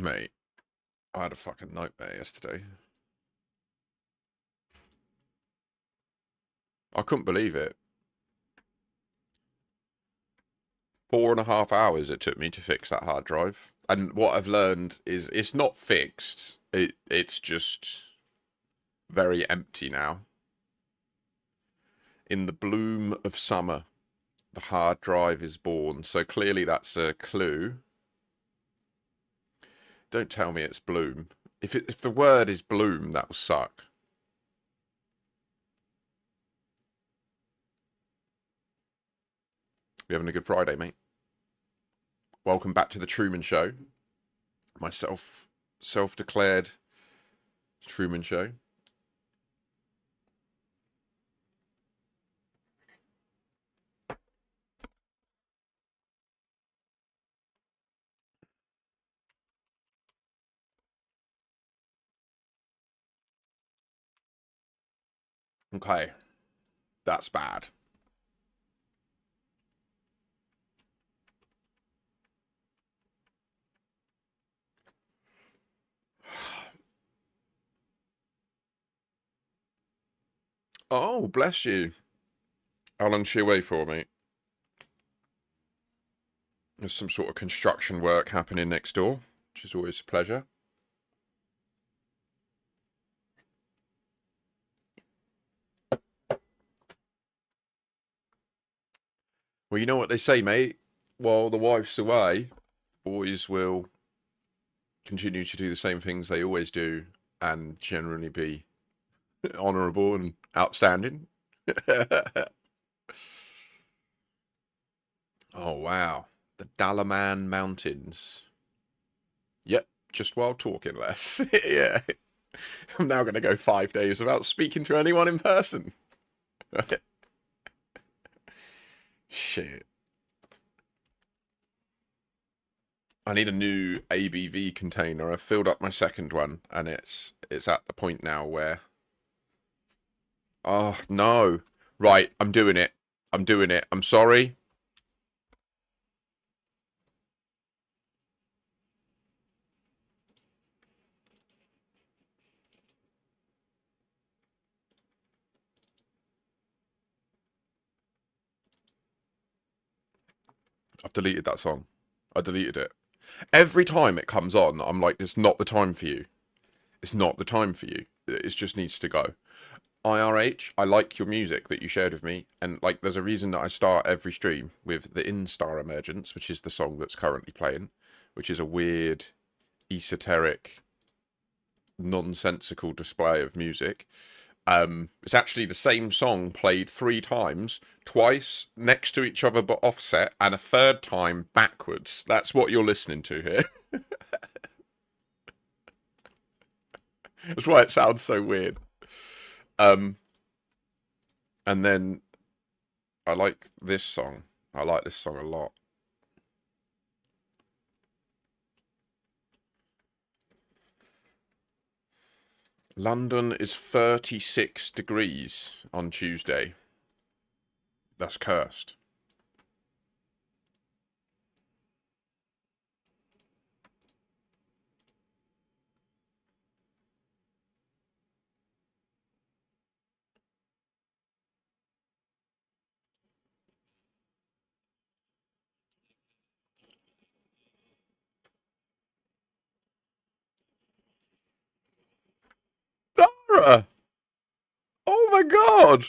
Mate, I had a fucking nightmare yesterday. I couldn't believe it. 4.5 hours it took me to fix that hard drive. And what I've learned is it's not fixed. It's just very empty now. In the bloom of summer, the hard drive is born. So clearly that's a clue. Don't tell me it's bloom. If the word is bloom, that will suck. You having a good Friday, mate? Welcome back to the Truman Show. My self-declared Truman Show. Okay, that's bad. Oh, bless you. How long's she away for, mate? There's some sort of construction work happening next door, which is always a pleasure. Well, you know what they say, mate. While the wife's away, boys will continue to do the same things they always do and generally be honourable and outstanding. Oh, wow. The Dalaman Mountains. Yep, just while talking less. Yeah. I'm now going to go 5 days without speaking to anyone in person. Shit. I need a new ABV container. I've filled up my second one, and it's at the point now where... Oh, no. Right, I'm doing it. I'm doing it. I'm sorry. I've deleted that song. I deleted it. Every time it comes on, I'm like, it's not the time for you. It's not the time for you. It just needs to go. IRH, I like your music that you shared with me. And like, there's a reason that I start every stream with the Instar Emergence, which is the song that's currently playing, which is a weird, esoteric, nonsensical display of music. It's actually the same song played 3 times, twice next to each other but offset, and a third time backwards. That's what you're listening to here. That's why it sounds so weird. And then I like this song. I like this song a lot. London is 36 degrees on Tuesday. That's cursed. Dara! Oh my god!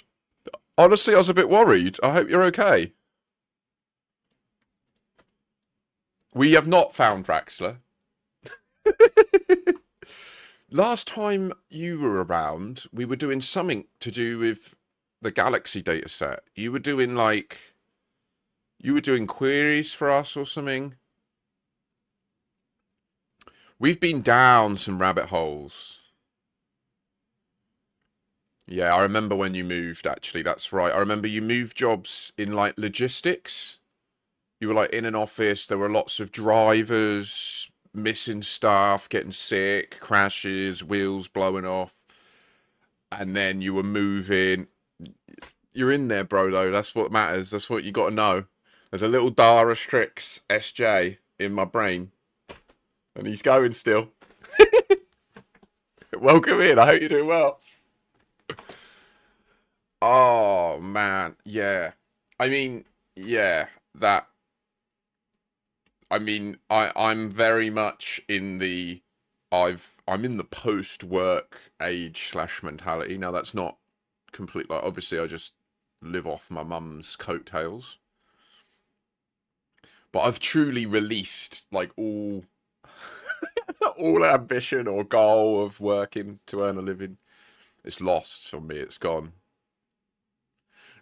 Honestly, I was a bit worried. I hope you're okay. We have not found Draxler. Last time you were around, we were doing something to do with the Galaxy dataset. You were doing like... You were doing queries for us or something. We've been down some rabbit holes. Yeah, I remember when you moved, actually. That's right. I remember you moved jobs in, like, logistics. You were, like, in an office. There were lots of drivers, missing staff, getting sick, crashes, wheels blowing off. And then you were moving. You're in there, bro, though. That's what matters. That's what you got to know. There's a little Dara Strix SJ in my brain. And he's going still. Welcome in. I hope you're doing well. Oh man, yeah. I mean, yeah, that I'm very much in the I'm in the post work age slash mentality. Now that's not complete, like obviously I just live off my mum's coattails. But I've truly released like all all ambition or goal of working to earn a living. It's lost from me, it's gone.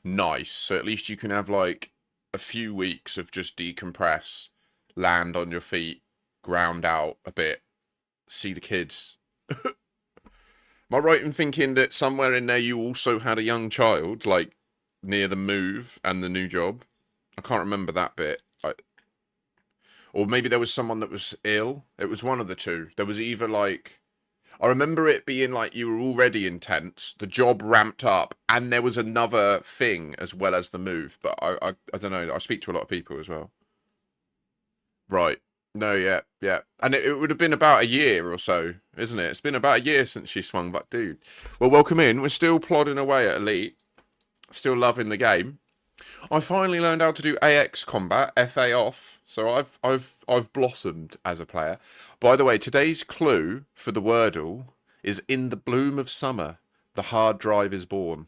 Nice. So at least you can have like a few weeks of just decompress, land on your feet, ground out a bit, see the kids. Am I right in thinking that somewhere in there you also had a young child, like near the move and the new job? I can't remember that bit. Or maybe there was someone that was ill. It was one of the two. There was either like, I remember it being like you were already intense, the job ramped up, and there was another thing as well as the move. But I don't know. I speak to a lot of people as well. Right. No, yeah, yeah. And it would have been about a year or so, isn't it? It's been about a year since she swung back, dude. Well, welcome in. We're still plodding away at Elite. Still loving the game. I finally learned how to do AX combat, FA off. So I've blossomed as a player. By the way, today's clue for the Wordle is in the bloom of summer, the hard drive is born.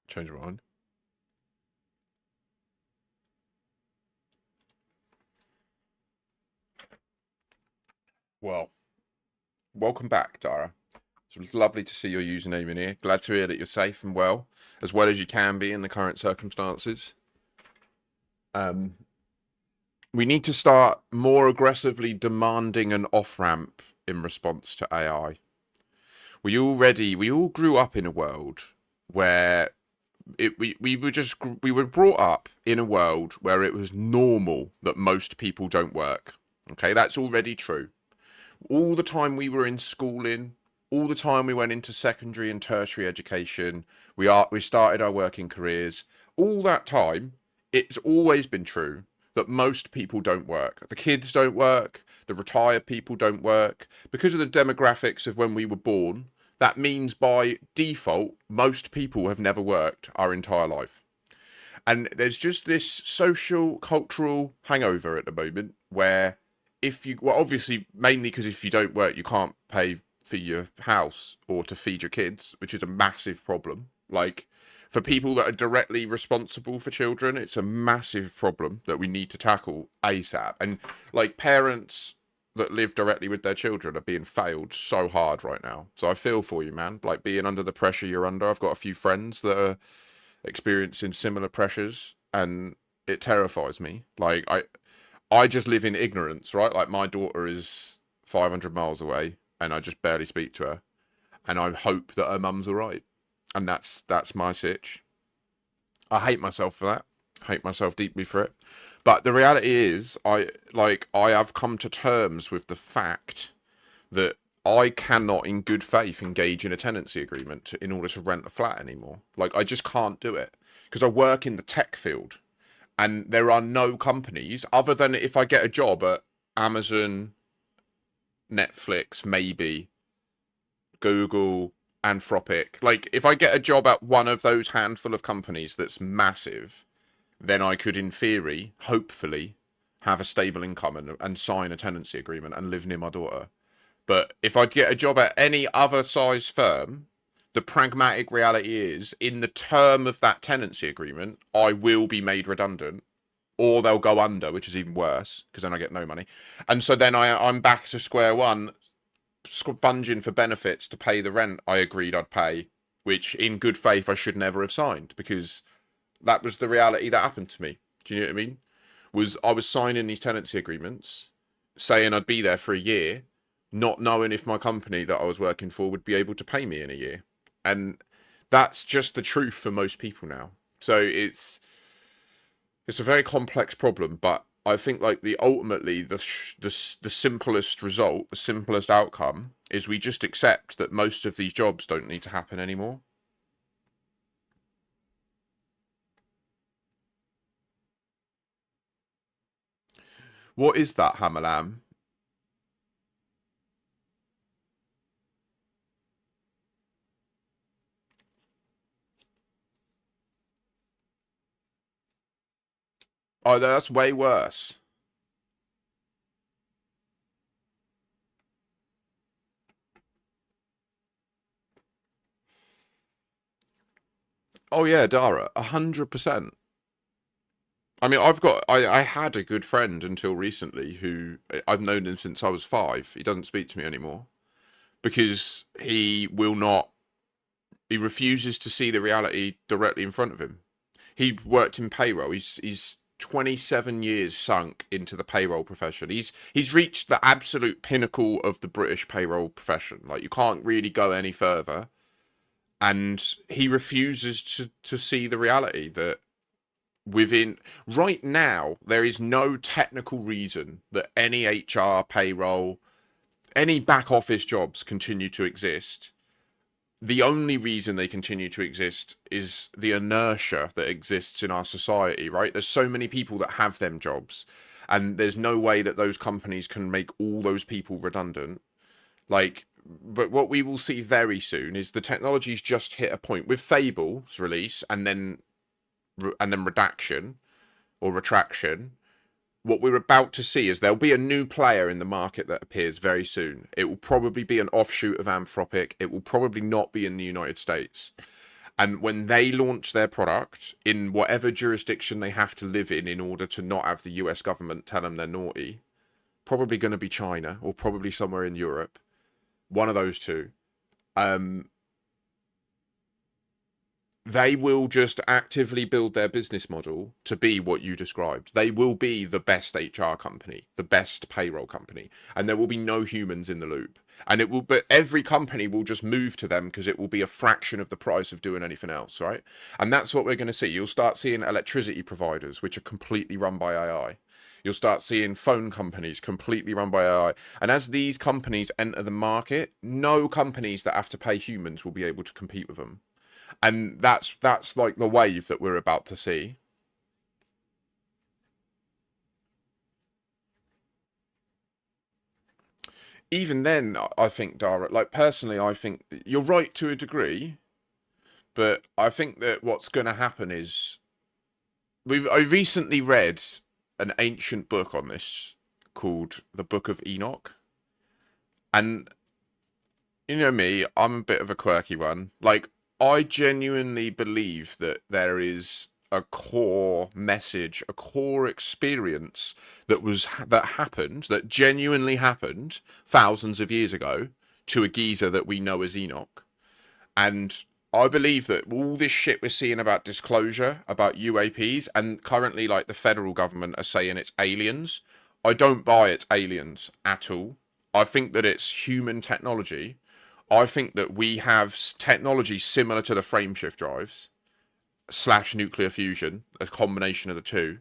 Change my mind. Well, welcome back, Dara. It's lovely to see your username in here. Glad to hear that you're safe and well as you can be in the current circumstances. We need to start more aggressively demanding an off-ramp in response to AI. We all grew up in a world where we were brought up in a world where it was normal that most people don't work. Okay, that's already true. All the time we were in schooling, all the time we went into secondary and tertiary education, we started our working careers. All that time, it's always been true that most people don't work. The kids don't work, the retired people don't work. Because of the demographics of when we were born, that means by default, most people have never worked our entire life. And there's just this social, cultural hangover at the moment where well, obviously, mainly because if you don't work, you can't pay for your house or to feed your kids, which is a massive problem. Like, for people that are directly responsible for children, it's a massive problem that we need to tackle ASAP. And, like, parents that live directly with their children are being failed so hard right now. So I feel for you, man. Like, being under the pressure you're under. I've got a few friends that are experiencing similar pressures, and it terrifies me. Like, I just live in ignorance, right? Like my daughter is 500 miles away and I just barely speak to her. And I hope that her mum's all right. And that's my sitch. I hate myself for that. I hate myself deeply for it. But the reality is I have come to terms with the fact that I cannot in good faith engage in a tenancy agreement in order to rent a flat anymore. Like I just can't do it because I work in the tech field. And there are no companies other than if I get a job at Amazon, Netflix, maybe Google, Anthropic. Like if I get a job at one of those handful of companies that's massive, then I could, in theory, hopefully, have a stable income and sign a tenancy agreement and live near my daughter. But if I get a job at any other size firm, the pragmatic reality is, in the term of that tenancy agreement, I will be made redundant, or they'll go under, which is even worse, because then I get no money. And so then I'm back to square one, sponging for benefits to pay the rent I agreed I'd pay, which in good faith I should never have signed, because that was the reality that happened to me. Do you know what I mean? I was signing these tenancy agreements, saying I'd be there for a year, not knowing if my company that I was working for would be able to pay me in a year. And that's just the truth for most people now. So It's a very complex problem, but I think like the simplest result, the simplest outcome is we just accept that most of these jobs don't need to happen anymore. What is that, Hamalam? Oh, that's way worse. Oh yeah, Dara, 100%. I mean, I had a good friend until recently who I've known him since I was 5. He doesn't speak to me anymore because he refuses to see the reality directly in front of him. He worked in payroll. He's 27 years sunk into the payroll profession. He's reached the absolute pinnacle of the British payroll profession. Like, you can't really go any further. And he refuses to see the reality that within right now there is no technical reason that any HR, payroll, any back office jobs continue to exist. The only reason they continue to exist is the inertia that exists in our society, right? There's so many people that have them jobs, and there's no way that those companies can make all those people redundant. Like, but what we will see very soon is the technology's just hit a point with Fable's release and then redaction or retraction. What we're about to see is there'll be a new player in the market that appears very soon. It will probably be an offshoot of Anthropic. It will probably not be in the United States. And when they launch their product in whatever jurisdiction they have to live in order to not have the US government tell them they're naughty, probably going to be China or probably somewhere in Europe, one of those two. They will just actively build their business model to be what you described. They will be the best HR company, the best payroll company, and there will be no humans in the loop. But every company will just move to them because it will be a fraction of the price of doing anything else, right? And that's what we're going to see. You'll start seeing electricity providers, which are completely run by AI. You'll start seeing phone companies completely run by AI. And as these companies enter the market, no companies that have to pay humans will be able to compete with them. And that's like the wave that we're about to see. Even then, I think, Dara, like personally, I think you're right to a degree, but I think that what's going to happen is I recently read an ancient book on this called the Book of Enoch, and you know me, I'm a bit of a quirky one. Like, I genuinely believe that there is a core message, a core experience that genuinely happened thousands of years ago to a geezer that we know as Enoch. And I believe that all this shit we're seeing about disclosure, about UAPs, and currently like the federal government are saying it's aliens. I don't buy it's aliens at all. I think that it's human technology. I think that we have technology similar to the frameshift drives / nuclear fusion, a combination of the two.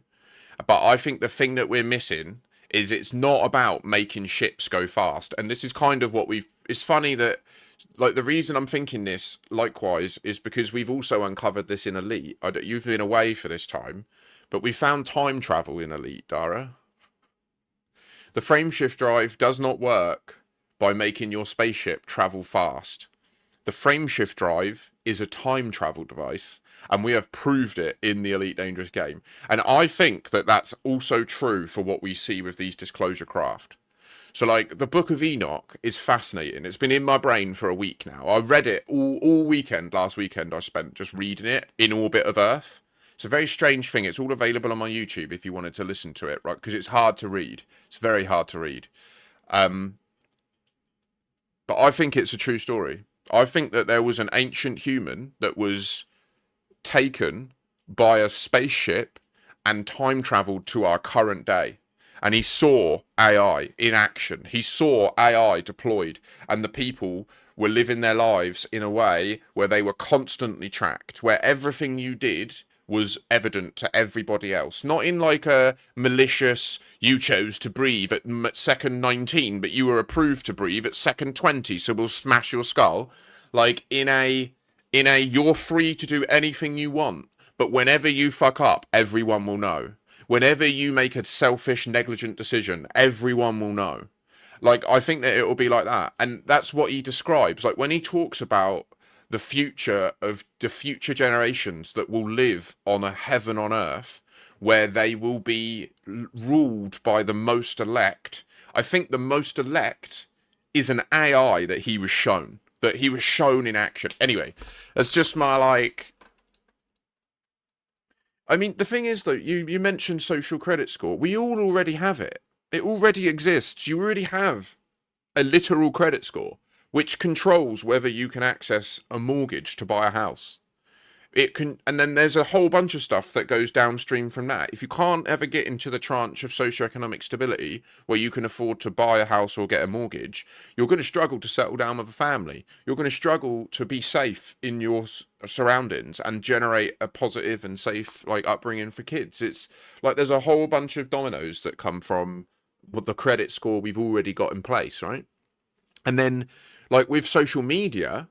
But I think the thing that we're missing is it's not about making ships go fast. And this is kind of what it's funny that, like, the reason I'm thinking this likewise is because we've also uncovered this in Elite. You've been away for this time, but we found time travel in Elite, Dara. The frameshift drive does not work by making your spaceship travel fast. The frameshift drive is a time travel device, and we have proved it in the Elite Dangerous game. And I think that that's also true for what we see with these disclosure craft. So, like, the Book of Enoch is fascinating. It's been in my brain for a week now. I read it all weekend. Last weekend I spent just reading it, In Orbit of Earth. It's a very strange thing. It's all available on my YouTube if you wanted to listen to it, right? Because it's hard to read. It's very hard to read. But I think it's a true story. I think that there was an ancient human that was taken by a spaceship and time traveled to our current day. And he saw AI in action. He saw AI deployed, and the people were living their lives in a way where they were constantly tracked, where everything you did was evident to everybody else. Not in like a malicious, you chose to breathe at second 19, but you were approved to breathe at second 20, so we'll smash your skull. Like in a you're free to do anything you want, but whenever you fuck up, everyone will know. Whenever you make a selfish, negligent decision, everyone will know. Like, I think that it will be like that. And that's what he describes. Like, when he talks about the future of the future generations that will live on a heaven on earth where they will be ruled by the most elect, I think the most elect is an AI that he was shown in action. Anyway, that's just my, like... I mean, the thing is, though, you mentioned social credit score. We all already have it. It already exists. You already have a literal credit score, which controls whether you can access a mortgage to buy a house. It can, and then there's a whole bunch of stuff that goes downstream from that. If you can't ever get into the tranche of socioeconomic stability where you can afford to buy a house or get a mortgage, you're going to struggle to settle down with a family. You're going to struggle to be safe in your surroundings and generate a positive and safe like upbringing for kids. It's like there's a whole bunch of dominoes that come from what the credit score we've already got in place, right? And then like with social media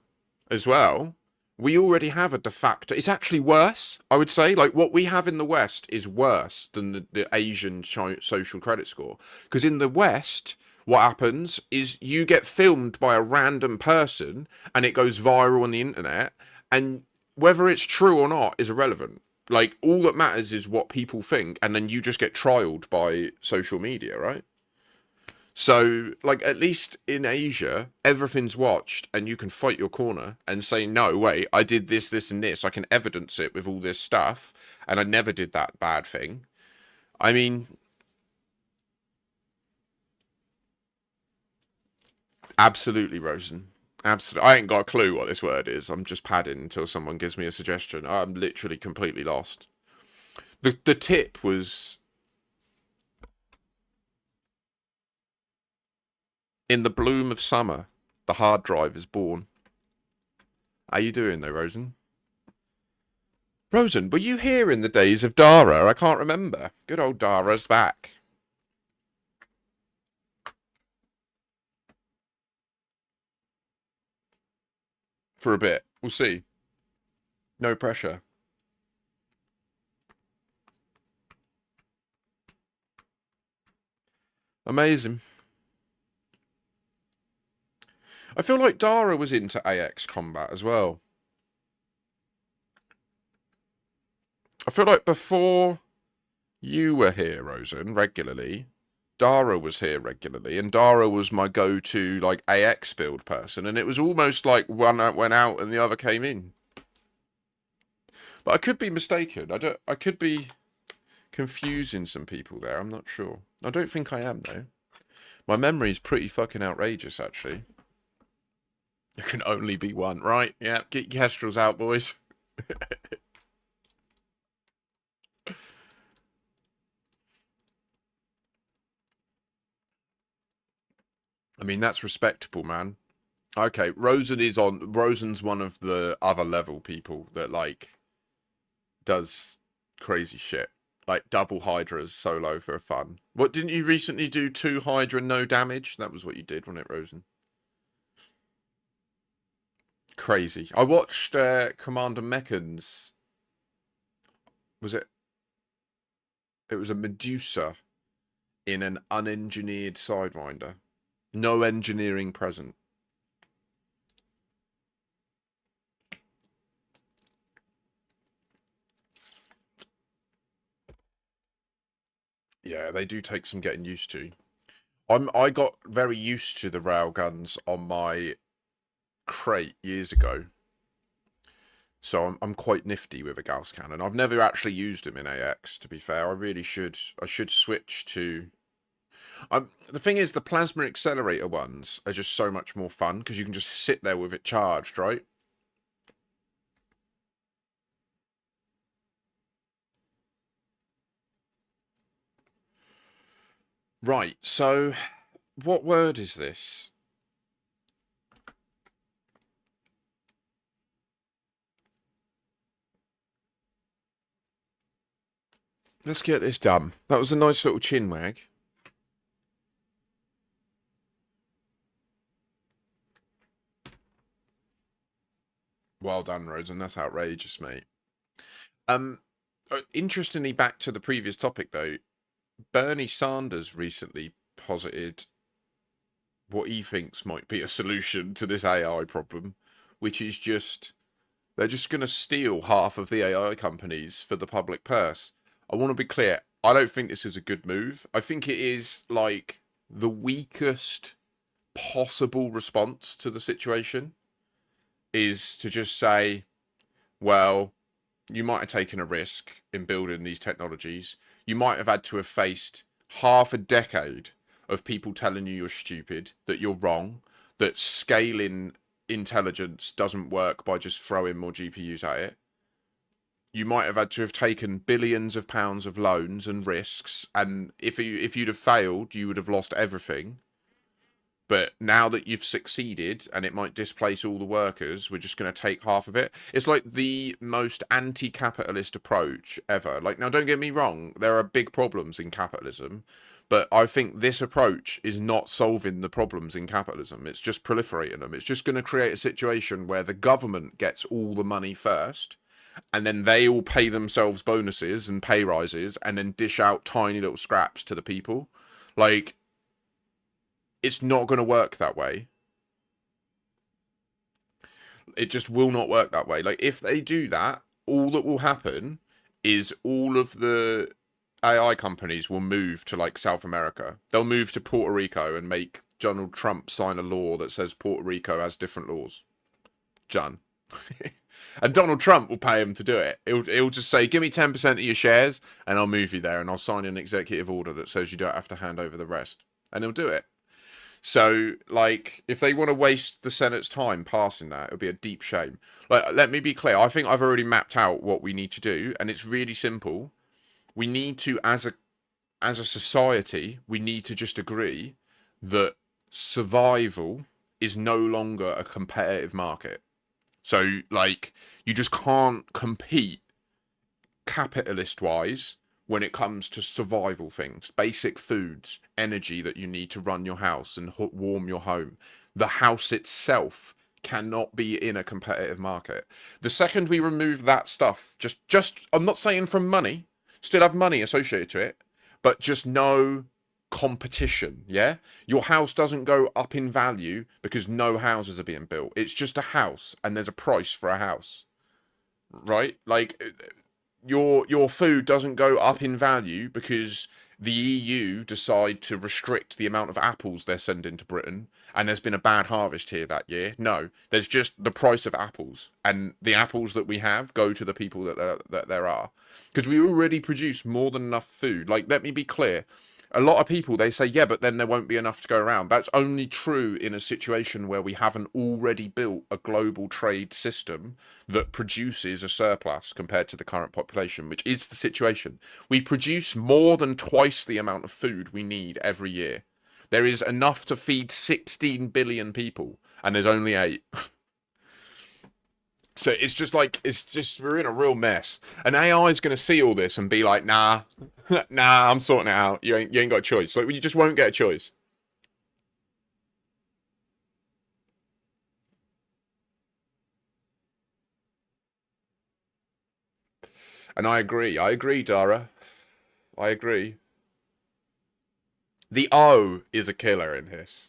as well, we already have a de facto. It's actually worse, I would say. Like what we have in the West is worse than the Asian social credit score. Because in the West, what happens is you get filmed by a random person and it goes viral on the internet. And whether it's true or not is irrelevant. Like all that matters is what people think. And then you just get trialed by social media, right? So, like, at least in Asia, everything's watched and you can fight your corner and say, no, wait, I did this, this, and this. I can evidence it with all this stuff. And I never did that bad thing. I mean, absolutely, Rosen. Absolutely. I ain't got a clue what this word is. I'm just padding until someone gives me a suggestion. I'm literally completely lost. The tip was... In the bloom of summer, the hard drive is born. How you doing, though, Rosen? Rosen, were you here in the days of Dara? I can't remember. Good old Dara's back. For a bit. We'll see. No pressure. Amazing. I feel like Dara was into AX combat as well. I feel like before you were here, Rosen, regularly, Dara was here regularly, and Dara was my go-to, like, AX build person, and it was almost like one went out and the other came in. But I could be mistaken. I could be confusing some people there. I'm not sure. I don't think I am, though. My memory's pretty fucking outrageous, actually. There can only be one, right? Yeah, get your kestrels out, boys. I mean, that's respectable, man. Okay, Rosen's one of the other level people that, like, does crazy shit. Like, double Hydras solo for fun. What, didn't you recently do 2 Hydra no damage? That was what you did, wasn't it, Rosen? Crazy. I watched Commander Mechan's... Was it? It was a Medusa in an unengineered Sidewinder. No engineering present. Yeah, they do take some getting used to. I got very used to the railguns on my crate years ago. So I'm quite nifty with a Gauss cannon. I've never actually used them in AX, to be fair. I really should. I should switch to... the thing is, the plasma accelerator ones are just so much more fun because you can just sit there with it charged, right? Right, so what word is this? Let's get this done. That was a nice little chin wag. Well done, Rosen. That's outrageous, mate. Interestingly, back to the previous topic though, Bernie Sanders recently posited what he thinks might be a solution to this AI problem, which is just they're just going to steal half of the AI companies for the public purse. I want to be clear. I don't think this is a good move. I think it is like the weakest possible response to the situation is to just say, well, you might have taken a risk in building these technologies. You might have had to have faced half a decade of people telling you you're stupid, that you're wrong, that scaling intelligence doesn't work by just throwing more GPUs at it. You might have had to have taken billions of pounds of loans and risks, and if you'd have failed, you would have lost everything. But now that you've succeeded and it might displace all the workers, we're just going to take half of it. It's like the most anti-capitalist approach ever. Like, now, don't get me wrong, there are big problems in capitalism, but I think this approach is not solving the problems in capitalism. It's just proliferating them. It's just going to create a situation where the government gets all the money first, and then they all pay themselves bonuses and pay rises, and then dish out tiny little scraps to the people. Like, it's not going to work that way. It just will not work that way. Like, if they do that, all that will happen is all of the AI companies will move to, like, South America. They'll move to Puerto Rico and make Donald Trump sign a law that says Puerto Rico has different laws. Done. And Donald Trump will pay him to do it. It'll just say, give me 10% of your shares and I'll move you there, and I'll sign an executive order that says you don't have to hand over the rest. And he'll do it. So, like, if they want to waste the Senate's time passing that, it would be a deep shame. Like, let me be clear. I think I've already mapped out what we need to do, and it's really simple. We need to, as a society, we need to just agree that survival is no longer a competitive market. So, like, you just can't compete capitalist-wise when it comes to survival things, basic foods, energy that you need to run your house and warm your home. The house itself cannot be in a competitive market. The second we remove that stuff, just I'm not saying from money, still have money associated to it, but just no competition, yeah? Your house doesn't go up in value because no houses are being built. It's just a house, and there's a price for a house, right? Like, your food doesn't go up in value because the EU decide to restrict the amount of apples they're sending to Britain, and there's been a bad harvest here that year. No, there's just the price of apples, and the apples that we have go to the people that there are, because we already produce more than enough food. Like, let me be clear. A lot of people, they say, yeah, but then there won't be enough to go around. That's only true in a situation where we haven't already built a global trade system that produces a surplus compared to the current population, which is the situation. We produce more than twice the amount of food we need every year. There is enough to feed 16 billion people, and there's only 8. So it's just like, we're in a real mess. And AI is going to see all this and be like, nah, nah, I'm sorting it out. You ain't got a choice. Like, you just won't get a choice. And I agree, Dara. I agree. The O is a killer in this.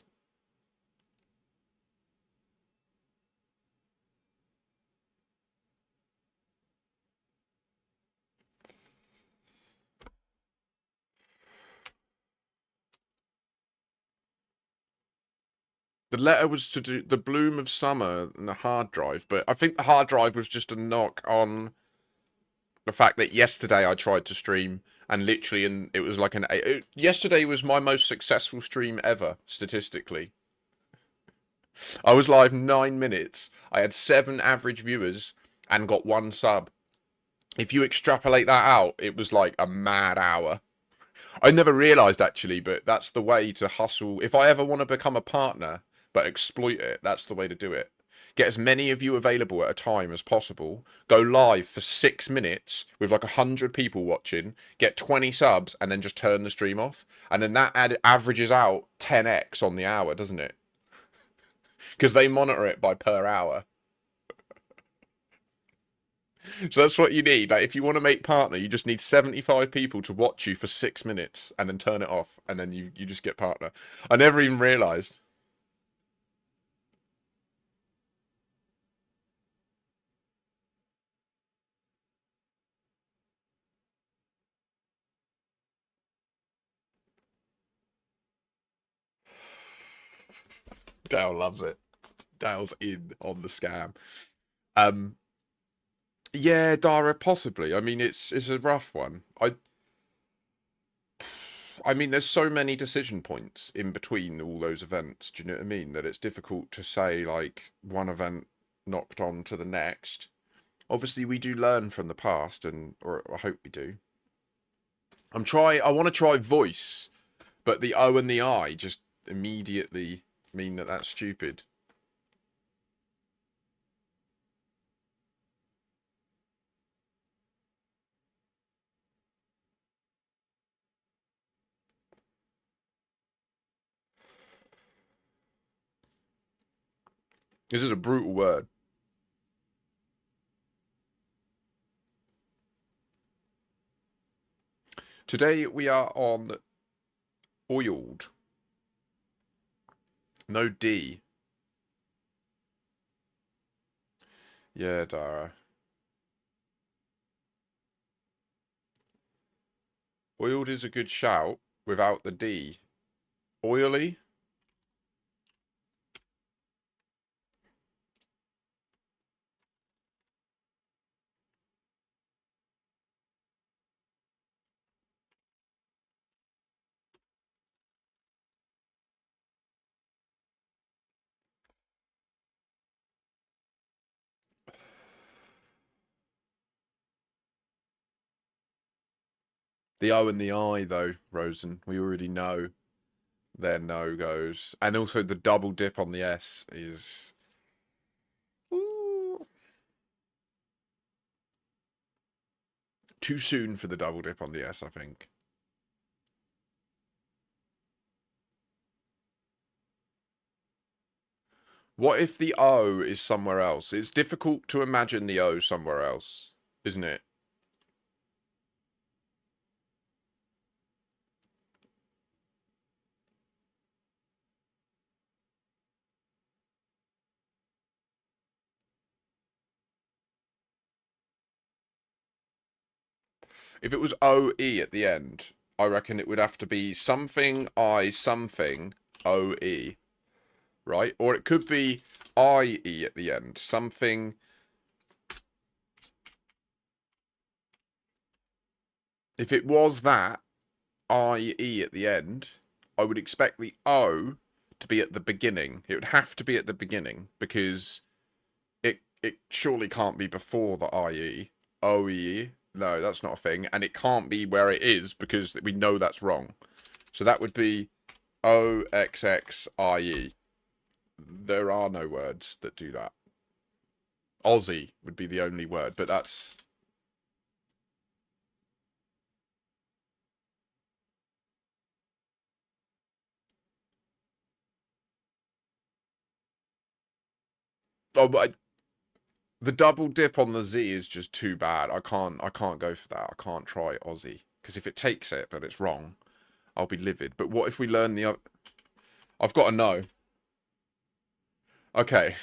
The letter was to do the bloom of summer and the hard drive, but I think the hard drive was just a knock on the fact that yesterday I tried to stream, and literally, and it was like yesterday was my most successful stream ever, statistically. I was live 9 minutes. I had 7 average viewers and got 1 sub. If you extrapolate that out, it was like a mad hour. I never realised actually, but that's the way to hustle. If I ever want to become a partner but exploit it, that's the way to do it. Get as many of you available at a time as possible. Go live for 6 minutes with like 100 people watching. Get 20 subs and then just turn the stream off. And then that averages out 10x on the hour, doesn't it? Because they monitor it by per hour. So that's what you need. Like, if you want to make partner, you just need 75 people to watch you for 6 minutes and then turn it off, and then you just get partner. I never even realised. Dale loves it. Dale's in on the scam. Yeah, Dara, possibly. I mean, it's a rough one. I mean, there's so many decision points in between all those events. Do you know what I mean? That it's difficult to say like one event knocked on to the next. Obviously, we do learn from the past, or I hope we do. I want to try voice, but the O and the I just immediately mean that that's stupid. This is a brutal word. Today we are on oiled. No D. Yeah, Dara. Oiled is a good shout without the D. Oily? The O and the I, though, Rosen, we already know they're no-goes. And also the double dip on the S is... Ooh. Too soon for the double dip on the S, I think. What if the O is somewhere else? It's difficult to imagine the O somewhere else, isn't it? If it was OE at the end, I reckon it would have to be something I something OE, right? Or it could be IE at the end, something. If it was that IE at the end, I would expect the O to be at the beginning. It would have to be at the beginning because it surely can't be before the IE. OE. No, that's not a thing. And it can't be where it is because we know that's wrong. So that would be OXXIE. There are no words that do that. Aussie would be the only word, but that's... Oh, but the double dip on the Z is just too bad. I can't go for that. I can't try Aussie. Because if it takes it, but it's wrong, I'll be livid. But what if we learn the other... I've got to know. Okay.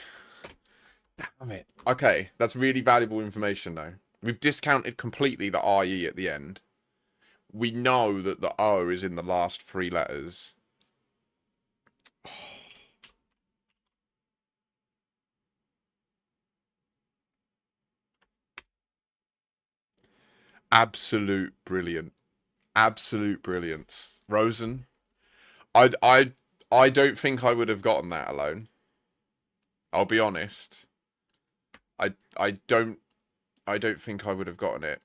Damn it. Okay, that's really valuable information, though. We've discounted completely the IE at the end. We know that the O is in the last 3 letters. Absolute brilliant. Absolute brilliance. Rosen, I don't think I would have gotten that alone. I'll be honest. I don't think I would have gotten it.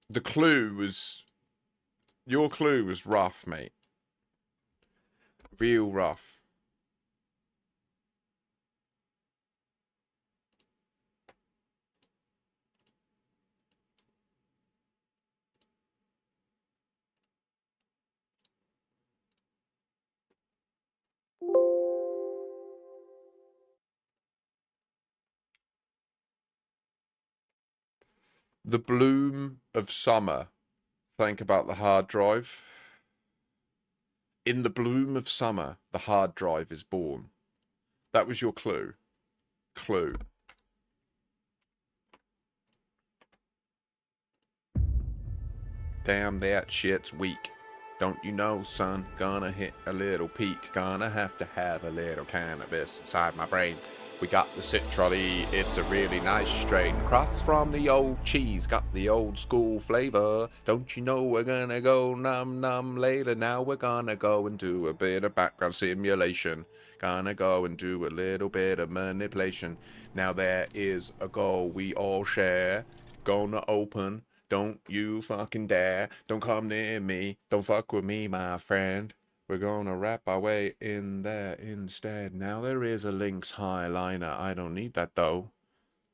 The clue was... Your clue was rough, mate. Real rough. The bloom of summer. Think about the hard drive. In the bloom of summer, the hard drive is born. That was your clue. Clue. Damn, that shit's weak. Don't you know, son? Gonna hit a little peak. Gonna have to have a little cannabis inside my brain. We got the Citrully, it's a really nice strain. Cross from the old cheese, got the old school flavor. Don't you know we're gonna go num later? Now we're gonna go and do a bit of background simulation. Gonna go and do a little bit of manipulation. Now there is a goal we all share. Gonna open, don't you fucking dare. Don't come near me, don't fuck with me, my friend. We're gonna wrap our way in there instead. Now there is a Lynx highliner. I don't need that though.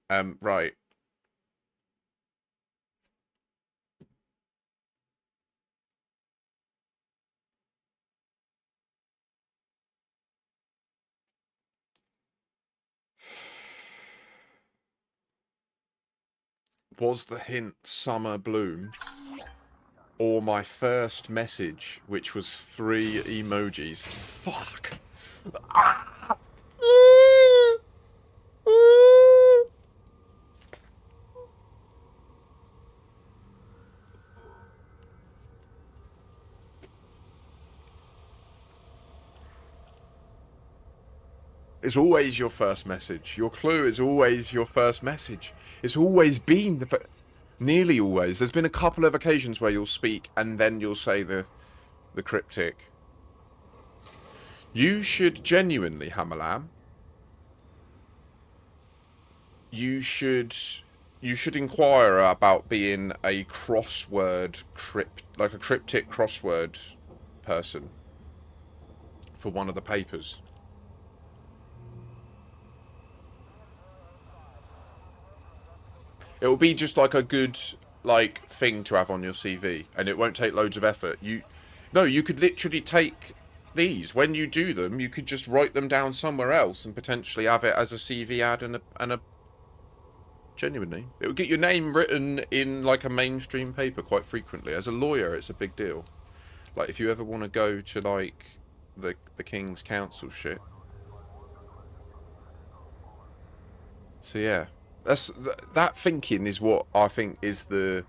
Right. Was the hint summer bloom? Or my first message, which was 3 emojis. Fuck. Ah! It's always your first message. Your clue is always your first message. It's always been the... Nearly always. There's been a couple of occasions where you'll speak and then you'll say the cryptic. You should genuinely, Hamalam, you should inquire about being a crossword like a cryptic crossword person for one of the papers. It will be just like a good thing to have on your CV, and it won't take loads of effort. You could literally take these when you do them. You could just write them down somewhere else and potentially have it as a CV ad and a genuinely, it would get your name written in like a mainstream paper quite frequently. As a lawyer, it's a big deal. Like if you ever want to go to like the King's Council shit. So yeah. That thinking is what I think is the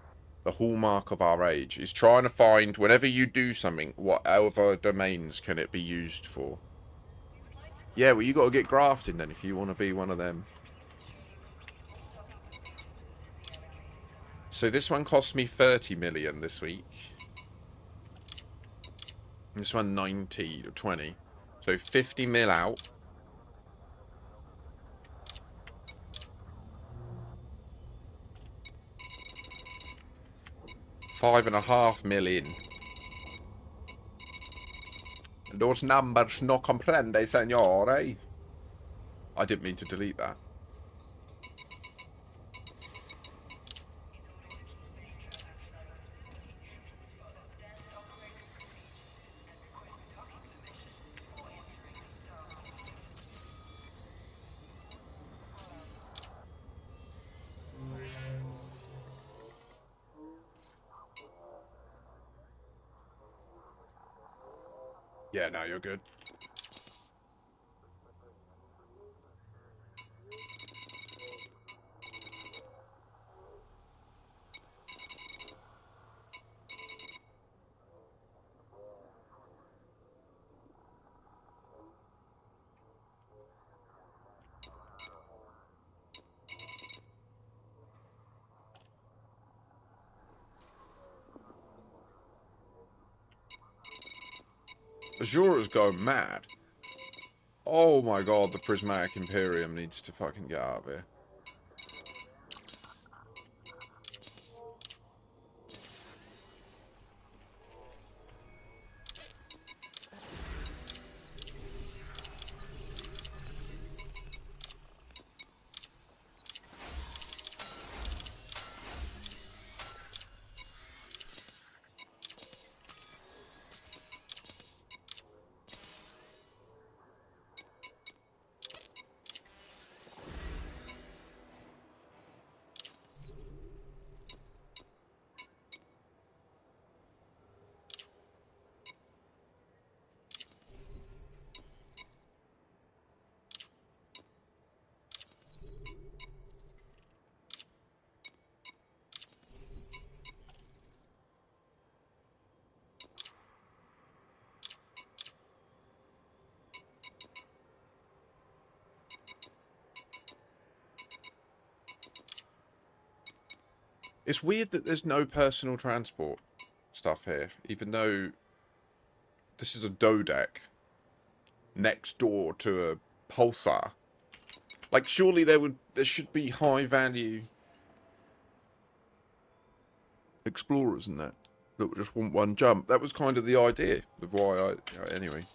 hallmark of our age, is trying to find, whenever you do something, what other domains can it be used for. Yeah, well, you got to get grafting then if you want to be one of them. So this one cost me 30 million this week. This one 90 or 20. So 50 mil out. $5.5 million. Those numbers no comprende, signore. I didn't mean to delete that. Yeah, no, you're good. Azura's going mad. Oh my god, the Prismatic Imperium needs to fucking get out of here. It's weird that there's no personal transport stuff here, even though this is a dodeck next door to a Pulsar. Like, surely there should be high value explorers in that would just want one jump. That was kind of the idea of why anyway.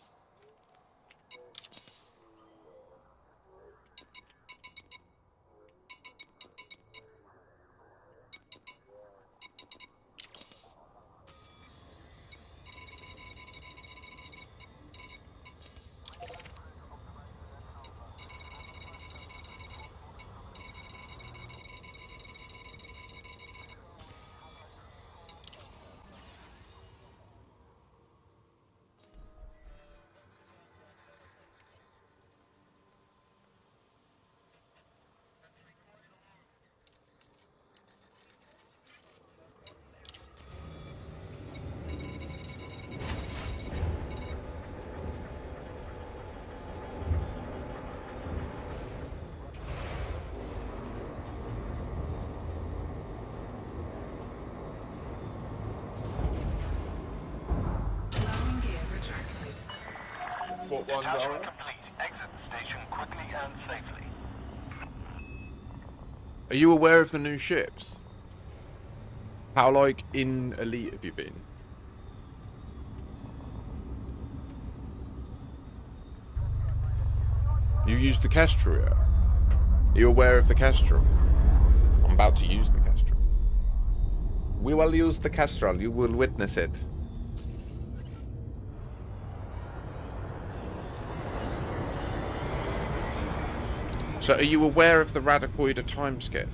What one, Detachment complete. Exit the station quickly and safely. Are you aware of the new ships? How, like, in Elite have you been? You used the Kestrel yet? Are you aware of the Kestrel? I'm about to use the Kestrel. We will use the Kestrel. You will witness it. So, are you aware of the Radicoida time skip?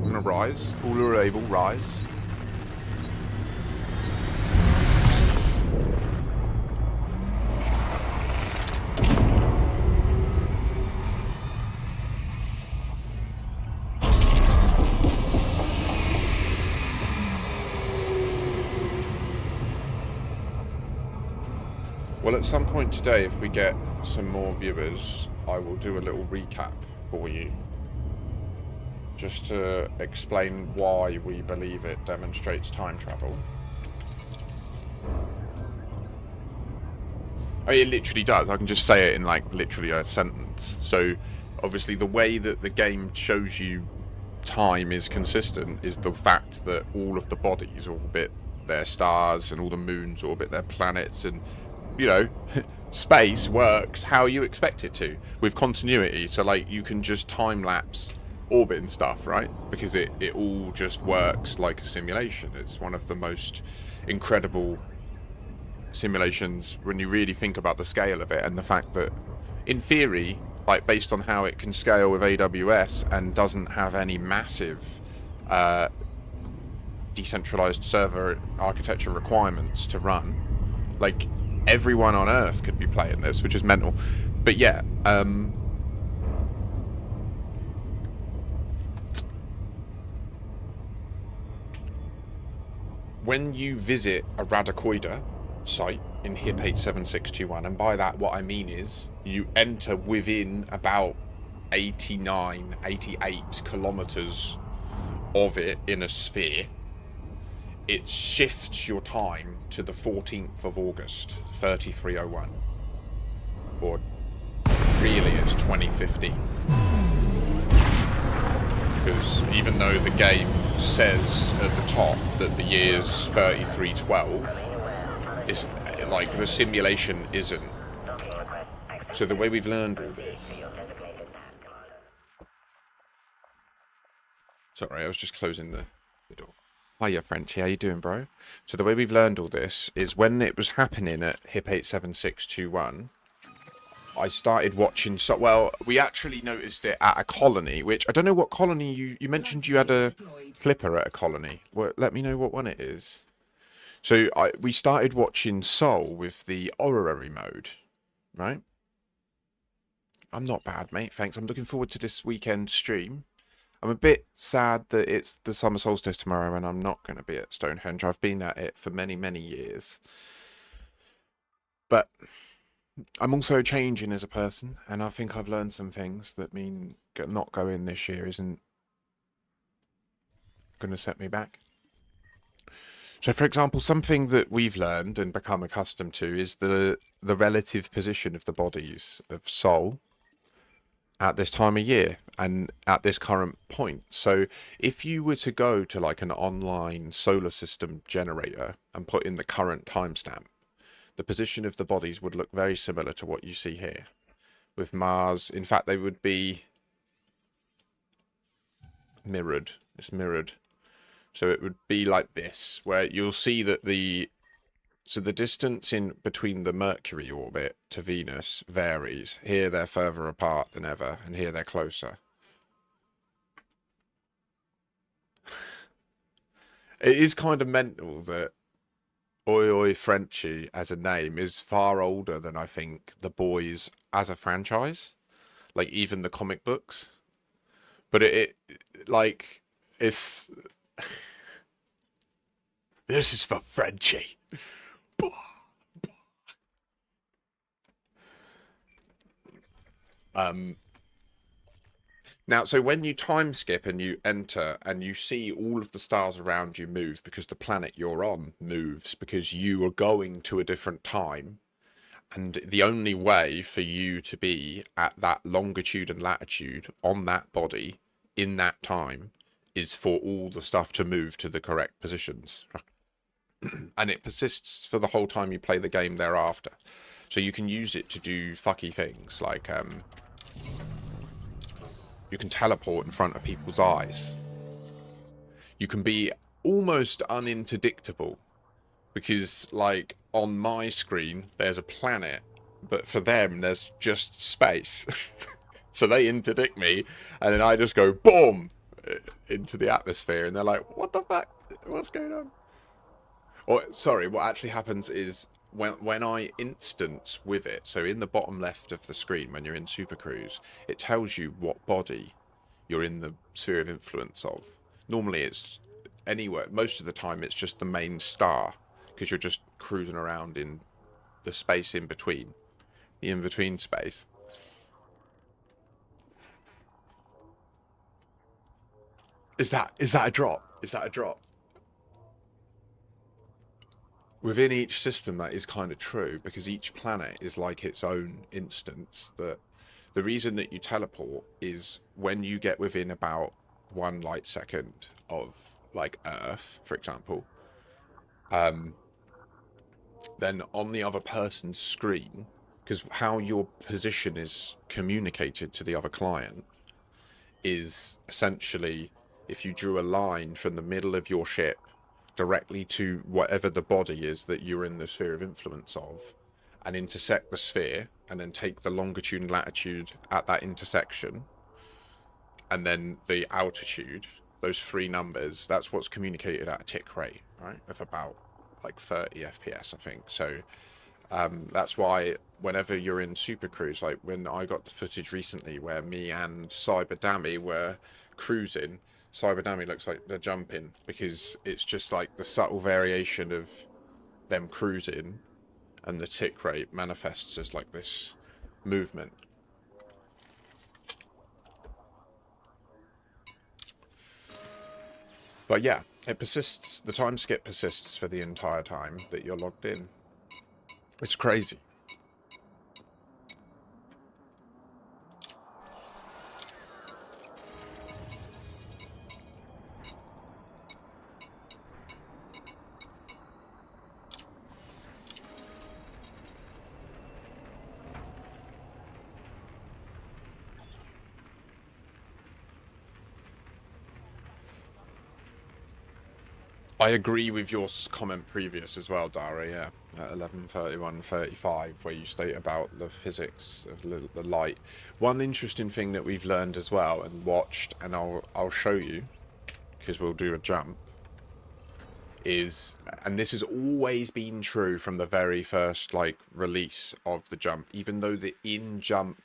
I'm gonna rise. All who are able, rise. Well, at some point today, if we get some more viewers, I will do a little recap for you. Just to explain why we believe it demonstrates time travel. I mean, it literally does. I can just say it in, like, literally a sentence. So, obviously, the way that the game shows you time is consistent is the fact that all of the bodies orbit their stars and all the moons orbit their planets, and you know, space works how you expect it to, with continuity. So, like, you can just time-lapse orbit and stuff, right? Because it all just works like a simulation. It's one of the most incredible simulations when you really think about the scale of it, and the fact that, in theory, like, based on how it can scale with AWS and doesn't have any massive decentralized server architecture requirements to run, like, everyone on Earth could be playing this, which is mental. But yeah, when you visit a Radicoida site in HIP 87621, and by that what I mean is you enter within about 89, 88 kilometers of it in a sphere, it shifts your time to the 14th of August, 3301. Or really it's 2015. Because even though the game says at the top that the year's 3312, it's like the simulation isn't. So the way we've learned all this... Sorry, I was just closing the door. Hiya, Frenchie. How you doing, bro? So the way we've learned all this is when it was happening at HIP 87621, I started watching... Well, we actually noticed it at a colony, which... I don't know what colony you mentioned you had a flipper at a colony. Well, let me know what one it is. So we started watching Soul with the honorary mode, right? I'm not bad, mate. Thanks. I'm looking forward to this weekend stream. I'm a bit sad that it's the summer solstice tomorrow and I'm not going to be at Stonehenge. I've been at it for many, many years. But I'm also changing as a person, and I think I've learned some things that mean not going this year isn't going to set me back. So, for example, something that we've learned and become accustomed to is the relative position of the bodies of Sol at this time of year and at this current point. So, if you were to go to like an online solar system generator and put in the current timestamp, the position of the bodies would look very similar to what you see here with Mars. In fact, they would be mirrored. It's mirrored. So it would be like this, where you'll see that the distance in between the Mercury orbit to Venus varies. Here they're further apart than ever, and here they're closer. It is kind of mental that Oi Oi Frenchie as a name is far older than I think The Boys as a franchise, like even the comic books. But it like it's this is for Frenchie. Now, so when you time skip and you enter and you see all of the stars around you move because the planet you're on moves because you are going to a different time, and the only way for you to be at that longitude and latitude on that body in that time is for all the stuff to move to the correct positions. And it persists for the whole time you play the game thereafter. So you can use it to do fucky things like you can teleport in front of people's eyes. You can be almost uninterdictable because, like, on my screen there's a planet, but for them there's just space. So they interdict me, and then I just go boom into the atmosphere, and they're like, "What the fuck? What's going on?" Or sorry, what actually happens is when I instance with it, so in the bottom left of the screen when you're in Super Cruise, it tells you what body you're in the sphere of influence of. Normally it's anywhere, most of the time it's just the main star, because you're just cruising around in the space in between, the in-between space. Is that a drop? Is that a drop? Within each system that is kind of true, because each planet is like its own instance. That the reason that you teleport is when you get within about 1 light second of like Earth, for example, then on the other person's screen, because how your position is communicated to the other client is essentially if you drew a line from the middle of your ship directly to whatever the body is that you're in the sphere of influence of, and intersect the sphere, and then take the longitude and latitude at that intersection, and then the altitude, those three numbers, that's what's communicated at a tick rate, right, of about like 30 FPS, I think. So that's why whenever you're in Super Cruise, like when I got the footage recently where me and Cyber Dammy were cruising, Cyber Dammy looks like they're jumping because it's just like the subtle variation of them cruising, and the tick rate manifests as like this movement. But yeah, it persists, the time skip persists for the entire time that you're logged in. It's crazy. I agree with your comment previous as well, Dara, yeah, at 11:31:35, where you state about the physics of the light. One interesting thing that we've learned as well and watched, and I'll show you, because we'll do a jump, is, and this has always been true from the very first, like, release of the jump, even though the in-jump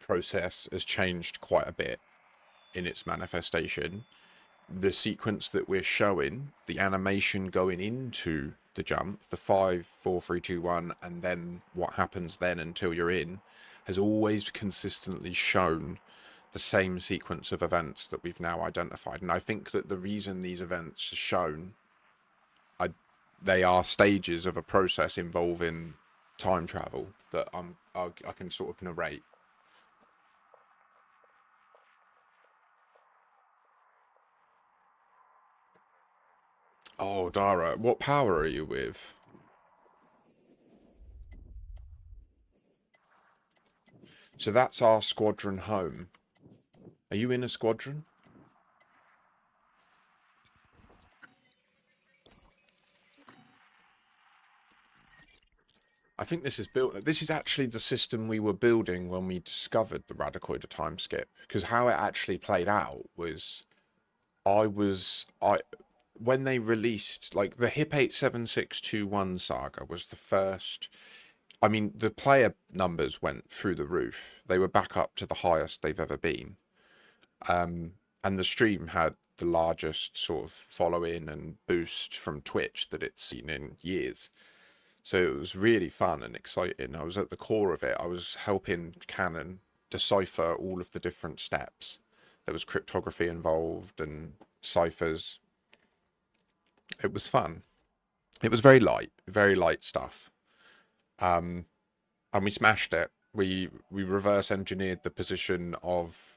process has changed quite a bit. in its manifestation, the sequence that we're showing, the animation going into the jump, the 5, 4, 3, 2, 1, and then what happens then until you're in, has always consistently shown the same sequence of events that we've now identified. And I think that the reason these events are shown, they are stages of a process involving time travel that I can sort of narrate. Oh, Dara, what power are you with? So that's our squadron home. Are you in a squadron? I think this is built. This is actually the system we were building when we discovered the Radicoid time skip. Because how it actually played out was, when they released, like, the HIP 87621 saga was the first. I mean, the player numbers went through the roof. They were back up to the highest they've ever been. And the stream had the largest sort of following and boost from Twitch that it's seen in years. So it was really fun and exciting. I was at the core of it. I was helping Canon decipher all of the different steps. There was cryptography involved and ciphers. It was fun. It was very light stuff. And we smashed it. We reverse engineered the position of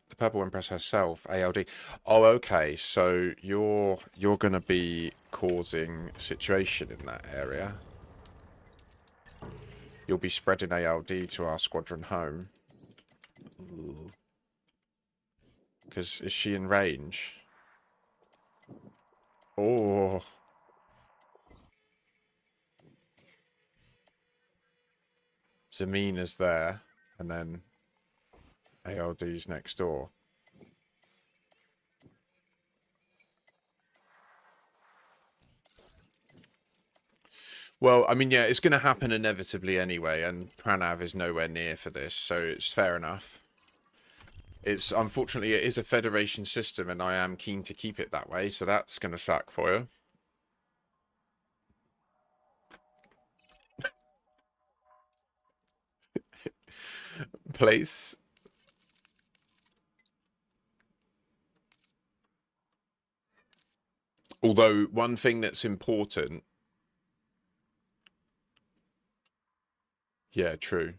the Purple Empress herself, ALD. Oh, okay. So you're gonna be causing a situation in that area. You'll be spreading ALD to our squadron home. Because is she in range? Oh. Zamina's there, and then ALD's next door. Well, I mean, yeah, it's going to happen inevitably anyway, and Pranav is nowhere near for this, so it's fair enough. It's, unfortunately, it is a Federation system, and I am keen to keep it that way, so that's going to suck for you. Place. Although, one thing that's important... Yeah, true.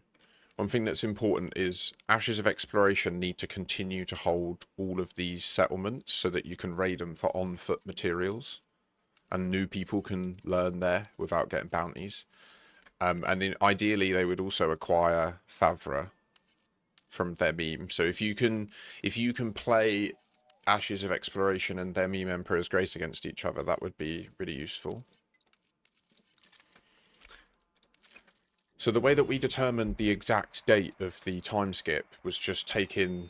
One thing that's important is Ashes of Exploration need to continue to hold all of these settlements so that you can raid them for on-foot materials. And new people can learn there without getting bounties. And ideally, they would also acquire Favre from their meme. So if you can play Ashes of Exploration and their meme Emperor's Grace against each other, that would be really useful. So the way that we determined the exact date of the time skip was just taking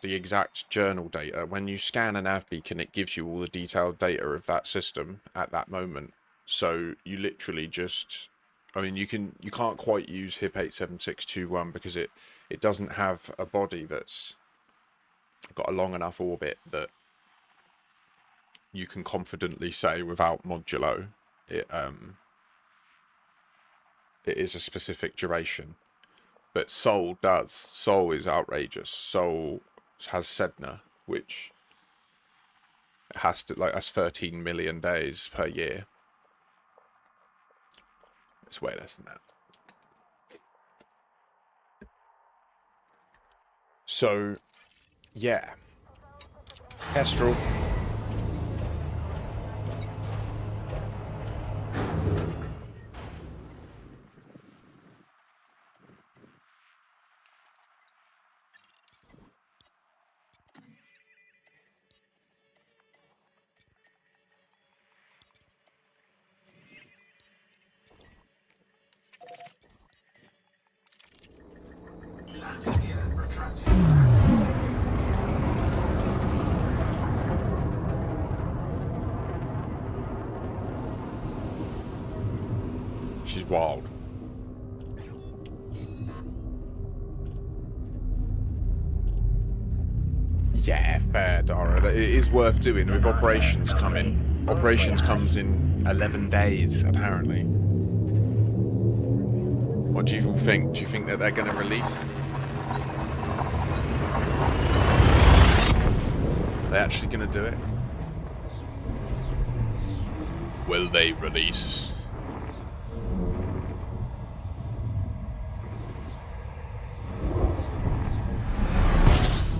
the exact journal data. When you scan a nav beacon, it gives you all the detailed data of that system at that moment. So you literally just, I mean, you can't quite use HIP 87621 because it doesn't have a body that's got a long enough orbit that you can confidently say without modulo it is a specific duration. But Sol does. Sol is outrageous. Sol has Sedna, which has to, like, that's 13 million days per year. It's way less than that. So, yeah. Kestrel. She's wild. Yeah, fair, Dara. It is worth doing with operations coming. Operations comes in 11 days, apparently. What do you all think? Do you think that they're going to release? Are they actually going to do it? Will they release?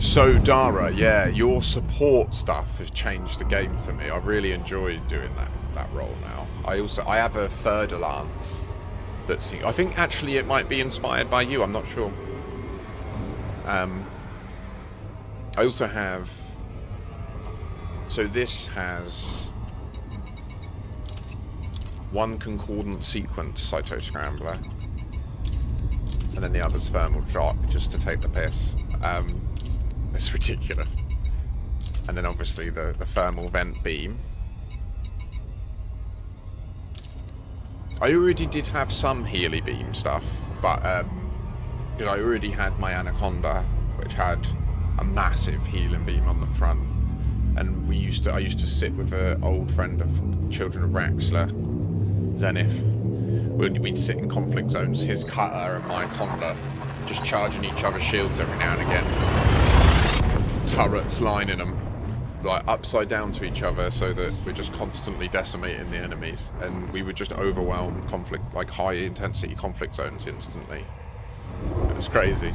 So Dara, yeah, your support stuff has changed the game for me. I really enjoy doing that role now. I have a third alliance that's, I think actually it might be inspired by you. I'm not sure. I also have. So this has one concordant sequence cytoscrambler, and then the other's thermal shock, just to take the piss. It's ridiculous. And then obviously the thermal vent beam. I already did have some Healy beam stuff, but you know, I already had my Anaconda, which had a massive healing beam on the front. And I used to sit with an old friend of Children of Raxler, Zenith. We'd sit in conflict zones, his cutter and my Conda, just charging each other's shields every now and again. Turrets lining them, like upside down to each other, so that we're just constantly decimating the enemies, and we would just overwhelm conflict, like high intensity conflict zones instantly. It was crazy.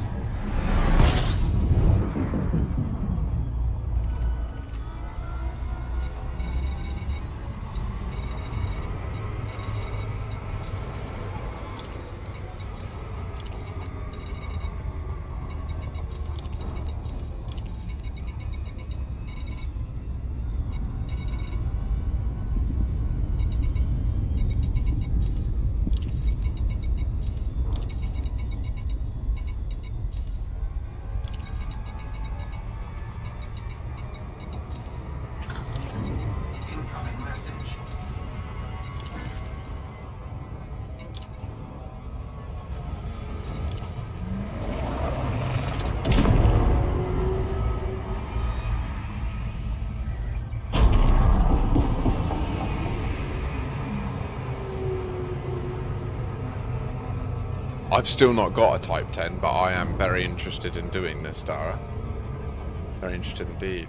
I've still not got a Type 10, but I am very interested in doing this, Dara. Very interested indeed.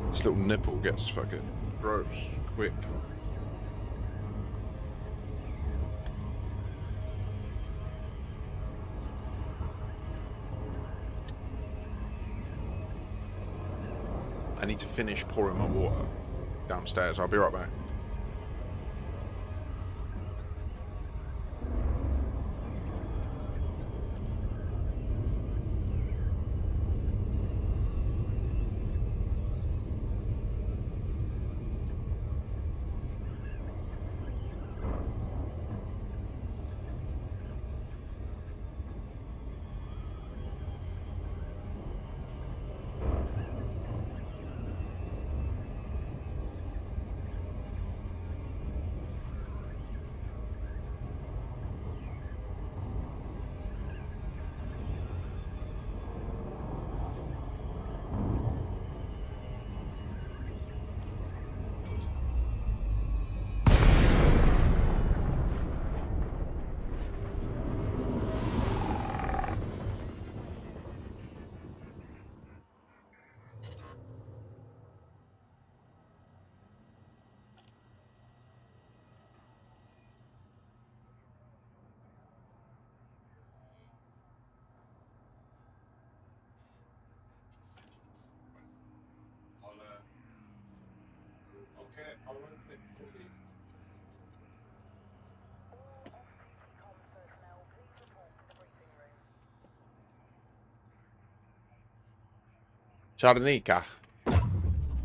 This little nipple gets fucking gross quick. I need to finish pouring my water downstairs. I'll be right back. I'll run it for you. Chardanika.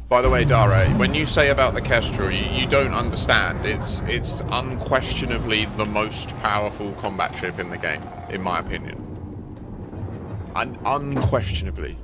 By the way, Dara, when you say about the Kestrel, you don't understand. It's unquestionably the most powerful combat ship in the game, in my opinion. Unquestionably.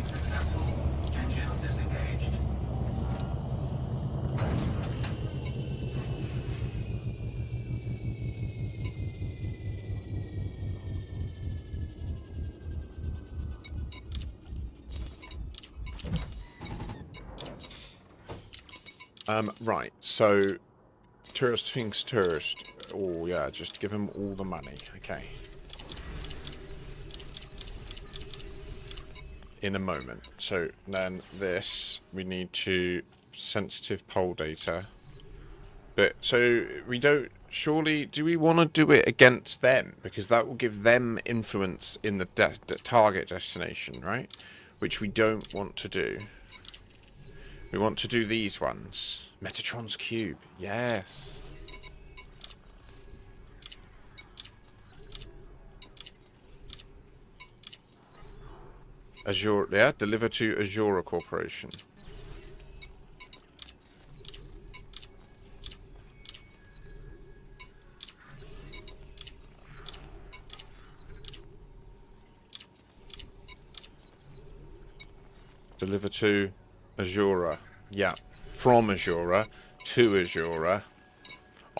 Landing successful. Engines disengaged. Right, so tourist thinks tourist. Oh yeah, just give him all the money. Okay. In a moment. So then this, we need to sensitive poll data. But so we don't, surely, do we want to do it against them? Because that will give them influence in the target destination, right? Which we don't want to do. We want to do these ones. Metatron's cube, yes. Azure, yeah, deliver to Azura Corporation. Deliver to Azura. Yeah. From Azura to Azura.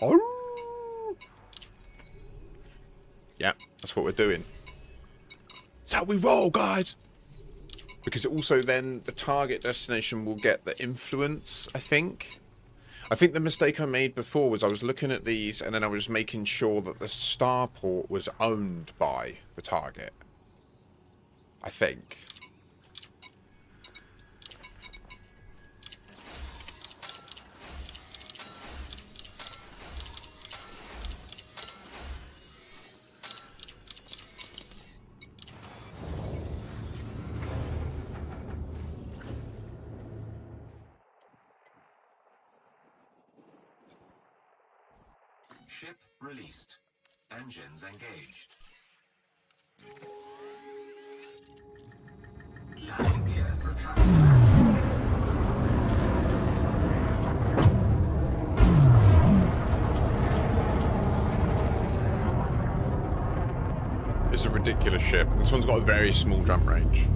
Oh. Yeah, that's what we're doing. That's how we roll, guys. Because also then the target destination will get the influence, I think. I think the mistake I made before was I was looking at these and then I was making sure that the starport was owned by the target. I think. Ship released. Engines engaged. Landing gear retracted. It's a ridiculous ship. This one's got a very small jump range.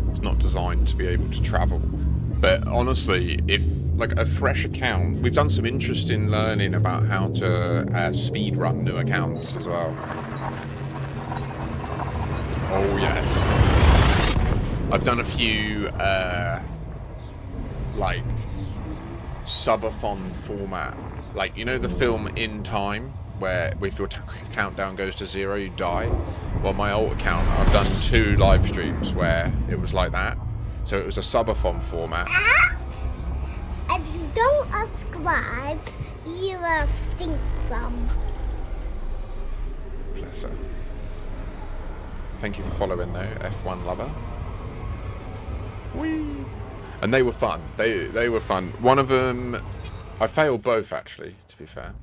It's not designed to be able to travel. But honestly, if like a fresh account, we've done some interesting learning about how to speed run new accounts as well. Oh yes, I've done a few like subathon format, like you know the film In Time, where if your countdown goes to 0, you die. Well, my old account, I've done 2 live streams where it was like that. So it was a subathon format. If you don't subscribe, you're a stinky bum. Bless her. Thank you for following though, F1 lover. Whee! And they were fun. They were fun. One of them, I failed both actually, to be fair.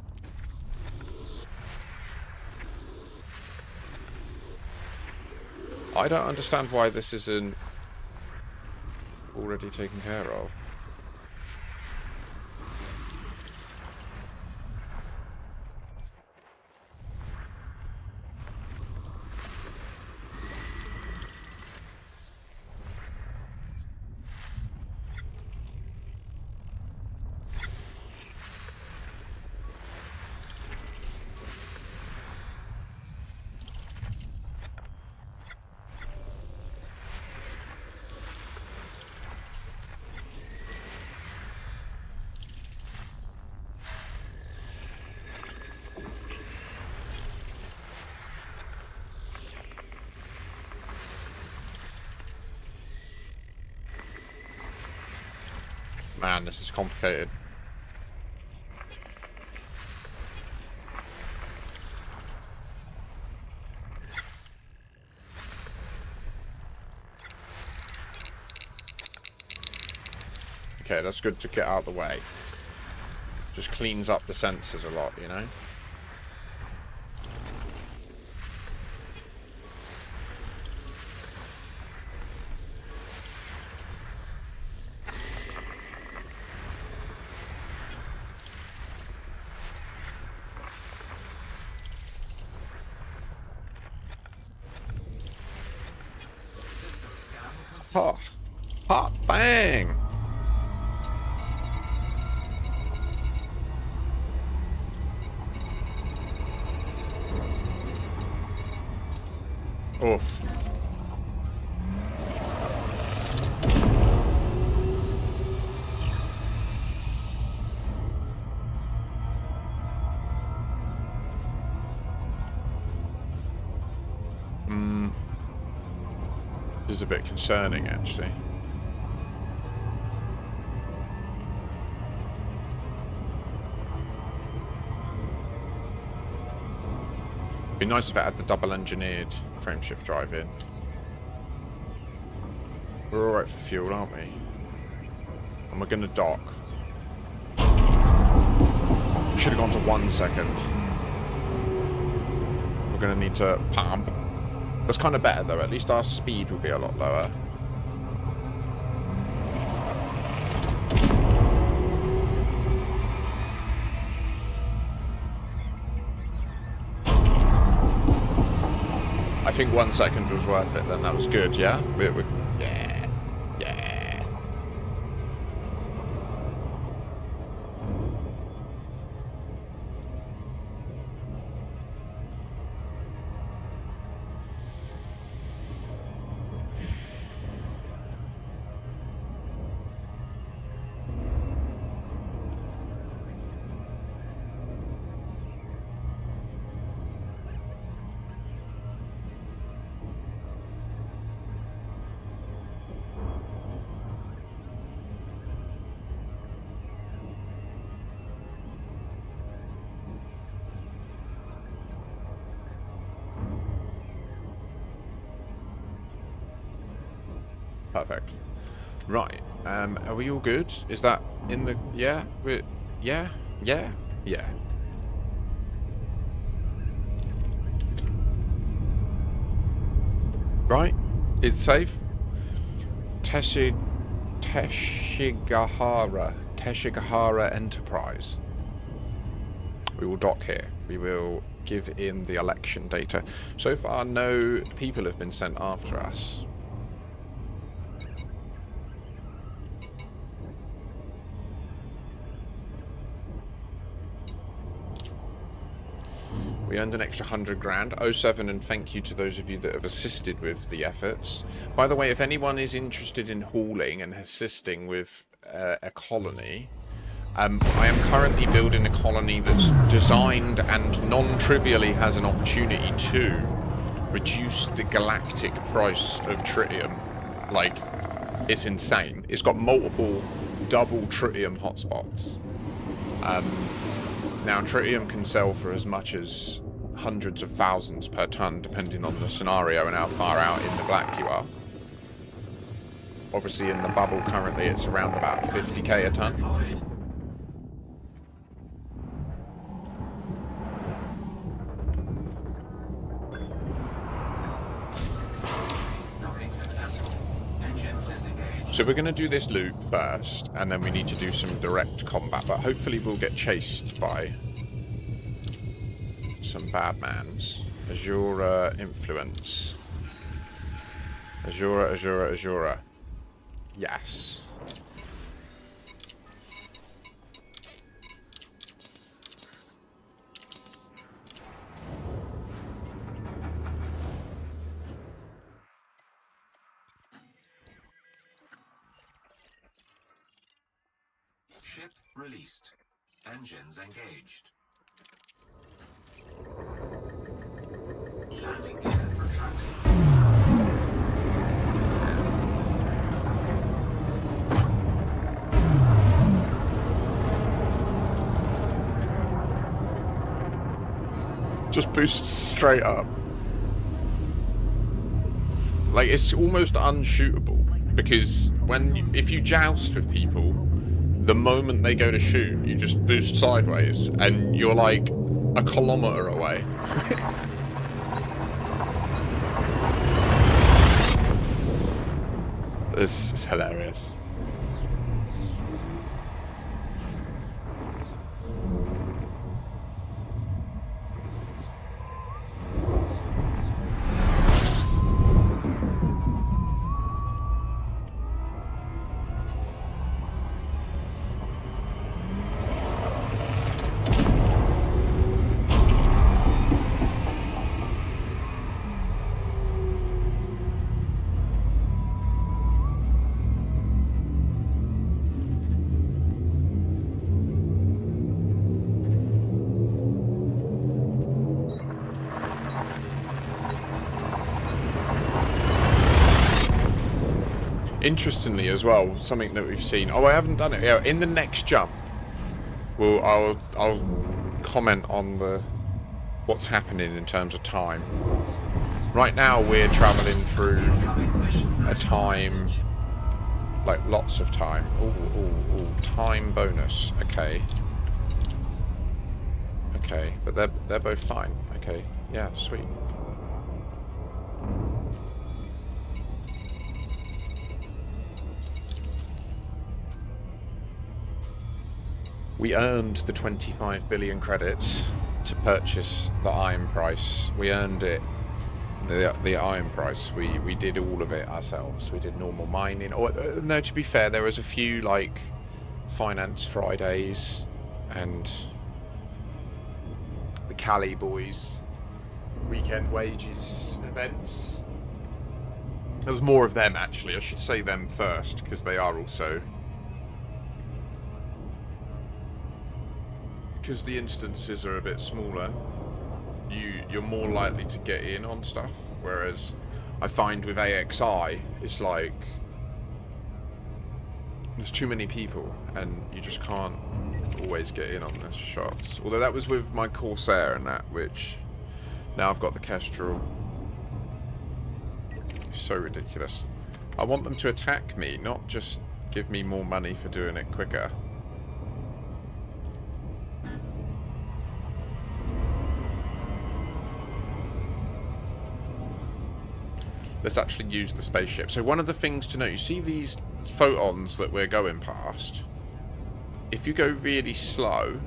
I don't understand why this isn't already taken care of. Man, this is complicated. Okay, that's good to get out of the way. Just cleans up the sensors a lot, you know? System scan complete. Oh, Hot bang! Oof. This is a bit concerning, actually. Be nice if it had the double engineered frameshift drive in. We're alright for fuel, aren't we? And we're gonna dock. Should have gone to 1 second. We're gonna need to pump. That's kind of better though, at least our speed will be a lot lower. I think 1 second was worth it then, that was good, yeah? Yeah. Yeah. Perfect. Right. Are we all good? Is that in the... Yeah? Yeah? Yeah? Yeah. Right. It's safe. Teshigahara Enterprise. We will dock here. We will give in the election data. So far, no people have been sent after us. We earned an extra 100 grand. 07, and thank you to those of you that have assisted with the efforts. By the way, if anyone is interested in hauling and assisting with a colony, I am currently building a colony that's designed and non-trivially has an opportunity to reduce the galactic price of tritium. Like, it's insane. It's got multiple double tritium hotspots. Now, tritium can sell for as much as hundreds of thousands per ton, depending on the scenario and how far out in the black you are. Obviously, in the bubble currently, it's around about 50k a ton. Docking successful. Engines disengaged. So we're going to do this loop first, and then we need to do some direct combat, but hopefully we'll get chased by some bad mans. Azura influence. Azura. Yes. Ship released. Engines engaged. Landing gear retracting. Just boosts straight up. Like, it's almost unshootable, because if you joust with people, the moment they go to shoot, you just boost sideways, and you're like a kilometer away. This is hilarious. Interestingly as well, something that we've seen. Oh, I haven't done it. Yeah, in the next jump, well, I'll comment on what's happening in terms of time. Right now, we're traveling through Incoming mission a critical time, message. like lots of time. Ooh, time bonus. Okay. Okay, but they're both fine. Okay, yeah, sweet. We earned the 25 billion credits to purchase the iron price. We earned it, the iron price. We did all of it ourselves. We did normal mining. Oh, no, to be fair, there was a few like Finance Fridays and the Cali Boys weekend wages events. There was more of them actually. I should say them first because they are also, because the instances are a bit smaller, you're more likely to get in on stuff, whereas I find with AXI it's like there's too many people and you just can't always get in on the shots. Although that was with my Corsair and that, which now I've got the Kestrel. It's so ridiculous. I want them to attack me, not just give me more money for doing it quicker. Let's actually use the spaceship. So one of the things to note, you see these photons that we're going past? If you go really slow,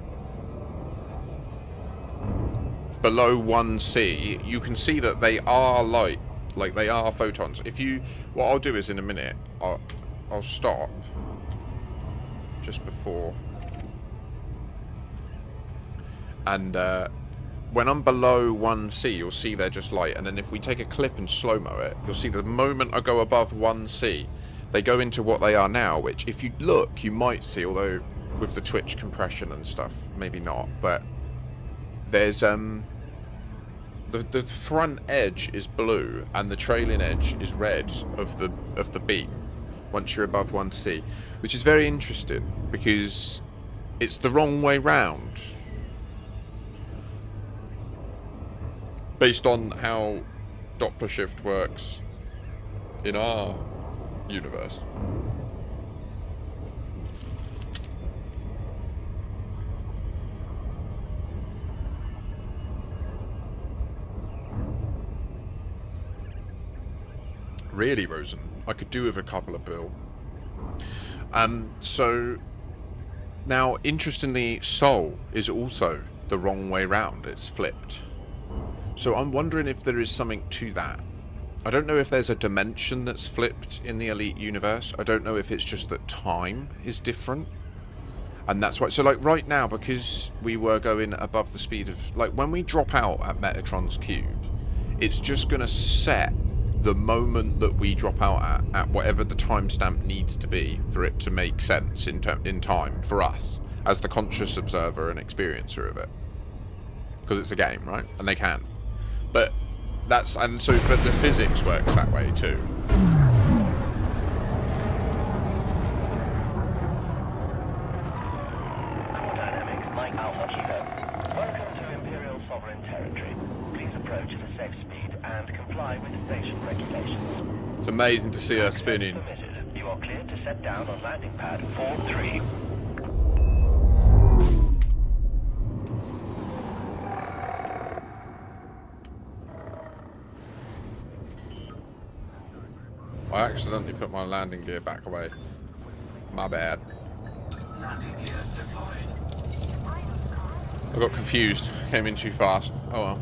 below 1C, you can see that they are light. Like, they are photons. If you... What I'll do is, in a minute, I'll stop just before. And, when I'm below 1C, you'll see they're just light. And then if we take a clip and slow-mo it, you'll see the moment I go above 1C, they go into what they are now, which if you look, you might see, although with the Twitch compression and stuff, maybe not, but there's, the front edge is blue and the trailing edge is red of the beam once you're above 1C, which is very interesting because it's the wrong way round. Based on how Doppler shift works in our universe. Really, Rosen? I could do with a couple of bill. So now, interestingly, Sol is also the wrong way round. It's flipped. So I'm wondering if there is something to that. I don't know if there's a dimension that's flipped in the Elite universe. I don't know if it's just that time is different. And that's why... So, like, right now, because we were going above the speed of... Like, when we drop out at Metatron's cube, it's just going to set the moment that we drop out at whatever the timestamp needs to be for it to make sense in time for us, as the conscious observer and experiencer of it. Because it's a game, right? And they can. But that's... And so... But the physics works that way, too. Dynamics, Mike Alpha Kilo. Welcome to Imperial Sovereign Territory. Please approach at a safe speed and comply with station regulations. It's amazing to see her spinning. Permitted. You are cleared to set down on landing pad 4-3. I accidentally put my landing gear back away. My bad. Landing gear deployed. I got confused. Came in too fast. Oh well.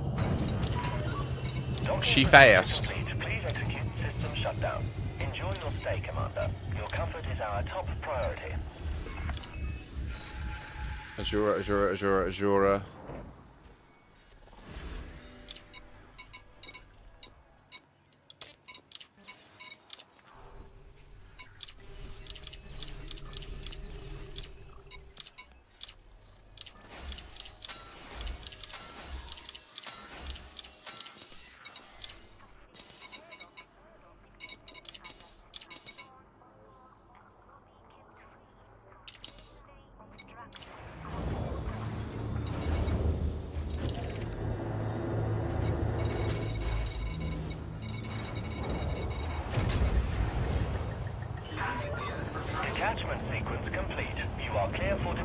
Docking She procedure fast. complete. Please execute system shutdown. Enjoy your stay, Commander. Your comfort is our top priority. Azura.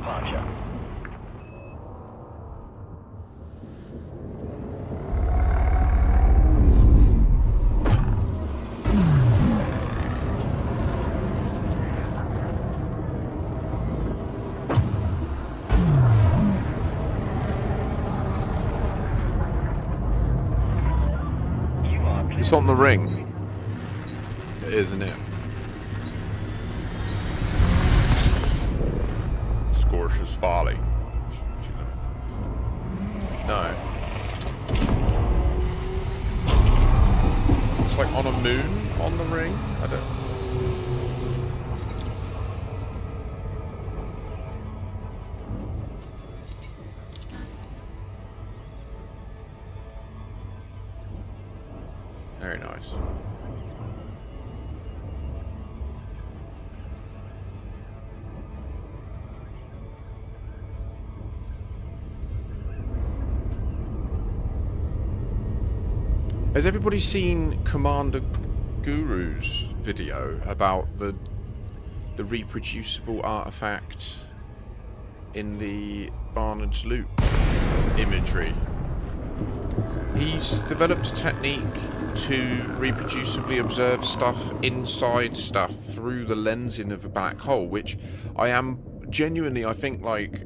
departure. You are clear. It's on the ring. It is, isn't it? Scorch's Folly. No. It's like on a moon on the ring? I don't... Very nice. Has everybody seen Commander Guru's video about the reproducible artifact in the Barnard's Loop imagery? He's developed a technique to reproducibly observe stuff inside stuff through the lensing of a black hole, which I am genuinely, I think, like,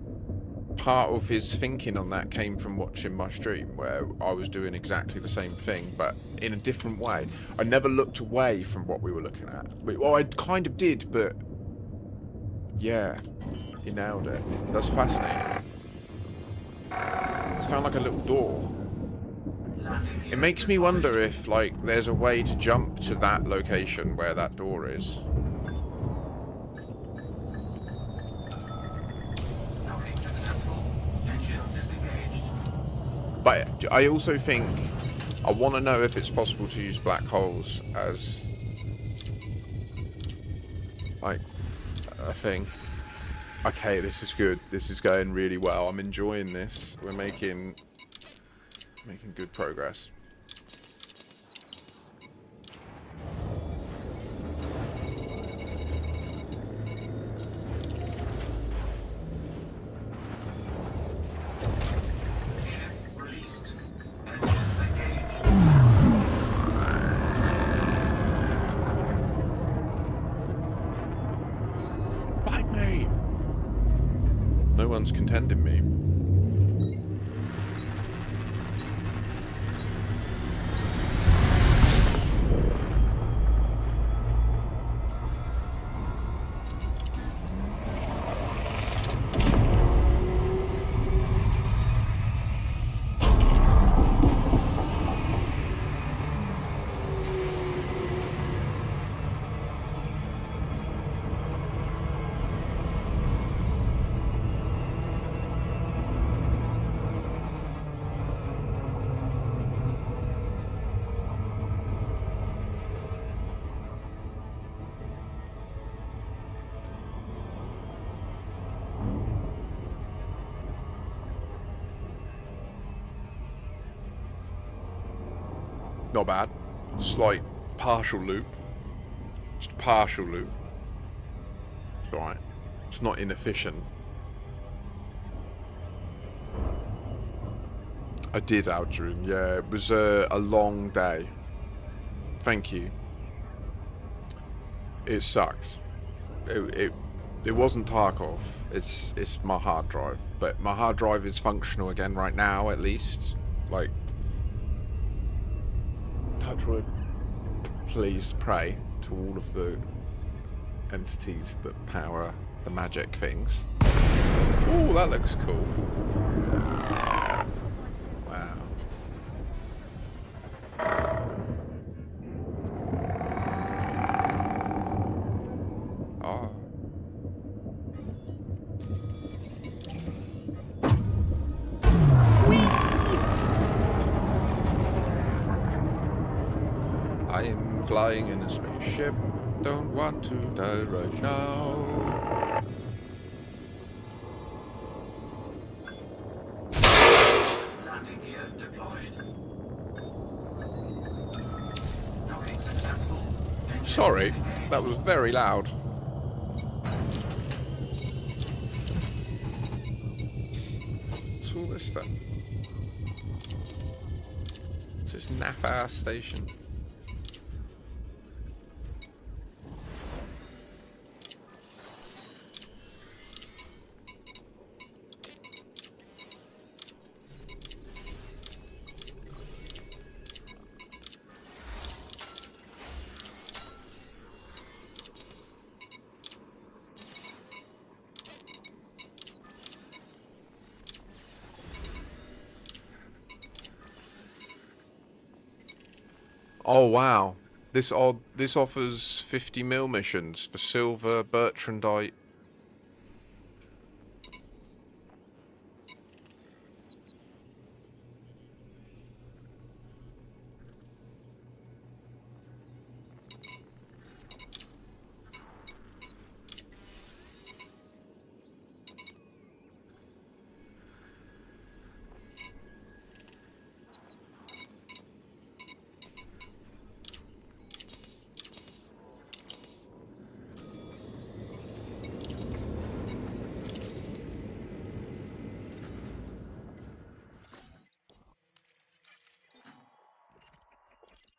part of his thinking on that came from watching my stream, where I was doing exactly the same thing, but in a different way. I never looked away from what we were looking at. Well, I kind of did, but yeah, he nailed it. That's fascinating. It's found like a little door. It makes me wonder if, like, there's a way to jump to that location where that door is. Docking successful. Engines disengaged. But I also think I want to know if it's possible to use black holes as, like, a thing. Okay, this is good. This is going really well. I'm enjoying this. We're making good progress. Ship released. Engines engaged. Bite me! No one's contending me. Not bad. Slight partial loop. Just a partial loop. It's alright. It's not inefficient. I did, Aldrin. Yeah, it was a long day. Thank you. It sucked. It wasn't Tarkov. It's my hard drive. But my hard drive is functional again right now, at least. Like, touch wood. Please pray to all of the entities that power the magic things. Oh, that looks cool. Wow. Oh. I am flying in a spaceship. Don't want to die right now. Landing gear deployed. Docking successful. Engines Sorry, disengaged. that was very loud. this then? This is Nafar Station. Oh wow, this offers 50 mil missions for silver, Bertrandite.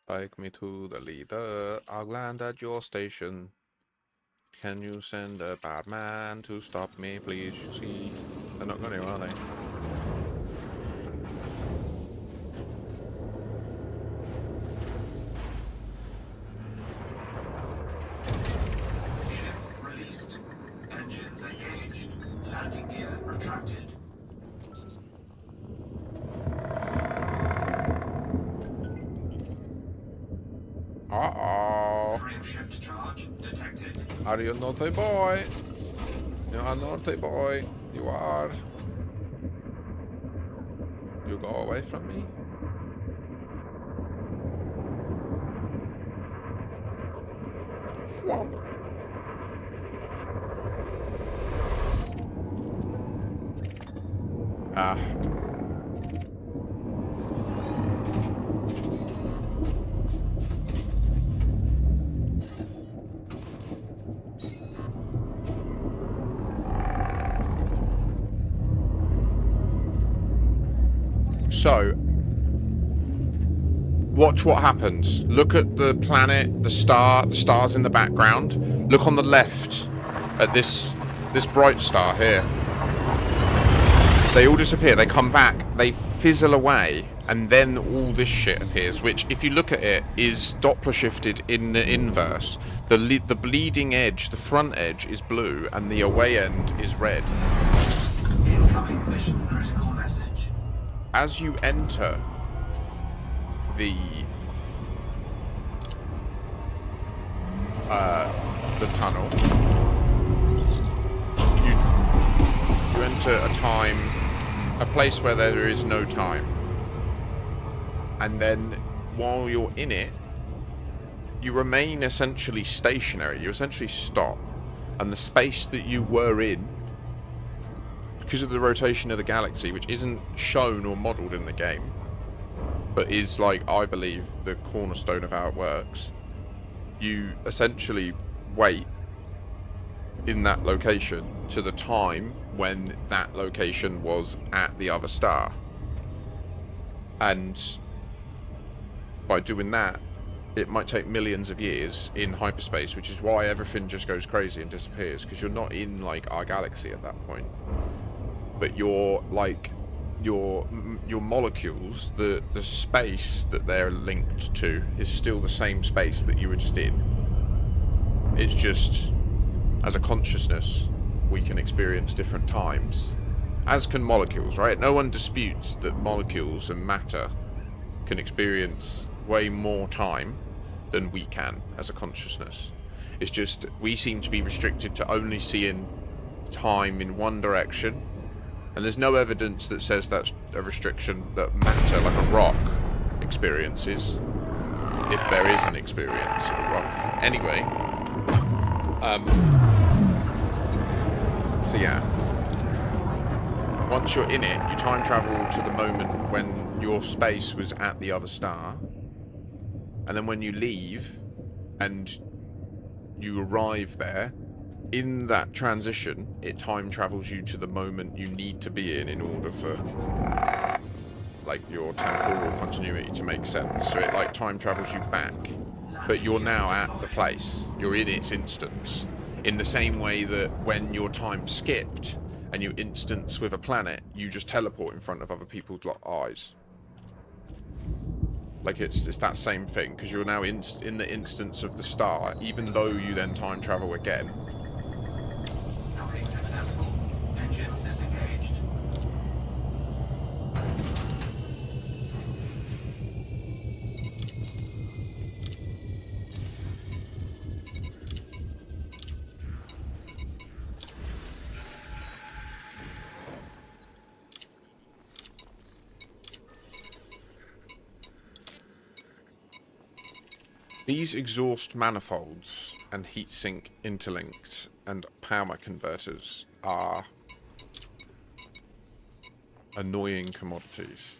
Take me to the leader. I'll land at your station. Can you send a bad man to stop me, please? You see, they're not going to, are they? Ship released. Engines engaged. Landing gear retracted. Uh-oh. Frame shift charge detected. Are you naughty boy? You are naughty boy. You are. You go away from me. Swamp. Ah. So, watch what happens. Look at the planet, the stars in the background. Look on the left at this bright star here. They all disappear. They come back. They fizzle away, and then all this shit appears. Which, if you look at it, is Doppler shifted in the inverse. The bleeding edge, the front edge, is blue, and the away end is red. Incoming mission critical message. As you enter the tunnel, you enter a place where there is no time, and then while you're in it, you remain essentially stationary. You essentially stop, and the space that you were in, because of the rotation of the galaxy, which isn't shown or modelled in the game, but is, like, I believe, the cornerstone of how it works, you essentially wait in that location to the time when that location was at the other star. And by doing that, it might take millions of years in hyperspace, which is why everything just goes crazy and disappears, because you're not in, like, our galaxy at that point. But you're, like, your molecules, the space that they're linked to is still the same space that you were just in. It's just, as a consciousness, we can experience different times, as can molecules, right? No one disputes that molecules and matter can experience way more time than we can as a consciousness. It's just we seem to be restricted to only seeing time in one direction, and there's no evidence that says that's a restriction that matter, like a rock, experiences, if there is an experience of a rock. Anyway, so yeah, once you're in it, you time travel to the moment when your space was at the other star, and then when you leave and you arrive there, in that transition, it time travels you to the moment you need to be in order for like your temporal continuity to make sense. So it like time travels you back, but you're now at the place. You're in its instance. In the same way that when your time skipped and you instance with a planet, you just teleport in front of other people's eyes. Like it's that same thing, because you're now in the instance of the star, even though you then time travel again. Docking successful. Engines disengaged. These exhaust manifolds and heatsink interlinked and power converters are annoying commodities.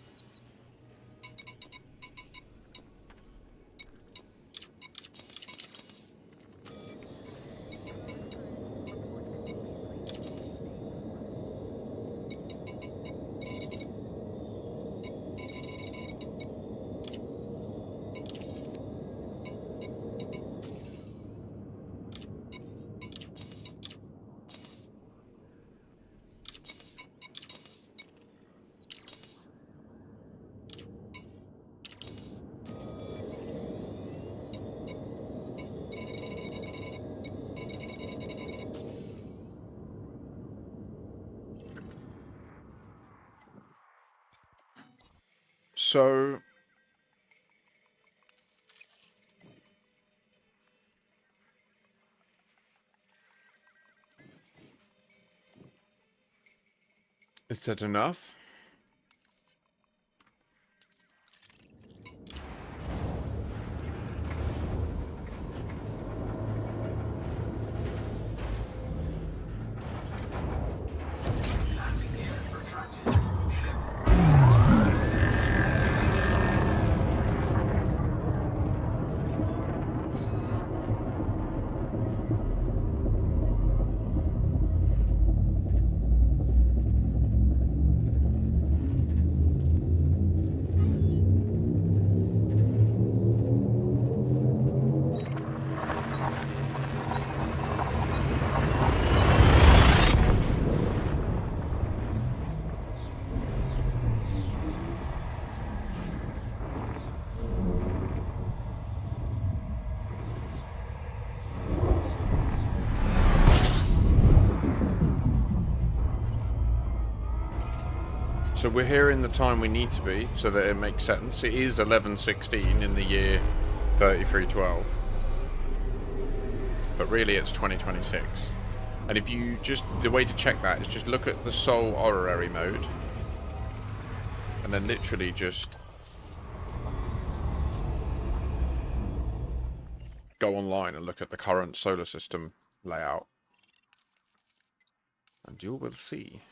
So is that enough? Landing gear retracted. Ship released. So we're here in the time we need to be, so that it makes sense. It is 1116 in the year 3312. But really it's 2026. And if you just, the way to check that is just look at the Sol Honorary mode. And then literally just go online and look at the current solar system layout. And you will see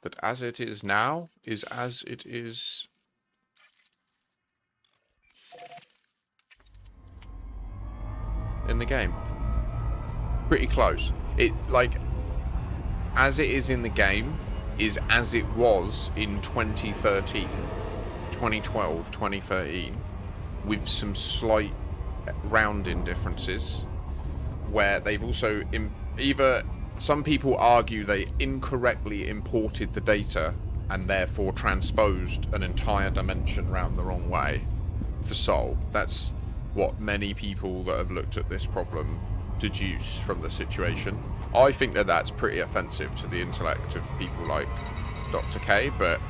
that as it is now is as it is in the game. Pretty close. It, like, as it is in the game is as it was in 2013, 2012, 2013, with some slight rounding differences, where they've also either some people argue they incorrectly imported the data and therefore transposed an entire dimension round the wrong way for Sol. That's what many people that have looked at this problem deduce from the situation. I think that that's pretty offensive to the intellect of people like Dr. K, but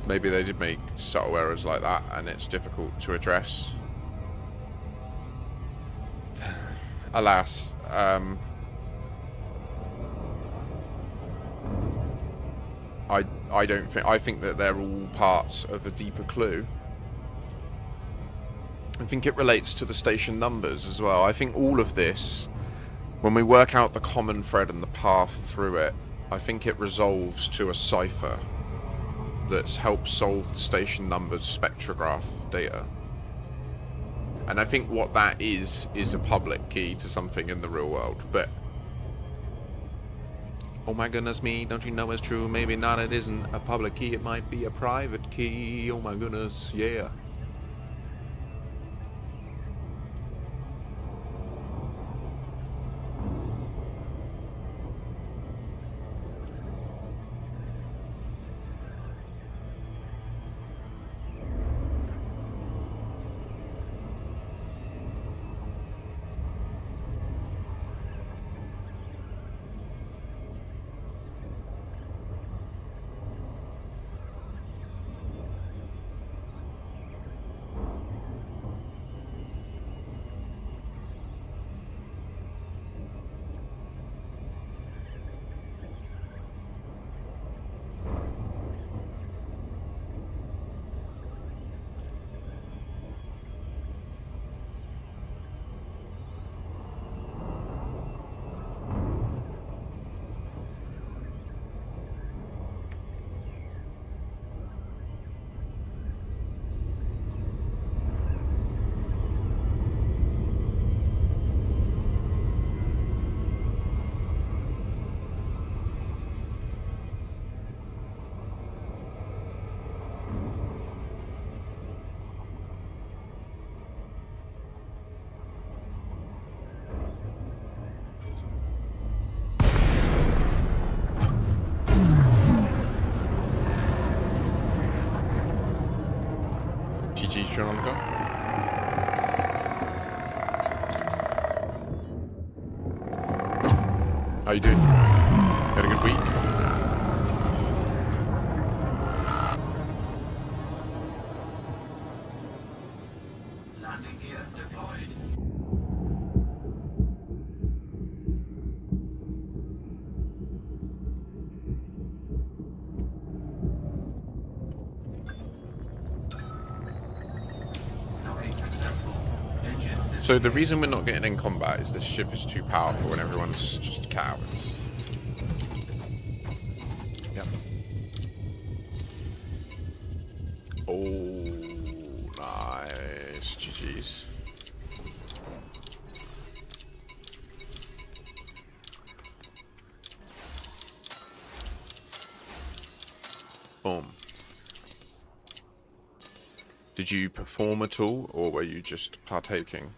maybe they did make subtle errors like that and it's difficult to address. Alas, I don't think, I think that they're all parts of a deeper clue. I think it relates to the station numbers as well. I think all of this, when we work out the common thread and the path through it, I think it resolves to a cipher that helps solve the station numbers spectrograph data. And I think what that is a public key to something in the real world. But Oh my goodness me, don't you know it's true? Maybe not, it isn't a public key, it might be a private key. Oh my goodness, yeah. GG's Geronimo. How you doing? Had a good week? Landing gear deployed. Docking successful. Engines So the reason we're not getting in combat is this ship is too powerful and everyone's just cowards. Yep. Oh, nice. GG's. Boom. Did you perform at all, or were you just partaking?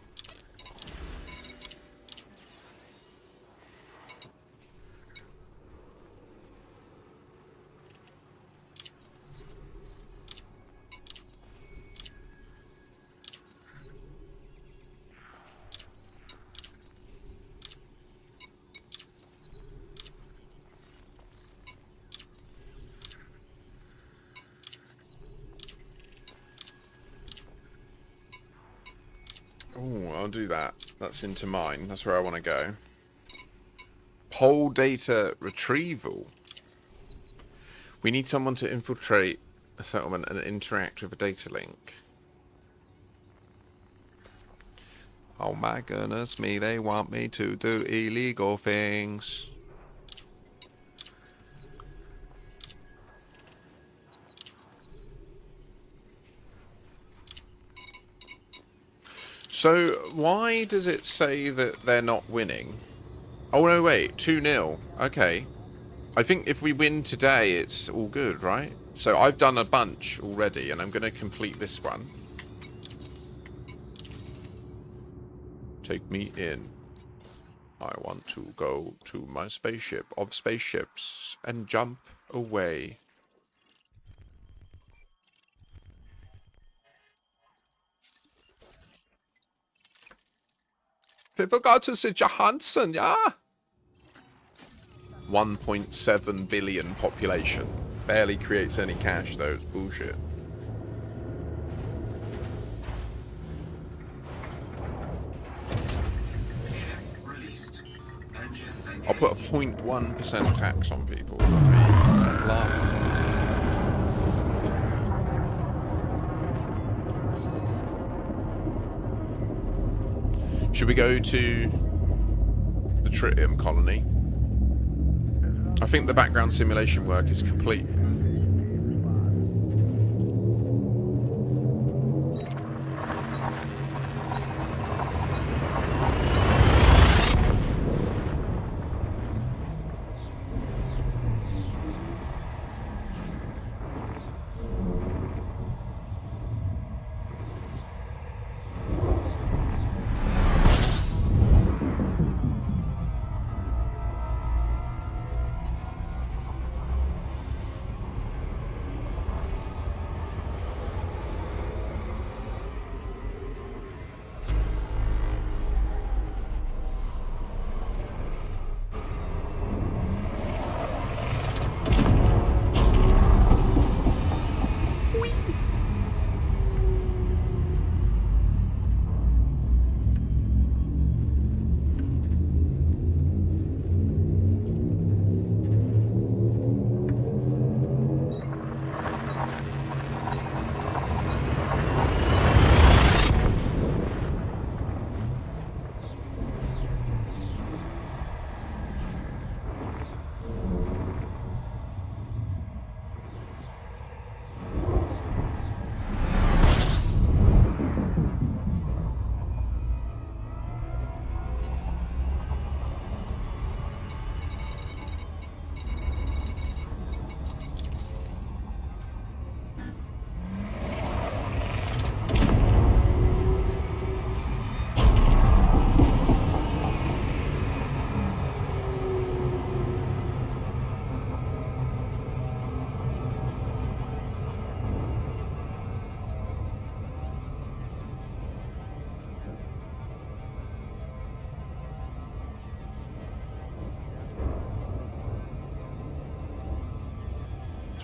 Oh, I'll do that. That's into mine. That's where I want to go. Poll data retrieval. We need someone to infiltrate a settlement and interact with a data link. Oh my goodness me, they want me to do illegal things. So, why does it say that they're not winning? Oh no, wait, 2-0. Okay. I think if we win today, it's all good, right? So I've done a bunch already, and I'm going to complete this one. Take me in. I want to go to my spaceship of spaceships and jump away. People go to see Johansson, yeah? 1.7 billion population. Barely creates any cash, though. It's bullshit. ship released. Engines engaged. I'll put a 0.1% tax on people. That'd be laughing. Should we go to the Tritium Colony? I think the background simulation work is complete.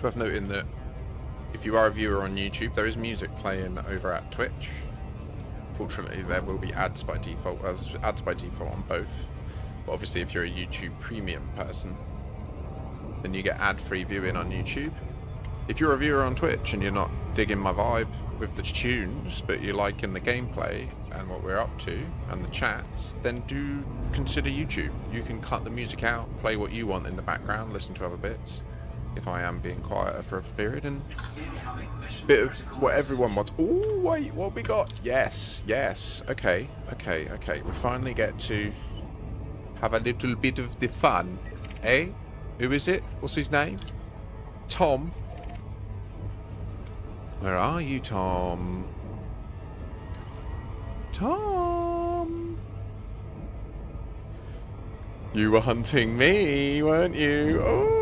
It's worth noting that if you are a viewer on YouTube, there is music playing over at Twitch. Fortunately, there will be ads by default on both. But obviously, if you're a YouTube premium person, then you get ad-free viewing on YouTube. If you're a viewer on Twitch and you're not digging my vibe with the tunes, but you're liking the gameplay and what we're up to and the chats, then do consider YouTube. You can cut the music out, play what you want in the background, listen to other bits. If I am being quieter for a period, and a bit of what everyone wants. Oh, wait, what we got? Yes, yes. Okay. We finally get to have a little bit of the fun. Eh? Who is it? What's his name? Tom. Where are you, Tom? Tom! You were hunting me, weren't you? Oh!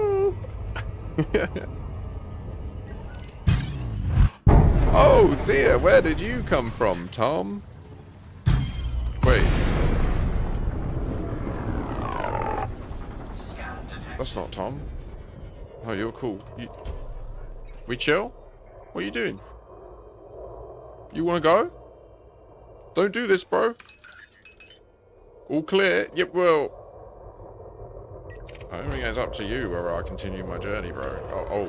Oh dear, where did you come from, Tom? Wait. That's not Tom. Oh, you're cool. We chill? What are you doing? You wanna go? Don't do this, bro. All clear? Yep, well. I think it's up to you whether I continue my journey, bro. Oh.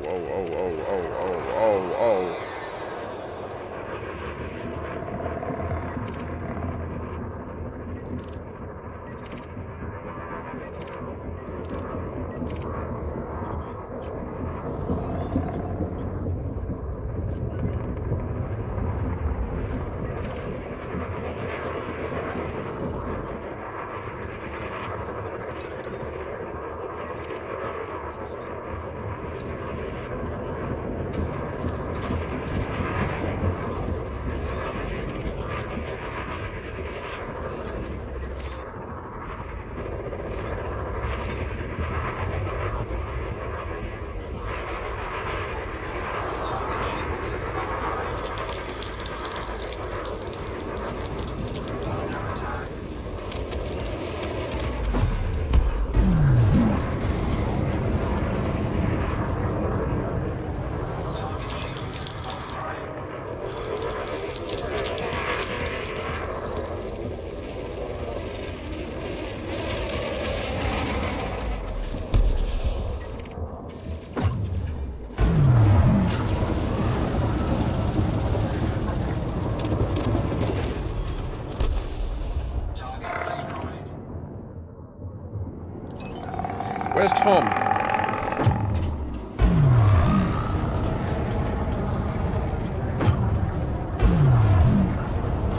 Where's Tom?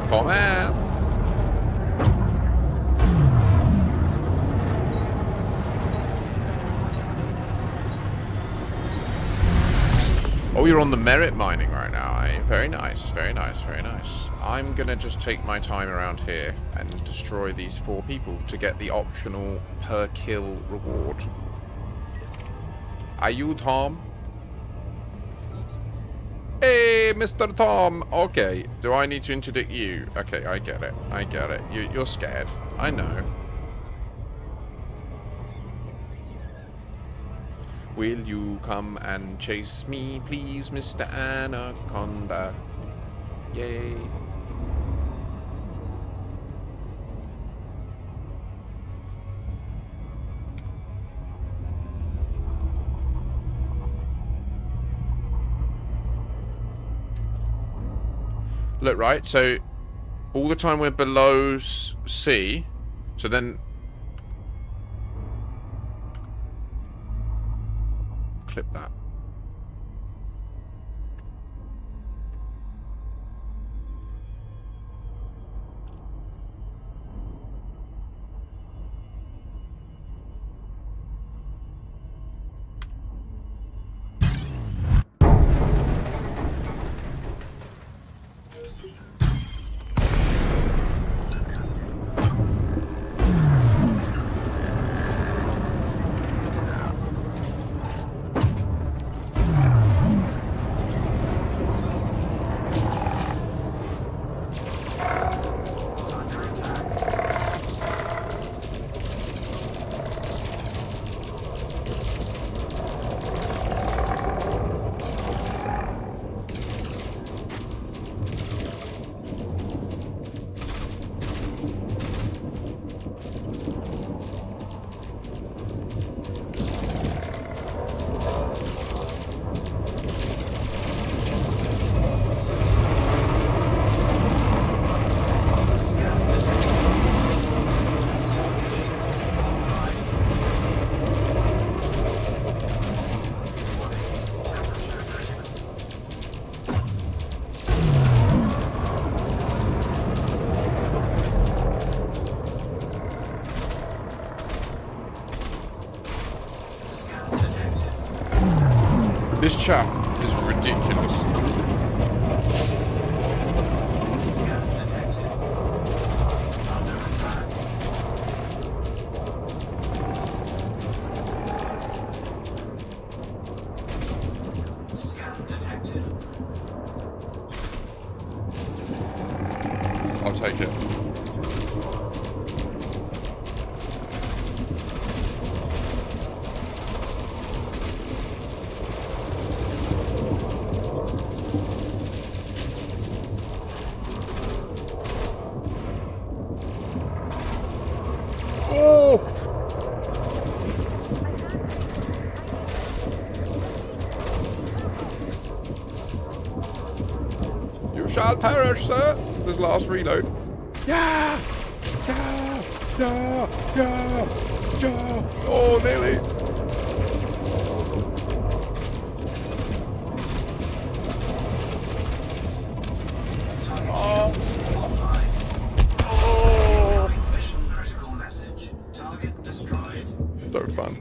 Thomas! Oh, you're on the merit mining right now, eh? Very nice, very nice, very nice. I'm gonna just take my time around here and destroy these 4 people to get the optional per kill reward. Are you Tom? Hey, Mr. Tom! Okay, do I need to interdict you? Okay, I get it. I get it. You're scared. I know. Will you come and chase me, please, Mr. Anaconda? Yay. Look, right, so all the time we're below C, so then clip that. This chap is ridiculous. Scan detected. Under attack. Scan detected. I'll take it. Oh! You shall perish, sir. This last reload. Yeah! Yeah! Yeah! Yeah! Yeah! Oh, nearly. Target shields online. Oh! Incoming mission critical message. Target destroyed. So fun.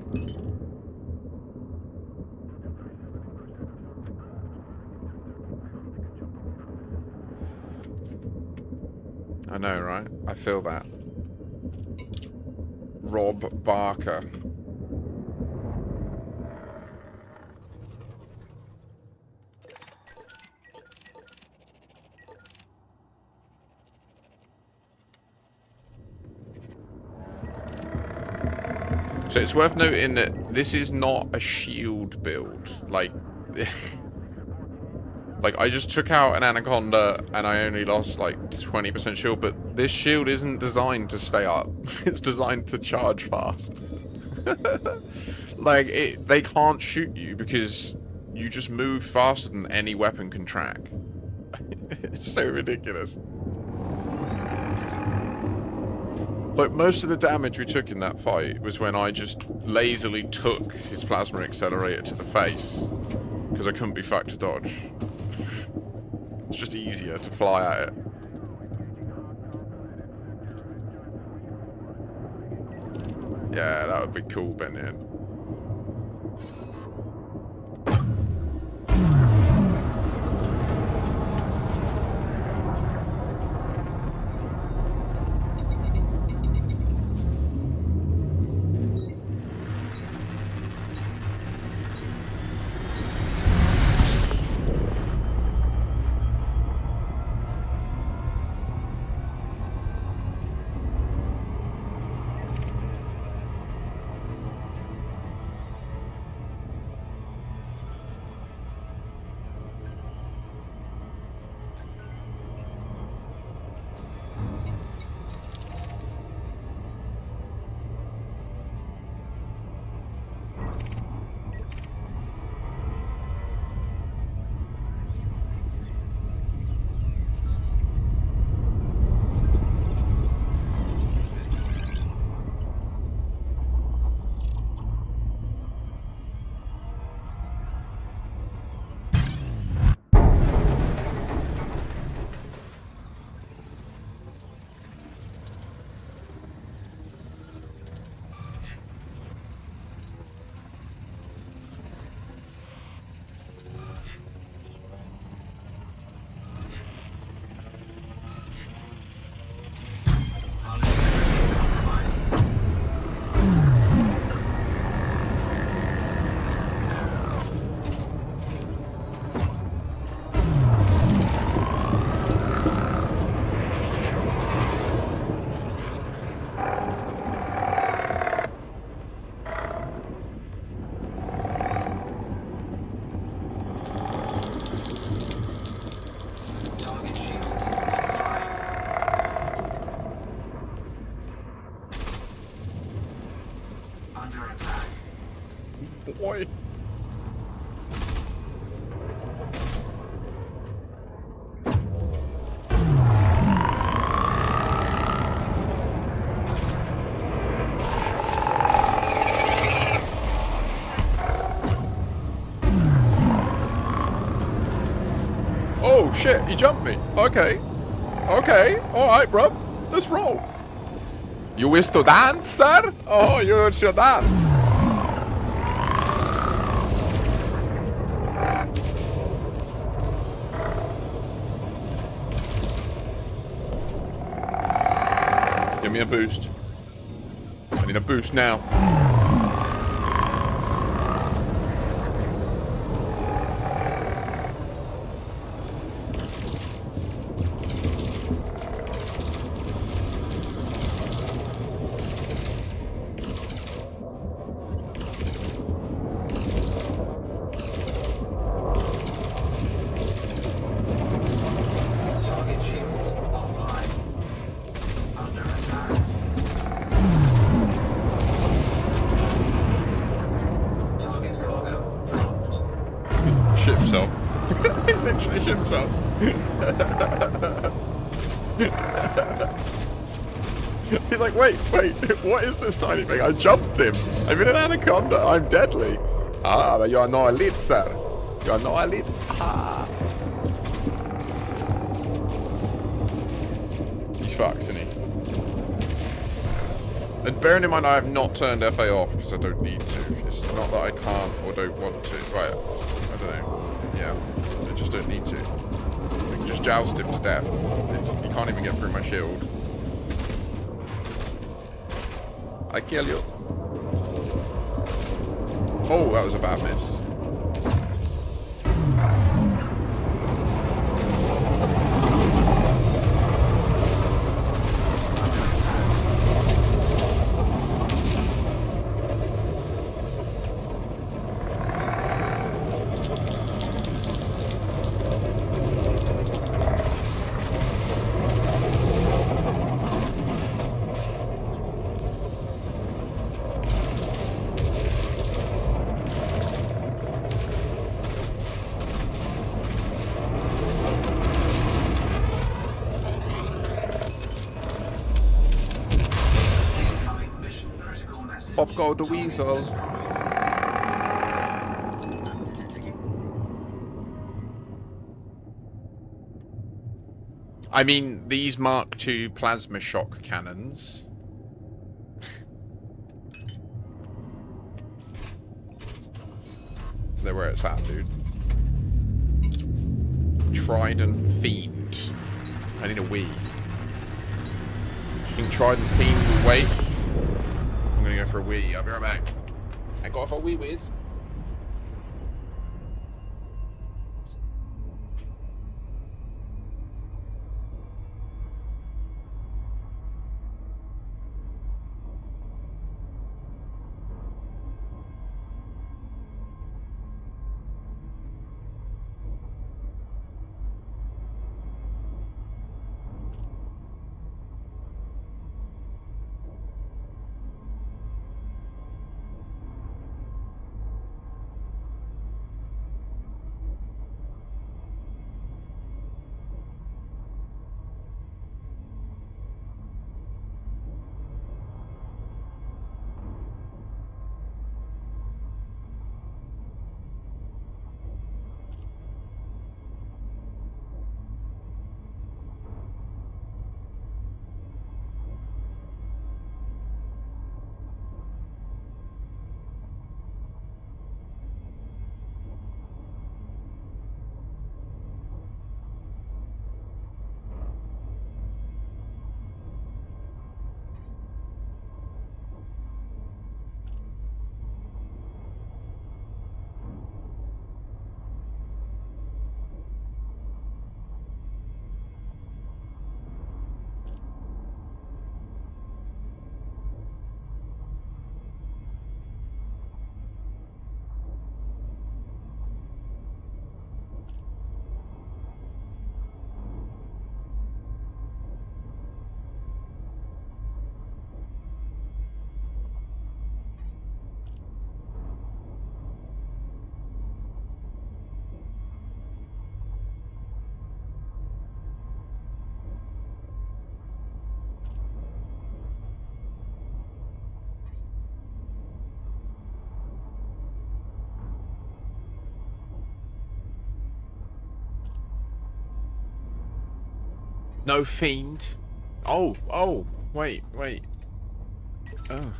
I know, right? I feel that. Rob Barker. So it's worth noting that this is not a shield build. Like, like I just took out an Anaconda and I only lost like 20% shield, but this shield isn't designed to stay up. It's designed to charge fast. Like, they can't shoot you because you just move faster than any weapon can track. It's so ridiculous. Like, most of the damage we took in that fight was when I just lazily took his plasma accelerator to the face because I couldn't be fucked to dodge. It's just easier to fly at it. Yeah, that would be cool, Benyon. Boy. Oh shit, he jumped me. Okay. Okay, alright, bruv. Let's roll. You wish to dance, sir? Oh, you should dance. Give me a boost. I need a boost now. Target shields offline. Under attack. Target cargo dropped. Shit himself. He literally shit himself. He's like, wait, what is this tiny thing? I jumped him. I'm in an anaconda. I'm deadly. Ah, but you're not elite, sir. You're not elite. Ah. He's fucked, isn't he? And bearing in mind, I have not turned FA off because I don't need to. It's not that I can't or don't want to. Right, I don't know. Yeah, I just don't need to. I can just joust him to death. He can't even get through my shield. I kill you. Oh, that was a bad miss. Incoming mission critical message. Pop go the Target weasel. destroyed. I mean, these Mark II plasma shock cannons. They're where it's at, dude. Trident Fiend. I need a wee. You think Trident Fiend will wait? I'm gonna go for a wee. I'll be right back. I got for a wee whiz. No fiend. Oh, wait. Oh.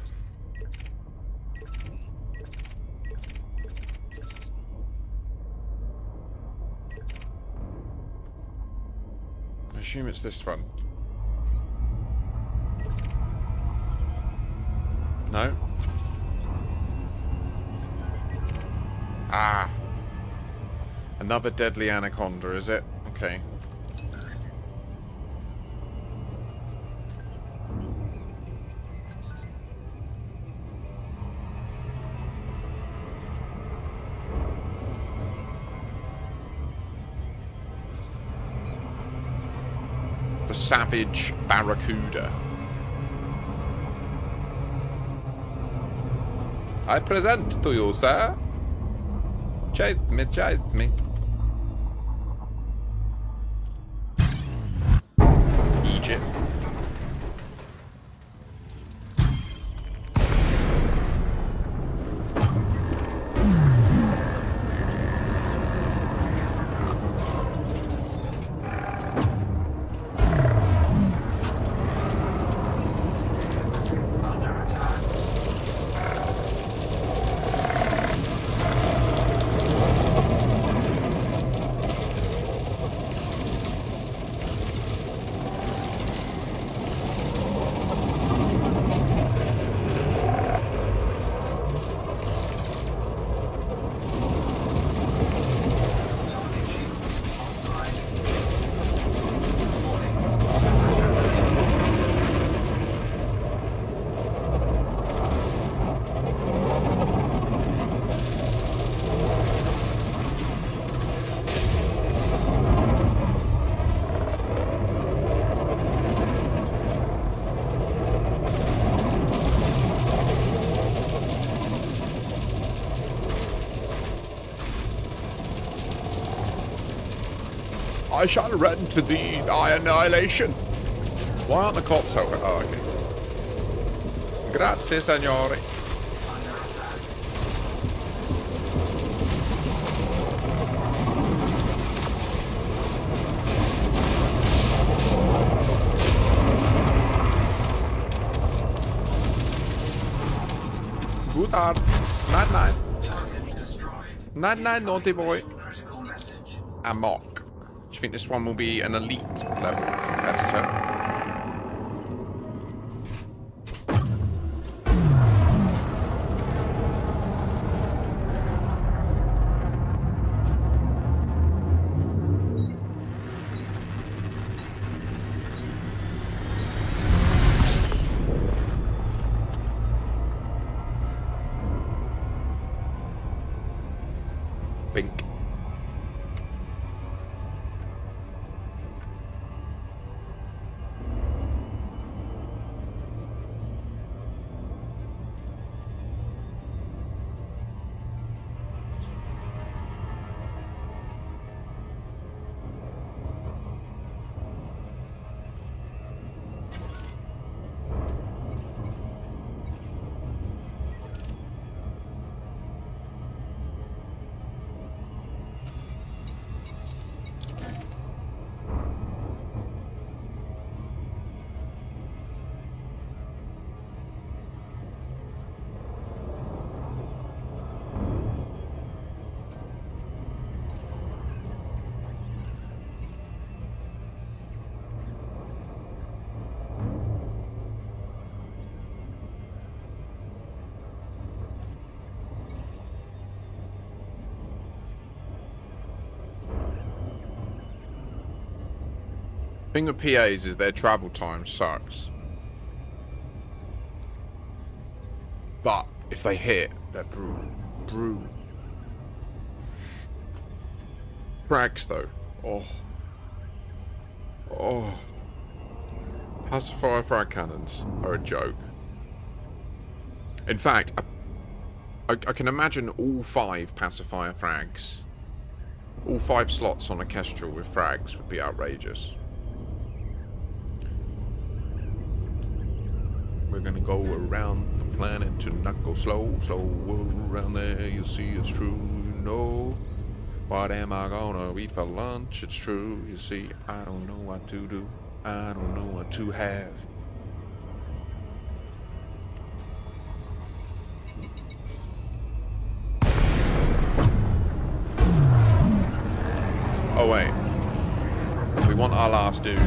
I assume it's this one. No? Ah. Another deadly anaconda, is it? Okay. The savage barracuda. I present to you, sir. Chase me, chase me. Egypt. Under attack. Target shields offline. Warning. Temperature critical. I shall run to thee, thy annihilation. Why aren't the cops helping? Oh, okay. Grazie, signore. Under attack. Good art. Night, night. Target destroyed. Night, night, naughty boy. Critical message. Amok. Do you think this one will be an elite level competitor? Bink. Thing with PAs is their travel time sucks. But if they hit, they're brutal. Brutal. Frags though. Oh. Oh. Pacifier frag cannons are a joke. In fact, I can imagine all 5 pacifier frags. All 5 slots on a Kestrel with frags would be outrageous. We're gonna go around the planet to not go slow, slow around there. You see, it's true, you know. What am I gonna eat for lunch? It's true, you see. I don't know what to do. I don't know what to have. Oh wait. We want our last dude.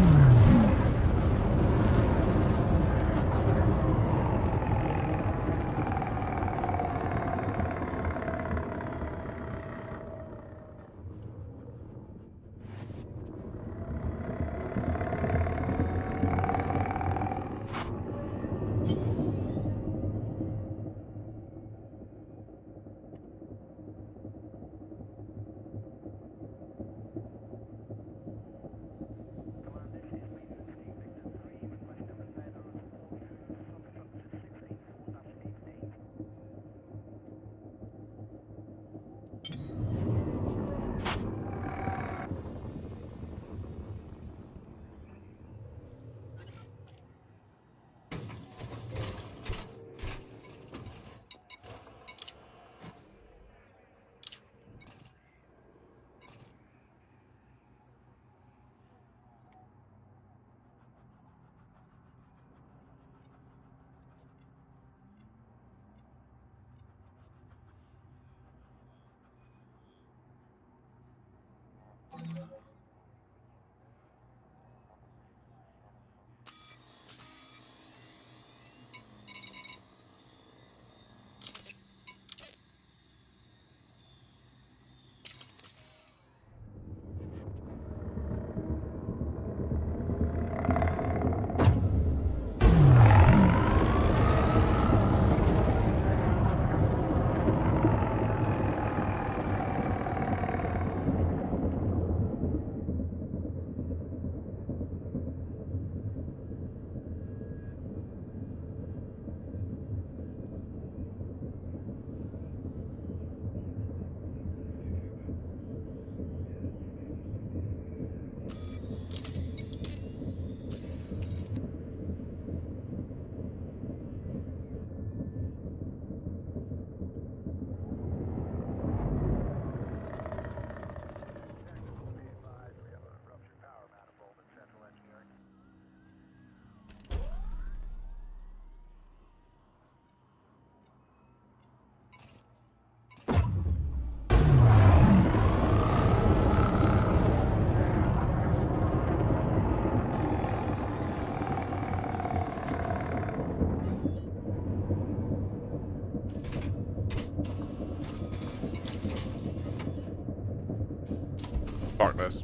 Fuck this.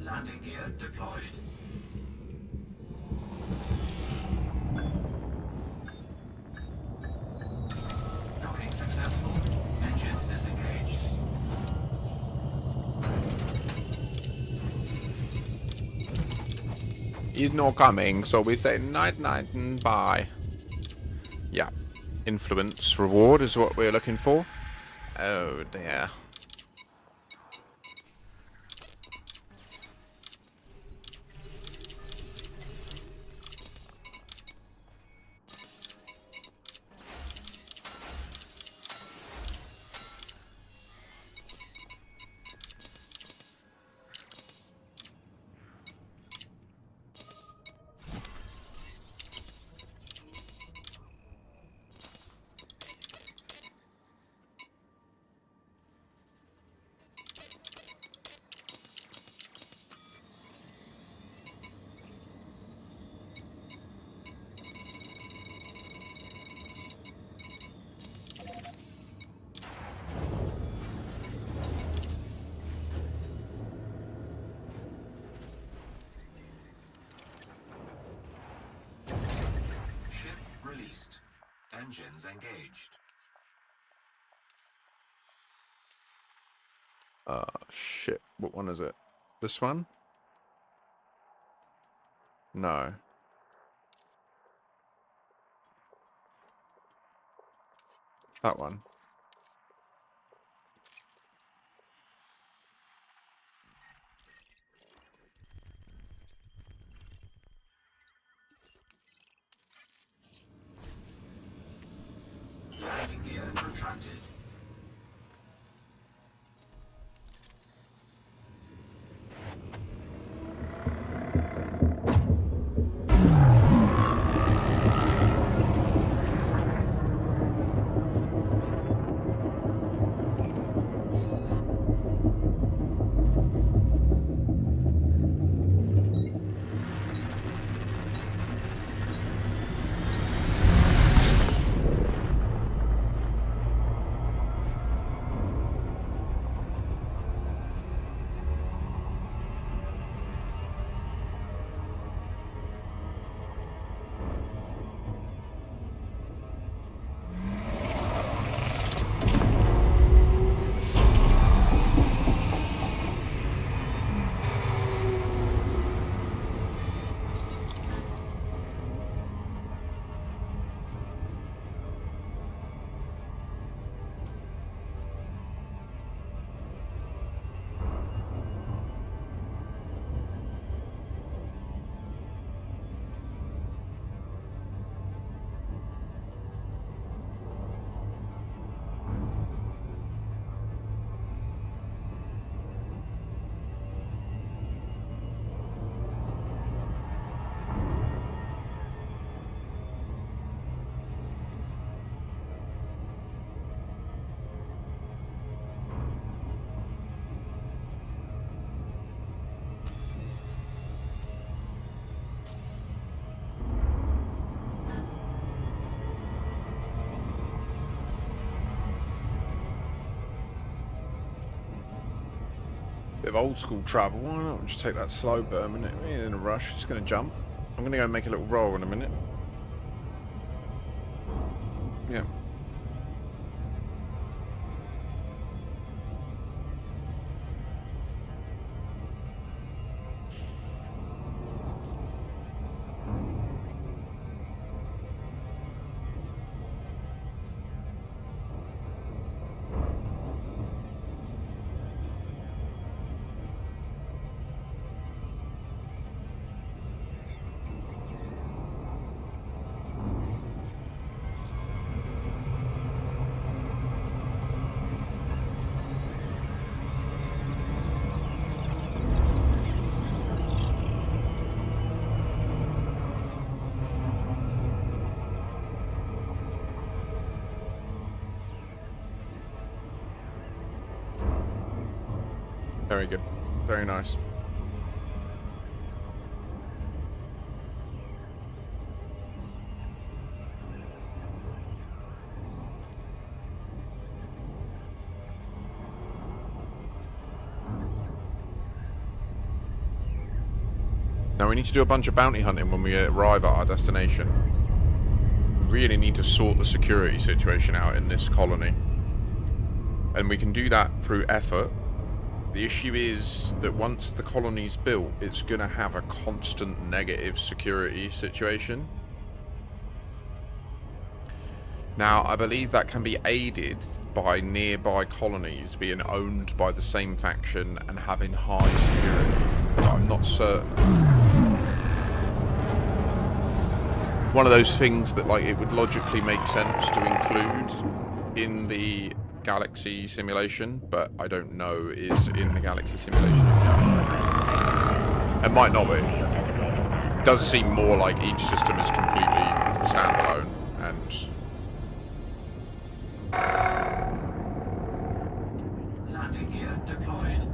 Landing gear deployed. Docking successful. Engines disengaged. He's not coming, so we say night night and bye. Yeah. Influence reward is what we're looking for. Oh dear. Ship released. Engines engaged. Shit. What one is it? This one? No. That one. Landing gear retracted. Bit of old school travel. Why not just take that slow burn? We ain't in a rush. It's going to jump. I'm going to go and make a little roll in a minute. Yeah. Very good. Very nice. Now we need to do a bunch of bounty hunting when we arrive at our destination. We really need to sort the security situation out in this colony. And we can do that through effort. The issue is that once the colony's built, it's going to have a constant negative security situation. Now, I believe that can be aided by nearby colonies being owned by the same faction and having high security, but I'm not certain. One of those things that, like, it would logically make sense to include in the Galaxy simulation, but I don't know is in the Galaxy simulation. It might not be. It does seem more like each system is completely standalone and Landing gear deployed.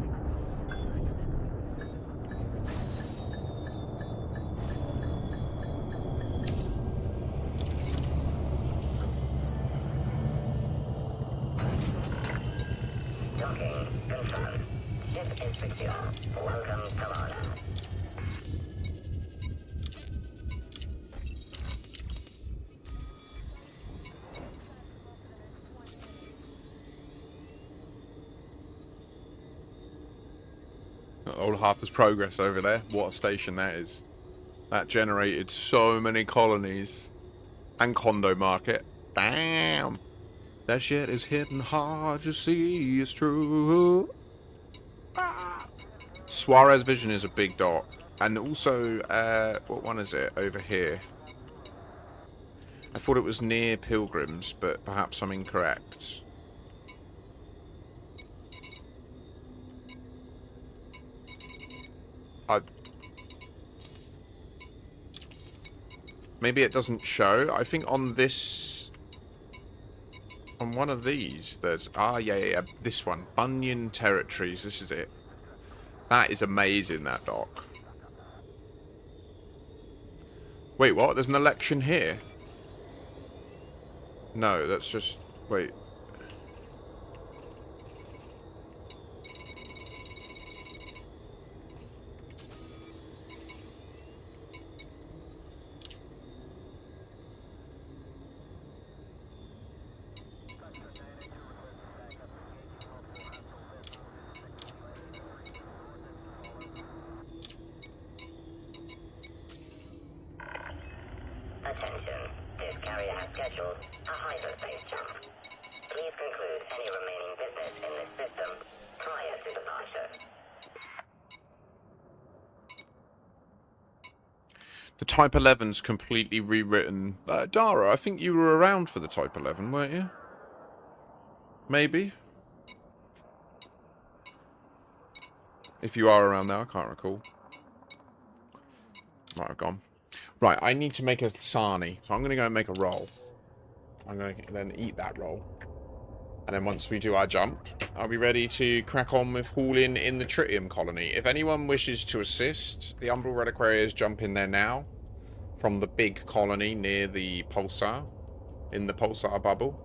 Docking confirmed. Ship is secure. Welcome, Commander. old Harper's Progress over there. What a station that is. That generated so many colonies. And Condo Market. Damn. That shit is hitting hard, you see, it's true. Ah. Suarez Vision is a big dot. And also, what one is it over here? I thought it was near Pilgrims, but perhaps I'm incorrect. Maybe it doesn't show. I think on this... On one of these, there's... Ah, yeah. This one. Bunyan Territories. This is it. That is amazing, that dock. Wait, what? There's an election here? No, that's just... Wait. Attention, this carrier has scheduled a hyperspace jump. Please conclude any remaining business in this system prior to departure. The Type 11's completely rewritten. Dara, I think you were around for the Type 11, weren't you? Maybe? If you are around there, I can't recall. Might have gone. Right, I need to make a sarnie, so I'm going to go and make a roll. I'm going to then eat that roll. And then once we do our jump, I'll be ready to crack on with hauling in the Tritium Colony. If anyone wishes to assist, the Umbral Reliquarians jump in there now. From the big colony near the Pulsar. In the Pulsar bubble.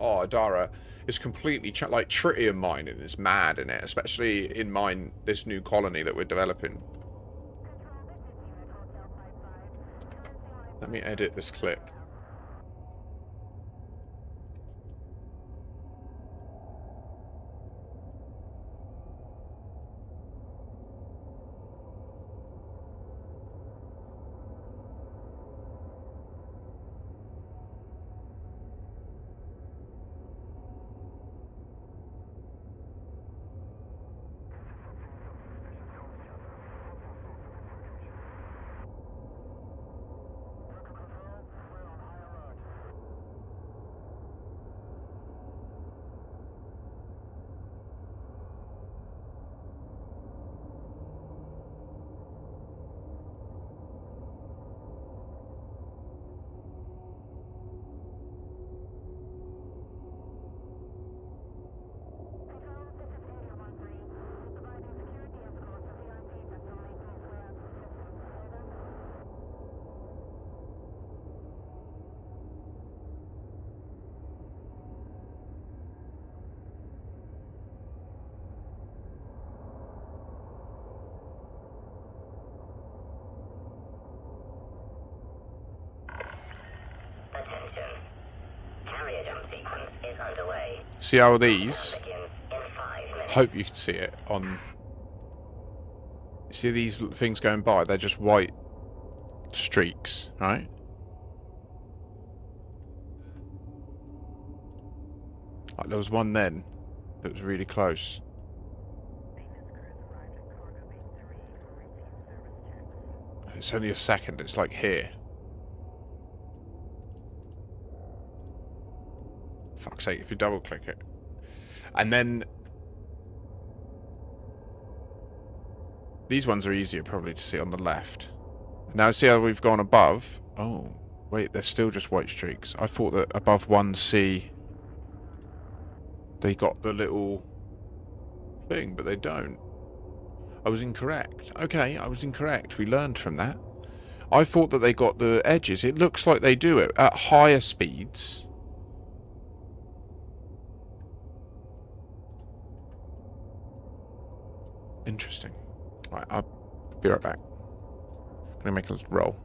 oh, Adara is completely like tritium mining is mad in it, especially in this new colony that we're developing. Let me edit this clip. Attention. Carrier jump sequence is underway. See how these? Begins in 5 minutes. Hope you can see it on. See these things going by? They're just white streaks, right? Like there was one then that was really close. It's only a second. It's like here. Fuck's sake! If you double click it, and then these ones are easier probably to see on the left. Now see how we've gone above. Oh wait, they're still just white streaks. I thought that above 1C they got the little thing, but they don't. I was incorrect. Okay, I was incorrect. We learned from that. I thought that they got the edges. It looks like they do it at higher speeds. Interesting. Right, I'll be right back. I'm gonna make a roll.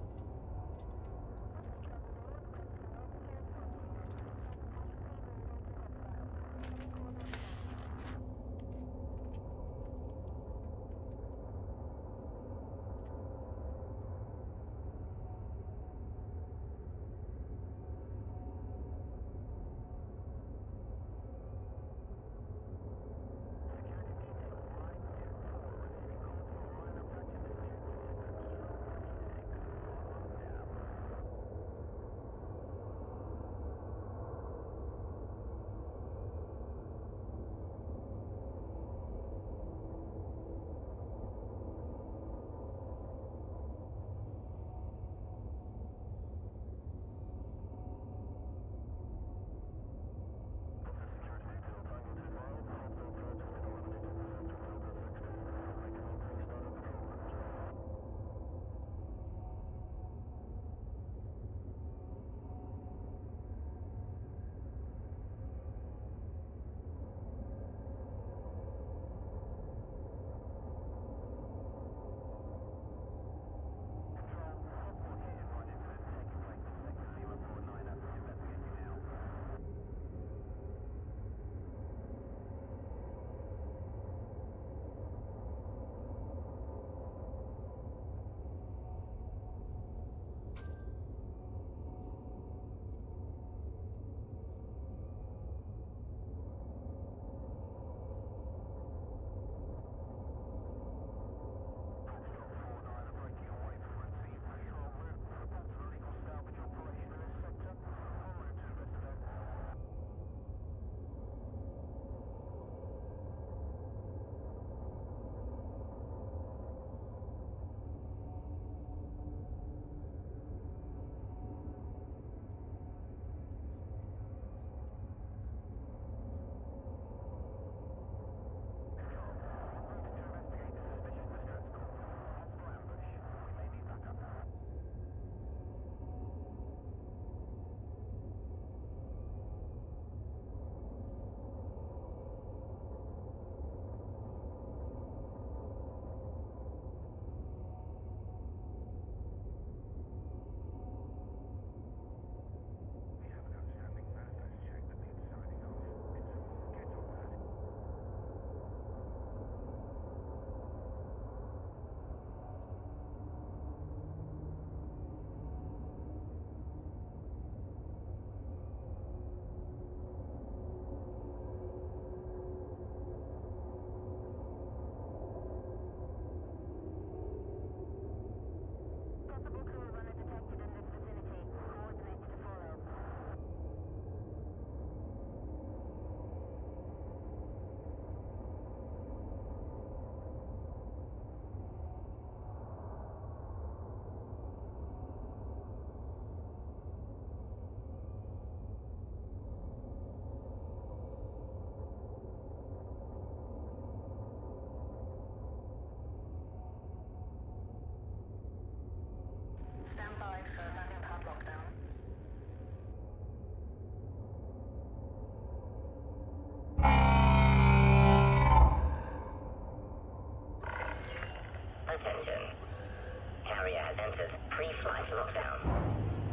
carrier has entered pre-flight lockdown.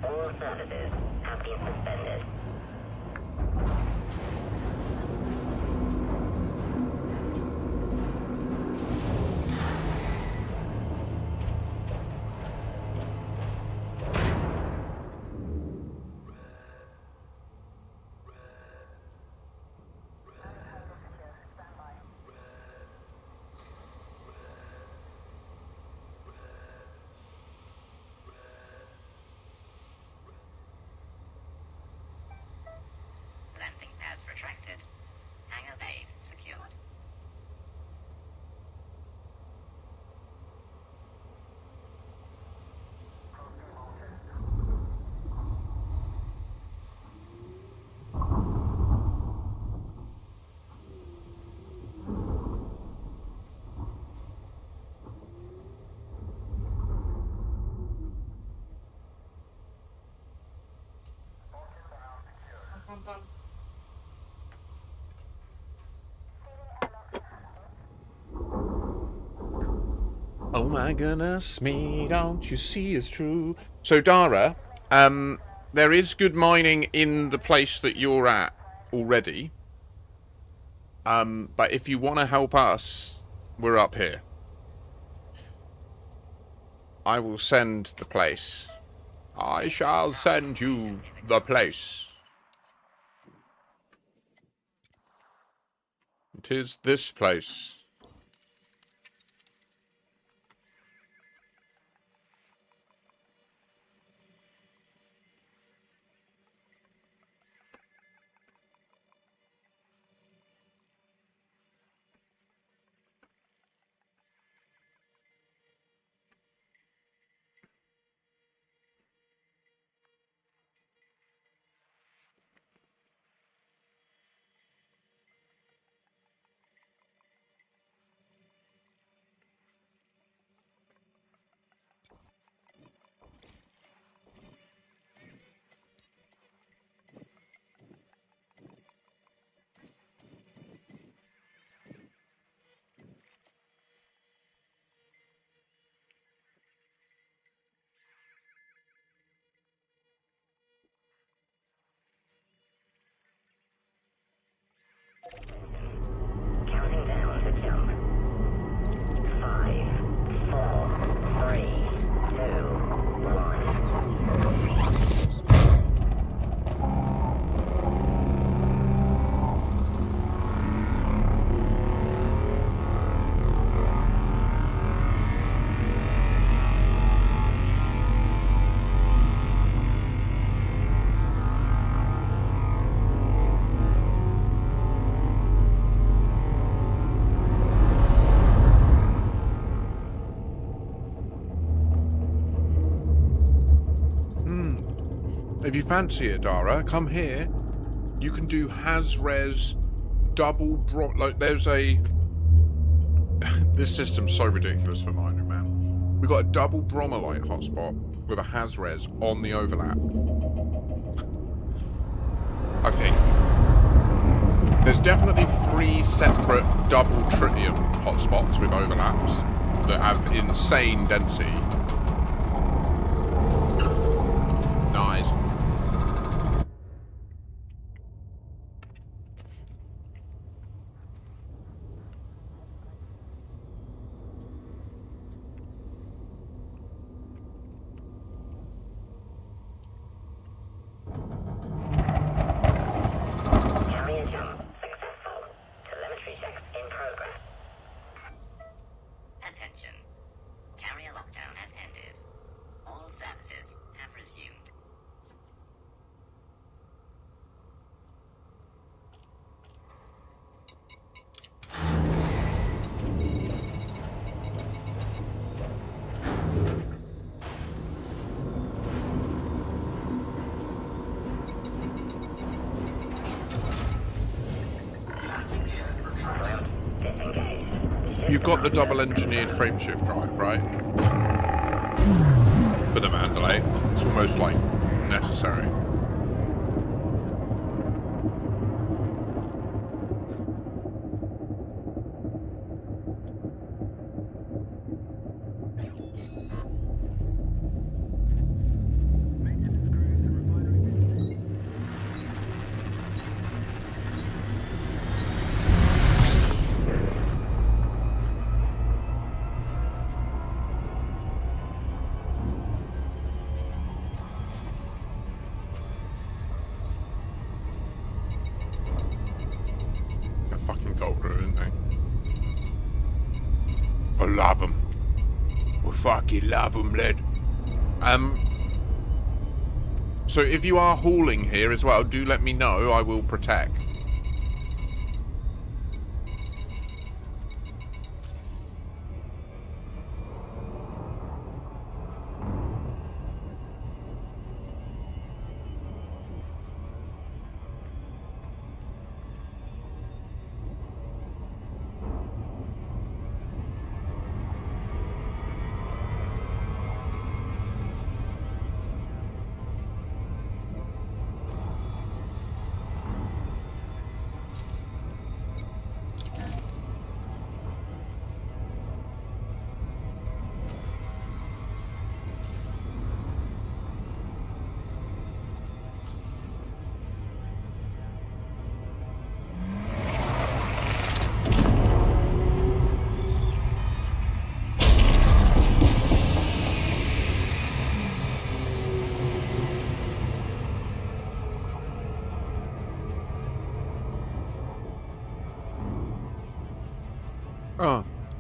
All services have been suspended. Landing pads retracted. Hangar bays secured. Oh my goodness me, don't you see it's true? So Dara, there is good mining in the place that you're at already. But if you want to help us, we're up here. I will send the place. I shall send you the place. It is this place. Counting down to jump. 5, 4, 3, 2, 1. If you fancy it, Dara, come here. You can do Has-Res double like there's a this system's so ridiculous for mining, man. We've got a double bromolite hotspot with a Has-Res on the overlap. I think. There's definitely 3 separate double tritium hotspots with overlaps that have insane density. Nice. Carrier jump successful. Telemetry checks in progress. Attention. Carrier lockdown has ended. All services have resumed. Landing gear retracted. Disengage. You've got the double engineered frameshift drive, right? For the Mandalay. It's almost like necessary. didn't they? I love them. I fucking love them, lad. So if you are hauling here as well, do let me know. I will protect.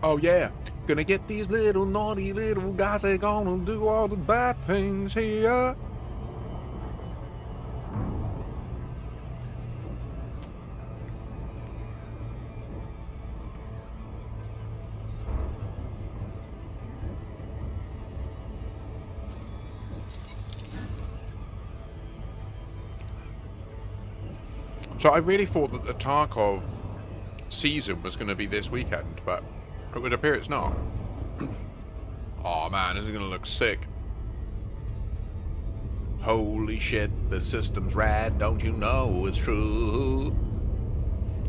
Oh yeah, gonna get these little naughty little guys. They're gonna do all the bad things here. So I really thought that the Tarkov season was going to be this weekend, but it would appear it's not. Oh man, this is going to look sick. Holy shit, the system's rad, don't you know it's true?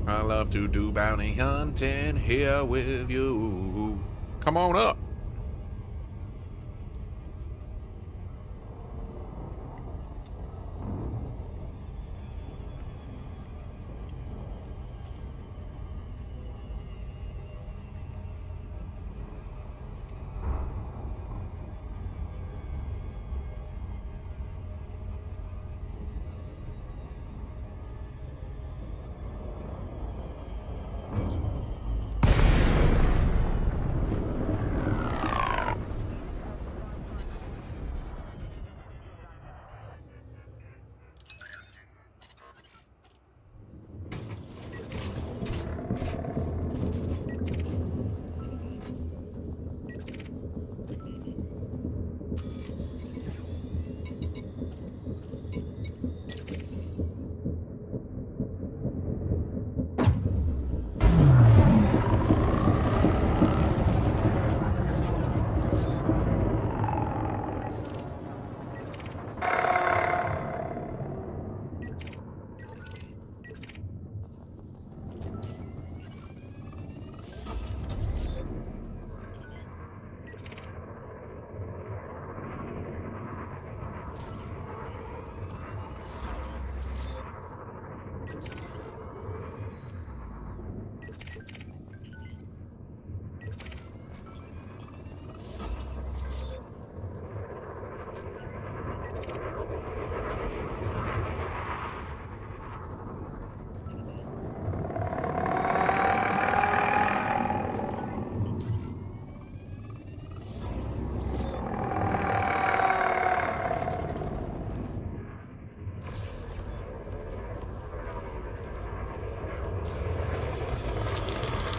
I love to do bounty hunting here with you. Come on up.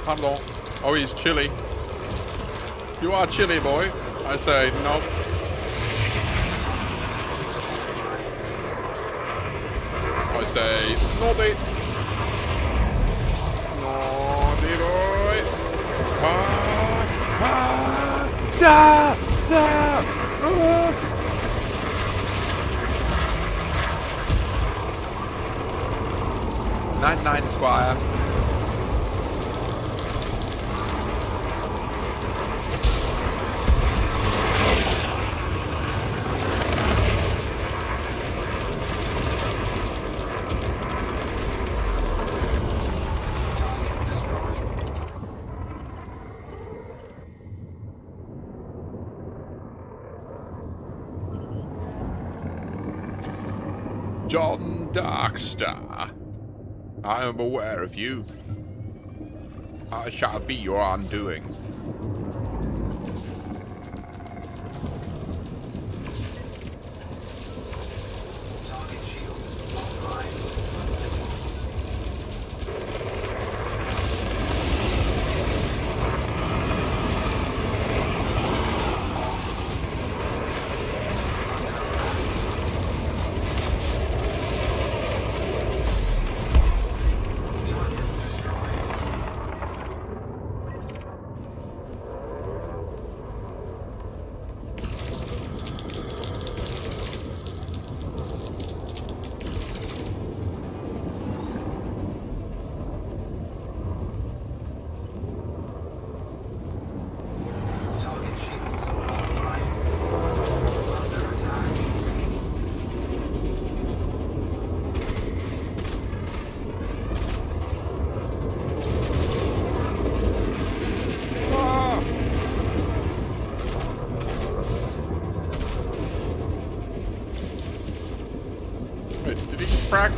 Pardon. Oh, he's chilly. You are chilly, boy. I say, no. I say, naughty. Naughty boy. Night, night, squire. John Darkstar, I am aware of you. I shall be your undoing. Target shields offline. Target destroyed. Target shields offline. Under attack. Ah! Wait, did he just frag me?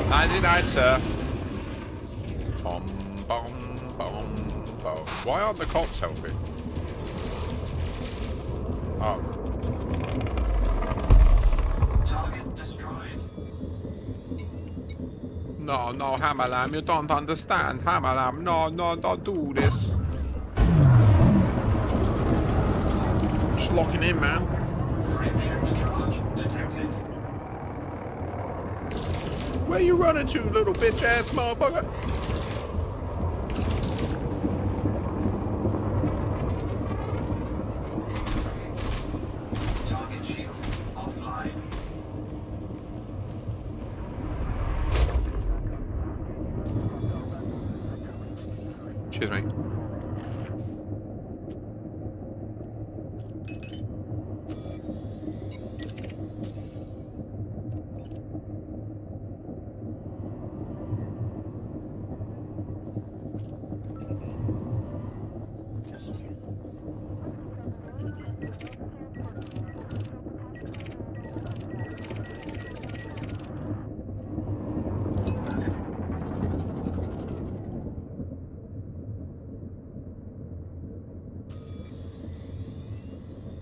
I denied, sir. Bum, bum, bum, bum. Why aren't the cops helping? Oh. Target destroyed. No, no, Hammerlam, you don't understand. Hammerlam, no, no, don't do this. Just locking in, man. Frame shift charge detected. Where you running to, little bitch ass motherfucker? Target shields offline. Cheers, mate.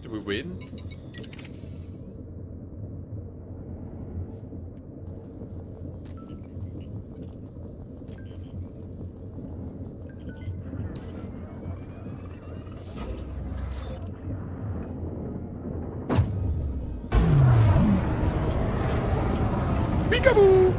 Did we win? Peekaboo!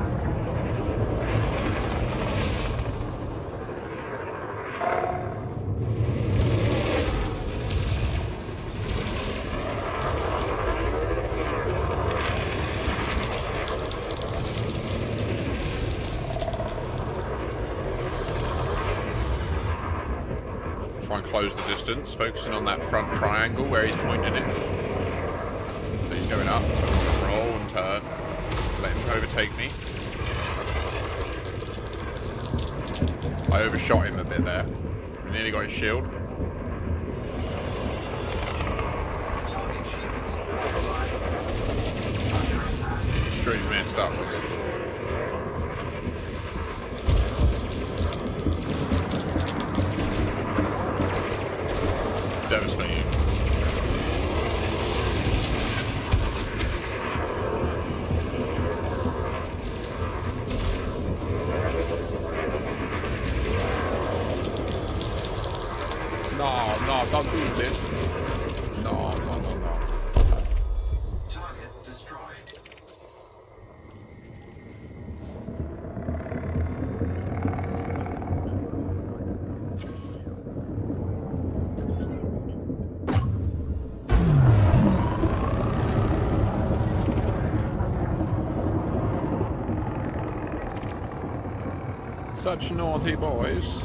Try and close the distance, focusing on that front triangle where he's pointing it. So he's going up, so I'm going to roll and turn. Let him overtake me. I overshot him a bit there. I nearly got his shield. Target shields offline. Under attack. Straight miss, that was. Devastating. No, don't do this. No. Target destroyed. Such naughty boys.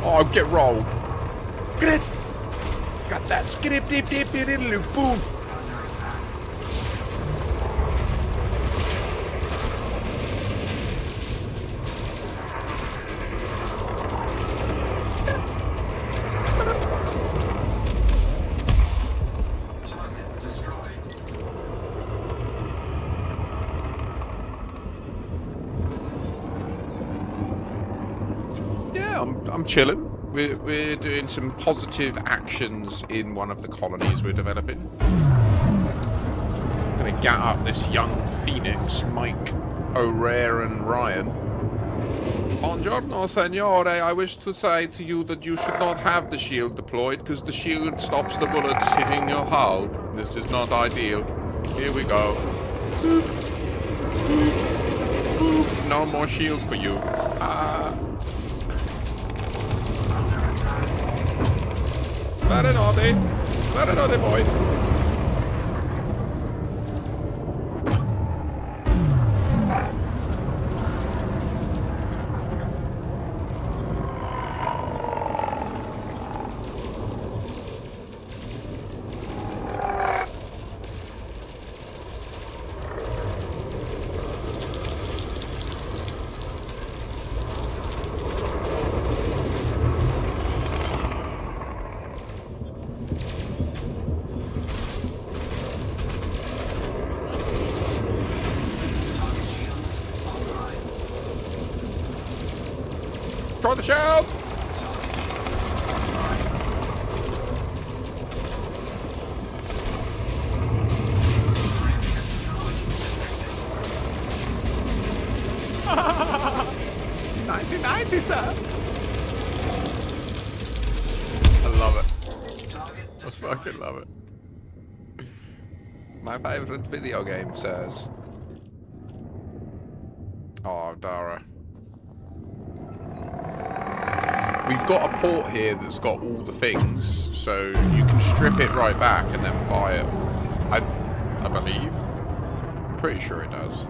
Oh, get rolled. Get it. Got that. Skip, dip, dip, dip, dip, boom. Target destroyed. Yeah, I'm chilling. We're doing some positive actions in one of the colonies we're developing. Gonna get up this young phoenix, Mike O'Raren Ryan. Buongiorno, signore. I wish to say to you that you should not have the shield deployed, because the shield stops the bullets hitting your hull. This is not ideal. Here we go. Boop. Boop. Boop. No more shield for you. Very naughty. Very naughty boy. Target shields online. Try the shield. Target shields offline. Frame shift charge detected. 1990, sir. I love it. Target I destroyed. fucking love it. My favorite video game, sirs. Oh, Dara. We've got a port here that's got all the things, so you can strip it right back and then buy it. I believe. I'm pretty sure it does.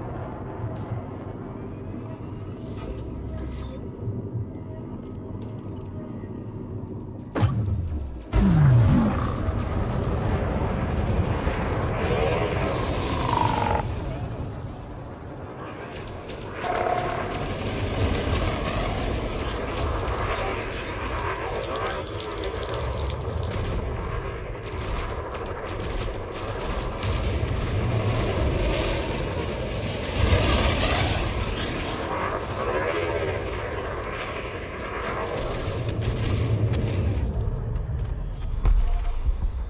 Target shields offline.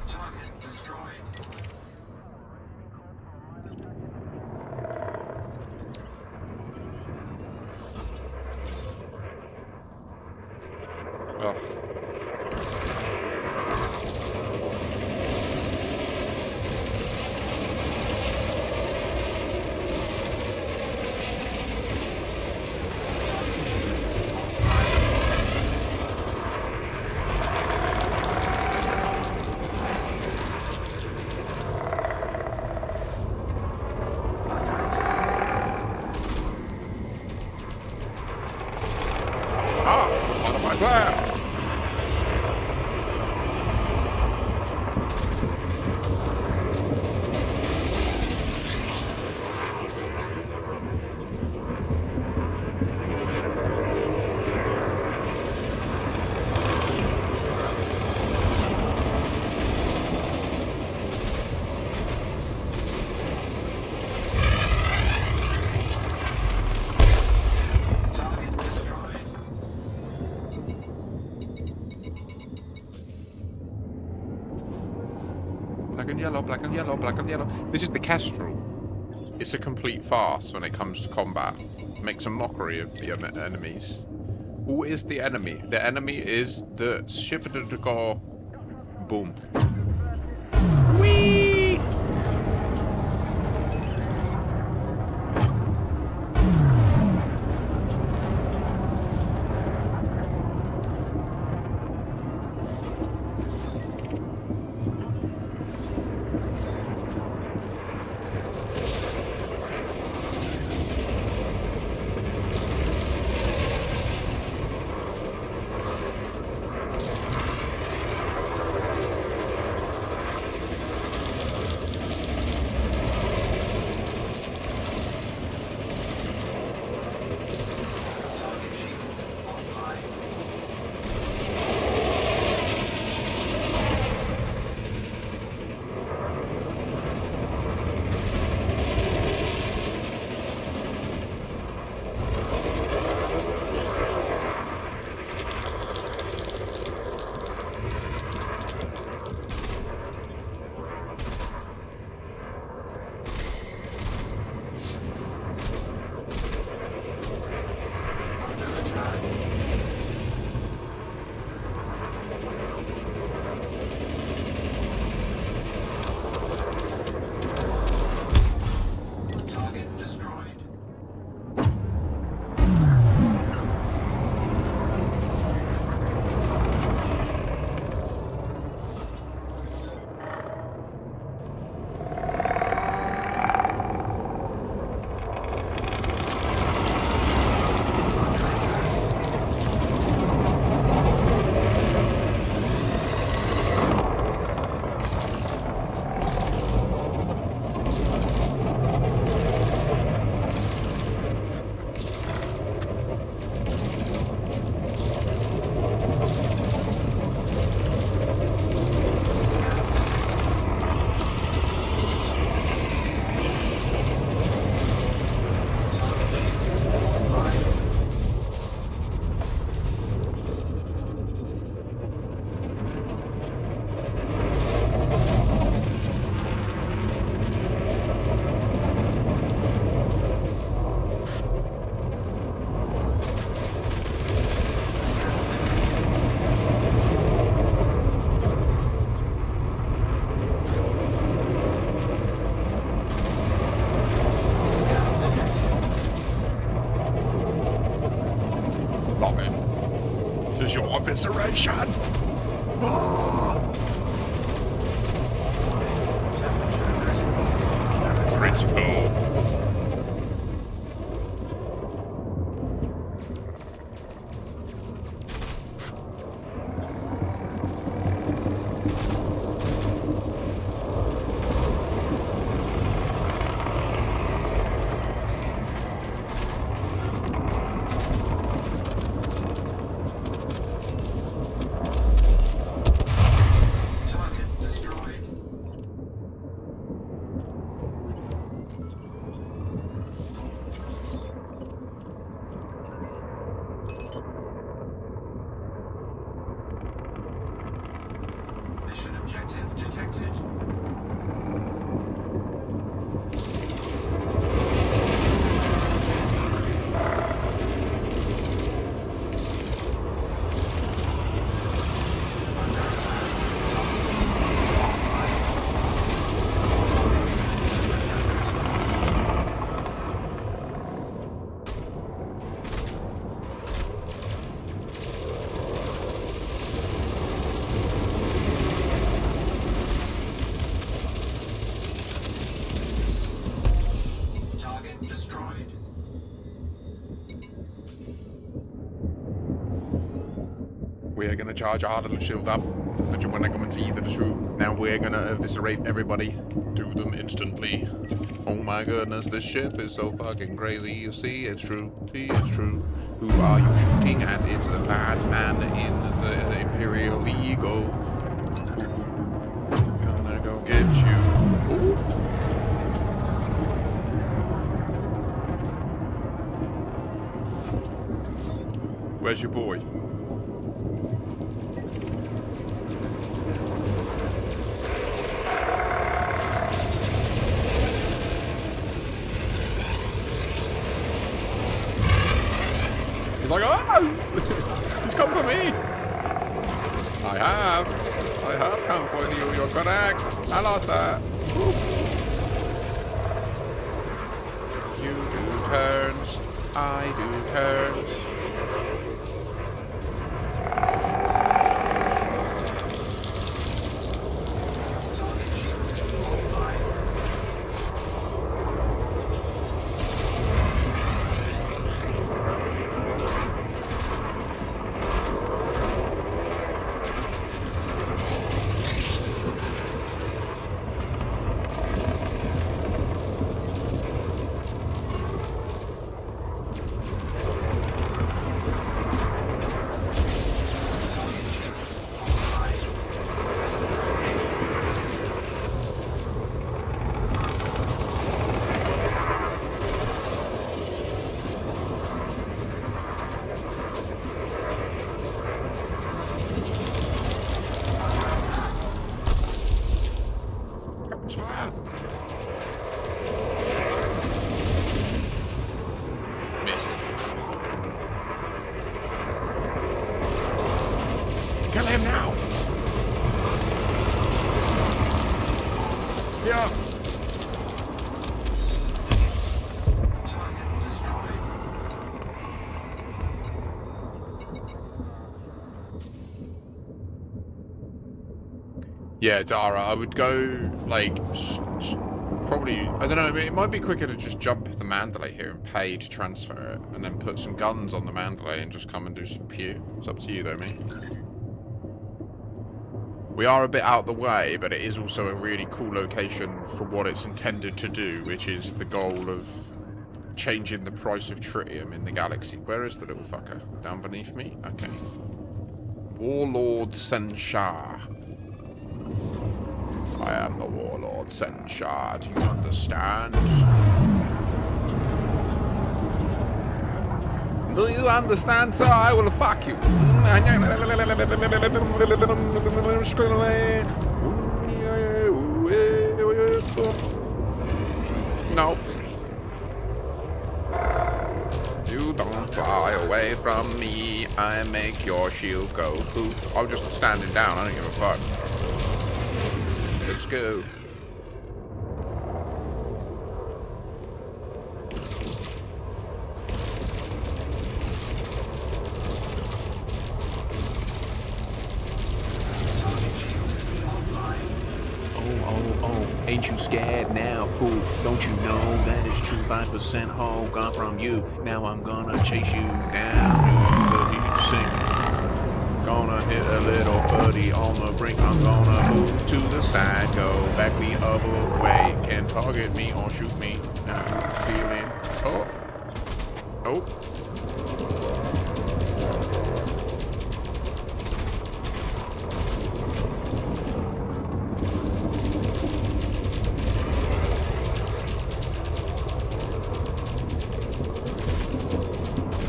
Target destroyed. Ugh. Target shields offline. Under attack. Ah, it's part of my plan. Target destroyed. Black and yellow, black and yellow, black and yellow. This is the Kestrel. It's a complete farce when it comes to combat. Makes a mockery of the enemies. Who is the enemy? The enemy is the ship to go. Boom. Whee! Love it. This is your evisceration. Ah. Critical. Target destroyed. Mission objective detected. Target destroyed. We're gonna charge our little shield up, but you wanna come and see that it's true. Now we're gonna eviscerate everybody. Do them instantly. Oh my goodness, this ship is so fucking crazy. You see, it's true. See, it's true. Who are you shooting at? It's the bad man in the Imperial Eagle. Gonna go get you. Ooh. Where's your boy? He's like, oh, he's come for me. I have come for you. You're correct. Hello, sir. Woo. You do turns. I do turns. Missed. Kill him now! Yeah. Target destroyed. Yeah, Dara, I would go, like, probably, I don't know, it might be quicker to just jump the Mandalay here and pay to transfer it, and then put some guns on the Mandalay and just come and do some pew. It's up to you, though, mate. We are a bit out the way, but it is also a really cool location for what it's intended to do, which is the goal of changing the price of tritium in the galaxy. Where is the little fucker? Down beneath me? Okay. Warlord Senshar. I am the Warlord Senshar. Do you understand? Do you understand, sir? I will fuck you. No. You don't fly away from me. I make your shield go poof. I'm just standing down. I don't give a fuck. Let's go. fool. Don't you know that it's true? 5% hole gone from you. Now I'm gonna chase you down to the deep sink. Gonna hit a little footy on the brink. I'm gonna move to the side, go back the other way. Can target me or shoot me. Now feeling. Oh. Oh.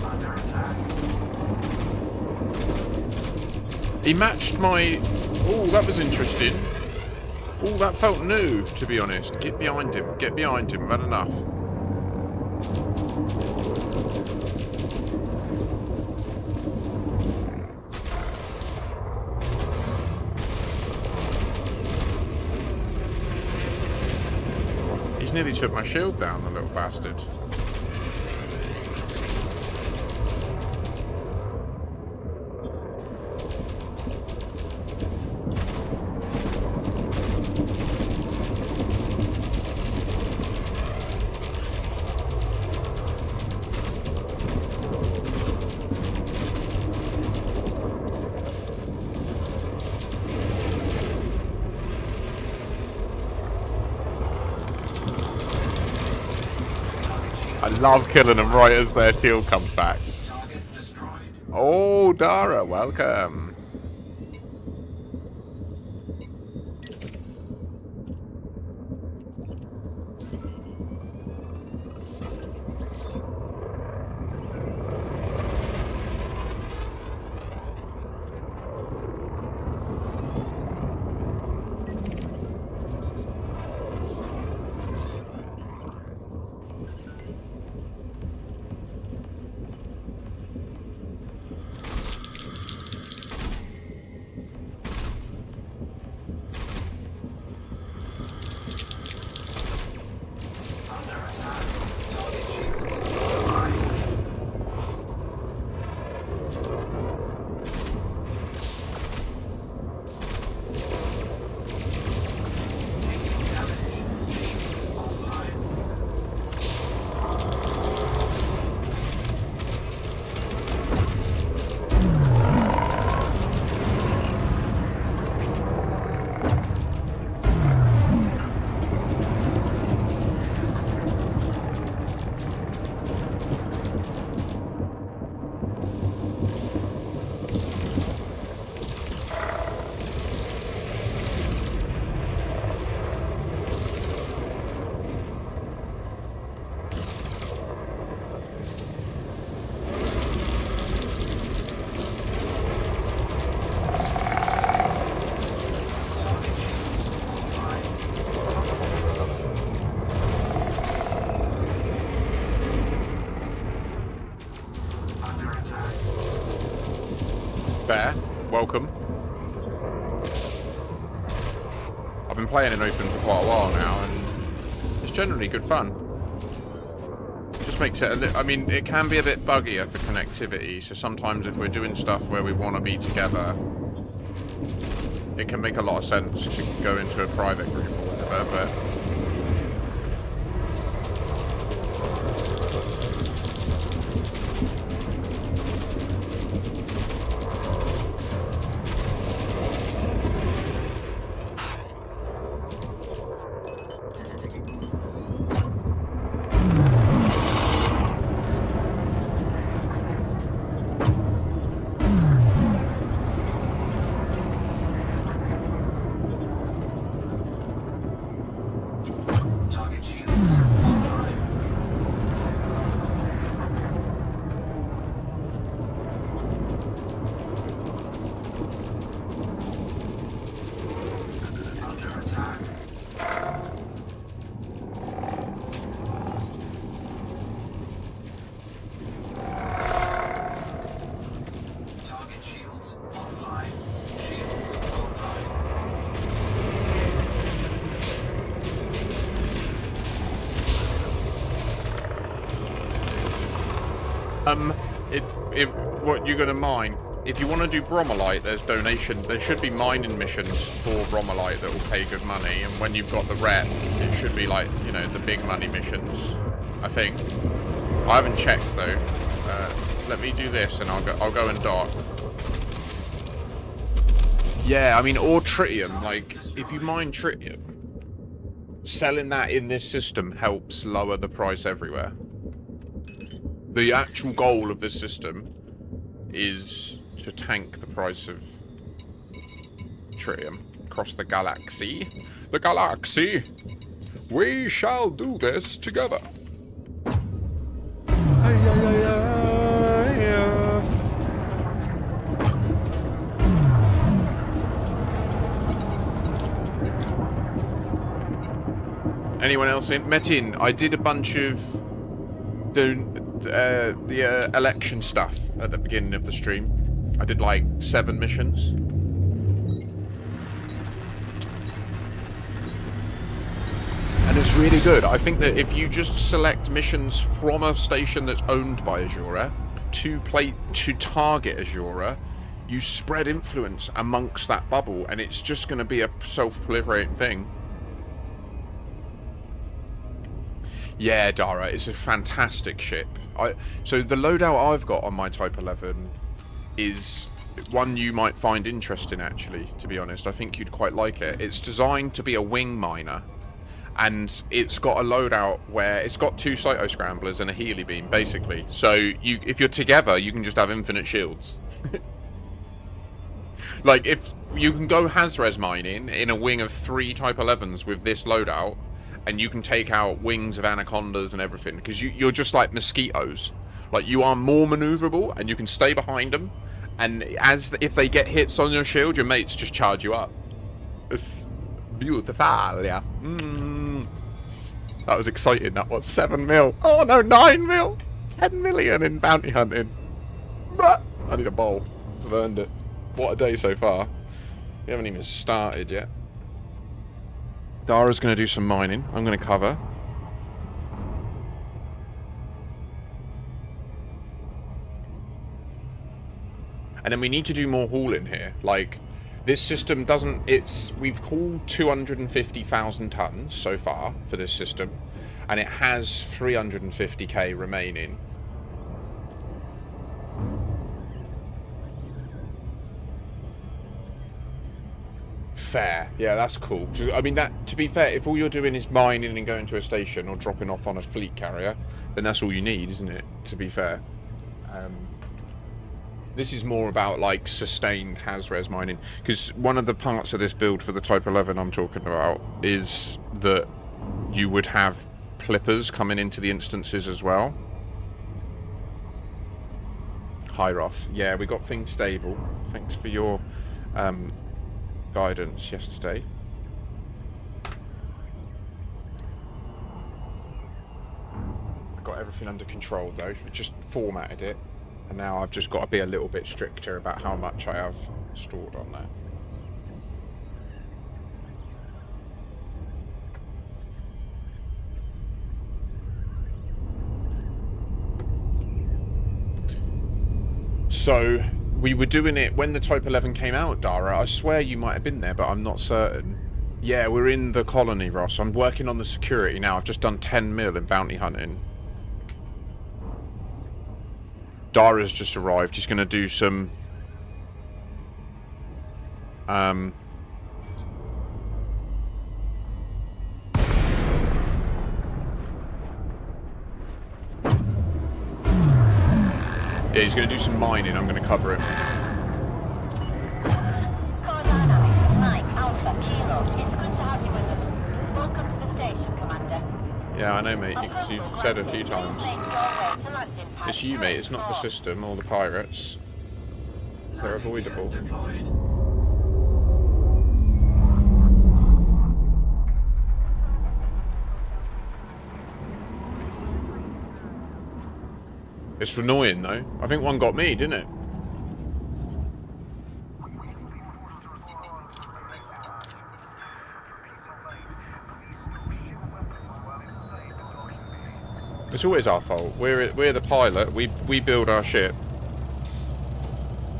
Under attack. He matched my... Oh, that was interesting. Oh, that felt new, to be honest. Get behind him. Get behind him. I've had enough. He's nearly took my shield down, the little bastard. I love killing them right as their shield comes back. Target destroyed. Oh, Dara, welcome. Under attack. Target shields offline. Taking damage. Shields offline. Target shields offline. Under attack. Bear, welcome. I've been playing in open for quite a while now, and it's generally good fun. Just makes it a little... I mean, it can be a bit buggier for connectivity, so sometimes if we're doing stuff where we want to be together, it can make a lot of sense to go into a private group or whatever, but... Target shields online. Under attack. Target shields offline. Shields online. What you gonna mine? if you want to do bromolite, there's donation. There should be mining missions for bromolite that will pay good money, and when you've got the rep, it should be like, you know, the big money missions. I think. I haven't checked though. Let me do this, and I'll go in dark. Yeah, I mean, or tritium. Like, if you mine tritium, selling that in this system helps lower the price everywhere. The actual goal of this system is to tank the price of tritium across the galaxy. The galaxy! We shall do this together. Anyone else in? Metin, I did a bunch of the election stuff at the beginning of the stream. I did like 7 missions. And it's really good. I think that if you just select missions from a station that's owned by Azura to target Azura, you spread influence amongst that bubble, and it's just going to be a self-proliferating thing. Yeah, Dara, it's a fantastic ship. So the loadout I've got on my Type 11 is one you might find interesting, actually, to be honest. I think you'd quite like it. It's designed to be a wing miner, and it's got a loadout where it's got 2 cyto-scramblers and a Healy beam, basically. So if you're together, you can just have infinite shields. Like, if you can go Hazres mining in a wing of 3 Type 11s with this loadout, and you can take out wings of anacondas and everything, because you're just like mosquitoes. Like, you are more maneuverable, and you can stay behind them, and if they get hits on your shield, your mates just charge you up. It's beautiful, yeah. That was exciting. That was 7 mil. Oh no, 9 mil. 10 million in bounty hunting. But I need a bowl. I've earned it. What a day so far. We haven't even started yet. Dara's going to do some mining. I'm going to cover. And then we need to do more hauling here. Like, this system doesn't... We've hauled 250,000 tons so far for this system. And it has 350k remaining. Fair. Yeah, that's cool. I mean, that, to be fair, if all you're doing is mining and going to a station or dropping off on a fleet carrier, then that's all you need, isn't it? To be fair. This is more about, like, sustained Hazres mining. Because one of the parts of this build for the Type 11 I'm talking about is that you would have Plippers coming into the instances as well. Hi, Ross. Yeah, we got things stable. Thanks for your... guidance yesterday. I got everything under control though. I just formatted it, and now I've just got to be a little bit stricter about how much I have stored on there. So we were doing it when the Type 11 came out, Dara. I swear you might have been there, but I'm not certain. Yeah, we're in the colony, Ross. I'm working on the security now. I've just done 10 mil in bounty hunting. Dara's just arrived. He's going to do some... Yeah, he's going to do some mining. I'm going to cover him. Core Dynamics, Mike, Alpha, Kilo. It's good to have you with us. Welcome to the station, Commander. Yeah, I know, mate. You've said a few times. It's you, mate. It's not the system or the pirates. They're avoidable. Deployed. It's annoying, though. I think one got me, didn't it? It's always our fault. We're the pilot. We build our ship.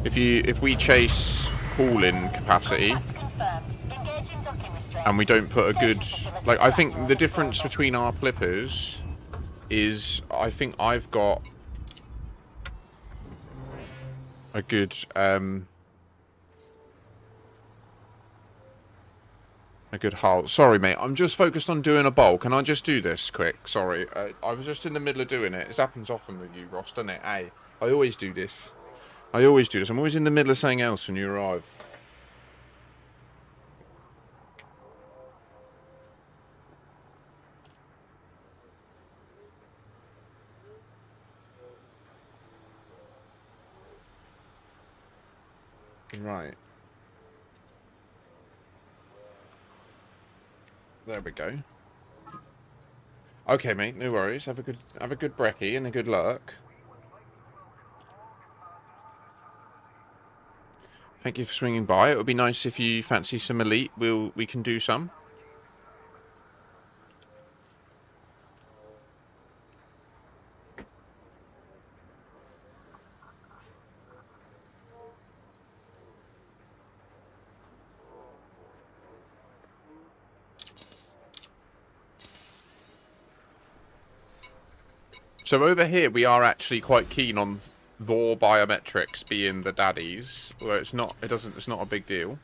If we chase hauling capacity Contact confirmed. Engaging docking restraints. and we don't put a good, Station facility like, I think operator the difference protocol. between our flippers is I think I've got a good hull. Sorry, mate. I'm just focused on doing a bowl. Can I just do this quick? Sorry. I was just in the middle of doing it. This happens often with you, Ross, doesn't it? Hey, I always do this. I always do this. I'm always in the middle of something else when you arrive. Right. There we go. Okay, mate. No worries. Have a good brekkie and a good lurk. Thank you for swinging by. It would be nice if you fancy some elite. We can do some. So over here, we are actually quite keen on Vor biometrics being the daddies. Although it's not a big deal.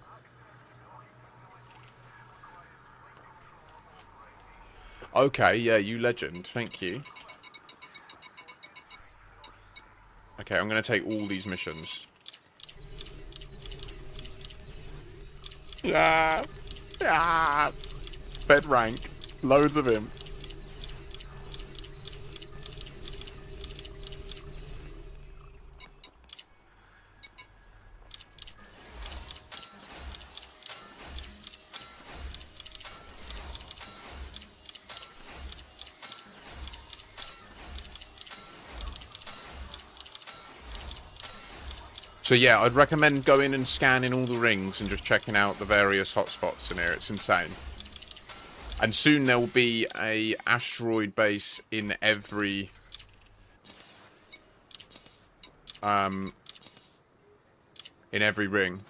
Okay, yeah, you legend. Thank you. Okay, I'm going to take all these missions. Yeah. Yeah. Bed rank. Loads of him. So yeah, I'd recommend going and scanning all the rings and just checking out the various hotspots in here. It's insane. And soon there will be a asteroid base in every ring.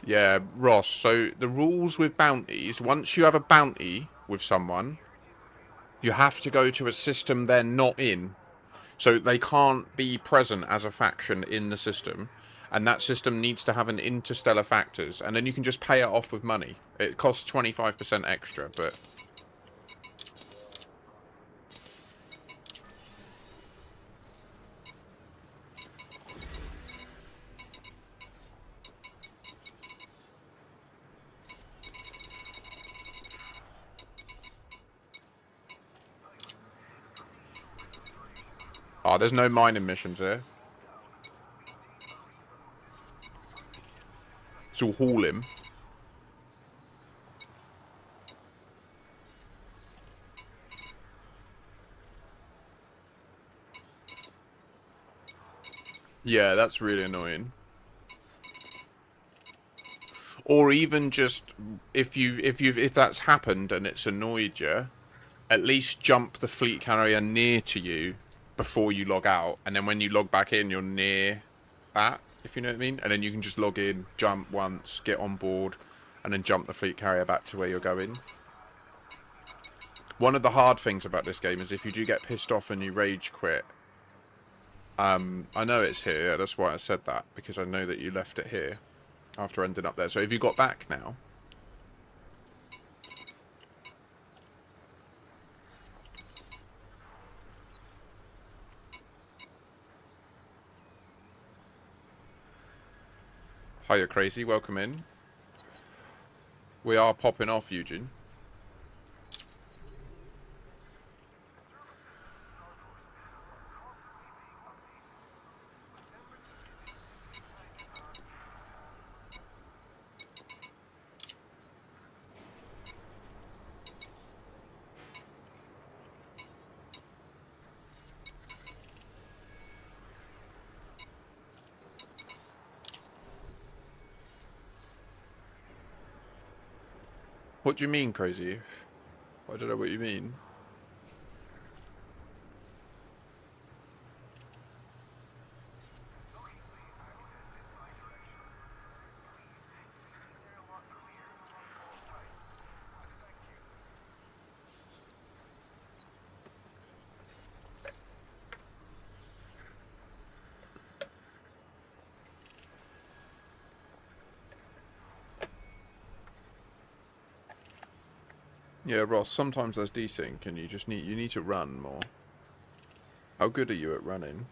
Yeah, Ross, so the rules with bounties, once you have a bounty with someone, you have to go to a system they're not in. So they can't be present as a faction in the system. And that system needs to have an interstellar factors. And then you can just pay it off with money. It costs 25% extra, but... Oh, there's no mining missions here. It's all hauling. Yeah, that's really annoying. Or even just if that's happened and it's annoyed you, at least jump the fleet carrier near to you before you log out, and then when you log back in, you're near that, if you know what I mean. And then you can just log in, jump once, get on board, and then jump the fleet carrier back to where you're going. One of the hard things about this game is if you do get pissed off and you rage quit. I know it's here, that's why I said that, because I know that you left it here after ending up there. So have you got back now? Hiya, Crazy. Welcome in. We are popping off, Eugene. What do you mean, crazy? I don't know what you mean. Yeah, Ross, sometimes there's desync and you need to run more. How good are you at running?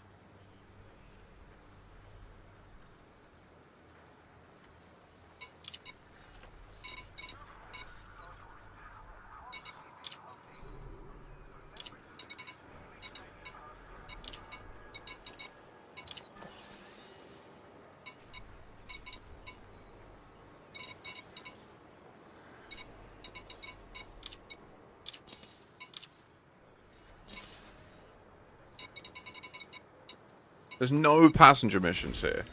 There's no passenger missions here.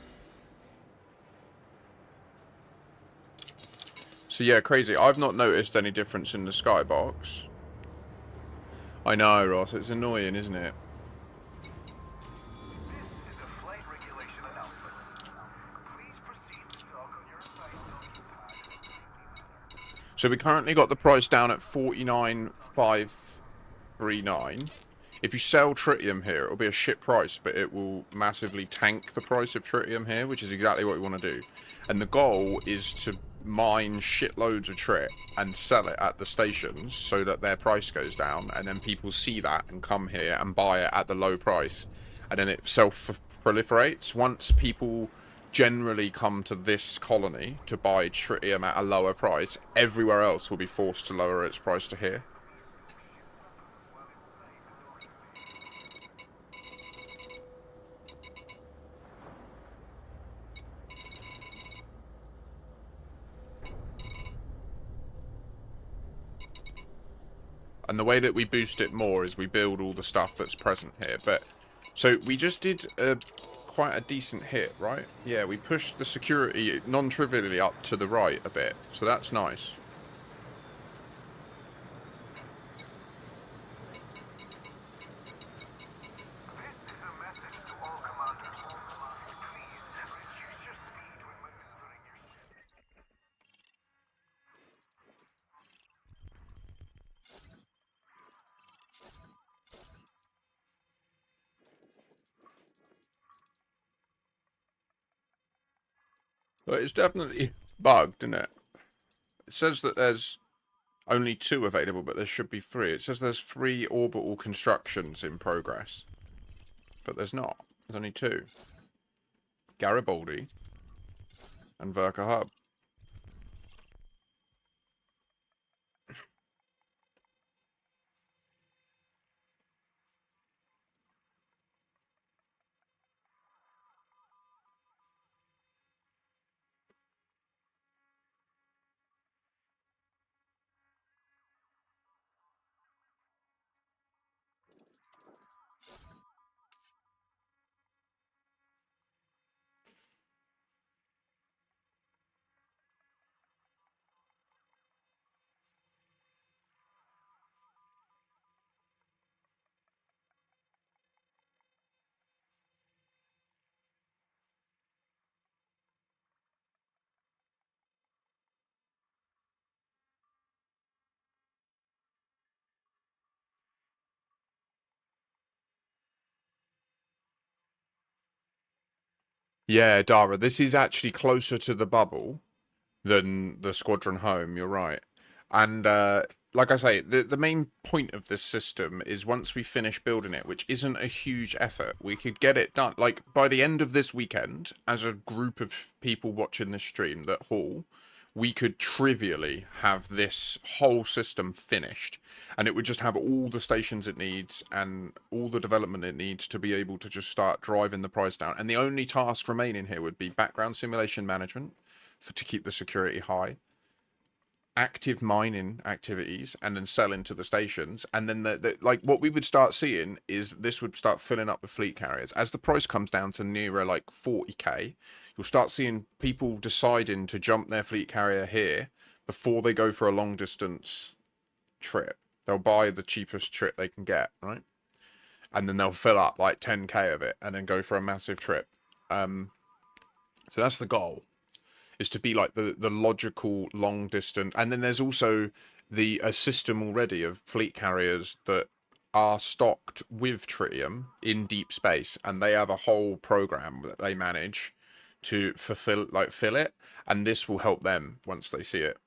So yeah, crazy. I've not noticed any difference in the skybox. I know, Ross. It's annoying, isn't it? So we currently got the price down at 49,539. If you sell tritium here, it'll be a shit price, but it will massively tank the price of tritium here, which is exactly what we want to do. And the goal is to mine shitloads of trit and sell it at the stations so that their price goes down, and then people see that and come here and buy it at the low price, and then it self-proliferates. Once people generally come to this colony to buy tritium at a lower price, everywhere else will be forced to lower its price to here. And the way that we boost it more is we build all the stuff that's present here. But so we just did quite a decent hit, right? Yeah, we pushed the security non-trivially up to the right a bit. So that's nice. But it's definitely bugged, isn't it? It says that there's only 2 available, but there should be 3. It says there's 3 orbital constructions in progress. But there's not. There's only 2. Garibaldi and Verka Hub. Yeah, Dara, this is actually closer to the bubble than the squadron home. You're right. And like I say, the main point of this system is once we finish building it, which isn't a huge effort, we could get it done. Like by the end of this weekend, as a group of people watching this stream that haul, we could trivially have this whole system finished, and it would just have all the stations it needs and all the development it needs to be able to just start driving the price down. And the only task remaining here would be background simulation management to keep the security high, active mining activities, and then selling to the stations. And then like what we would start seeing is this would start filling up with fleet carriers as the price comes down to nearer like 40k. You'll start seeing people deciding to jump their fleet carrier here, before they go for a long distance trip. They'll buy the cheapest trip they can get, right? And then they'll fill up like 10k of it and then go for a massive trip. So that's the goal, is to be like the logical long distance. And then there's also a system already of fleet carriers that are stocked with tritium in deep space, and they have a whole program that they manage to fill it, and this will help them once they see it.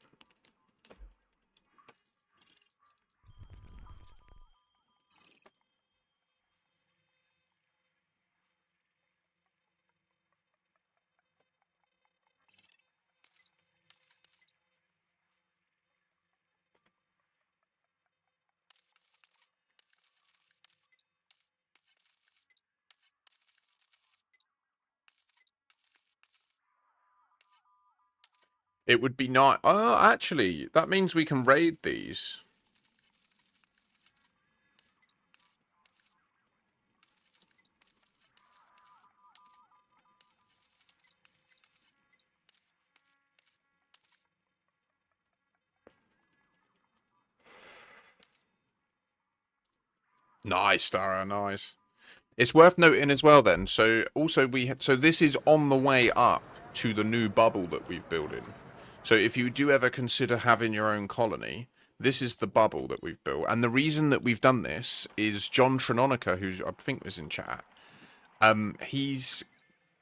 It would be nice. Oh, actually, that means we can raid these. Nice, Dara, nice. It's worth noting as well then. So also so this is on the way up to the new bubble that we've built in. So if you do ever consider having your own colony, this is the bubble that we've built. And the reason that we've done this is John Trinonica, who I think was in chat. He's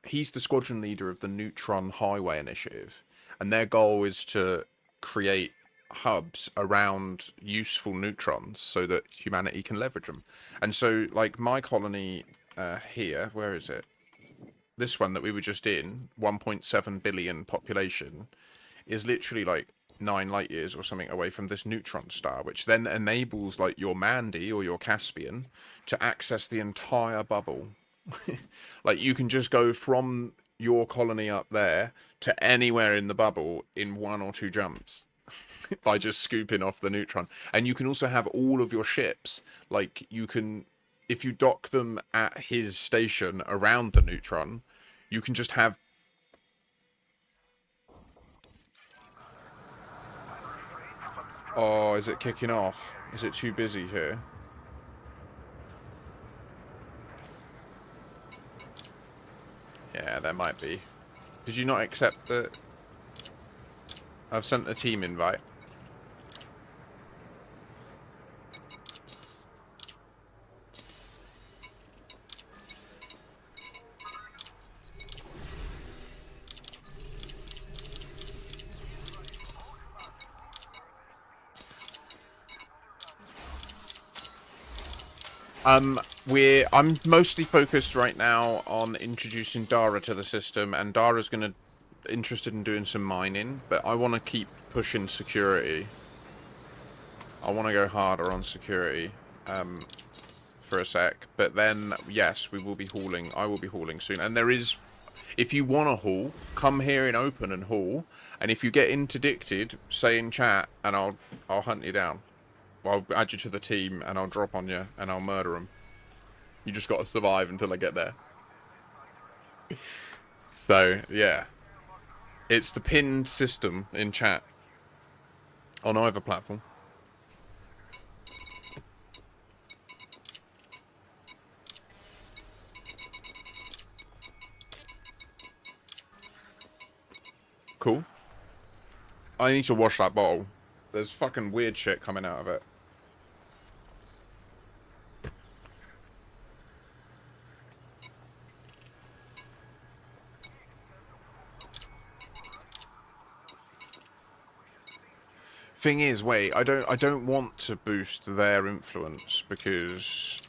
the squadron leader of the Neutron Highway Initiative, and their goal is to create hubs around useful neutrons so that humanity can leverage them. And so, like, my colony here, where is it? This one that we were just in, 1.7 billion population, is literally like 9 light years or something away from this neutron star, which then enables like your Mandy or your Caspian to access the entire bubble. Like, you can just go from your colony up there to anywhere in the bubble in 1 or 2 jumps by just scooping off the neutron. And you can also have all of your ships, like, you can, if you dock them at his station around the neutron, you can just have... Oh, is it kicking off? Is it too busy here? Yeah, there might be. Did you not accept the... I've sent a team invite. I'm mostly focused right now on introducing Dara to the system, and Dara's interested in doing some mining, but I want to keep pushing security. I want to go harder on security for a sec, but then yes, we will be hauling. I will be hauling soon, and there is, if you want to haul, come here in open and haul, and if you get interdicted, say in chat, and I'll hunt you down. I'll add you to the team, and I'll drop on you, and I'll murder them. You just got to survive until I get there. So, yeah. It's the pinned system in chat. On either platform. Cool. I need to wash that bottle. There's fucking weird shit coming out of it. Thing is, wait, I don't want to boost their influence because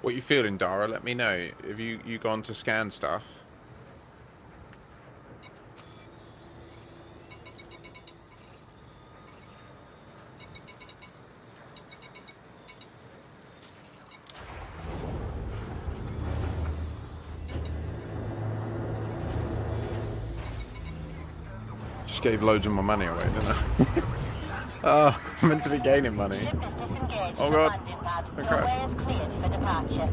What you feeling, Dara? Let me know. Have you gone to scan stuff? Just gave loads of my money away, didn't I? Oh, I'm meant to be gaining money. Ship is disengaged Oh from god. landing pad. It Your crashed. way is cleared for departure.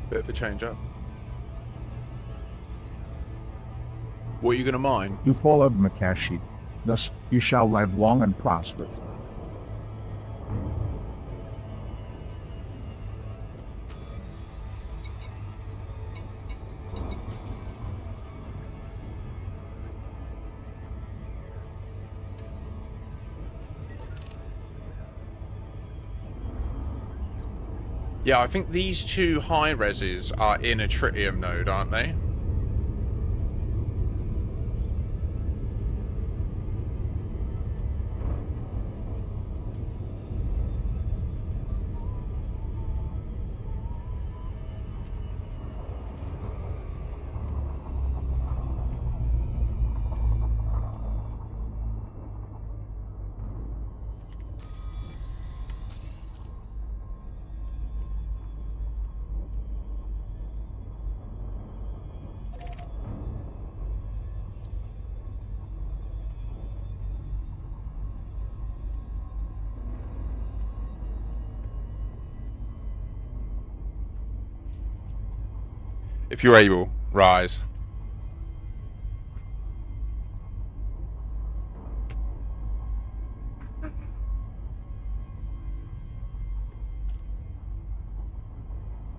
Bit of a change up. What are you going to mine? You followed Makashi. Thus, you shall live long and prosper. Yeah, I think these two high reses are in a tritium node, aren't they? If you're able, rise.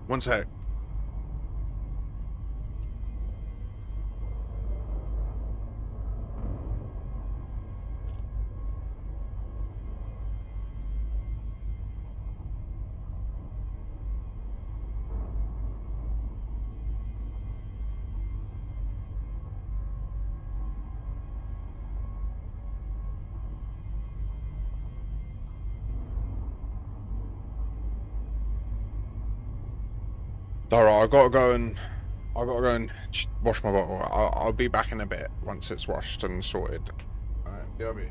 One sec. Alright, I gotta go and wash my bottle. I'll be back in a bit once it's washed and sorted. Alright, BRB.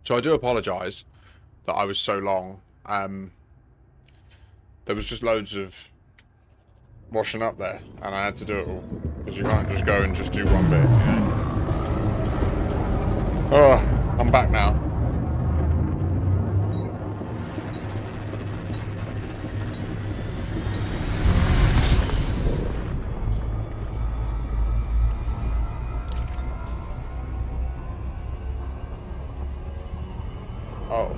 So I do apologise that I was so long. There was just loads of washing up there, and I had to do it all. Because you can't just go and just do one bit, you know? Oh, I'm back now. Oh.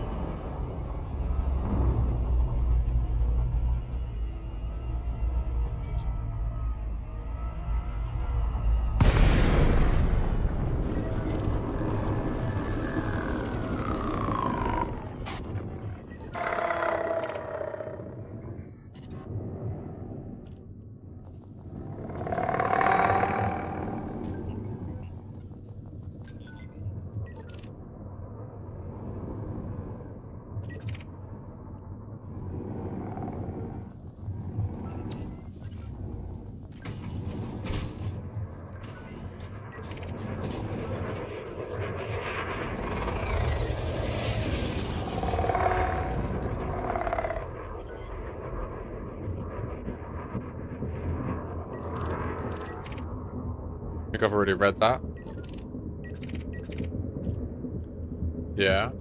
I think I've already read that. Yeah.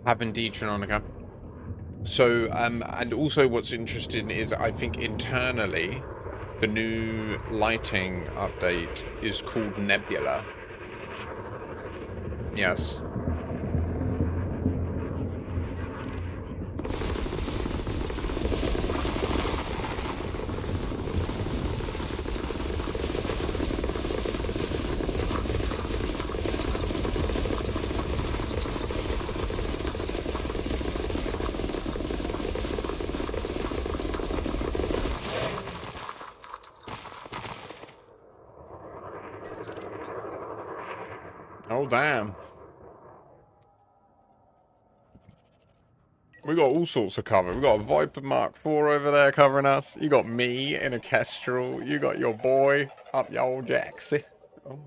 Have indeed, Shanonica. So, and also what's interesting is I think internally the new lighting update is called Nebula. Yes. Oh, damn. We got all sorts of cover. We got a Viper Mark IV over there covering us. You got me in a Kestrel. You got your boy up your old Jaxie. Oh.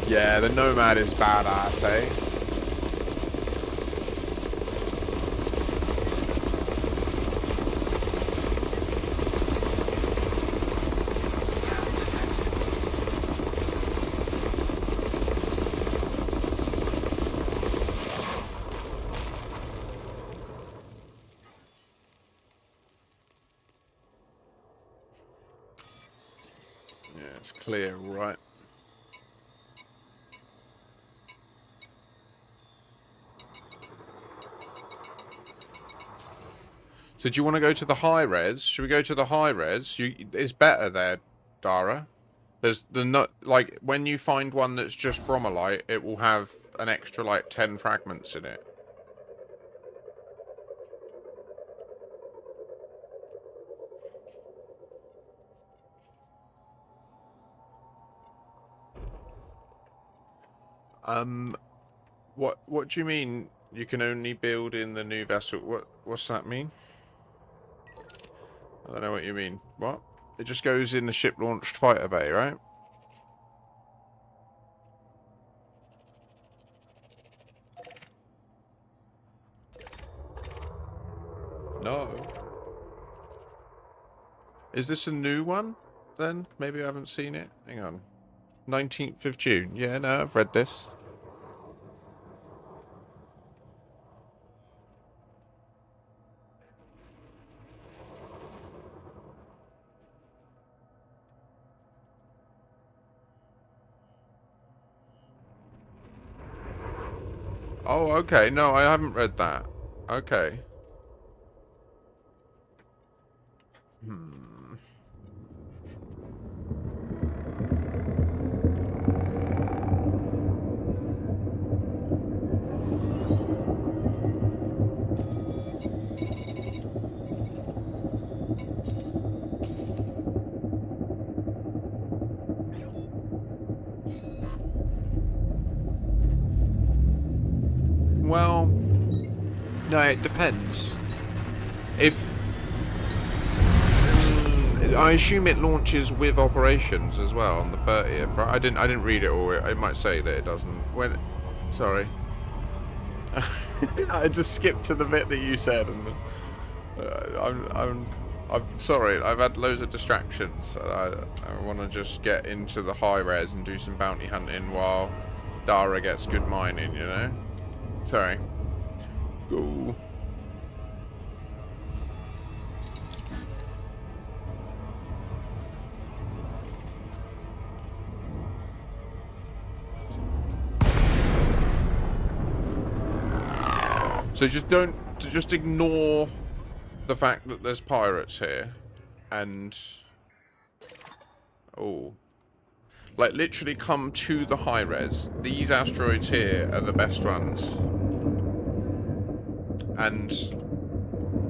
Yeah, the Nomad is badass, eh? Yeah, it's clear, right? So do you want to go to the high res? Should we go to the high res? It's better there, Dara. There's the not like when you find one that's just bromolite, it will have an extra like 10 fragments in it. What do you mean you can only build in the new vessel? What's that mean? I don't know what you mean. What? It just goes in the ship-launched fighter bay, right? No. Is this a new one, then? Maybe I haven't seen it. Hang on. 19th of June. Yeah, no, I've read this. Oh, okay. No, I haven't read that. Okay. Well, no, it depends. If I assume it launches with operations as well on the 30th, right? I didn't read it all. It might say that it doesn't. When? Sorry. I just skipped to the bit that you said, and I'm sorry. I've had loads of distractions. I want to just get into the high res and do some bounty hunting while Dara gets good mining. You know. Sorry. Go. So just ignore the fact that there's pirates here, and like literally come to the high res. These asteroids here are the best ones, and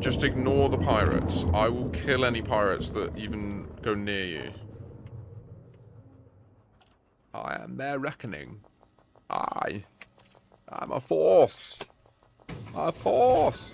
just ignore the pirates. I will kill any pirates that even go near you. I am their reckoning. I'm a force. A force!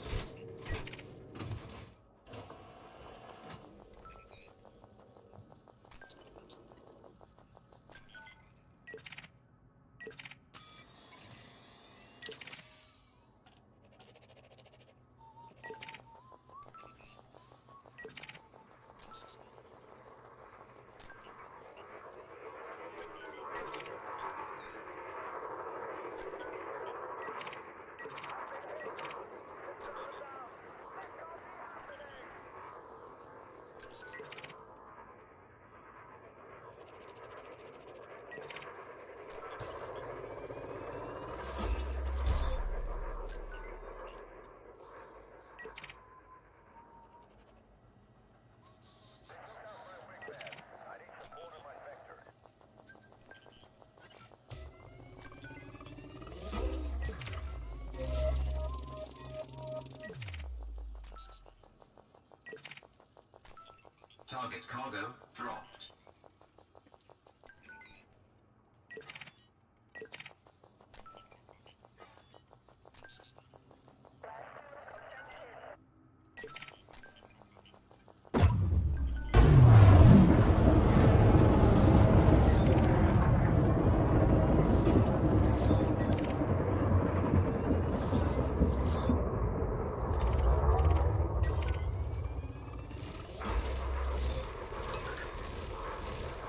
Target cargo dropped.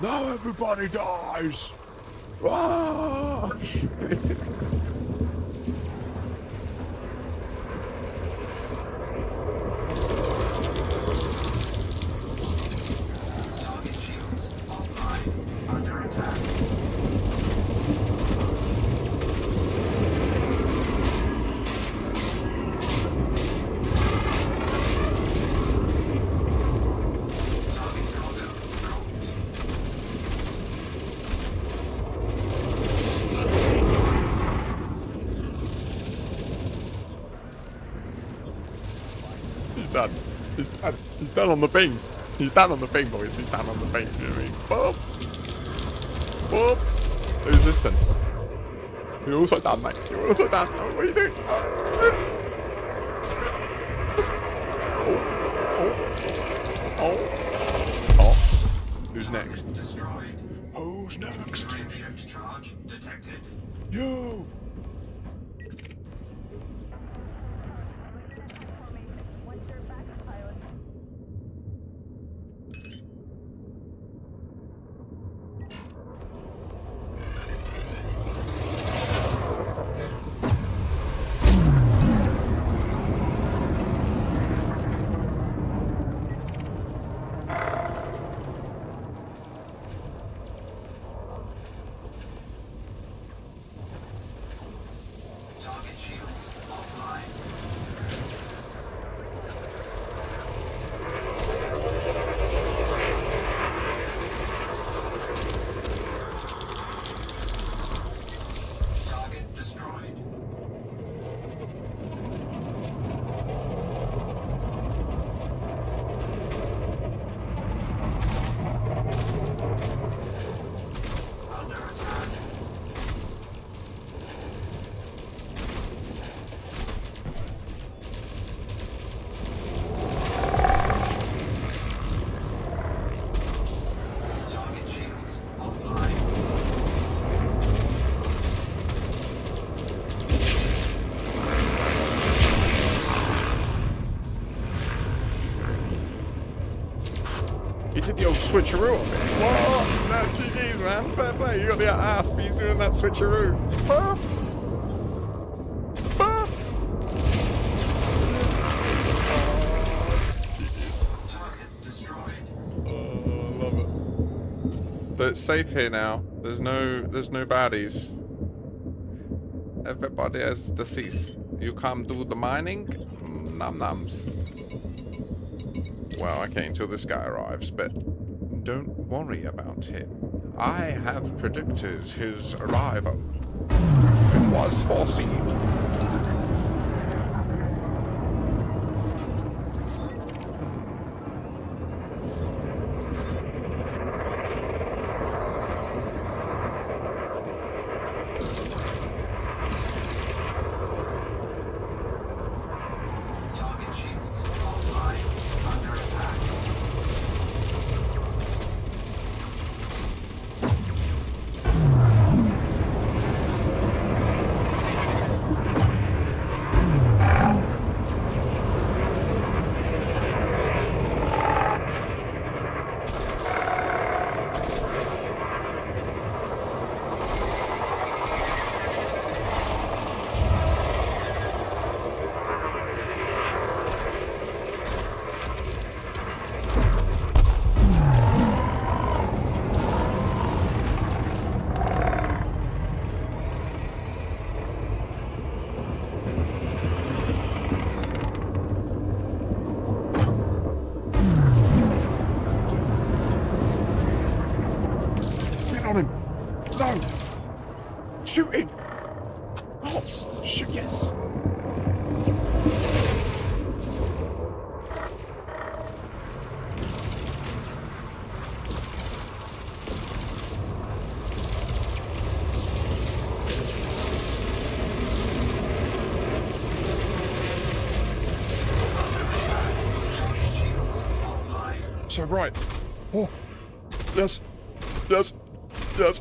Now everybody dies! Ah! Target shields offline. Under attack. Target cargo dropped. He's done. He's done on the ping. He's done on the ping, boys. He's done on the ping. You know what I mean? Boop. Boop. Who's this then? You're also done, mate. You're also done. Oh, what are you doing? Oh. Who's next? Destroyed. Who's next? Frame shift charge detected. You! shields offline. Target destroyed. Under attack. Target shields offline. You did the old switcheroo on me. What? No, GG's, man. Fair play. You got the ass for you doing that switcheroo. Huh? Huh? Target destroyed. Oh, I love it. So it's safe here now. There's no baddies. Everybody is deceased. You come do the mining? Num nums. Well, okay, until this guy arrives, but don't worry about him. I have predicted his arrival. It was foreseen. Target shields offline. Under attack. Get on him! No! Shoot him! Hops! Shoot, yes! Target shields offline. So right. Oh. Yes. Yes. Yes.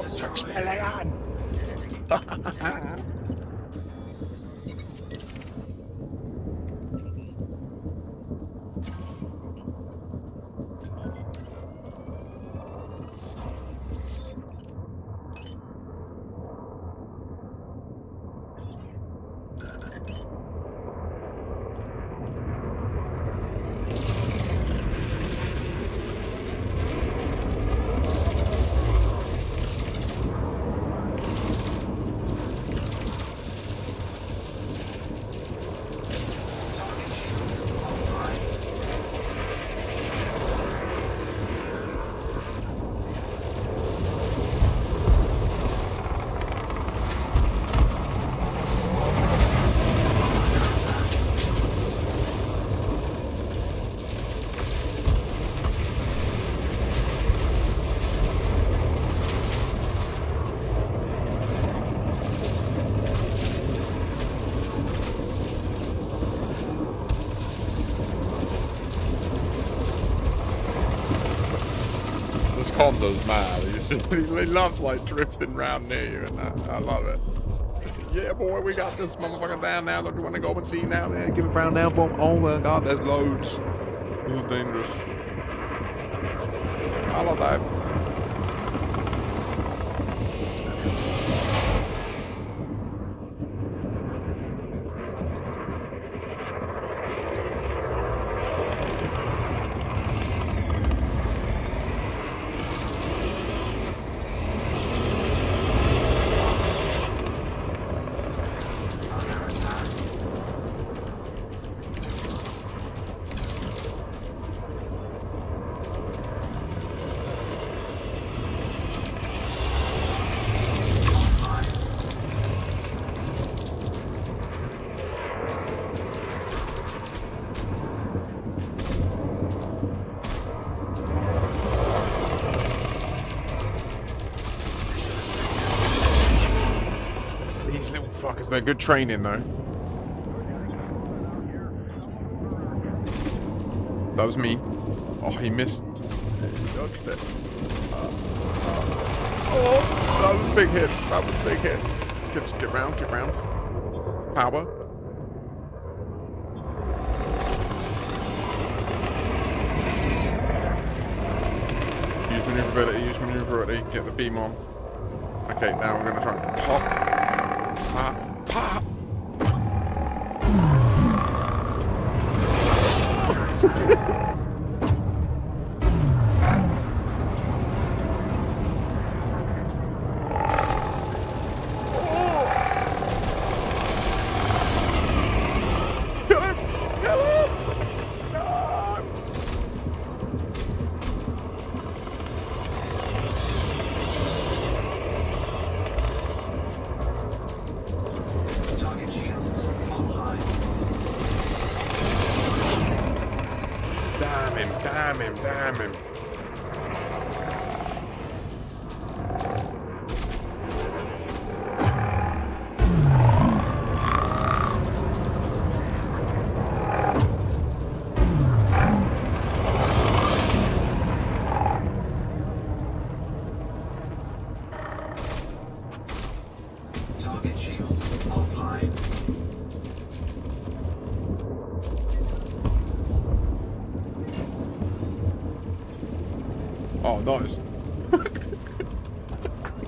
Six million! this condo's mad. He loves like drifting around near you, and I love it. Yeah, boy, we got this motherfucker down now. Don't you want to go and see now? Yeah, give it round now, boom. Oh my god, there's loads. This is dangerous. I love that. These little fuckers, they're good training though. That was me. Oh, he missed. He dodged it. Oh, that was big hits. That was big hits. Get round, get round. Power. Use maneuverability, use maneuverability, get the beam on. Okay, now we're gonna try and pop. Pop, pop. Kill him! Kill him! No! Target shields online. Damn him, damn him, damn him. Target shields offline. Oh, nice.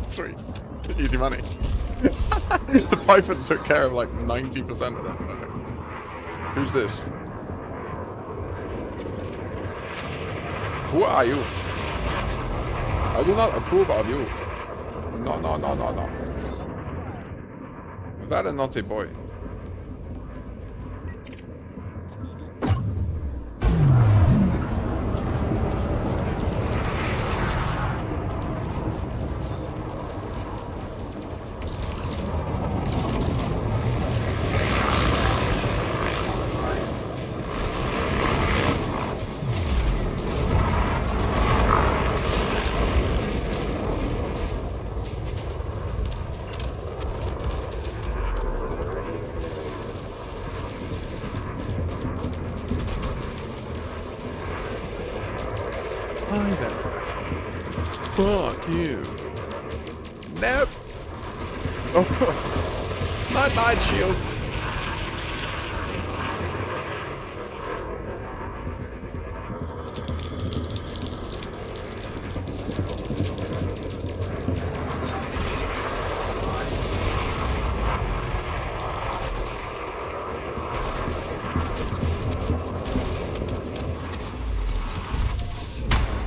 Sweet. Easy money. The Python took care of like 90% of that. Who's this? Who are you? I do not approve of you. No, no, no, no, no. Very naughty boy. Hi there. Fuck you. Nope. Oh, night night shield.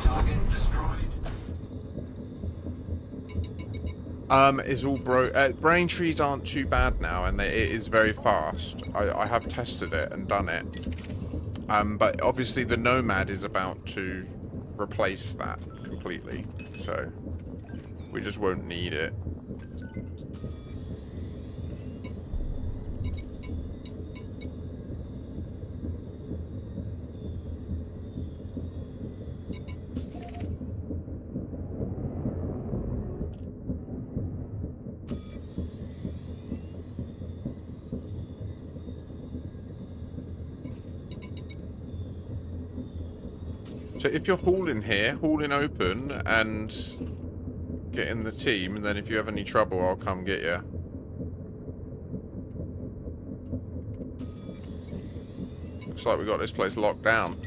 Target destroyed. Is all brain trees aren't too bad now, and it is very fast. I have tested it and done it. But obviously the Nomad is about to replace that completely, so we just won't need it. So if you're hauling here, hauling open and get in the team, and then if you have any trouble, I'll come get you. Looks like we got this place locked down.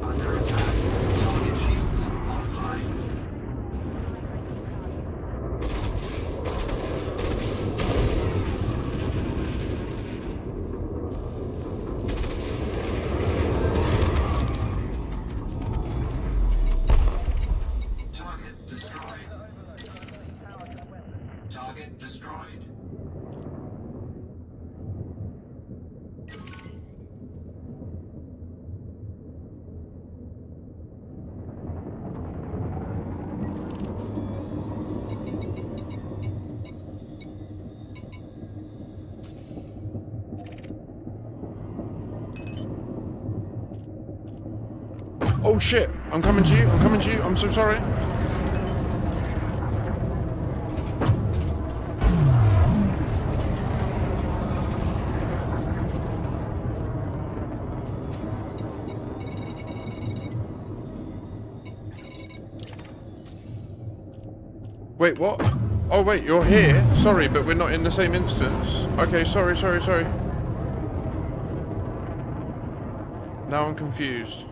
Under attack. Target shields offline. Target destroyed. Target destroyed. Oh shit! I'm coming to you. I'm coming to you. I'm so sorry. Wait, what? Oh wait, you're here? Sorry, but we're not in the same instance. Okay, sorry. Now I'm confused.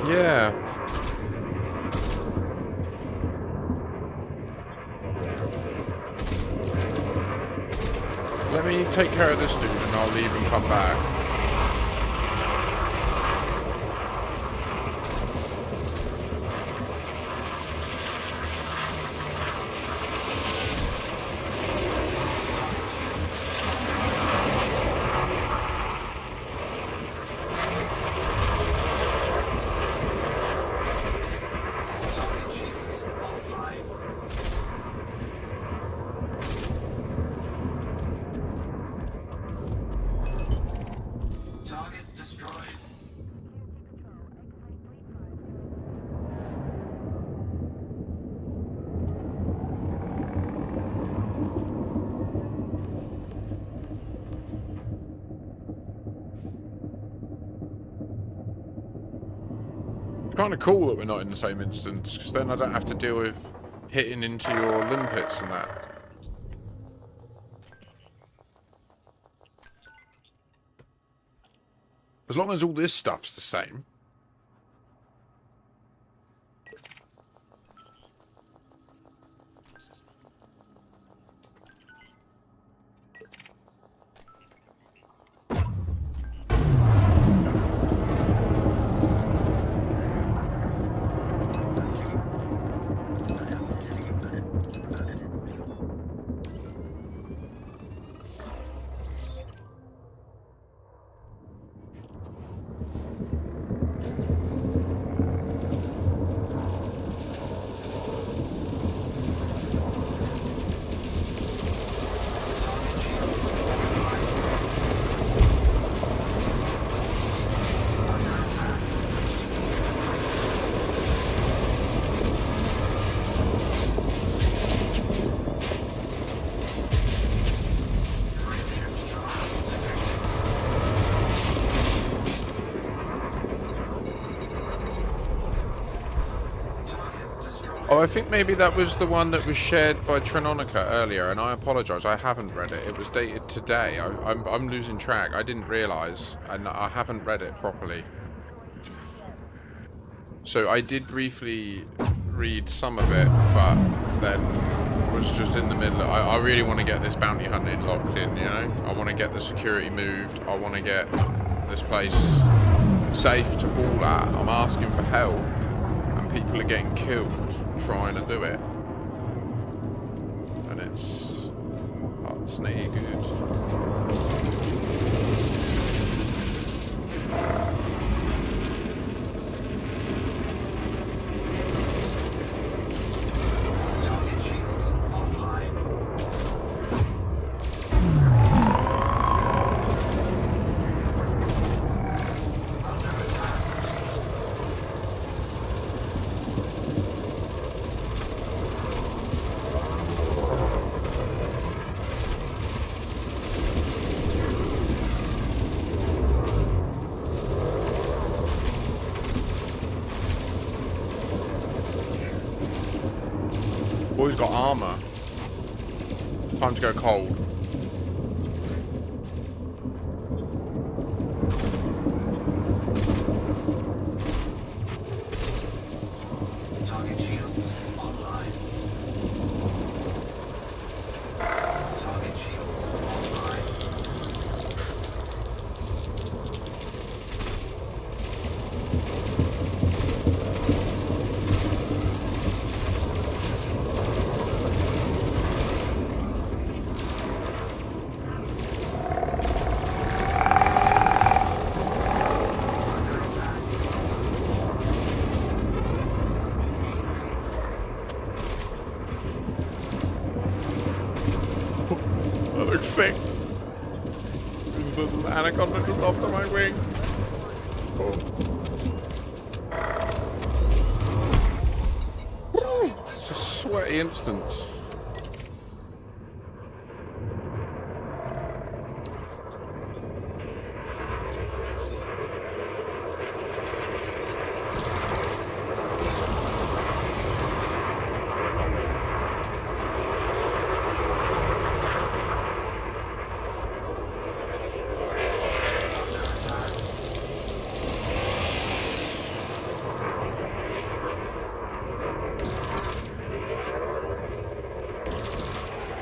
Yeah. Let me take care of this dude and I'll leave and come back. Target shields offline. Target destroyed. It's kind of cool that we're not in the same instance, because then I don't have to deal with hitting into your limpets and that. As long as all this stuff's the same. Oh, I think maybe that was the one that was shared by Trinonica earlier, and I apologise, I haven't read it. It was dated today. I'm losing track. I didn't realise, and I haven't read it properly. So I did briefly read some of it, but then was just in the middle. I really want to get this bounty hunting locked in, you know? I want to get the security moved. I want to get this place safe to haul at. I'm asking for help, and people are getting killed trying to do it. And it's not good. Target shields offline. Under attack. Boy's got armour. Time to go cold. Target shields online. Target shields offline. Under attack. That looks sick. There's an anaconda just after my wing. Woo! It's a sweaty instance.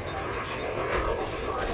Target shields offline.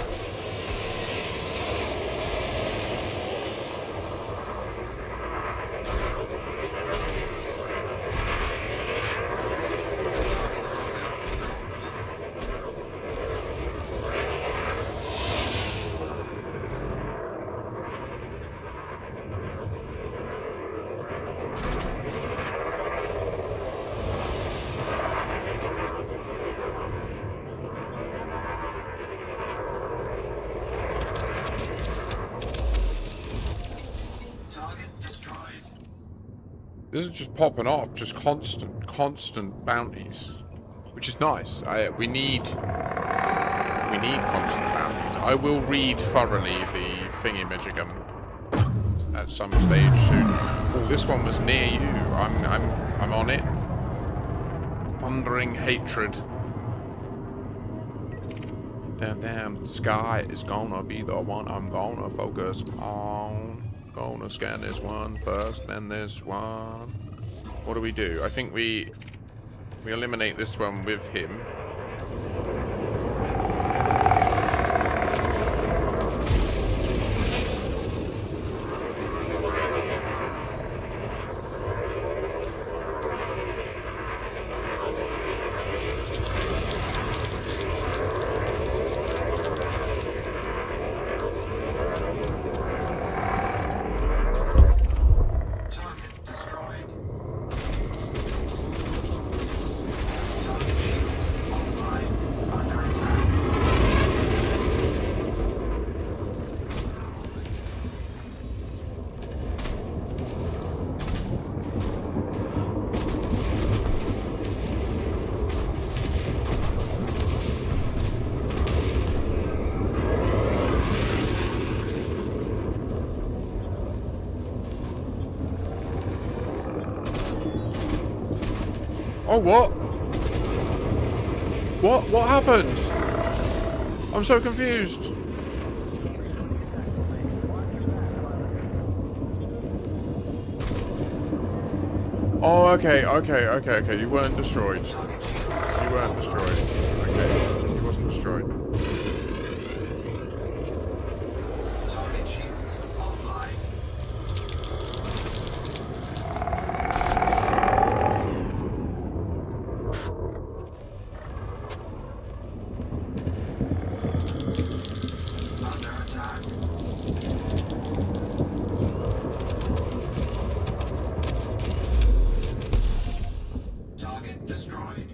Target destroyed. This is just popping off, just constant bounties, which is nice. We need constant bounties. I will read thoroughly the thingy-majigum at some stage soon. Oh, this one was near you. I'm on it. Thundering hatred. Damn, the sky is gonna be the one I'm gonna focus on. Gonna scan this one first, then this one. What do we do? I think we eliminate this one with him. Target destroyed. Target shields offline. Under attack. Oh, what? What? What happened? I'm so confused. Oh, okay. You weren't destroyed. You weren't destroyed. Okay, you wasn't destroyed. Target shields offline. Under attack. Target destroyed.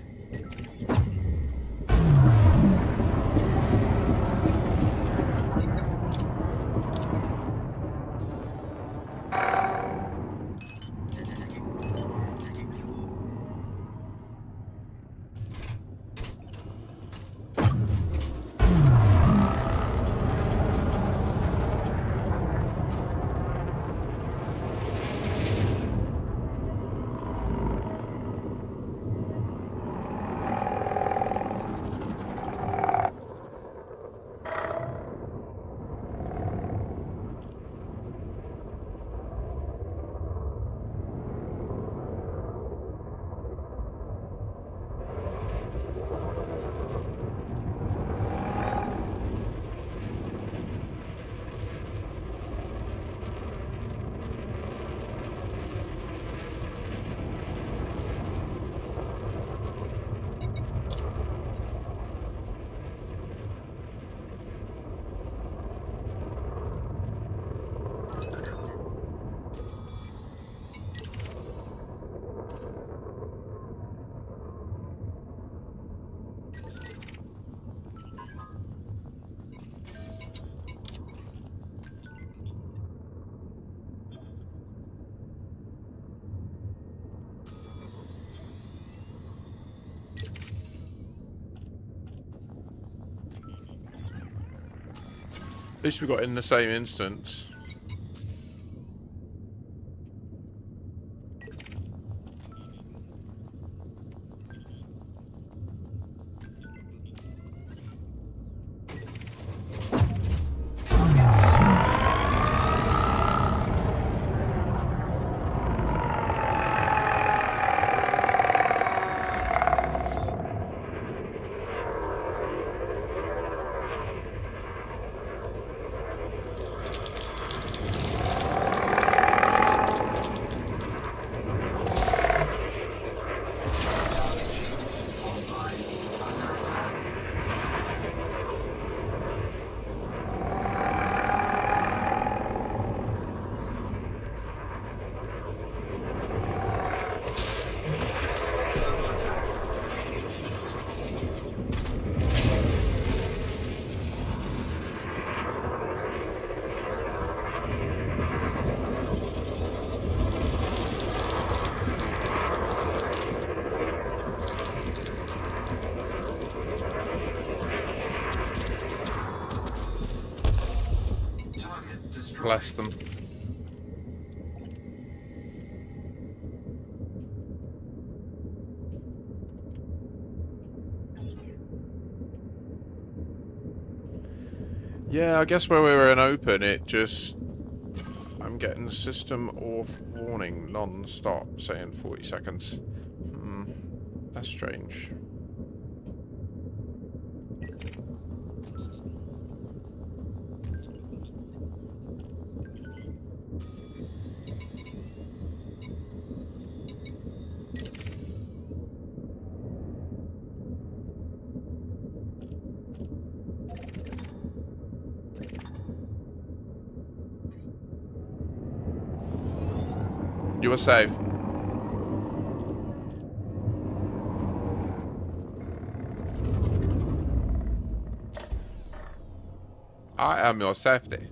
At least we got in the same instance. Target shields offline. Under attack. Thermal attack. Gaining heat. Target destroyed. Bless them. Yeah, I guess where we were in open, it just... I'm getting the system off warning non-stop, saying 40 seconds. That's strange. You are safe. I am your safety.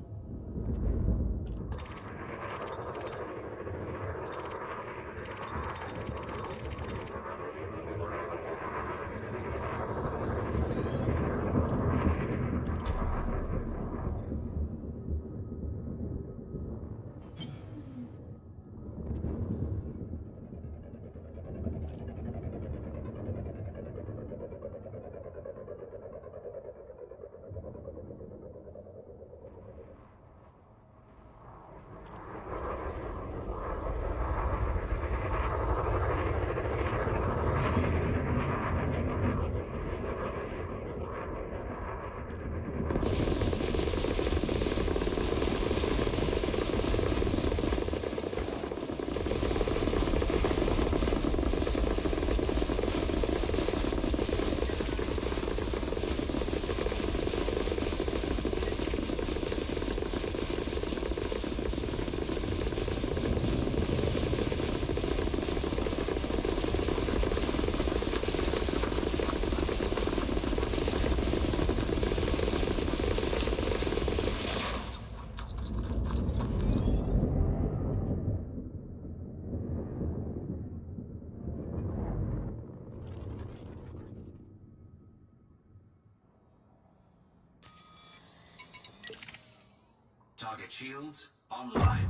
Target shields online.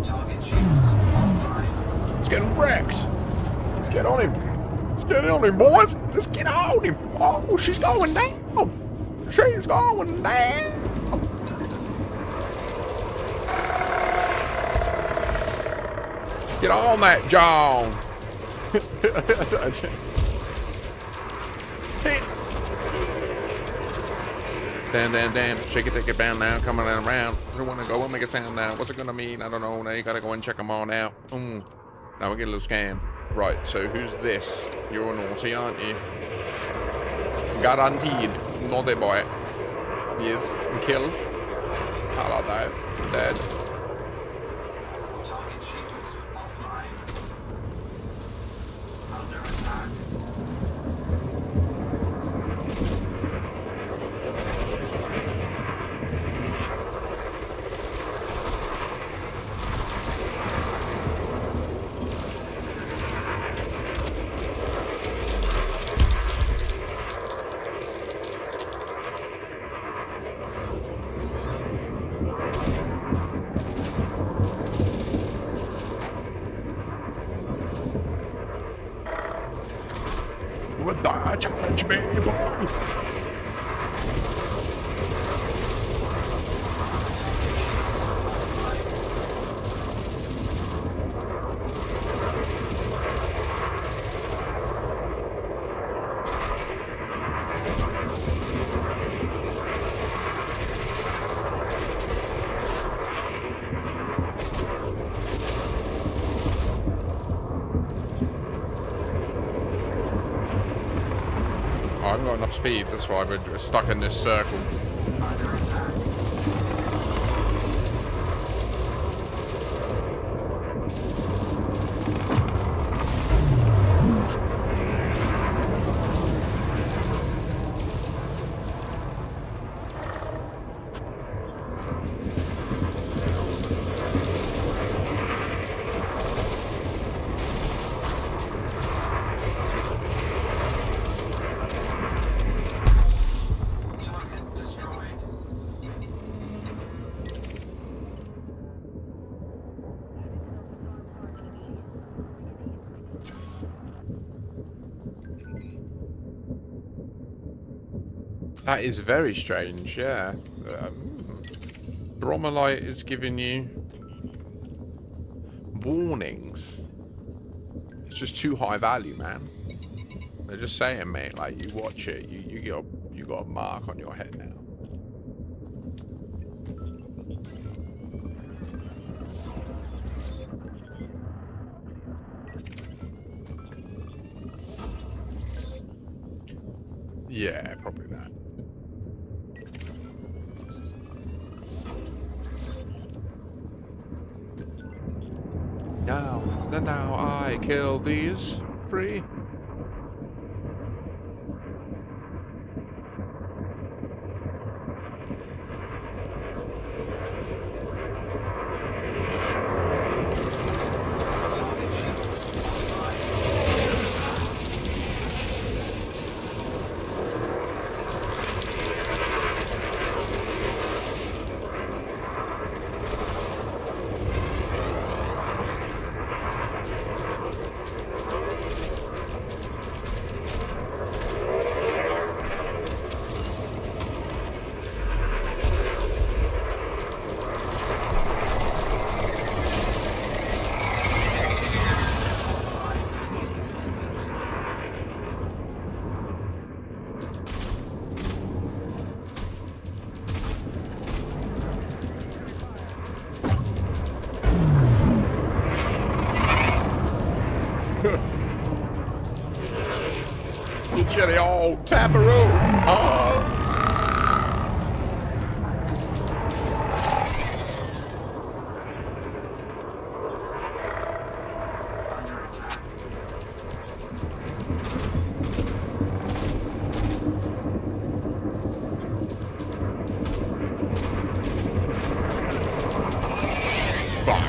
Target shields offline. Let's get him wrecked. Let's get on him. Let's get on him, boys. Let's get on him. Oh, she's going down. She's going down. Get on that, John. Hit. Damn. Shake it, take it down now. Coming around. I don't want to go and make a sound now. What's it going to mean? I don't know. Now you got to go and check them all out. Now we get a little scam. Right, so who's this? You're naughty, aren't you? Guaranteed. Naughty boy. Yes. Kill. Hello there. Dead. Target shields offline. Under attack. What the challenge, baby boy? I haven't got enough speed, that's why we're stuck in this circle. Under attack. Target destroyed. That is very strange, yeah. Bromolite is giving you warnings. It's just too high value, man. They're just saying, mate, like, you watch it, you got a mark on your head now. Yeah, probably that. Now I kill these free. Target shields offline. Get you the old tabaroo. Under attack. Fuck.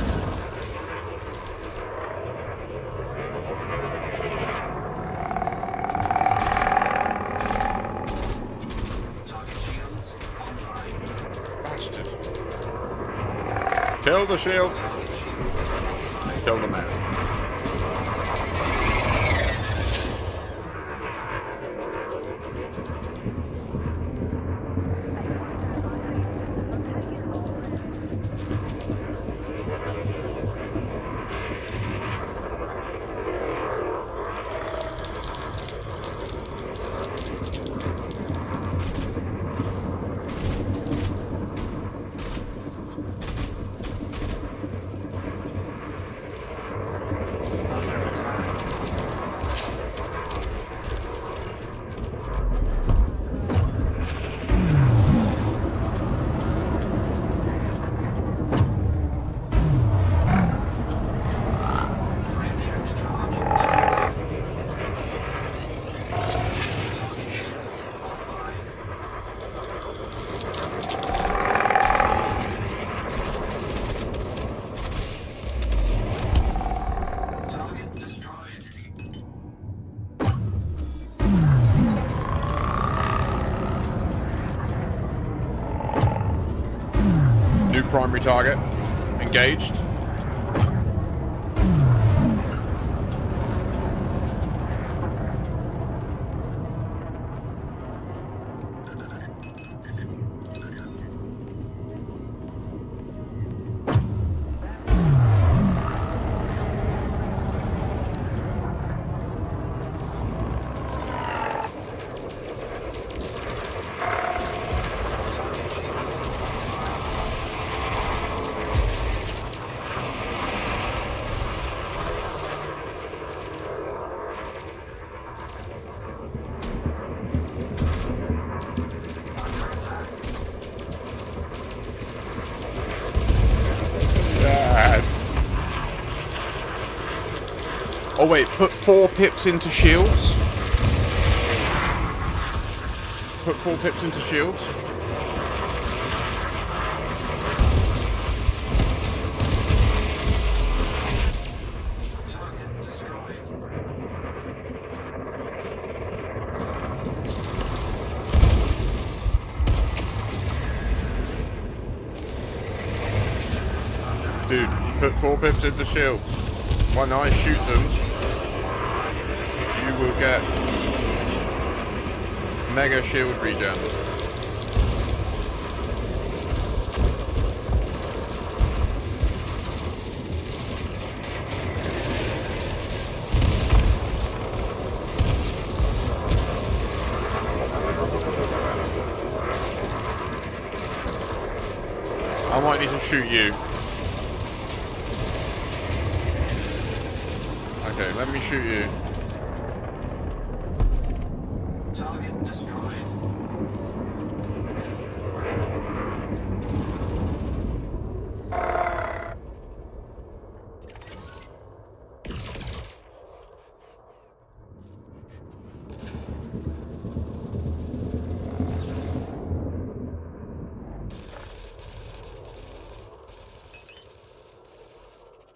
Kill the shield. Kill the man. New primary target. Engaged. Yes. Oh wait, put 4 pips into shields. Put 4 pips into shields. Target destroyed. Dude, put 4 pips into shields. When I shoot them, you will get mega shield regen. I might need to shoot you. Okay, let me shoot you. Target destroyed.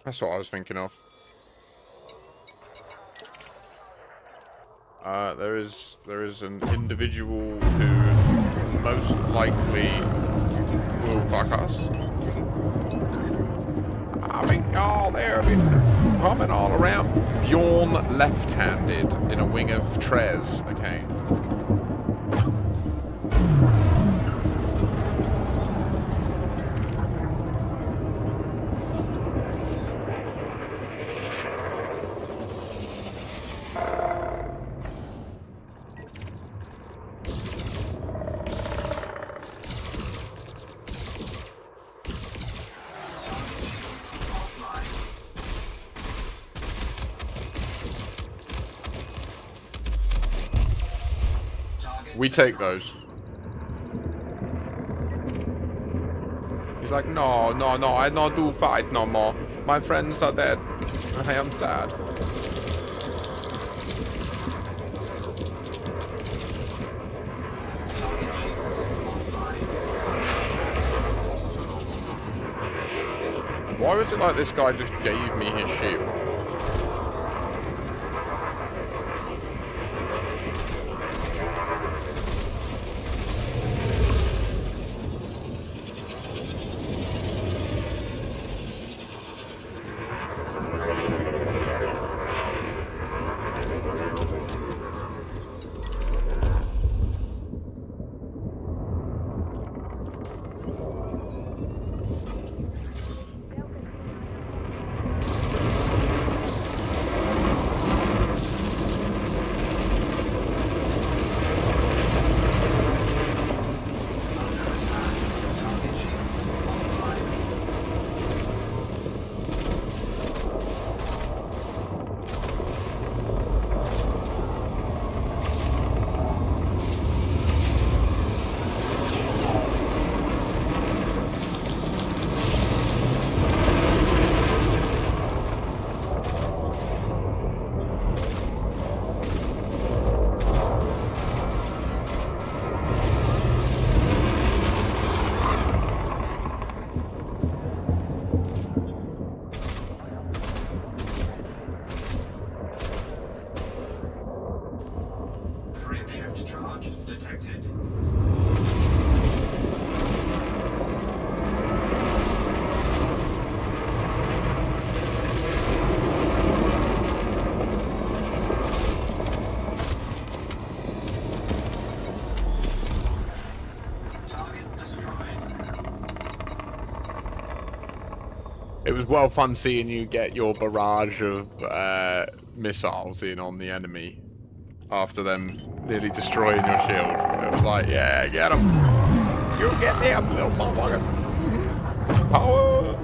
That's what I was thinking of. There is an individual who most likely will fuck us. I think they've been coming all around. Bjorn left-handed in a wing of Trez. Okay. We take those. He's like, no, I don't do fight no more. My friends are dead. I am sad. Why was it like this guy just gave me his shield? detected. Target destroyed. It was well fun seeing you get your barrage of missiles in on the enemy after them nearly destroying your shield. It was like, yeah, get him. You get them, little motherfucker. Power.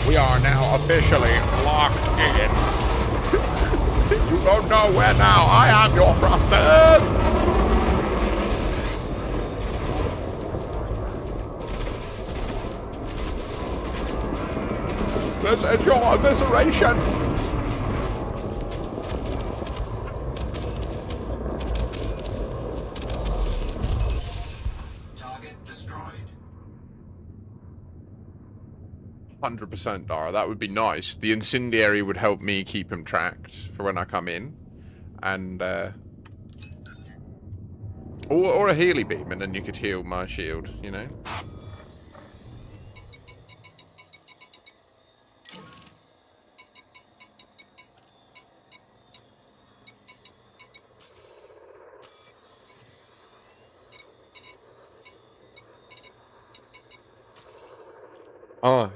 We are now officially locked in. You don't know where now. I am your thrusters. This is your evisceration. Target destroyed. 100%, Dara. That would be nice. The incendiary would help me keep him tracked for when I come in. And, or a Healy beam, and then you could heal my shield, you know?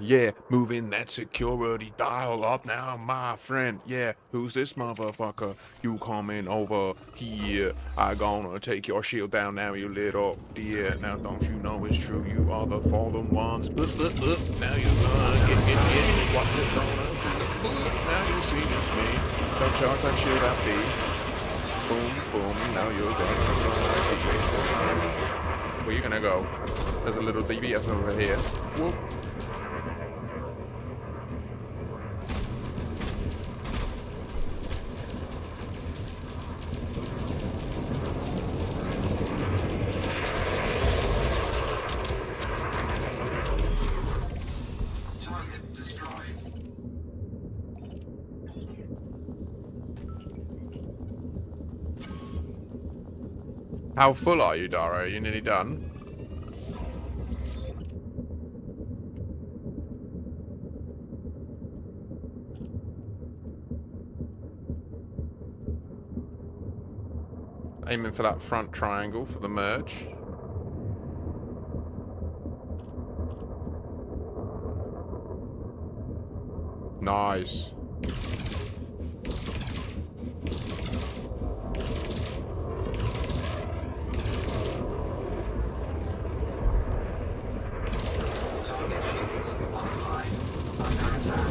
Yeah, moving that security dial up now, my friend. Yeah, who's this motherfucker? You coming over here? I gonna take your shield down now, you little dear. Now don't you know it's true? You are the fallen ones. Now you gonna get. What's it gonna do? Now you see it's me. Don't charge that shit up, B. Boom, boom. Now you're going to see it. Where you gonna go? There's a little DBS over here. Whoop. Target destroyed. How full are you, Dara? Are you nearly done? Aiming for that front triangle for the merge. Nice. Target shields offline. Under attack.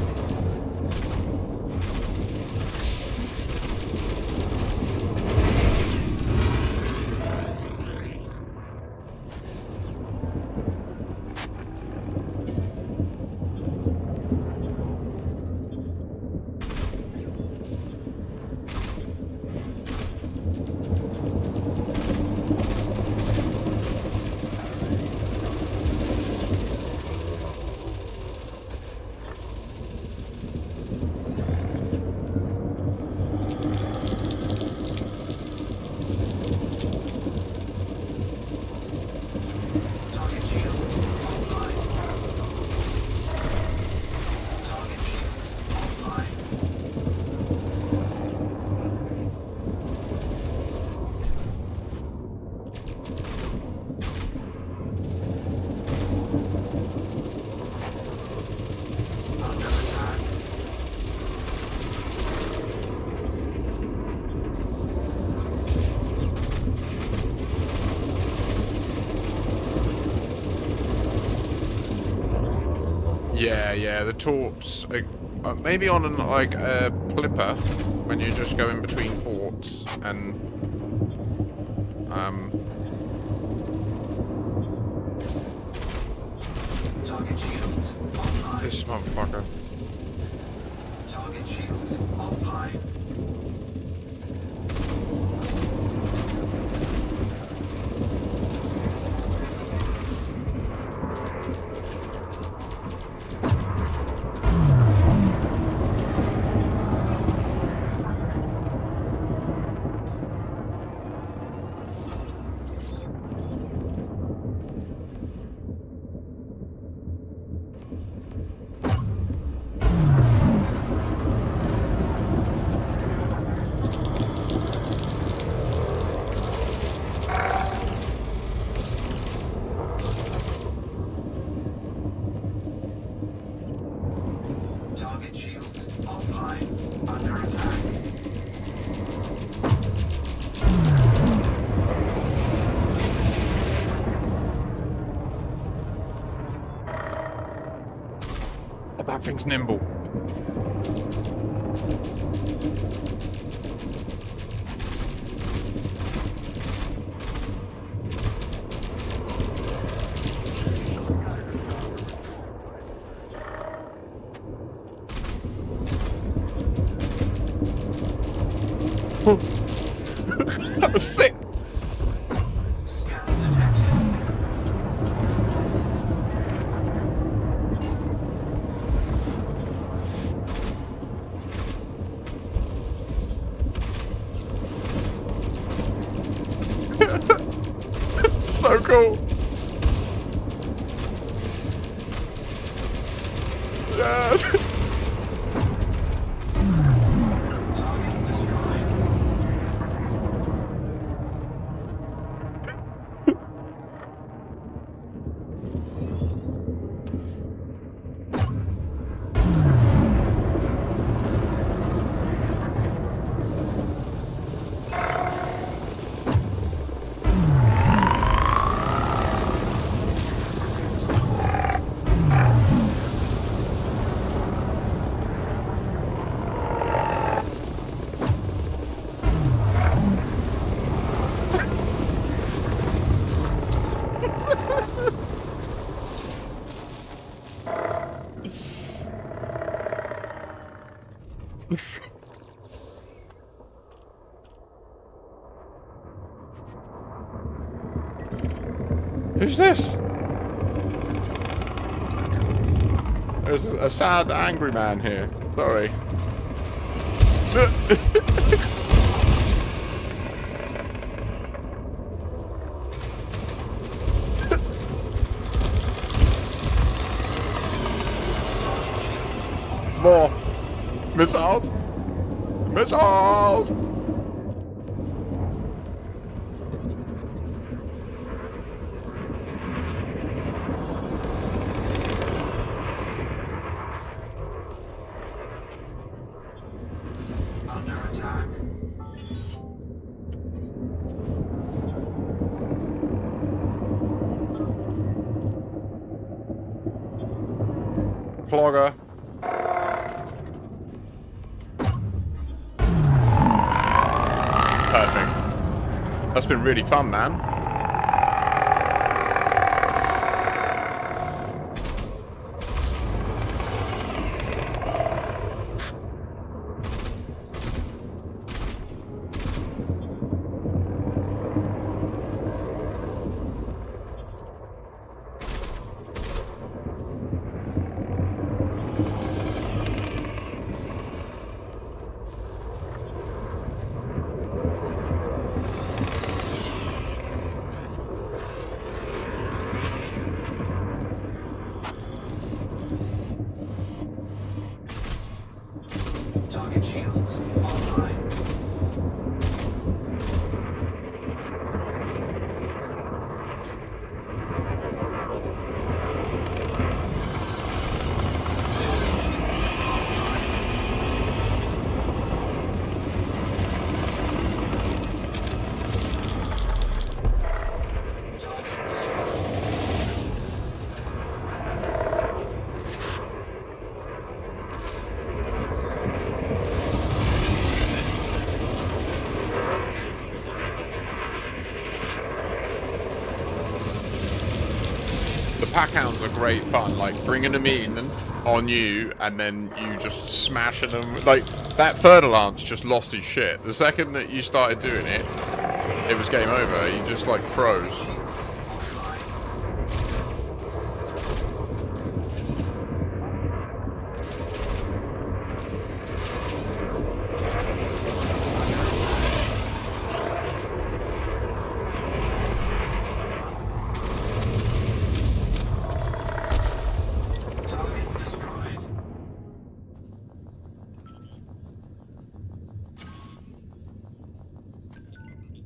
Yeah, the torps. Maybe on an, like a flipper when you just go in between ports and Target shields online. this motherfucker. Target shields offline. Target shields offline. Under attack. Oh, that thing's nimble. That was sick. Scan detected. So cool. Yes. Target destroyed. Who's this? There's a sad, angry man here. Sorry. More missiles. Missiles. Under attack. Clogger. Perfect. That's been really fun, man. Target shields online. Target shields offline. Target destroyed. The pack hounds are great fun, like bringing them in on you and then you just smashing them. Like, that third lance just lost his shit. The second that you started doing it, it was game over. He just like froze. Target destroyed.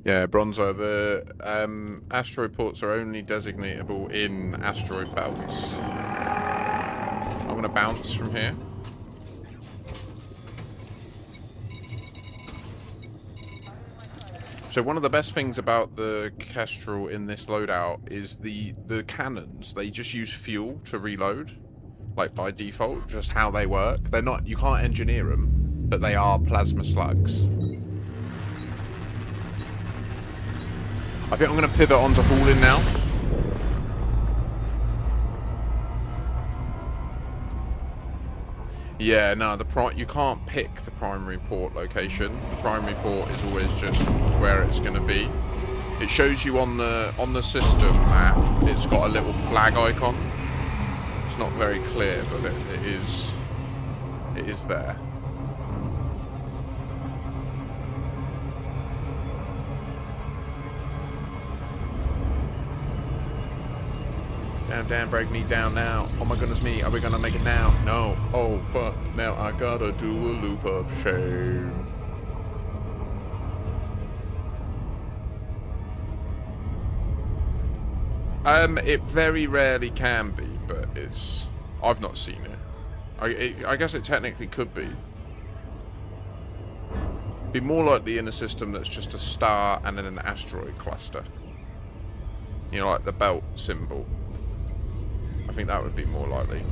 Yeah, Bronzo, the asteroid ports are only designatable in asteroid belts. I'm going to bounce from here. So one of the best things about the Kestrel in this loadout is the cannons. They just use fuel to reload, like by default, just how they work. They're not, you can't engineer them, but they are plasma slugs. I think I'm going to pivot on to hauling now. Yeah, no, you can't pick the primary port location. The primary port is always just where it's going to be. It shows you on the system map. It's got a little flag icon. It's not very clear, but it is there. Damn, break me down now. Oh my goodness me, are we gonna make it now? No. Oh fuck, now I gotta do a loop of shame. It very rarely can be, but I've not seen it. I guess it technically could be. Be more likely in a system that's just a star and then an asteroid cluster. You know, like the belt symbol. I think that would be more likely.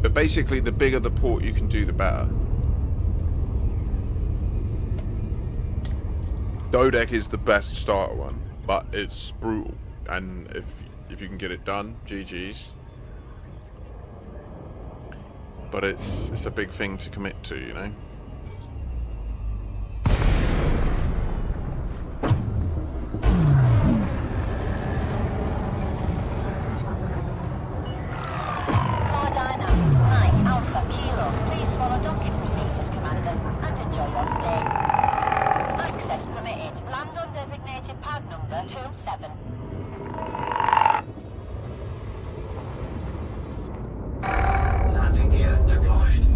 But basically, the bigger the port you can do, the better. Dodec is the best starter one, but it's brutal. And if you can get it done, GG's. But it's a big thing to commit to, you know. Landing gear deployed.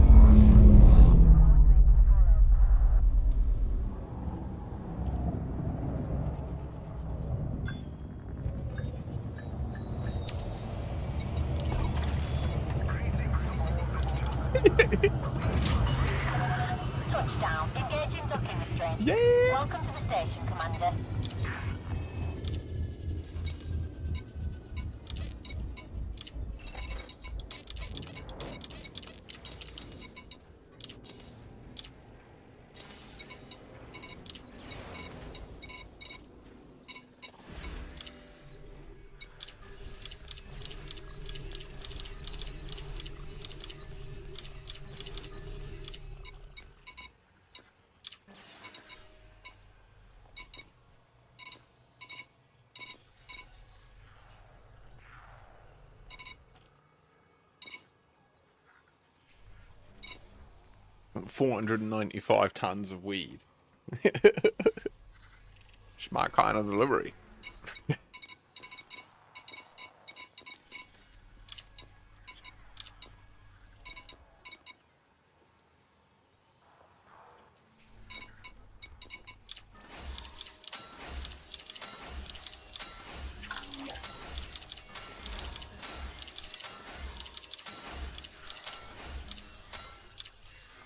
Touchdown. Engaging docking restraint. Yeah. Welcome to the station, Commander. $495 tons of weed. It's my kind of delivery.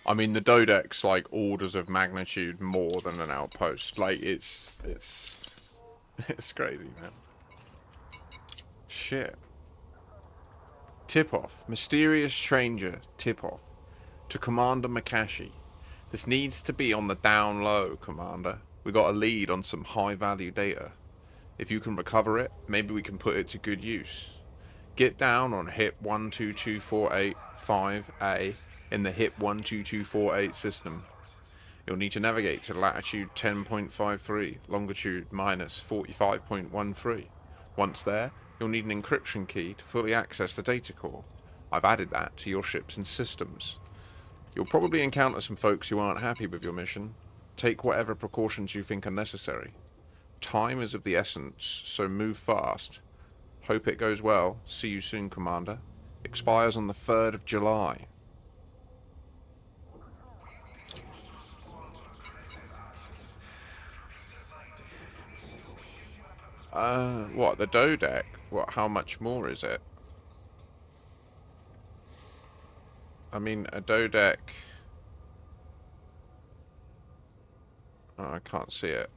I mean, the Dodec's like orders of magnitude more than an outpost. Like, it's crazy, man. Shit. Tip-off. Mysterious stranger. Tip-off. To Commander Makashi. This needs to be on the down low, Commander. We got a lead on some high value data. If you can recover it, maybe we can put it to good use. Get down on HIP 122485A in the HIP 12248 system. You'll need to navigate to latitude 10.53, longitude minus 45.13. Once there, you'll need an encryption key to fully access the data core. I've added that to your ships and systems. You'll probably encounter some folks who aren't happy with your mission. Take whatever precautions you think are necessary. Time is of the essence, so move fast. Hope it goes well. See you soon, Commander. Expires on the 3rd of July. What, the Dodec? What, how much more is it? I mean, a Dodec... Oh, I can't see it.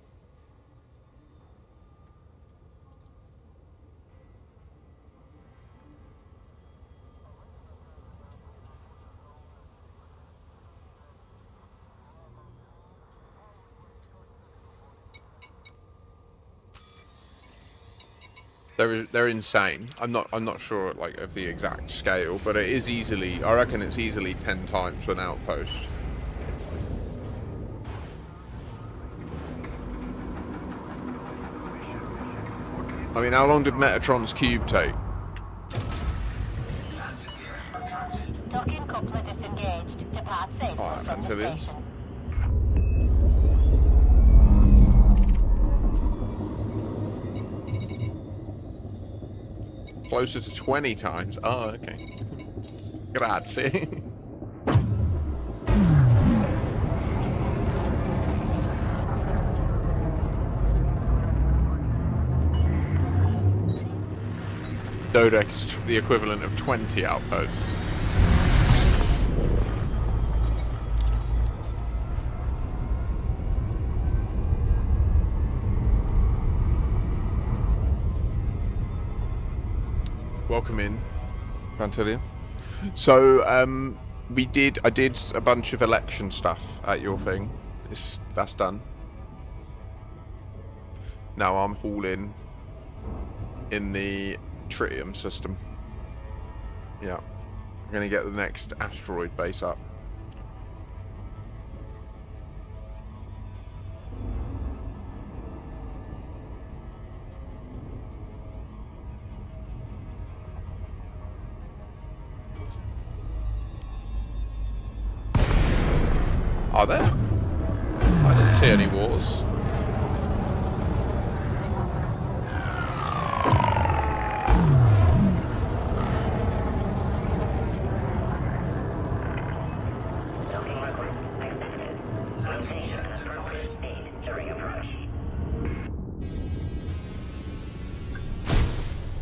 They're insane. I'm not sure like of the exact scale, but it is easily, I reckon it's easily 10 times an outpost. I mean, how long did Metatron's cube take? Landing gear retracted. Docking coupler disengaged. Depart safely Alright, from until the then. station. Closer to 20 times. Oh, okay. Grazie. Dodec is the equivalent of 20 outposts. Welcome in, Vantillion. So, I did a bunch of election stuff at your thing. That's done. Now I'm hauling in the Tritium system. Yeah. I'm gonna get the next asteroid base up. Are there? I didn't see any wars. Docking request accepted. Landing Maintain gear an appropriate deployed. speed during approach. Docking confirmed.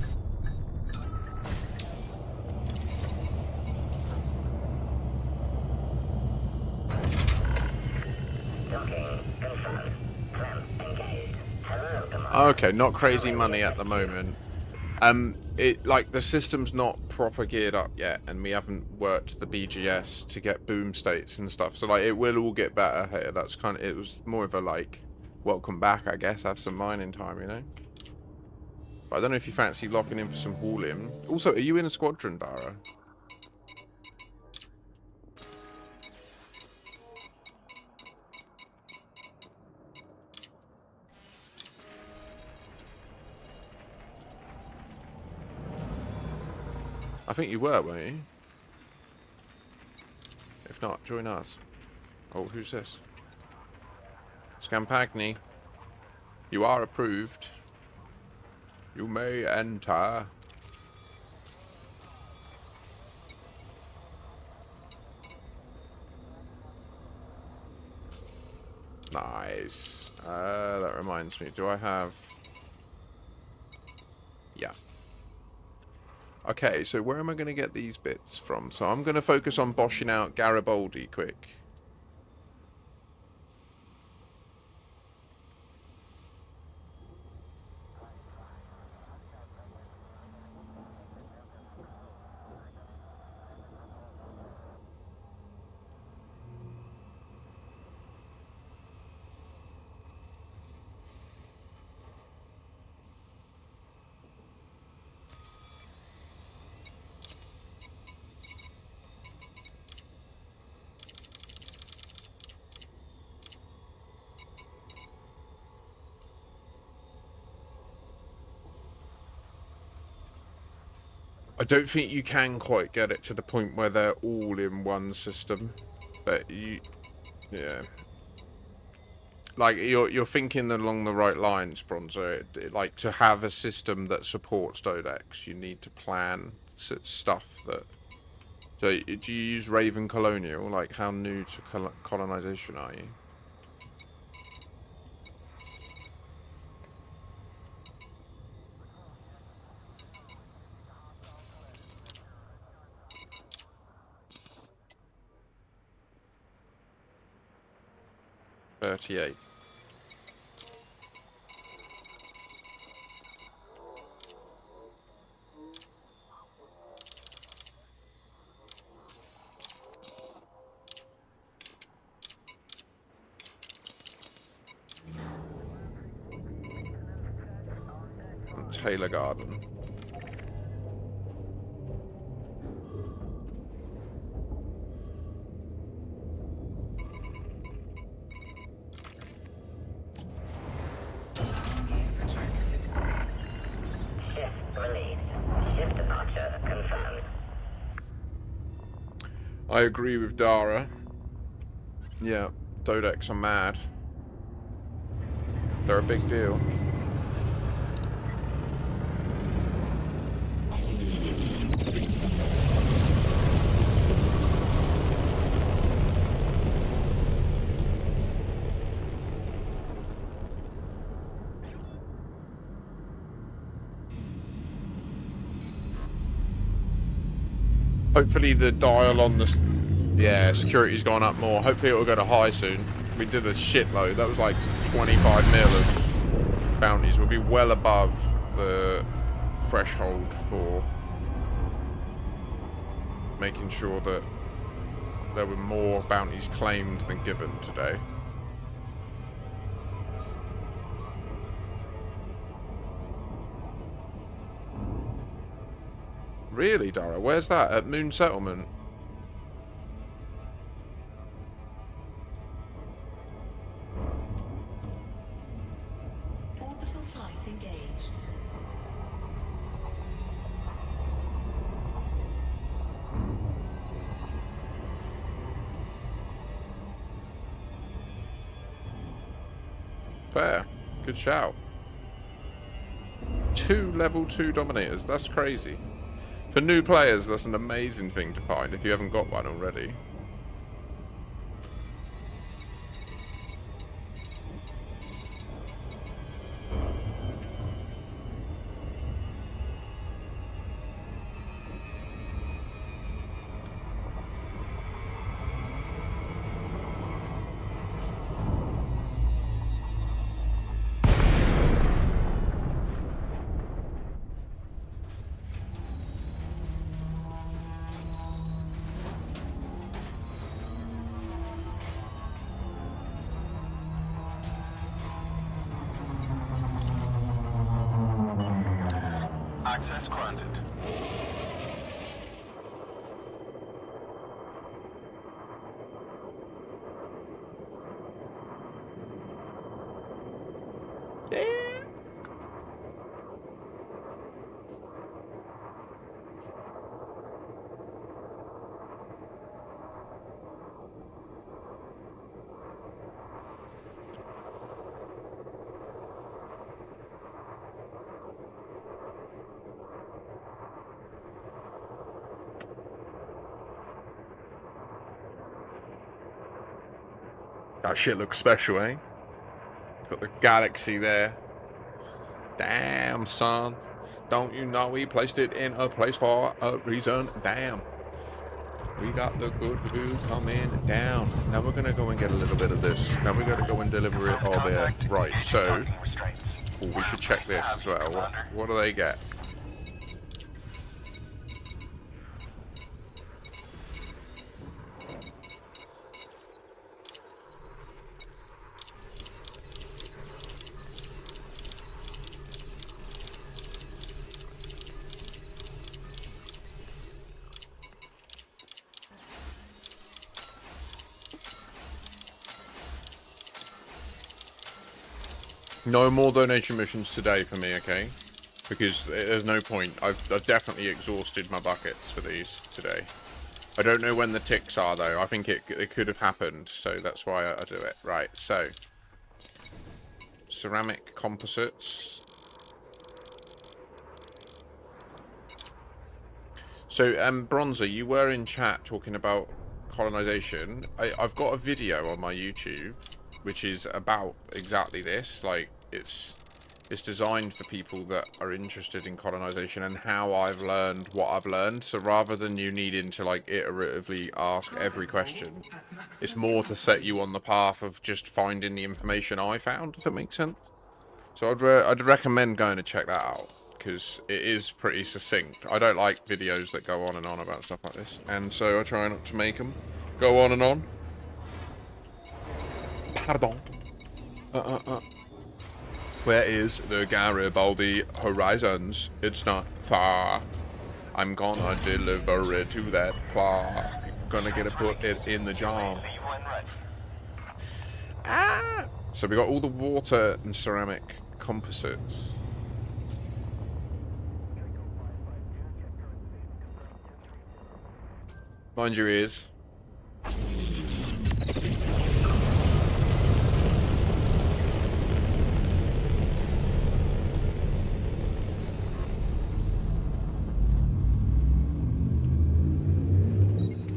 Clamp engaged. Hello, Commander. Okay, not crazy money at the moment. It like the system's not proper geared up yet, and we haven't worked the BGS to get boom states and stuff. So like, it will all get better here. That's kind of, it was more of a like, welcome back, I guess. Have some mining time, you know. But I don't know if you fancy locking in for some hauling. Also, are you in a squadron, Dara? I think you were, weren't you? If not, join us. Oh, who's this? Scampagni. You are approved. You may enter. Nice. That reminds me. Do I have... Yeah. Okay, so where am I going to get these bits from? So I'm going to focus on boshing out Garibaldi quick. I don't think you can quite get it to the point where they're all in one system. But yeah. Like, you're thinking along the right lines, Bronzer. Like, to have a system that supports Dodex, you need to plan stuff that... So, do you use Raven Colonial? Like, how new to colonization are you? $38. Taylor Garden. Shift released. Shift departure confirmed. I agree with Dara. Yeah, Dodex are mad. They're a big deal. Hopefully the dial on the... Yeah, security's gone up more. Hopefully it'll go to high soon. We did a shitload. That was like 25 mil of bounties. We'll be well above the threshold for making sure that there were more bounties claimed than given today. Really, Dara? Where's that? At Moon Settlement? Orbital flight engaged. Fair. Good shout. 2 level 2 Dominators. That's crazy. For new players, that's an amazing thing to find if you haven't got one already. Access granted. That shit looks special, eh? Got the galaxy there. Damn, son. Don't you know we placed it in a place for a reason? Damn. We got the good food coming down. Now we're going to go and get a little bit of this. Now we got to go and deliver it all there. Right, so... Oh, we should check this as well. What do they get? No more donation missions today for me, okay? because there's no point. I've definitely exhausted my buckets for these today. I don't know when the ticks are though. I think it could have happened, so that's why I do it. Right, so ceramic composites. So, Bronzer, you were in chat talking about colonization. I've got a video on my YouTube, which is about exactly this. Like, it's designed for people that are interested in colonization and how I've learned what I've learned. So rather than you needing to, like, iteratively ask every question, it's more to set you on the path of just finding the information I found, if that makes sense. So I'd recommend going to check that out, because it is pretty succinct. I don't like videos that go on and on about stuff like this, and so I try not to make them go on and on. Pardon. Where is the Garibaldi Horizons? It's not far. I'm gonna deliver it to that plot. Gonna get to put it in the jar. Ah! So we got all the water and ceramic composites. Mind your ears.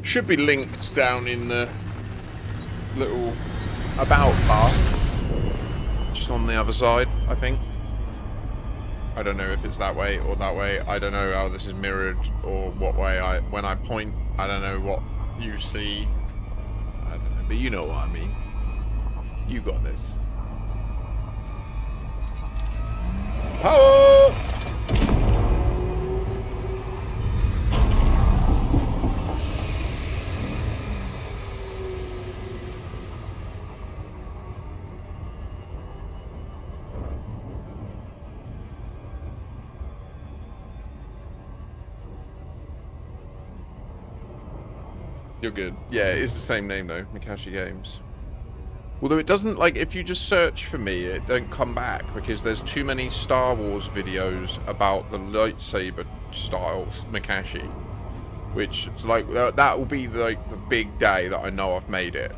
Should be linked down in the little about bar. Just on the other side, I think. I don't know if it's that way or that way. I don't know how this is mirrored or what way when I point, I don't know what you see. I don't know, but you know what I mean. You got this. Power! You're good. Yeah, it is the same name though, Mikashi Games. Although it doesn't, like, if you just search for me, it don't come back, because there's too many Star Wars videos about the lightsaber style Mikashi. Which, like, that will be, like, the big day that I know I've made it.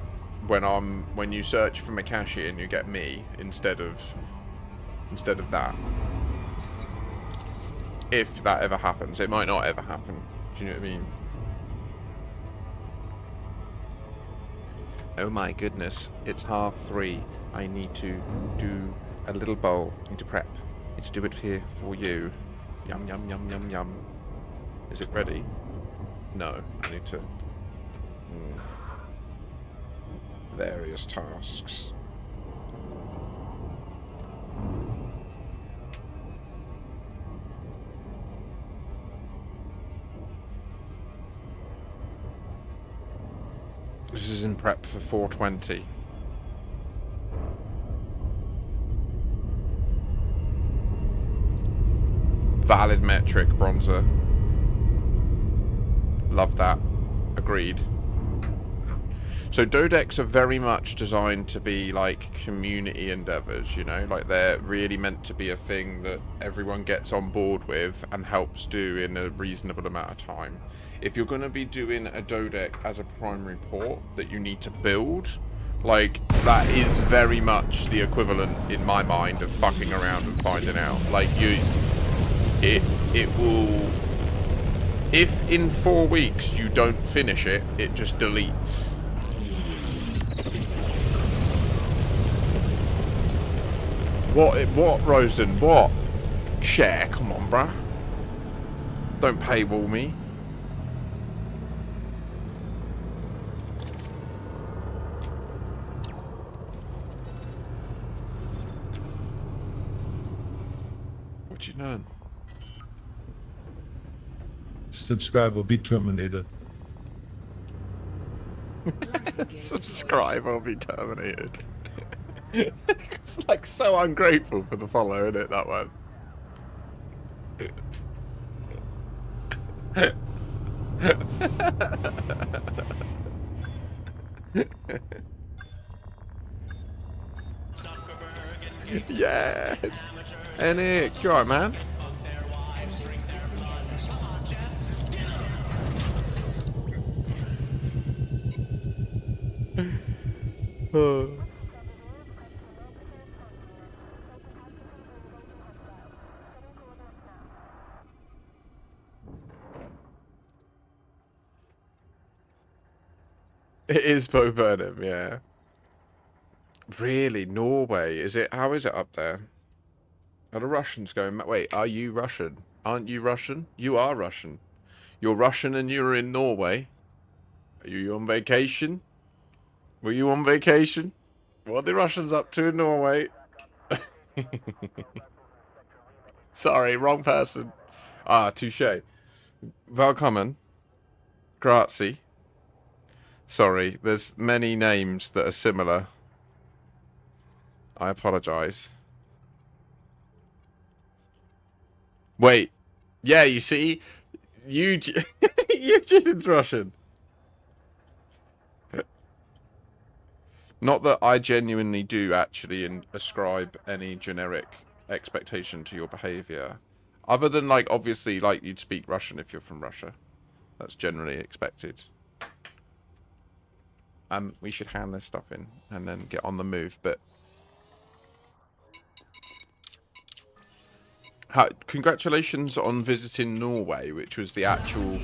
When you search for Mikashi and you get me instead of that. If that ever happens. It might not ever happen. Do you know what I mean? Oh my goodness, it's 3:30. I need to do a little bowl. I need to prep. I need to do it here for you. Yum, yum, yum, yum, yum. Is it ready? No, I need to... Various tasks. This is in prep for 420. Valid metric, Bronzer. Love that. Agreed. So dodecs are very much designed to be like community endeavors, you know? Like they're really meant to be a thing that everyone gets on board with and helps do in a reasonable amount of time. If you're going to be doing a dodec as a primary port that you need to build, like, that is very much the equivalent, in my mind, of fucking around and finding out. Like, it will... If in 4 weeks you don't finish it, it just deletes. What, Rosen? What? Share, come on, bruh. Don't paywall me. What you learn? Subscribe will be terminated. Subscribe or be terminated. It's like so ungrateful for the follow, isn't it, that one? Yes! Hey Nick, you alright, man? It is Bo Burnham, yeah. Really? Norway? Is it? How is it up there? Are the Russians going... Wait, are you Russian? Aren't you Russian? You are Russian. You're Russian and you're in Norway. Are you on vacation? Were you on vacation? What are the Russians up to in Norway? Sorry, wrong person. Ah, touche. Welcome. Grazie. Sorry, there's many names that are similar. I apologize. Wait. Yeah, you see? Eugene's Russian. Not that I genuinely do actually ascribe any generic expectation to your behavior. Other than, like, obviously, like, you'd speak Russian if you're from Russia. That's generally expected. We should hand this stuff in and then get on the move, but... Congratulations on visiting Norway, which was the actual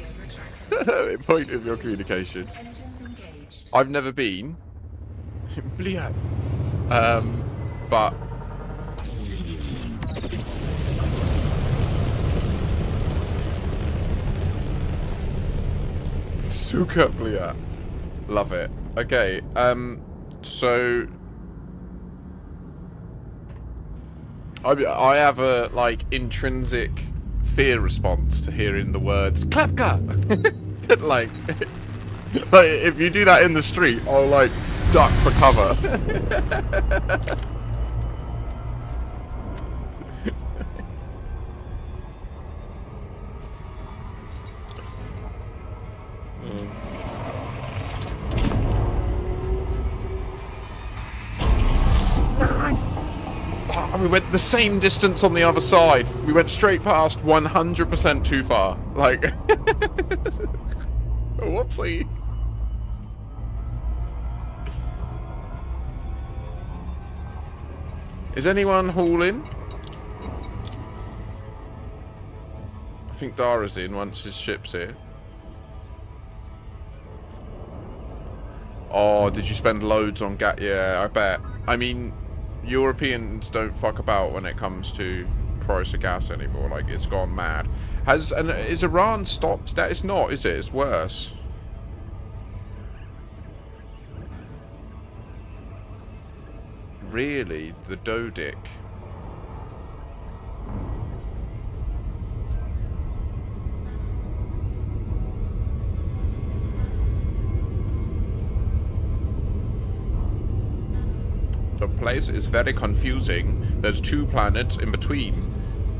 point of your communication. I've never been. But... Suka blia. Love it. Okay, so... I have a, like, intrinsic fear response to hearing the words Klapka! like, if you do that in the street, I'll, like, duck for cover. We went the same distance on the other side. We went straight past 100% too far. Like... Whoopsie. Is anyone hauling? I think Dara's in once his ship's here. Oh, did you spend loads on gas? Yeah, I bet. I mean... Europeans don't fuck about when it comes to price of gas anymore. Like, it's gone mad. Is Iran stopped? That is not, is it? It's worse. Really? The Dodic? The place is very confusing. There's 2 planets in between.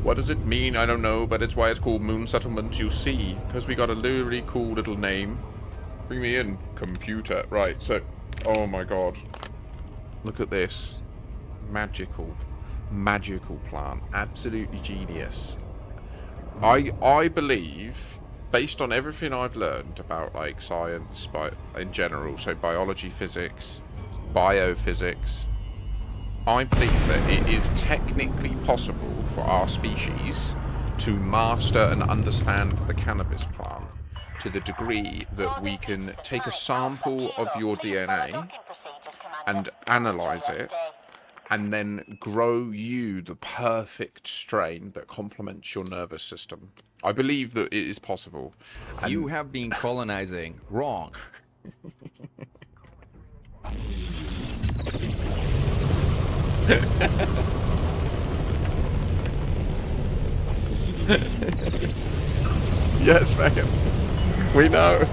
What does it mean? I don't know, but it's why it's called Moon Settlement, you see. Because we got a really cool little name. Bring me in, computer. Right, so... Oh my god. Look at this. Magical. Magical plant. Absolutely genius. I believe, based on everything I've learned about, like, science in general, so biology, physics, biophysics... I believe that it is technically possible for our species to master and understand the cannabis plant to the degree that we can take a sample of your DNA and analyze it and then grow you the perfect strain that complements your nervous system. I believe that it is possible. And you have been colonizing wrong. Yes, Megan. We know.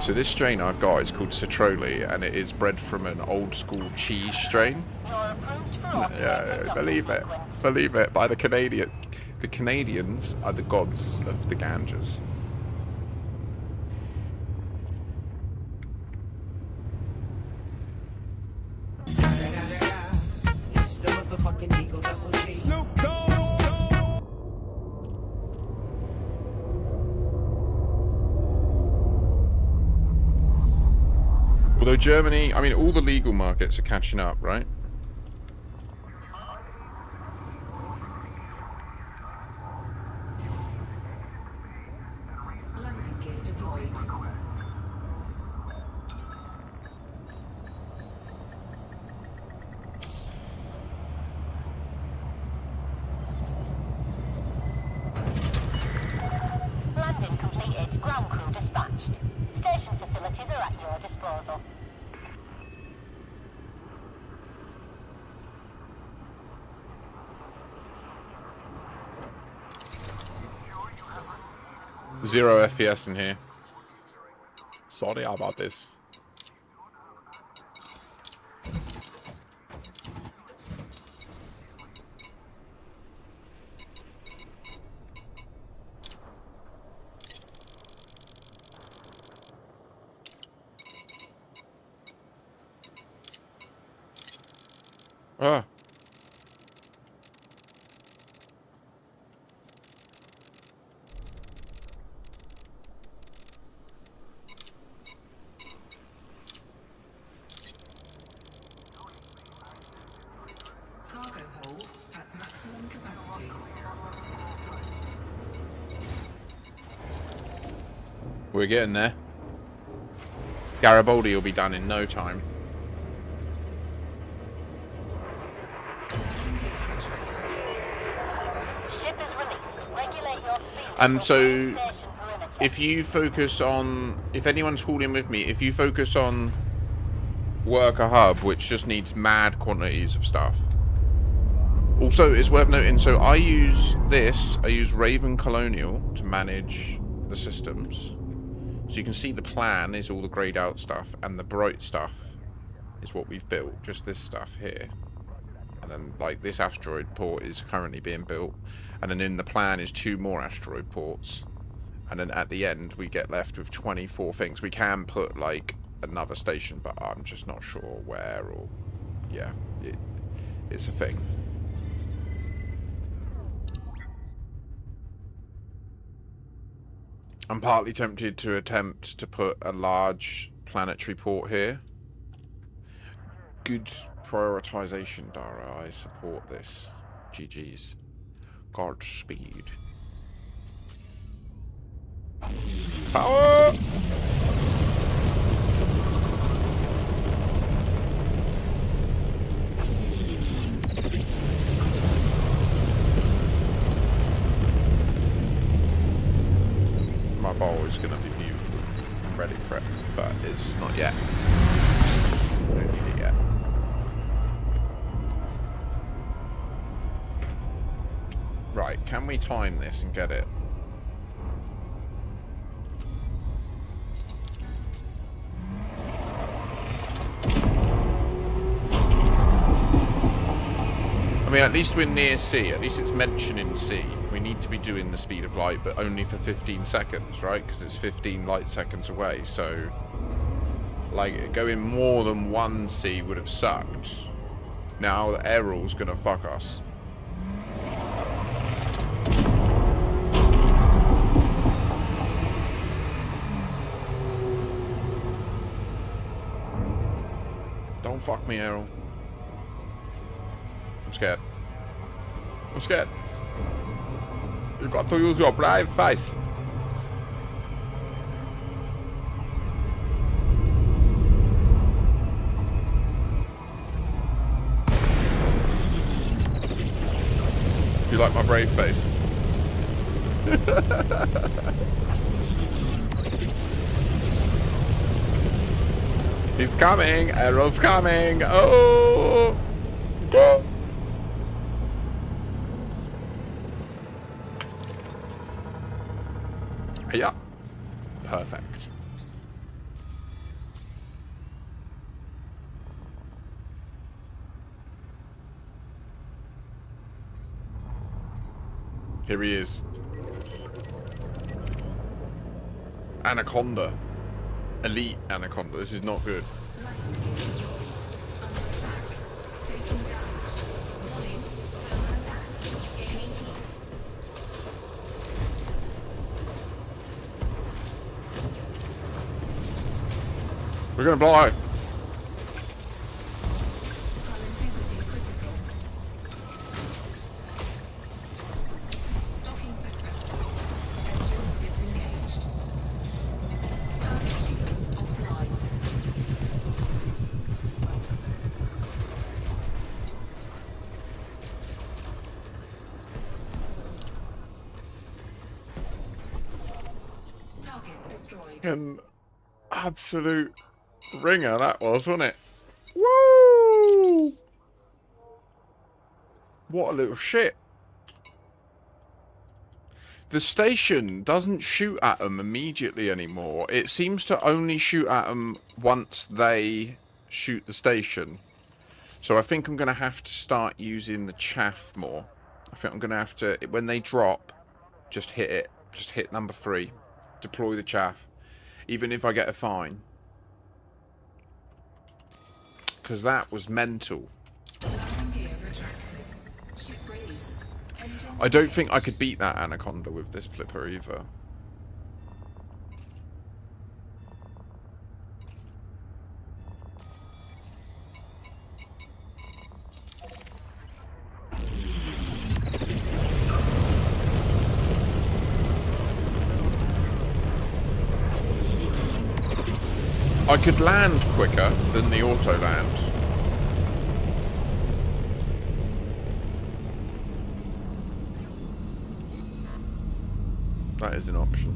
So this strain I've got is called Citroli, and it is bred from an old school cheese strain. Yeah, believe it. Believe it. By the Canadian. The Canadians are the gods of the ganjas. Although Germany, I mean, all the legal markets are catching up, right? Landing gear deployed. Landing completed. Ground crew dispatched. Station facilities are at your disposal. Zero FPS in here. Sorry about this. Ah. Cargo hold at maximum capacity. We're getting there. Garibaldi will be done in no time. Landing gear retracted. Ship is released. Regulate your speed. So Station perimeter. if you focus on, if anyone's hauling with me, if you focus on Worker Hub, which just needs mad quantities of stuff. Also, it's worth noting, so I use Raven Colonial to manage the systems. So you can see the plan is all the grayed out stuff, and the bright stuff is what we've built, just this stuff here. And then, like, this asteroid port is currently being built, and then in the plan is 2 more asteroid ports. And then at the end, we get left with 24 things. We can put, like, another station, but I'm just not sure where, or... yeah, it's a thing. I'm partly tempted to attempt to put a large planetary port here. Good prioritization, Dara. I support this. GG's. Godspeed. Power! My bowl is going to be beautiful. I'm ready for it, but it's not yet. I don't need it yet. Right, can we time this and get it? I mean, at least we're near C. At least it's mentioning C. We need to be doing the speed of light, but only for 15 seconds, right? Because it's 15 light seconds away. So, like, going more than 1 C would have sucked. Now the air rule's gonna fuck us. Don't fuck me, Errol. I'm scared. I'm scared. You got to use your brave face. You like my brave face? He's coming. Errol's coming. Oh. Go. Yeah. Perfect. Here he is. Anaconda. Elite Anaconda. This is not good. Landing gear deployed. Under attack. Taking damage. Warning. Thermal attack. Gaining heat. We're gonna blow. destroyed. An absolute ringer that was, wasn't it? Woo! What a little shit. The station doesn't shoot at them immediately anymore. It seems to only shoot at them once they shoot the station. So I think I'm going to have to start using the chaff more. I think I'm going to have to, when they drop, just hit it. Just hit number 3. Deploy the chaff. Even if I get a fine. Because that was mental. Landing gear retracted. Ship released. Engines I don't think I could beat that Anaconda with this Flipper either. I could land quicker than the auto land. That is an option.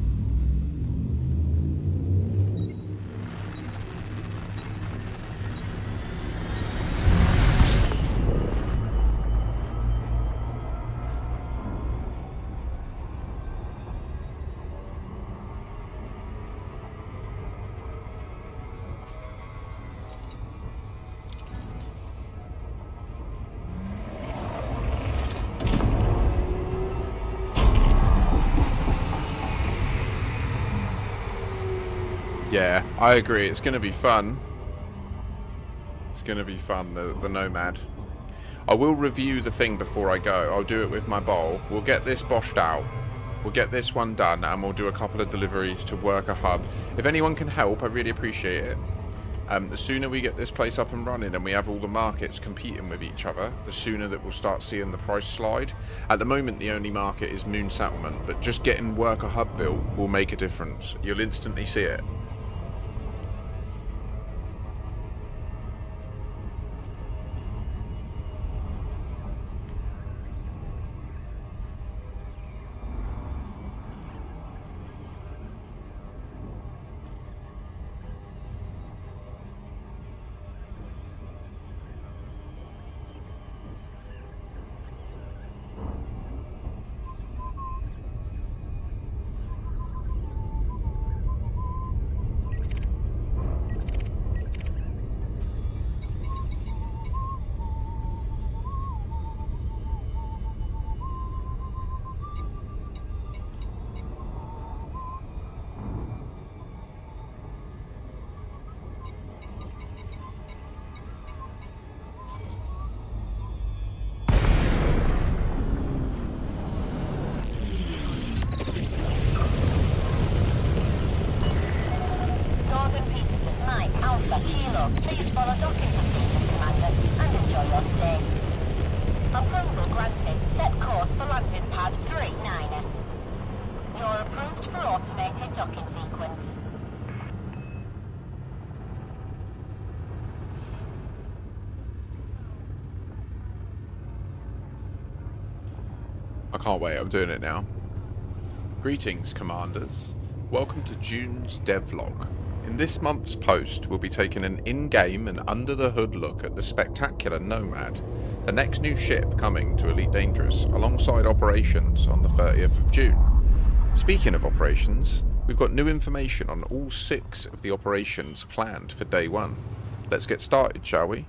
Yeah, I agree. It's going to be fun. It's going to be fun, the Nomad. I will review the thing before I go. I'll do it with my bowl. We'll get this boshed out. We'll get this one done, and we'll do a couple of deliveries to Worker Hub. If anyone can help, I really appreciate it. The sooner we get this place up and running and we have all the markets competing with each other, the sooner that we'll start seeing the price slide. At the moment, the only market is Moon Settlement, but just getting Worker Hub built will make a difference. You'll instantly see it. Please follow docking procedures, Commander, and enjoy your stay. Approval granted. Set course for landing pad 39. You're approved for automated docking sequence. I can't wait, I'm doing it now. Greetings, Commanders. Welcome to June's devlog. In this month's post, we'll be taking an in-game and under-the-hood look at the spectacular Nomad, the next new ship coming to Elite Dangerous, alongside operations on the 30th of June. Speaking of operations, we've got new information on all 6 of the operations planned for Day 1. Let's get started, shall we?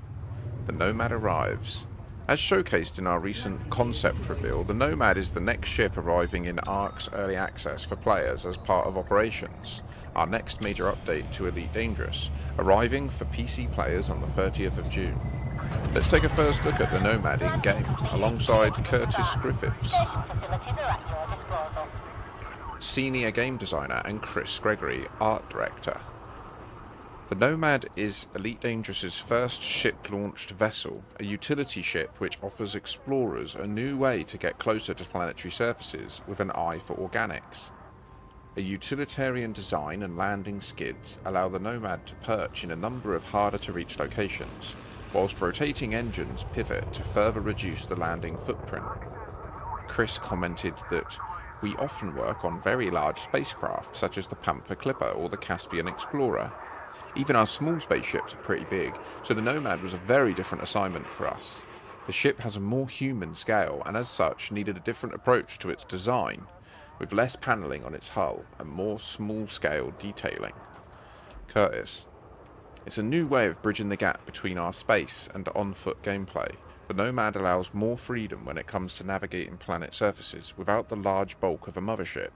The Nomad arrives. As showcased in our recent concept reveal, the Nomad is the next ship arriving in ARC's early access for players as part of operations, our next major update to Elite Dangerous, arriving for PC players on the 30th of June. Let's take a first look at the Nomad in-game, alongside Curtis Griffiths, Station facilities are at your disposal. Senior Game Designer, and Chris Gregory, Art Director. The Nomad is Elite Dangerous's first ship-launched vessel, a utility ship which offers explorers a new way to get closer to planetary surfaces with an eye for organics. A utilitarian design and landing skids allow the Nomad to perch in a number of harder-to-reach locations, whilst rotating engines pivot to further reduce the landing footprint. Chris commented that we often work on very large spacecraft, such as the Panther Clipper or the Caspian Explorer. Even our small spaceships are pretty big, so the Nomad was a very different assignment for us. The ship has a more human scale, and as such needed a different approach to its design, with less panelling on its hull and more small-scale detailing. Curtis. It's a new way of bridging the gap between our space and on-foot gameplay. The Nomad allows more freedom when it comes to navigating planet surfaces without the large bulk of a mothership.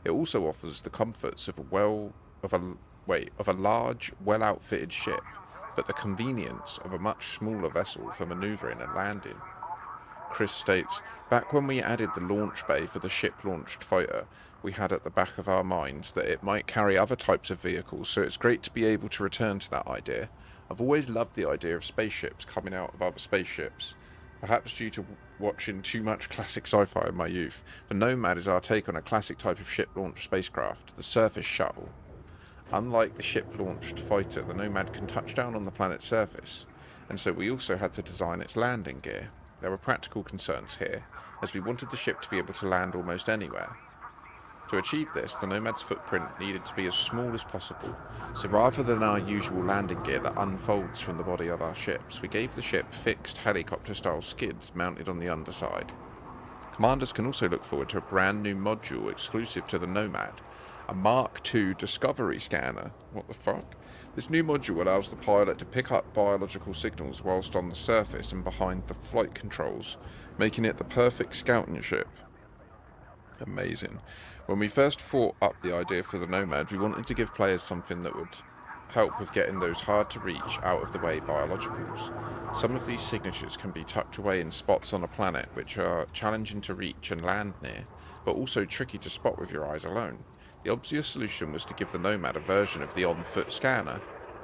It also offers the comforts of a large, well-outfitted ship, but the convenience of a much smaller vessel for maneuvering and landing. Chris states, back when we added the launch bay for the ship-launched fighter, we had at the back of our minds that it might carry other types of vehicles, so it's great to be able to return to that idea. I've always loved the idea of spaceships coming out of other spaceships. Perhaps due to watching too much classic sci-fi in my youth, the Nomad is our take on a classic type of ship-launched spacecraft, the surface shuttle. Unlike the ship-launched fighter, the Nomad can touch down on the planet's surface, and so we also had to design its landing gear. There were practical concerns here, as we wanted the ship to be able to land almost anywhere. To achieve this, the Nomad's footprint needed to be as small as possible, so rather than our usual landing gear that unfolds from the body of our ships, we gave the ship fixed helicopter-style skids mounted on the underside. Commanders can also look forward to a brand new module exclusive to the Nomad, a Mark II Discovery Scanner. What the fuck? This new module allows the pilot to pick up biological signals whilst on the surface and behind the flight controls, making it the perfect scouting ship. Amazing. When we first thought up the idea for the Nomad, we wanted to give players something that would help with getting those hard-to-reach, out-of-the-way biologicals. Some of these signatures can be tucked away in spots on a planet which are challenging to reach and land near, but also tricky to spot with your eyes alone. The obvious solution was to give the Nomad a version of the on-foot scanner.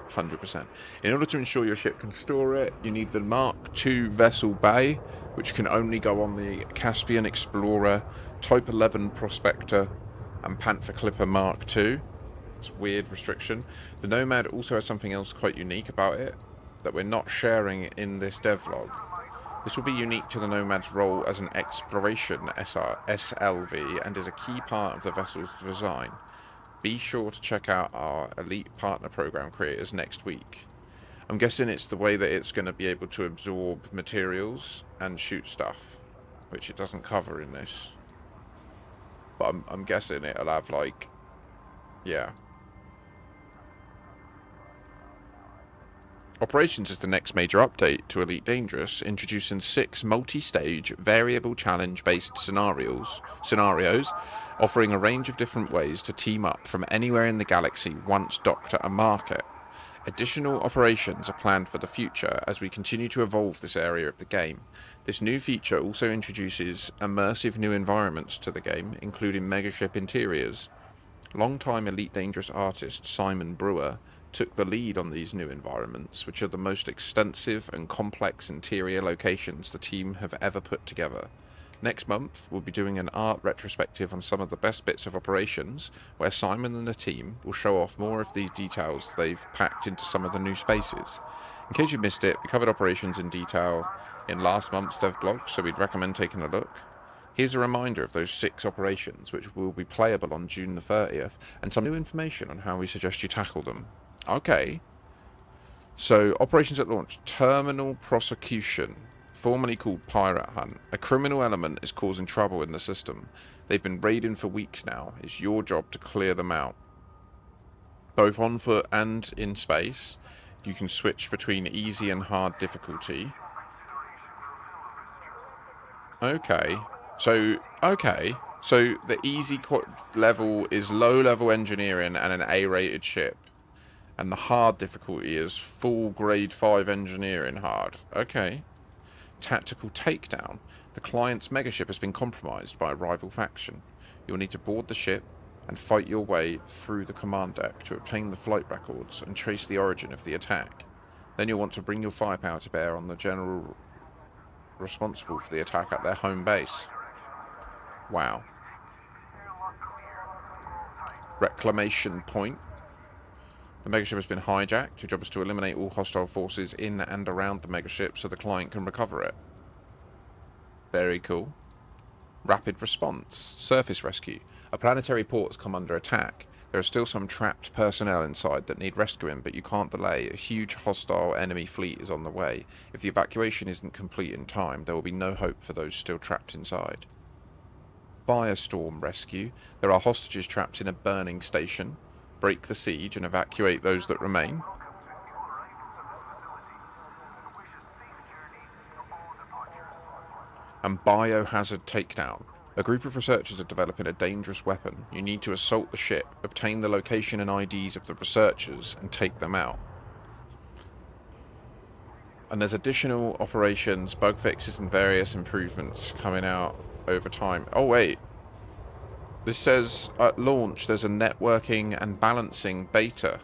100%. In order to ensure your ship can store it, you need the Mark II vessel bay, which can only go on the Caspian Explorer, Type 11 Prospector, and Panther Clipper Mark II. It's a weird restriction. The Nomad also has something else quite unique about it that we're not sharing in this devlog. This will be unique to the Nomad's role as an exploration SLV and is a key part of the vessel's design. Be sure to check out our Elite Partner Program creators next week. I'm guessing it's the way that it's going to be able to absorb materials and shoot stuff, which it doesn't cover in this. But I'm guessing it'll have, like, yeah. Operations is the next major update to Elite Dangerous, introducing 6 multi-stage, variable challenge-based scenarios, offering a range of different ways to team up from anywhere in the galaxy once docked at a market. Additional operations are planned for the future as we continue to evolve this area of the game. This new feature also introduces immersive new environments to the game, including megaship interiors. Longtime Elite Dangerous artist Simon Brewer took the lead on these new environments, which are the most extensive and complex interior locations the team have ever put together. Next month, we'll be doing an art retrospective on some of the best bits of operations, where Simon and the team will show off more of these details they've packed into some of the new spaces. In case you missed it, we covered operations in detail in last month's devlog, so we'd recommend taking a look. Here's a reminder of those 6 operations, which will be playable on June the 30th, and some new information on how we suggest you tackle them. Okay, so operations at launch. Terminal prosecution, formerly called Pirate Hunt. A criminal element is causing trouble in the system. They've been raiding for weeks now. It's your job to clear them out. Both on foot and in space. You can switch between easy and hard difficulty. Okay, so the easy level is low-level engineering and an A-rated ship. And the hard difficulty is full grade 5 engineering hard. Okay. Tactical takedown. The client's megaship has been compromised by a rival faction. You'll need to board the ship and fight your way through the command deck to obtain the flight records and trace the origin of the attack. Then you'll want to bring your firepower to bear on the general responsible for the attack at their home base. Wow. Reclamation point. The megaship has been hijacked. Your job is to eliminate all hostile forces in and around the megaship so the client can recover it. Very cool. Rapid response. Surface rescue. A planetary port's come under attack. There are still some trapped personnel inside that need rescuing, but you can't delay. A huge hostile enemy fleet is on the way. If the evacuation isn't complete in time, there will be no hope for those still trapped inside. Firestorm rescue. There are hostages trapped in a burning station. Break the siege and evacuate those that remain. And biohazard takedown. A group of researchers are developing a dangerous weapon. You need to assault the ship, obtain the location and IDs of the researchers, and take them out. And there's additional operations, bug fixes, and various improvements coming out over time. Oh wait. This says at launch there's a networking and balancing beta.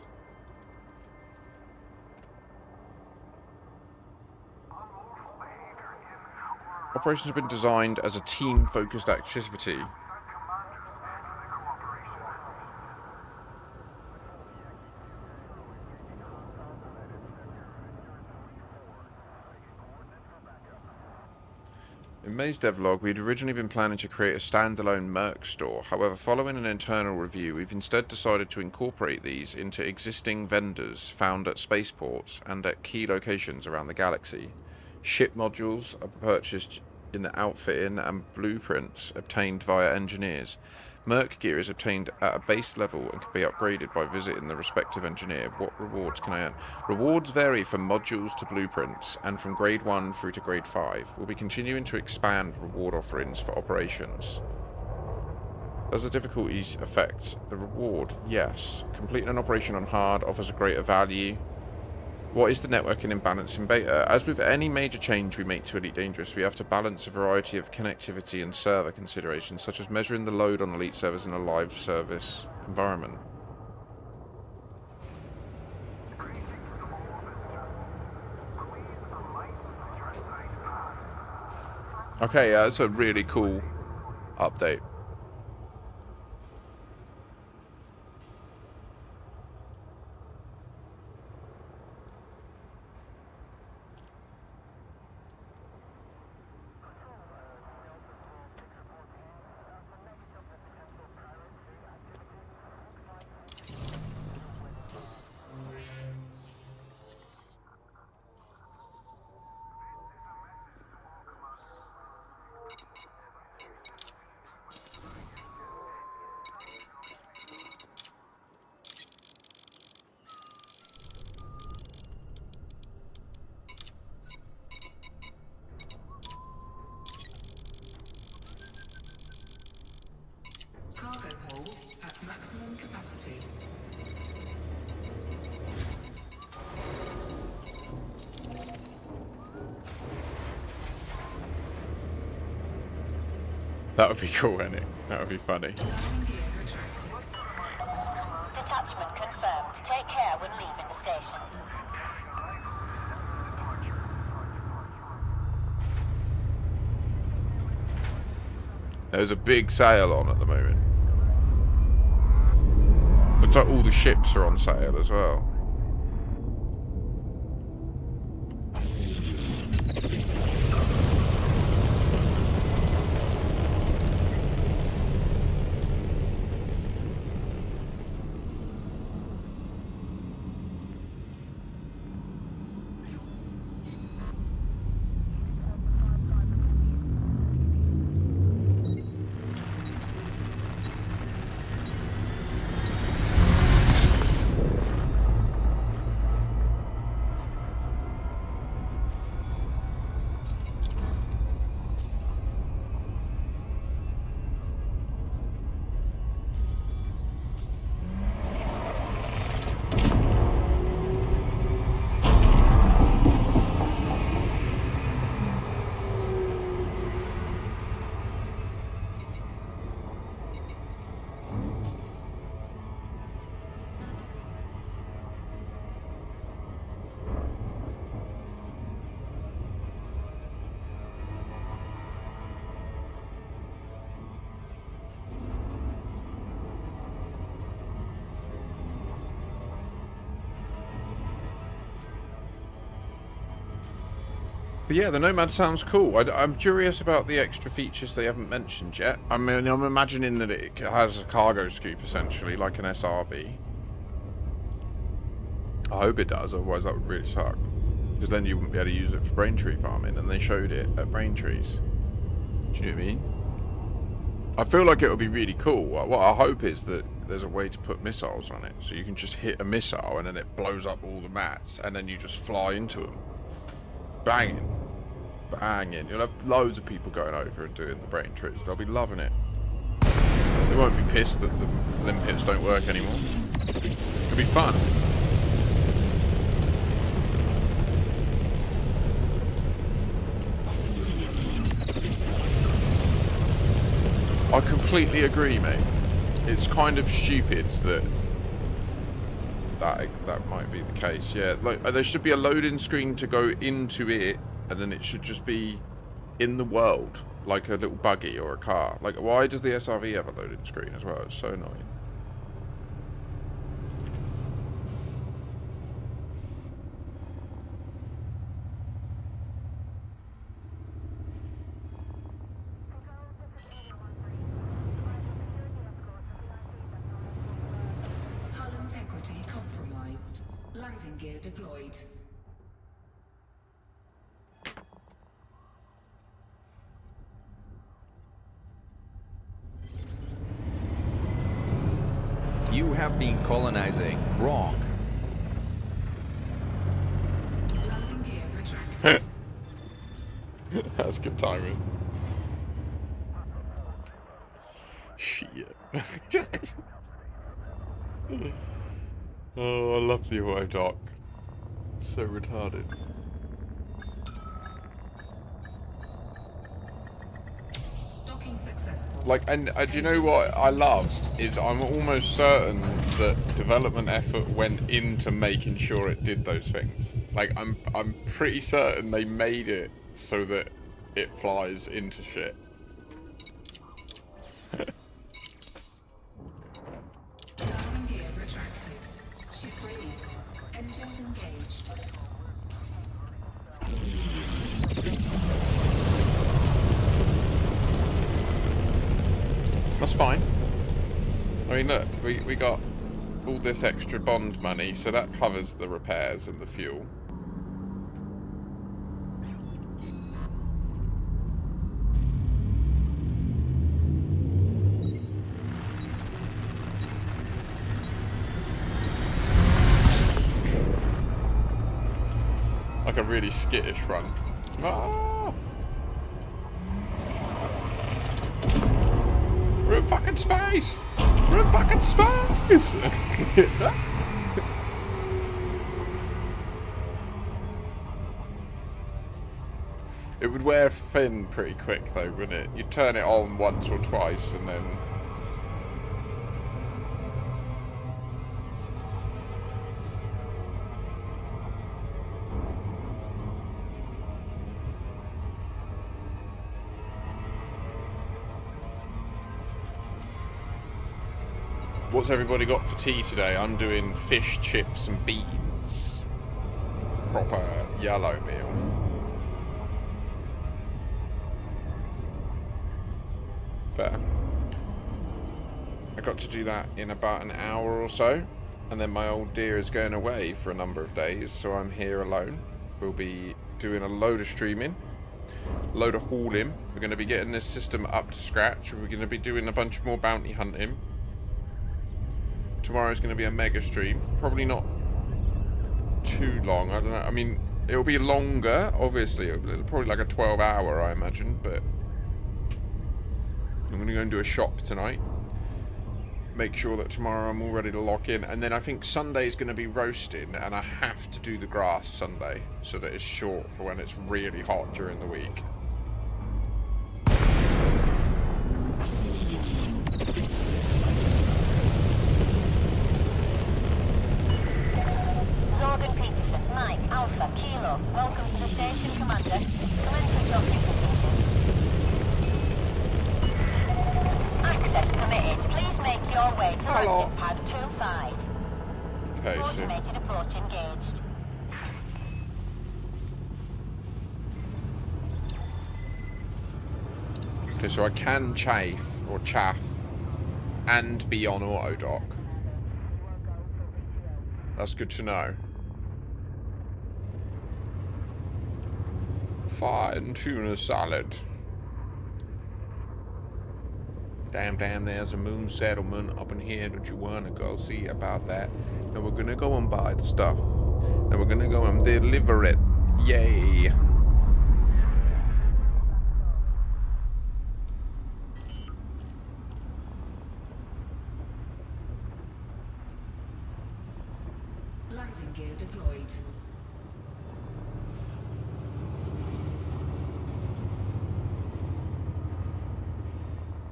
Operations have been designed as a team-focused activity. In May's devlog, we'd originally been planning to create a standalone Merc store. However, following an internal review, we've instead decided to incorporate these into existing vendors found at spaceports and at key locations around the galaxy. Ship modules are purchased in the outfitting and blueprints obtained via engineers. Merc gear is obtained at a base level and can be upgraded by visiting the respective engineer. What rewards can I earn? Rewards vary from modules to blueprints and from grade 1 through to grade 5. We'll be continuing to expand reward offerings for operations. Does the difficulties affect the reward? Yes. Completing an operation on hard offers a greater value. What is the networking and balancing beta? As with any major change we make to Elite Dangerous, we have to balance a variety of connectivity and server considerations, such as measuring the load on Elite servers in a live service environment. Okay, yeah, that's a really cool update. Cargo hold at maximum capacity. That would be cool, wouldn't it? That would be funny. Landing gear retracted. Detachment confirmed. Take care when leaving the station. There's a big sale on at the moment. Looks like all the ships are on sale as well. But yeah, the Nomad sounds cool. I'm curious about the extra features they haven't mentioned yet. I mean, I'm imagining that it has a cargo scoop, essentially, like an SRV. I hope it does, otherwise that would really suck. Because then you wouldn't be able to use it for Braintree farming, and they showed it at Braintrees. Do you know what I mean? I feel like it would be really cool. What I hope is that there's a way to put missiles on it, so you can just hit a missile and then it blows up all the mats, and then you just fly into them. Banging. Banging. You'll have loads of people going over and doing the Braintrees. They'll be loving it. They won't be pissed that the limb pits don't work anymore. It'll be fun. I completely agree, mate. It's kind of stupid that might be the case. Yeah, like there should be a loading screen to go into it, and then it should just be in the world, like a little buggy or a car. Like, why does the SRV have a loading screen as well? It's so annoying. Hull integrity compromised. Landing gear deployed. You have been colonizing wrong. Landing gear retracted. That's good timing. Shit. Oh, I love the auto dock. So retarded. Docking successful. Like, and do you know what I love is I'm almost certain that development effort went into making sure it did those things. Like, I'm pretty certain they made it so that it flies into shit. Landing gear retracted. Ship released. Engines engaged. That's fine. I mean, look, we got all this extra bond money, so that covers the repairs and the fuel. Like a really skittish run. Ah! We're in fucking space! We're in fucking space! It would wear thin pretty quick though, wouldn't it? You'd turn it on once or twice and then... What's everybody got for tea today? I'm doing fish, chips and beans. Proper yellow meal. Fair. I got to do that in about an hour or so. And then my old dear is going away for a number of days, so I'm here alone. We'll be doing a load of streaming. Load of hauling. We're going to be getting this system up to scratch. We're going to be doing a bunch more bounty hunting. Tomorrow's going to be a mega stream. Probably not too long. I don't know. I mean, it'll be longer, obviously. It'll probably like a 12-hour, I imagine. But I'm going to go and do a shop tonight. Make sure that tomorrow I'm all ready to lock in. And then I think Sunday's going to be roasting. And I have to do the grass Sunday. So that it's short for when it's really hot during the week. Jordan Peterson, Mike, Alpha, Kilo. Welcome to the station, Commander. Commencing docking procedures. Access permitted. Please make your way to landing pad 25. Okay, so... Automated approach engaged. Okay, so I can chaff and be on auto dock. That's good to know. Fine tuna salad. Damn, there's a moon settlement up in here. Don't you want to go see about that? And we're gonna go and buy the stuff. And we're gonna go and deliver it. Yay. Landing gear deployed.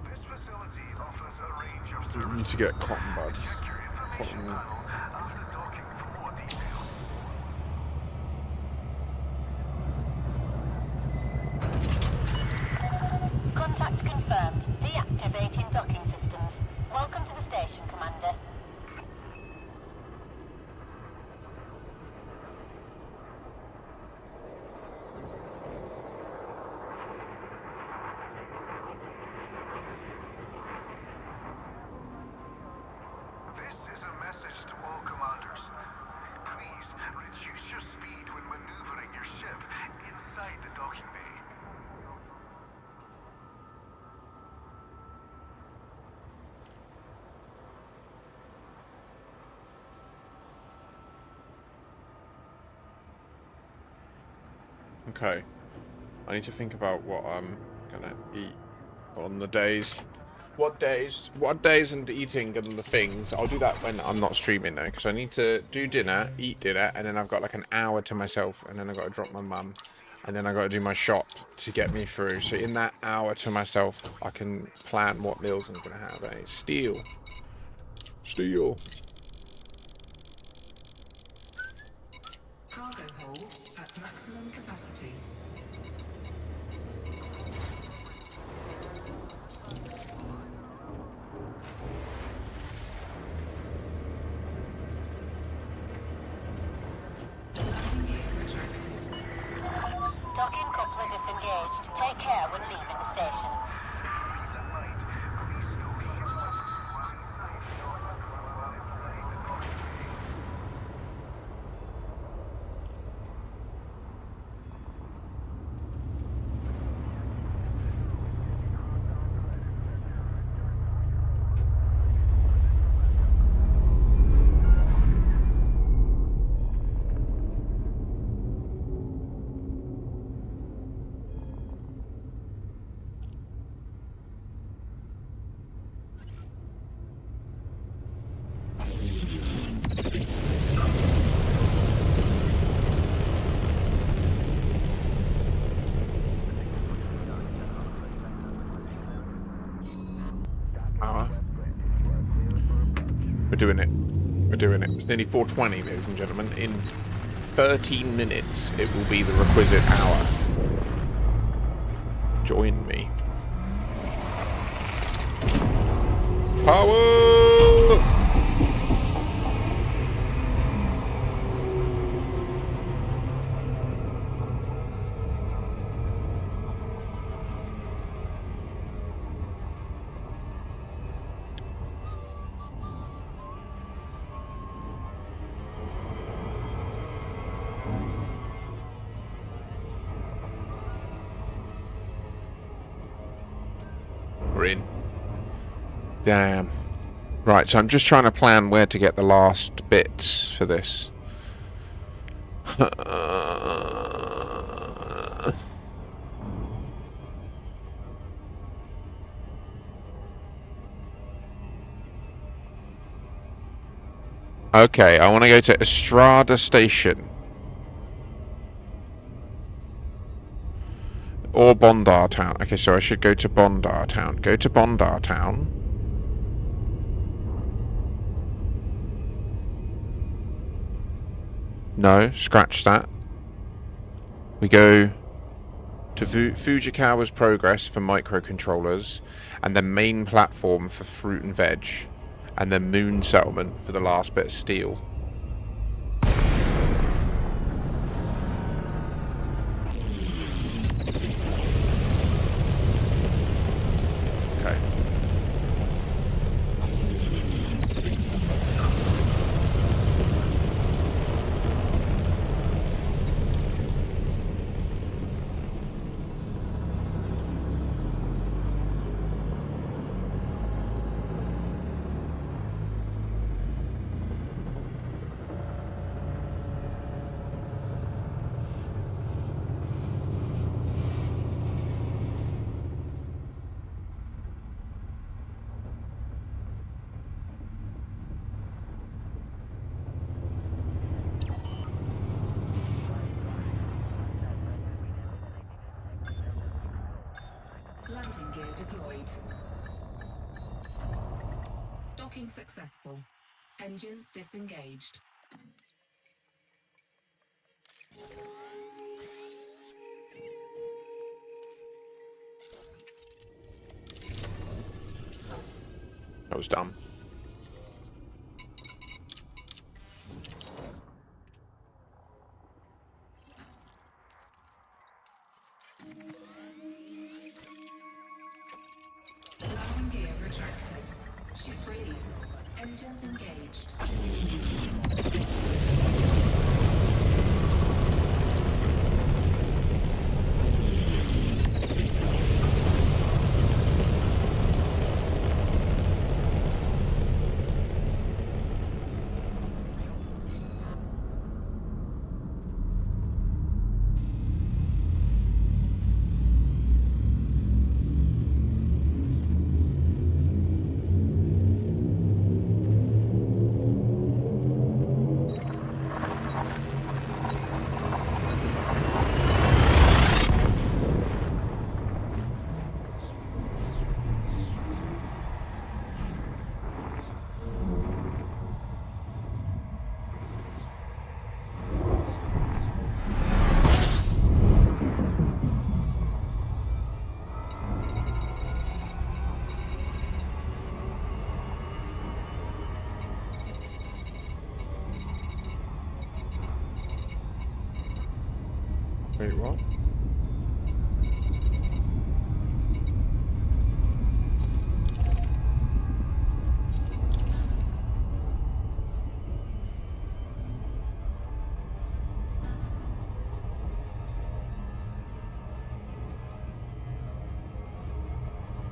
This facility offers a range of We need to get cotton buds. Cotton. after docking for more details. Contact confirmed. Deactivating docking systems. Welcome to the station, Commander. This is a message to all commanders. Please reduce your speed when maneuvering your ship inside the docking bay. Okay. I need to think about what I'm gonna eat on the days. What days and eating and the things. I'll do that when I'm not streaming though, because I need to do dinner, eat dinner, and then I've got like an hour to myself, and then I've got to drop my mum, and then I've got to do my shop to get me through. So in that hour to myself, I can plan what meals I'm gonna have. Steel. Cargo hold at maximum capacity. Landing gear retracted. Docking coupler disengaged. Take care when leaving the station. We're doing it. We're doing it. It's nearly 4:20, ladies and gentlemen. In 13 minutes, it will be the requisite hour. Join me. Power! We're in. Damn. Right, so I'm just trying to plan where to get the last bits for this. Okay, I want to go to Estrada Station. Or Bondar Town. Okay, so I should go to Bondar Town. Go to Bondar Town. No, scratch that. We go to Fujikawa's Progress for microcontrollers, and the main platform for fruit and veg, and then Moon Settlement for the last bit of steel. Landing gear deployed. Docking successful. Engines disengaged. That was dumb. Landing gear retracted. Ship released. Engines engaged. Wait, what?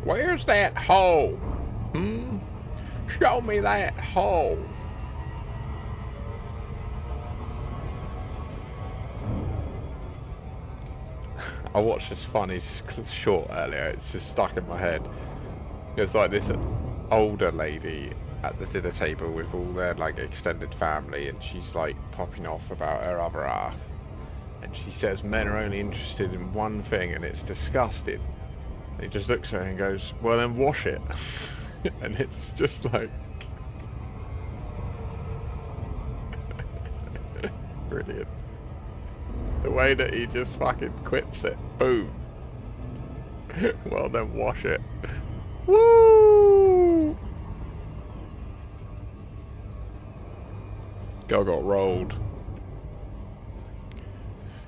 Where's that hole? Hmm? Show me that hole. I watched this funny short earlier. It's just stuck in my head. It's like this older lady at the dinner table with all their like extended family, and she's like popping off about her other half, and she says men are only interested in one thing, and it's disgusting. He just looks at her and goes, well then wash it. And it's just like brilliant. The way that he just fucking quips it. Boom. Well then wash it. Woo! Girl got rolled.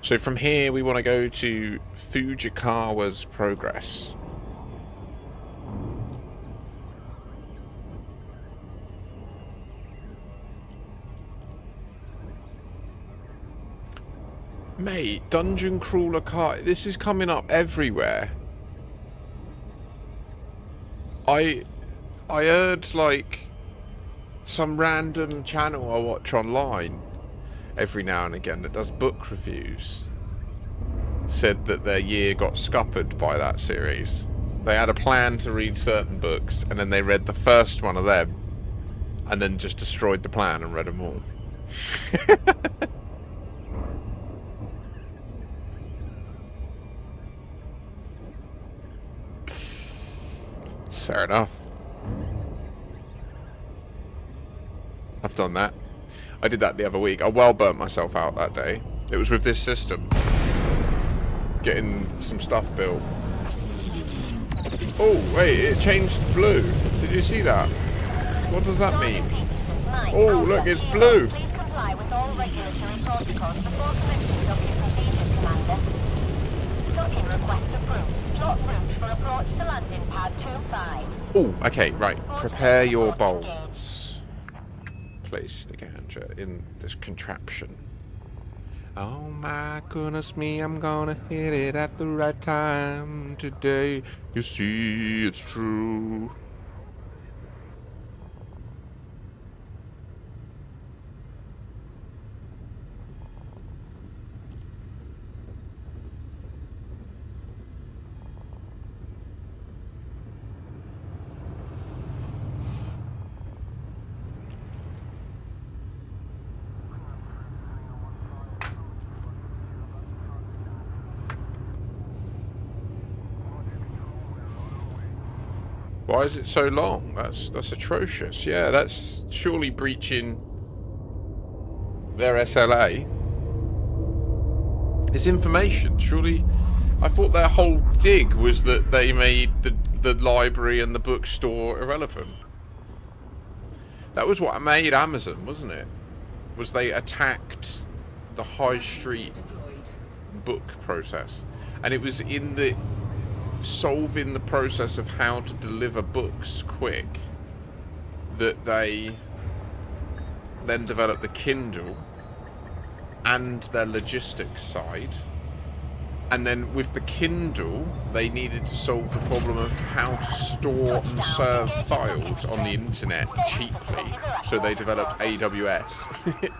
So from here we want to go to Fujikawa's Progress. Mate, dungeon crawler car. This is coming up everywhere. I heard like some random channel I watch online every now and again that does book reviews said that their year got scuppered by that series. They had a plan to read certain books, and then they read the first one of them, and then just destroyed the plan and read them all. It's fair enough. I've done that. I did that the other week. I well burnt myself out that day. It was with this system. Getting some stuff built. Oh, wait, it changed blue. Did you see that? What does that mean? Oh, look, it's blue. Please comply with all regulatory protocols before commencing docking procedures, Commander. Docking request approved. Plot route for approach to landing pad 25. Oh, okay, right. Prepare your bowls. Place the ganja in this contraption. Oh my goodness me, I'm gonna hit it at the right time today. You see, it's true. Why is it so long? That's atrocious. Yeah, that's surely breaching their SLA. It's information. Surely, I thought their whole dig was that they made the library and the bookstore irrelevant. That was what made Amazon, wasn't it? Was they attacked the high street book process, and it was in the solving the process of how to deliver books quick that they then developed the Kindle and their logistics side. And then with the Kindle, they needed to solve the problem of how to store and serve files on the internet cheaply. So they developed AWS.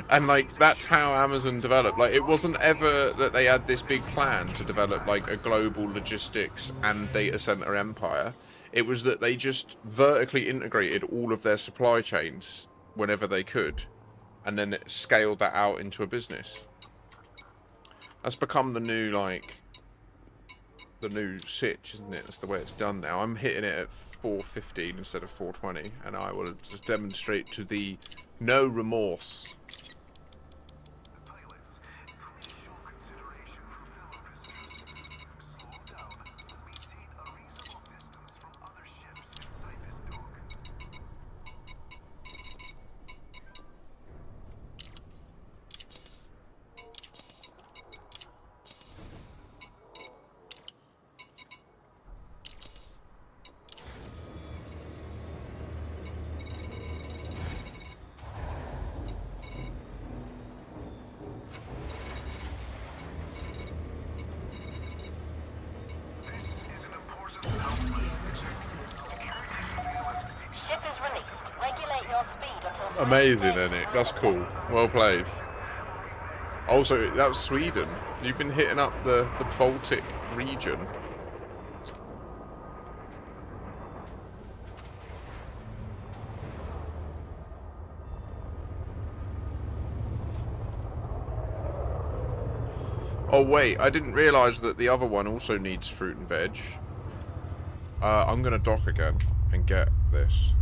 And like, that's how Amazon developed. Like, it wasn't ever that they had this big plan to develop like a global logistics and data center empire. It was that they just vertically integrated all of their supply chains whenever they could, and then it scaled that out into a business. That's become the new, like, the new sitch, isn't it? That's the way it's done now. I'm hitting it at 415 instead of 420, and I will just demonstrate to thee no remorse. Ship is released. Regulate your speed until... Amazing, isn't it? That's cool. Well played. Also, that was Sweden. You've been hitting up the Baltic region. Oh wait, I didn't realise that the other one also needs fruit and veg. I'm gonna dock again and get this.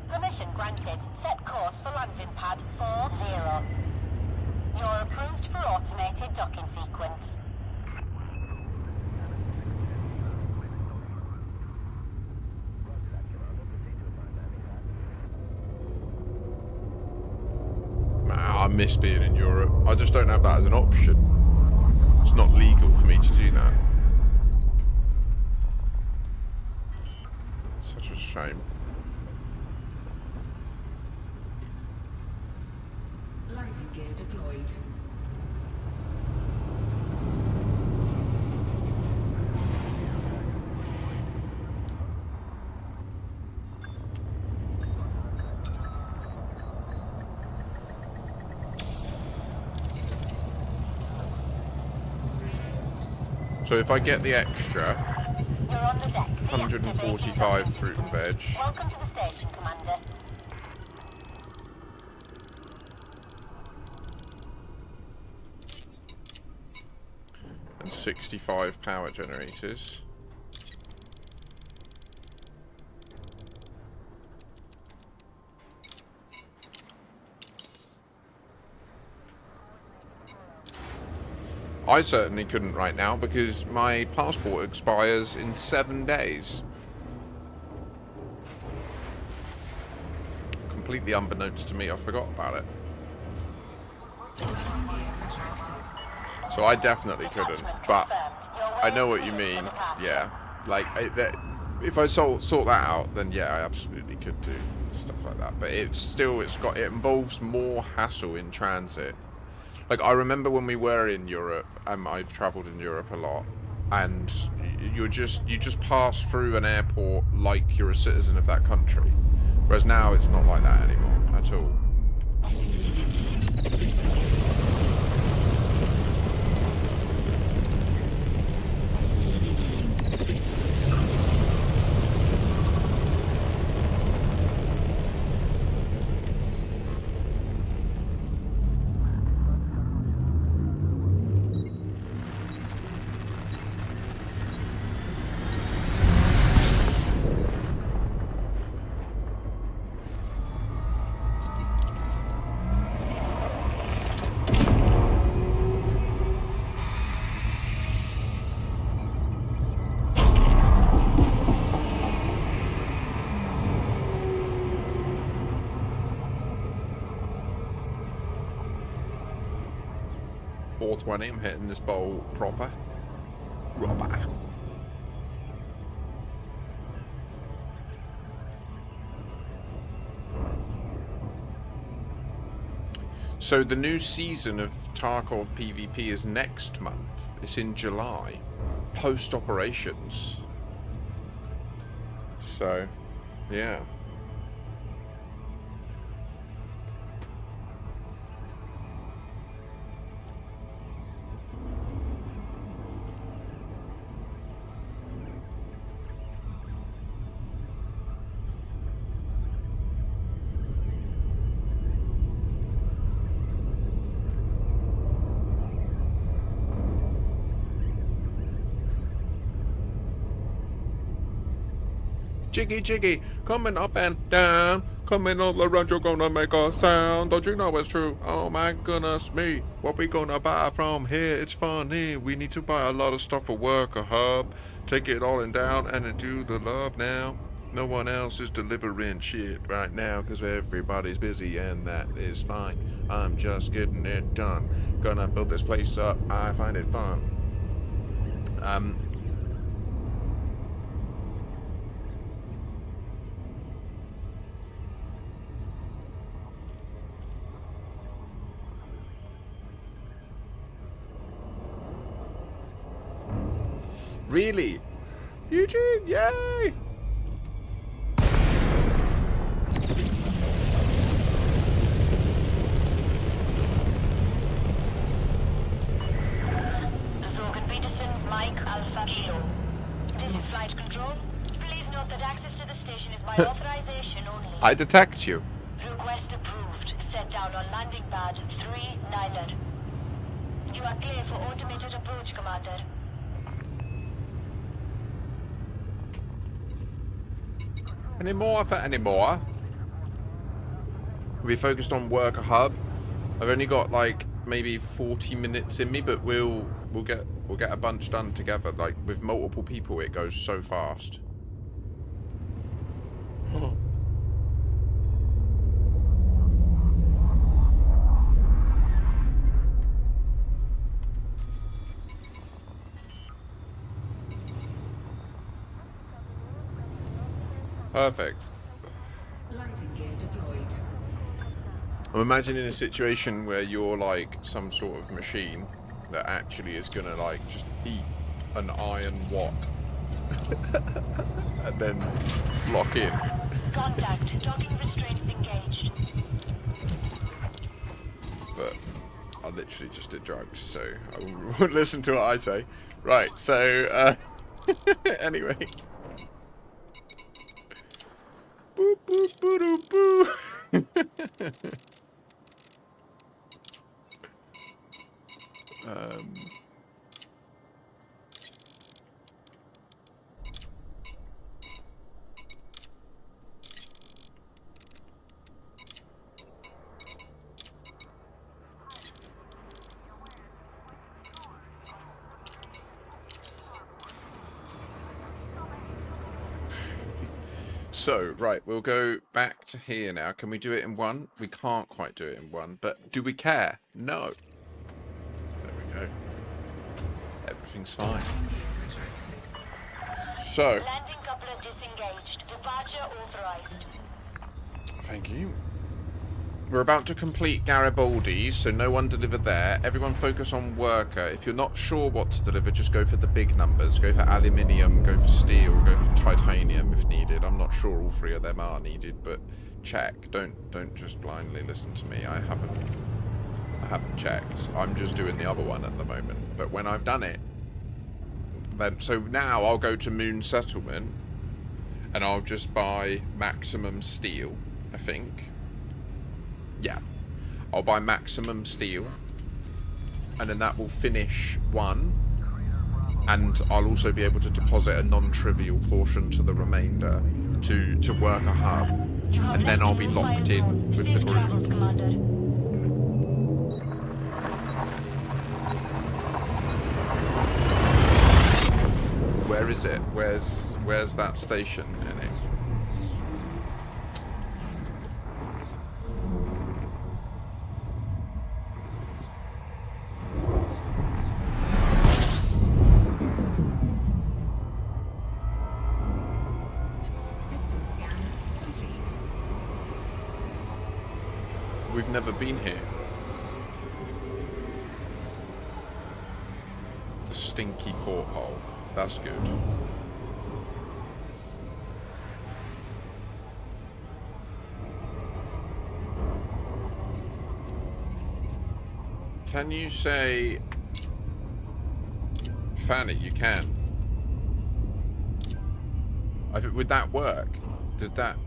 Permission granted. Set course for landing pad 40. You're approved for automated docking sequence. I miss being in Europe. I just don't have that as an option. It's not legal for me to do that. Such a shame. Landing gear deployed. So if I get the extra You're on the deck. 145 fruit and veg, Welcome to the station, Commander. and 65 power generators. I certainly couldn't right now because my passport expires in 7 days. Completely unbeknownst to me, I forgot about it. Landing gear retracted. So I definitely couldn't, but I know what you mean. Yeah, like if I sort that out, then yeah, I absolutely could do stuff like that. But it's still, it involves more hassle in transit. Like, I remember when we were in Europe, I've travelled in Europe a lot, and you just pass through an airport like you're a citizen of that country. Whereas now it's not like that anymore at all. 420. I'm hitting this bowl proper. Robber. So the new season of Tarkov PvP is next month. It's in July. Post-operations. So, yeah. Jiggy jiggy, coming up and down, coming all around, you're gonna make a sound. Don't you know it's true? Oh my goodness me, what we gonna buy from here? It's funny, we need to buy a lot of stuff for work, a hub. Take it all in down and then do the love now. No one else is delivering shit right now because everybody's busy and that is fine. I'm just getting it done. Gonna build this place up, I find it fun. Really? Eugene, yay! Zorgan Peterson, Mike Alpha Kilo. This is flight control. Please note that access to the station is by authorization only. I detect you. Request approved. Set down on landing pad 39. You are clear for automated approach, Commander. Anymore for anymore. We focused on worker hub. I've only got like maybe 40 minutes in me, but we'll get a bunch done together. Like with multiple people, it goes so fast. Perfect. Landing gear deployed. I'm imagining a situation where you're like some sort of machine that actually is gonna like just eat an iron wok and then lock in. Contact. Docking restraints engaged. But I literally just did drugs, so I won't listen to what I say. Right, so anyway. Boop boop boo doo boo. So, right, we'll go back to here now. Can we do it in one? We can't quite do it in one, but do we care? No. There we go. Everything's fine. So. Landing coupler disengaged. Departure authorized. Thank you. We're about to complete Garibaldi's, so no one deliver there. Everyone focus on worker. If you're not sure what to deliver, just go for the big numbers. Go for aluminium, go for steel, go for titanium if needed. I'm not sure all three of them are needed, but check. Don't just blindly listen to me. I haven't checked. I'm just doing the other one at the moment. But when I've done it, then so now I'll go to Moon Settlement and I'll just buy maximum steel, I think. Yeah, I'll buy maximum steel, and then that will finish one, and I'll also be able to deposit a non-trivial portion to the remainder to work a hub, and then I'll be locked in with the group. Where is it? Where's that station, Jenny? We've never been here. The stinky porthole. That's good. Can you say... Fanny, you can. Would that work? Did that...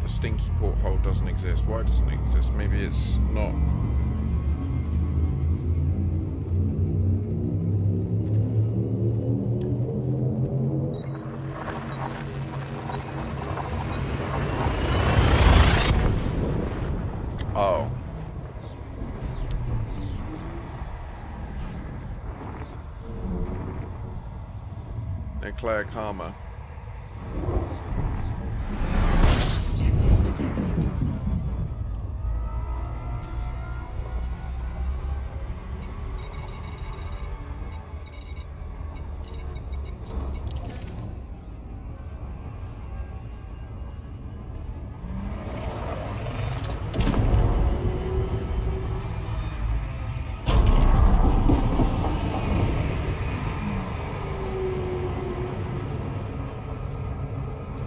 The stinky porthole doesn't exist. Why doesn't it exist? Maybe it's not... Oh. Nuclear karma. Objective detected.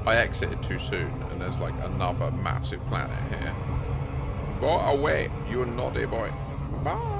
I exited too soon, and there's like another massive planet here. Go away, you naughty boy. Bye.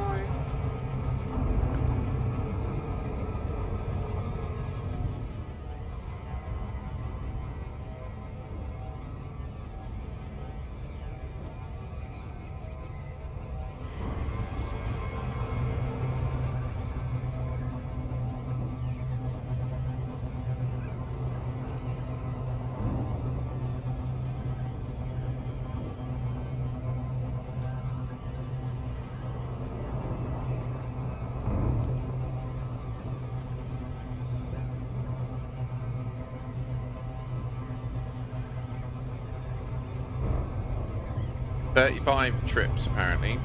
$35 trips, apparently.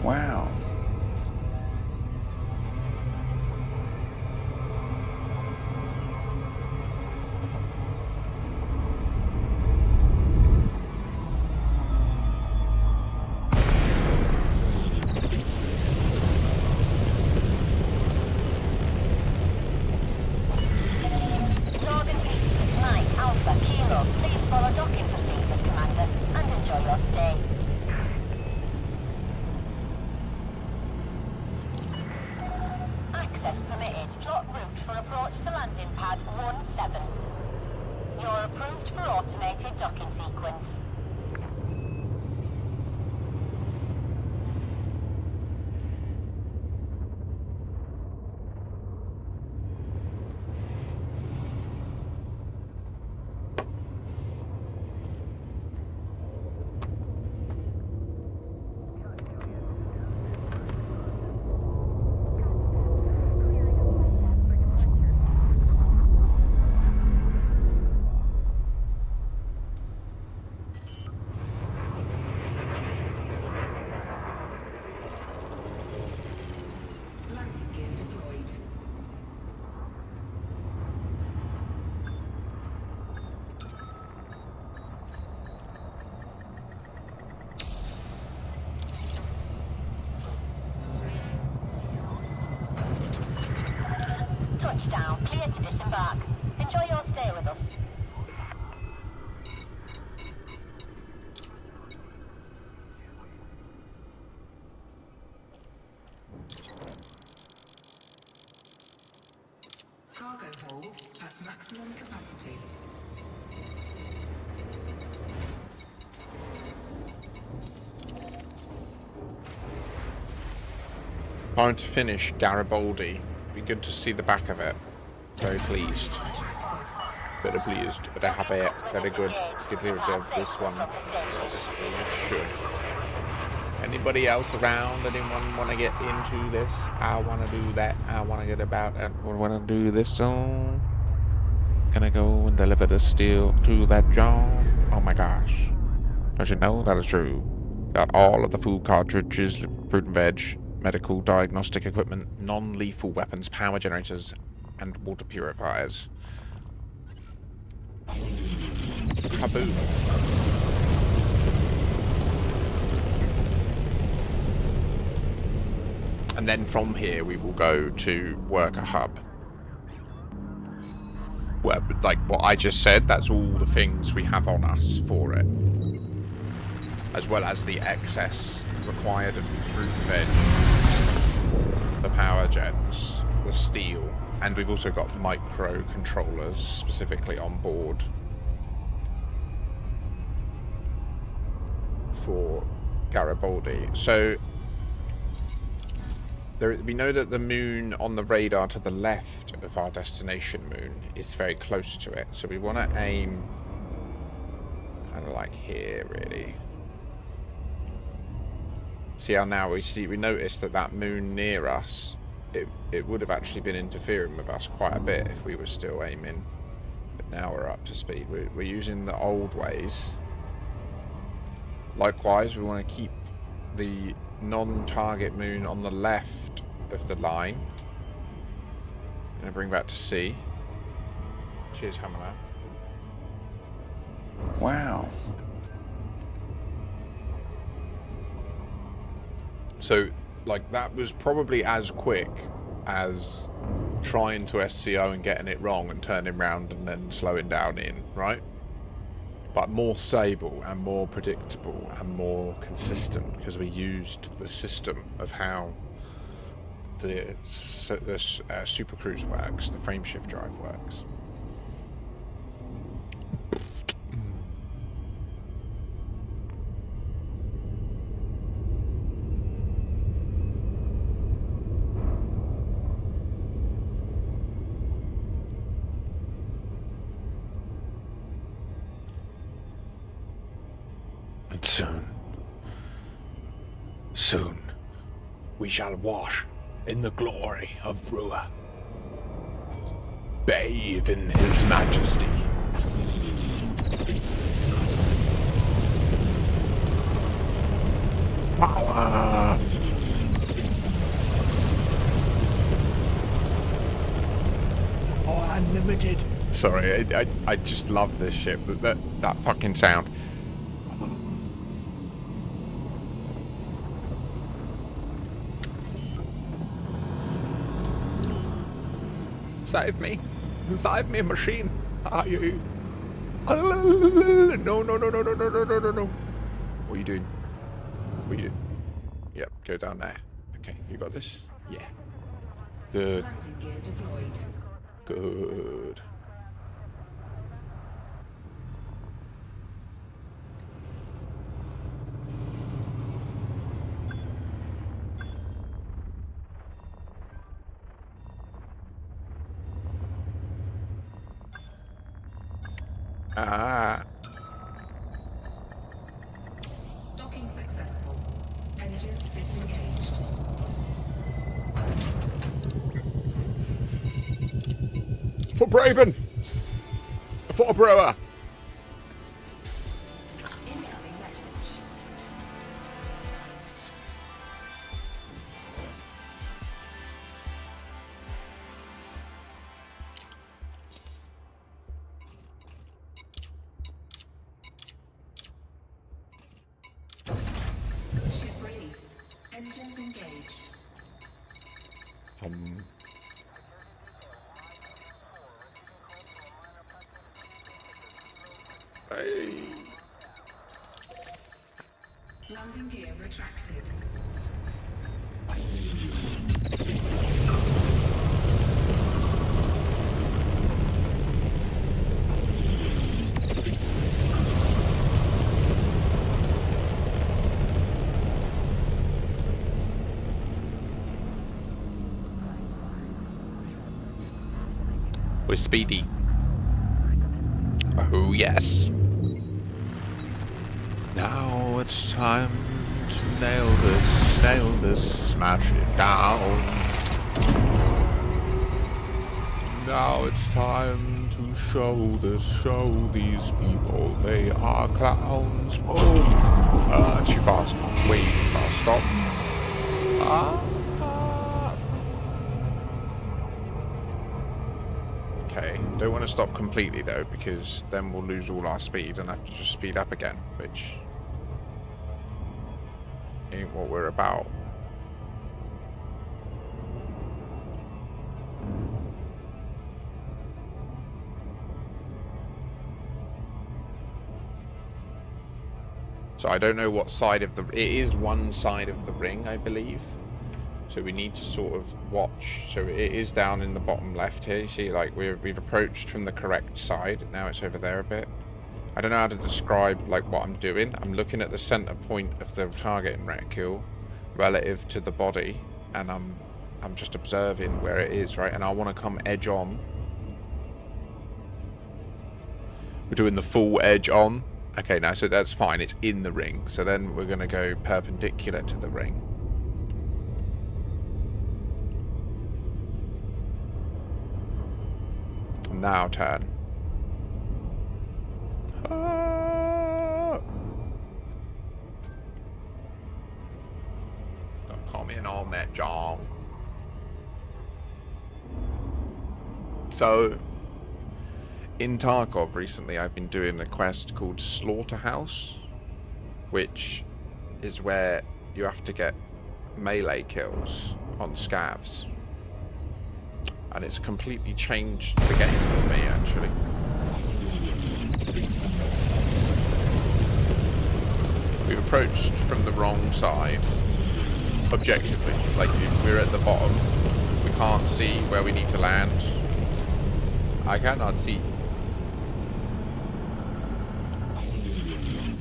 Wow. Northern East, Mike, Alpha, Kilo, please follow docking procedures, Commander, and enjoy your stay. Access permitted. Plot route for approach to landing pad 17. You're approved for automated docking sequence. Landing gear deployed. Touchdown. Clear to disembark. Enjoy your stay with us. Cargo hold at maximum capacity. Time to finish Garibaldi. Be good to see the back of it. Very pleased. Very pleased. Very happy. Very good. Get rid of this one. Yes, we should. Anybody else around? Anyone want to get into this? I want to do that. I want to get about it. I want to do this. So, can I go and deliver the steel to that John? Oh my gosh. Don't you know that is true? Got all of the food cartridges, fruit and veg, medical diagnostic equipment, non-lethal weapons, power generators, and water purifiers. Kaboom. And then from here we will go to worker hub. Where, like what I just said, that's all the things we have on us for it. As well as the excess required of the fruit veg, the power gens, the steel, and we've also got microcontrollers specifically on board for Garibaldi. So we know that the moon on the radar to the left of our destination moon is very close to it, so we want to aim kind of like here, really. See how now we notice that that moon near us, it would have actually been interfering with us quite a bit if we were still aiming, but now we're up to speed. We're using the old ways. Likewise, we want to keep the non-target moon on the left of the line. I'm going to bring back to C. Cheers, Hammer. Wow. So, like, that was probably as quick as trying to SCO and getting it wrong and turning around and then slowing down in, right? But more stable and more predictable and more consistent because we used the system of how the Super Cruise works, the frameshift drive works. And soon, we shall wash in the glory of Brewer. Bathe in his majesty. Power! Unlimited. Sorry, I just love this ship. That fucking sound. Save me. Save me, machine. Are you? No. What are you doing? What are you doing? Yep, go down there. Okay, you got this? Yeah. Good. Landing gear deployed. Good. Ah. Docking successful. Engines disengaged. For Braven! For Brewer! Incoming message. Ship released. Engines engaged. Hey. Landing gear retracted. We're speedy. Oh, yes. Now it's time to nail this, smash it down. Now it's time to show these people they are clowns. Boom! Too fast. Way too fast. Stop. Okay. Okay, don't want to stop completely though, because then we'll lose all our speed and have to just speed up again, which ain't what we're about. So I don't know what side of the... It is one side of the ring, I believe. So we need to sort of watch. So it is down in the bottom left here. You see, like, we've approached from the correct side. Now it's over there a bit. I don't know how to describe, like, what I'm doing. I'm looking at the center point of the targeting reticule relative to the body. And I'm just observing where it is, right? And I want to come edge on. We're doing the full edge on. Okay, now, so that's fine. It's in the ring. So then we're going to go perpendicular to the ring. Now turn. Don't come in on that, John. So, in Tarkov recently, I've been doing a quest called Slaughterhouse, which is where you have to get melee kills on scavs. And it's completely changed the game for me, actually. We've approached from the wrong side, objectively. Like, we're at the bottom. We can't see where we need to land. I cannot see.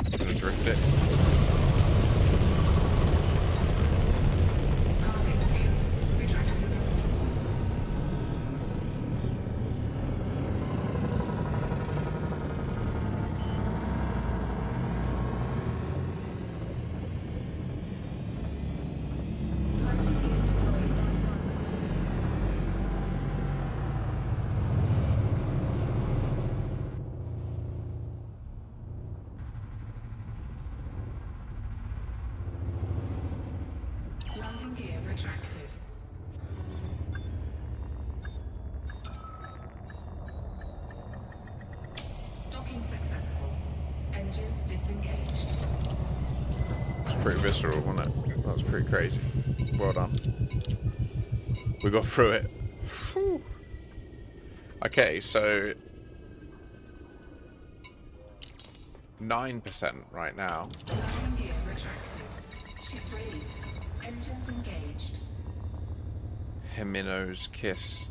I'm gonna drift it. Cargo skip retracted. Landing gear deployed. Landing gear retracted. Docking successful. Engines disengaged. It's pretty visceral, wasn't it? That was pretty crazy. Well done. We got through it. Whew. Okay, so 9% right now. Landing gear retracted. Ship released. Engines engaged. Himino's kiss.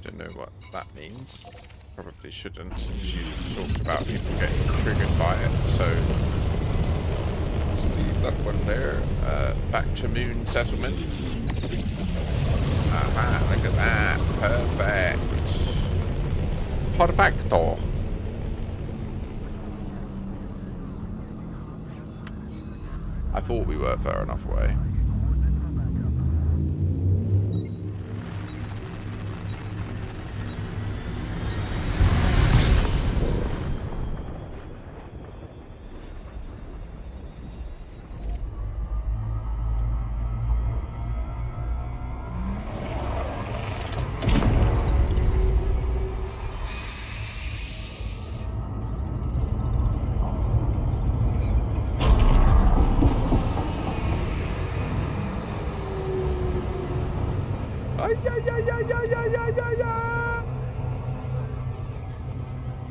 Don't know what that means. Probably shouldn't, since you talked about people getting triggered by it. So let's leave that one there. Back to moon settlement. Aha, look at that. Perfect. Perfecto. I thought we were far enough away.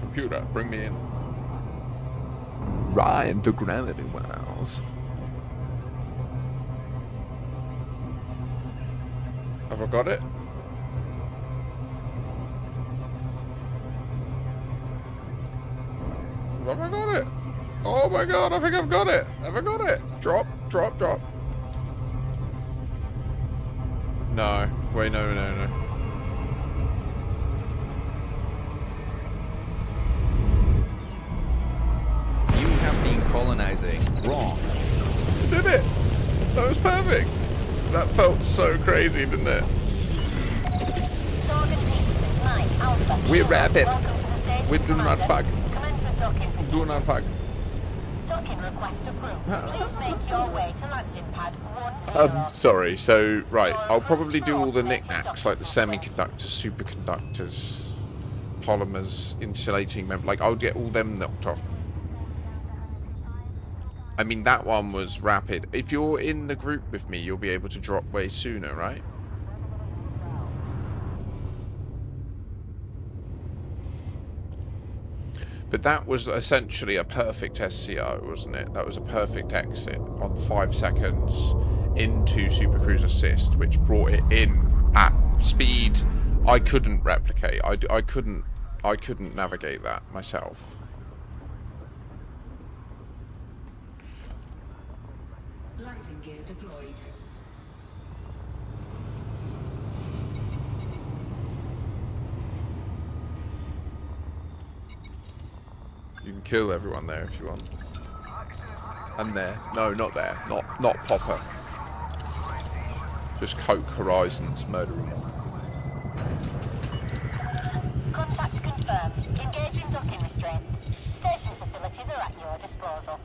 Computer, bring me in. Ride the gravity wells. Have I got it? Have I got it? Oh my god, I think I've got it. Have I got it? Drop, drop, drop. No. Wait, no, no, no. You have been colonizing wrong. I did it! That was perfect! That felt so crazy, didn't it? We're rapid. We do not fuck. Do not fuck. Docking request approved. Please make your way to landing pad 10. Sorry, so, right, I'll probably do all the knickknacks, like the semiconductors, superconductors, polymers, insulating like I would get all them knocked off. I mean, that one was rapid. If you're in the group with me, you'll be able to drop way sooner, right? But that was essentially a perfect SCO, wasn't it? That was a perfect exit on 5 seconds into Super Cruise Assist, which brought it in at speed I couldn't replicate. I couldn't navigate that myself. Landing gear deployed. You can kill everyone there if you want. And there. No, not there. Not Popper. Just Coke Horizons murdering. Contact confirmed. Engaging docking restraints. Station facilities are at your disposal.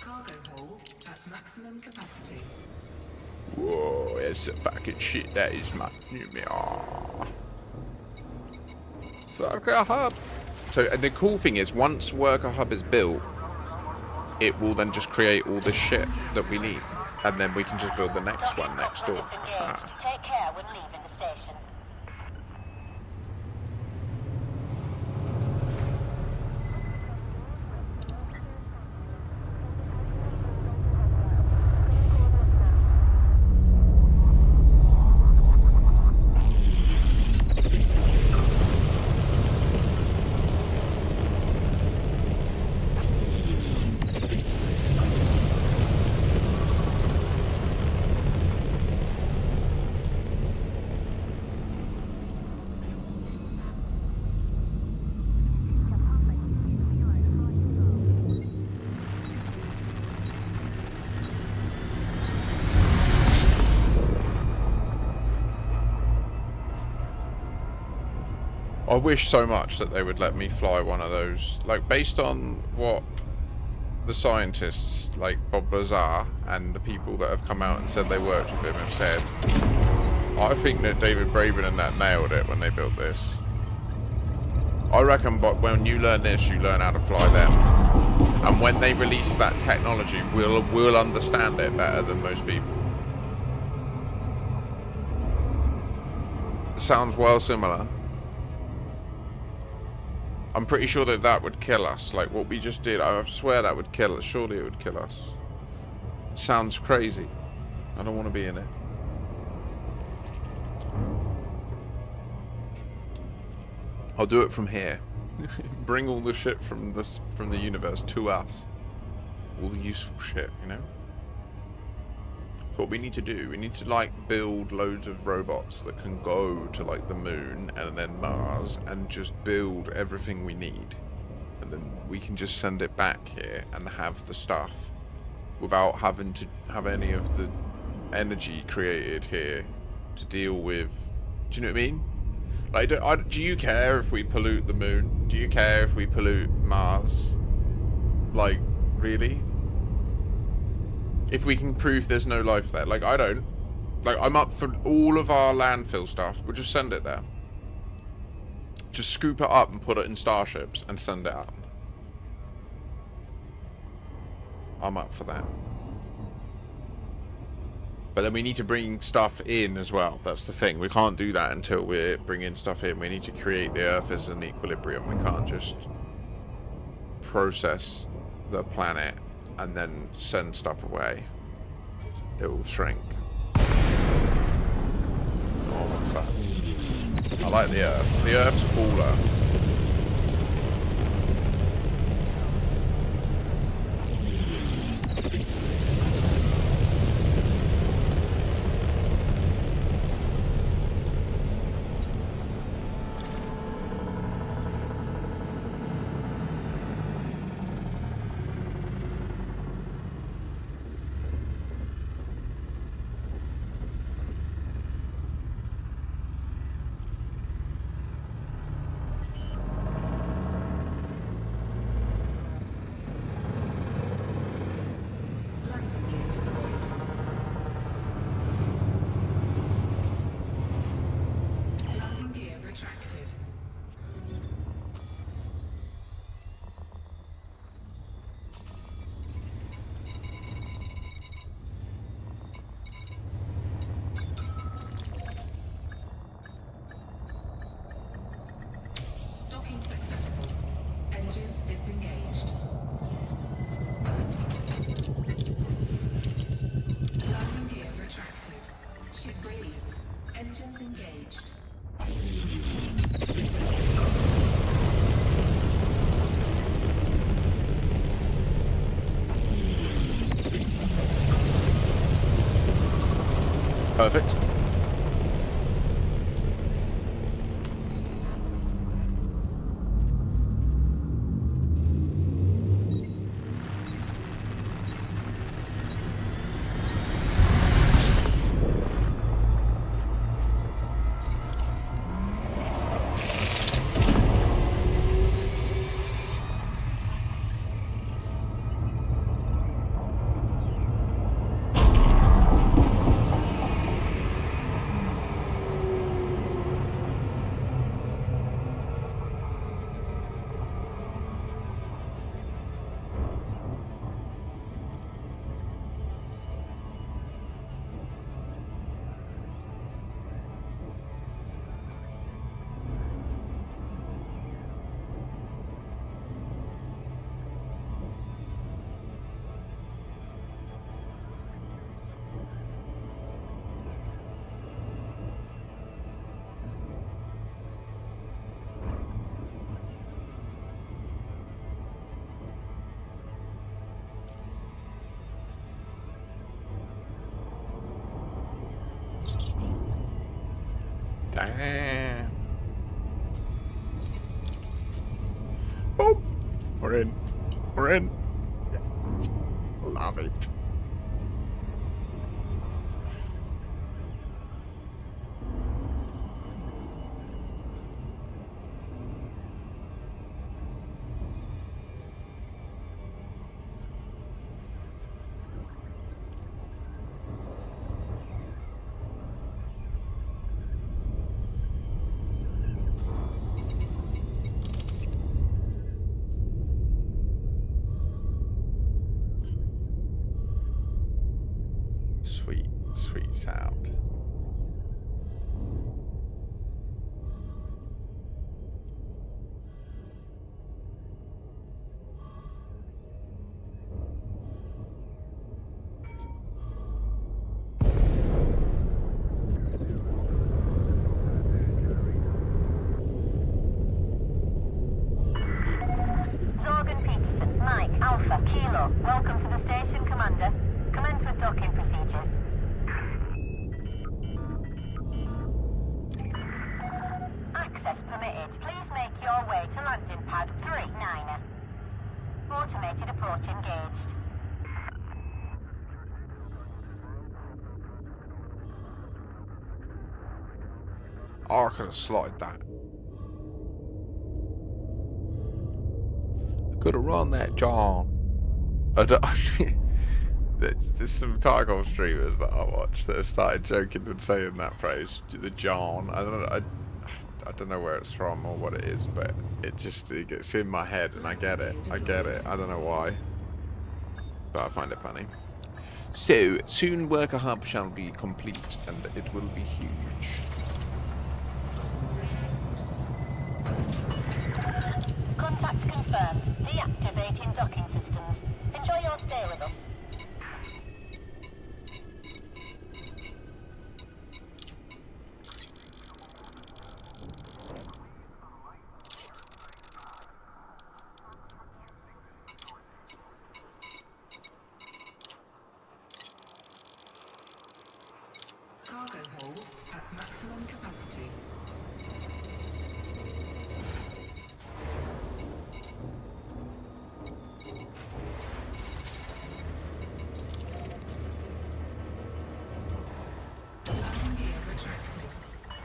Cargo hold at maximum capacity. Whoa, it's a fucking shit. That is my Worker Hub. So, and the cool thing is, once Worker Hub is built, it will then just create all the shit that we need, and then we can just build the next one next door. Aha. Take care when leaving the station. I wish so much that they would let me fly one of those. Like, based on what the scientists, like Bob Lazar, and the people that have come out and said they worked with him have said, I think that David Braben and that nailed it when they built this. I reckon, but when you learn this, you learn how to fly them. And when they release that technology, we'll understand it better than most people. It sounds well similar. I'm pretty sure that that would kill us. Like what we just did, I swear that would kill us. Surely it would kill us. It sounds crazy. I don't want to be in it. I'll do it from here. Bring all the shit from the universe to us. All the useful shit, you know? So what we need to do, we need to like build loads of robots that can go to like the moon and then Mars and just build everything we need. And then we can just send it back here and have the stuff without having to have any of the energy created here to deal with. Do you know what I mean? Like, do you care if we pollute the moon? Do you care if we pollute Mars? Like, really? If we can prove there's no life there. Like, I don't. Like, I'm up for all of our landfill stuff. We'll just send it there. Just scoop it up and put it in starships and send it out. I'm up for that. But then we need to bring stuff in as well. That's the thing. We can't do that until we're bringing stuff in. We need to create the Earth as an equilibrium. We can't just process the planet and then send stuff away. It will shrink. Oh, what's that? I like the Earth. The Earth's baller. Landing gear deployed. Landing gear retracted. Docking successful. Engines disengaged. Landing gear retracted. Ship released. Engines engaged. Perfect. Damn. Oh, we're in. We're in. Yes. Love it. Sweet, sweet sound. Zorgan Peterson, Mike, Alpha, Kilo. Welcome to the station, Commander. Commence with docking procedures. Access permitted. Please make your way to landing pad 39. Automated approach engaged. Oh, I could have slotted that. Could have run that, John. I don't, there's some Tarkov streamers that I watch that have started joking and saying that phrase, the John. I don't know where it's from or what it is, but it gets in my head and I get it. I get it. I don't know why, but I find it funny. So soon, Worker Hub shall be complete, and it will be huge. Contact confirmed. Deactivating docking systems. Enjoy your stay with us.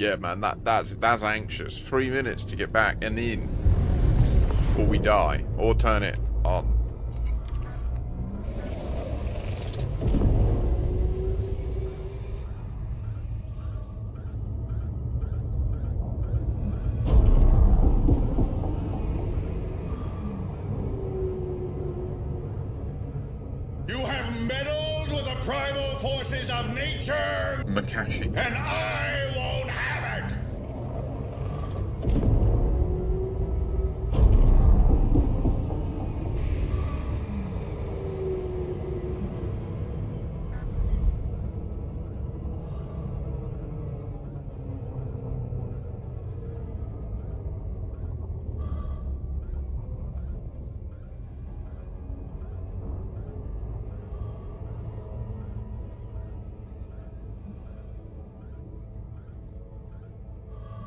Yeah, man, that's anxious. 3 minutes to get back and in. Or we die. Or turn it on. You have meddled with the primal forces of nature, Makashi. and I won't have it!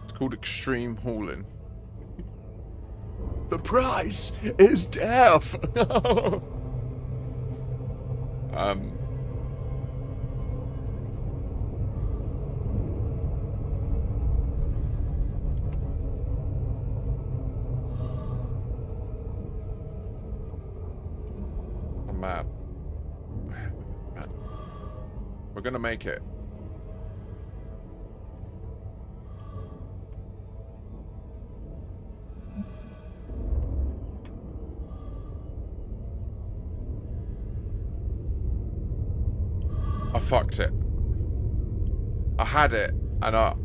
It's called extreme hauling. The price is death. I'm mad. We're gonna make it. I fucked it. I had it, and I...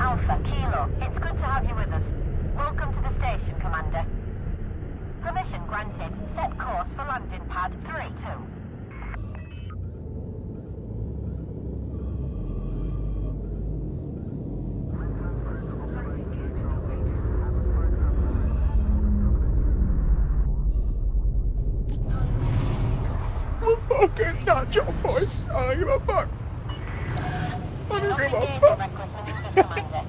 Alpha, Kilo, it's good to have you with us. Welcome to the station, Commander. Permission granted. Set course for landing pad 3-2. Fucking not your voice. I don't give a fuck. I don't give a fuck. Commander.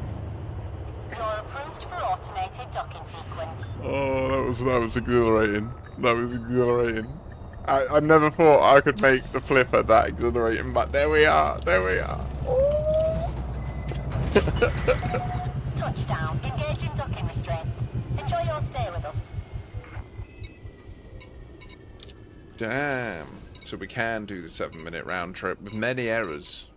You're approved for automated docking sequence. Oh, that was exhilarating. That was exhilarating. I never thought I could make the flipper that exhilarating, but there we are. There we are. Touchdown. Engaging docking restraints. Enjoy your stay with us. Damn. So we can do the 7-minute round trip with many errors.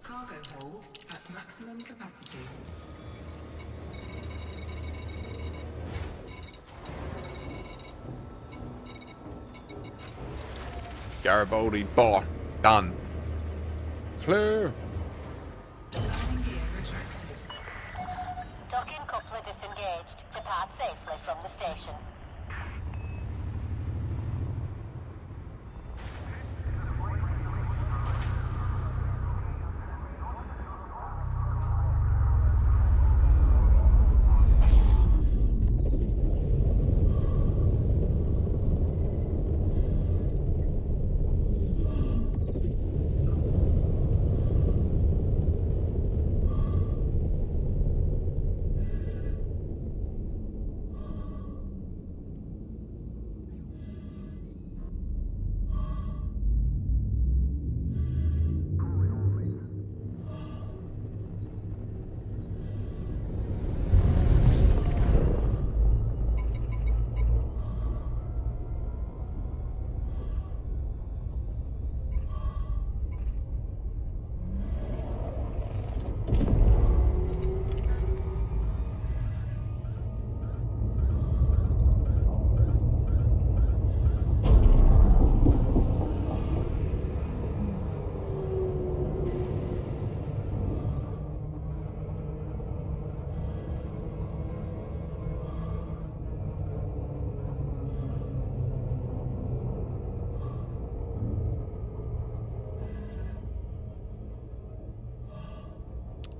Cargo hold at maximum capacity. Garibaldi bar. Done. Clear. Landing gear retracted. Docking coupler disengaged. Depart safely from the station.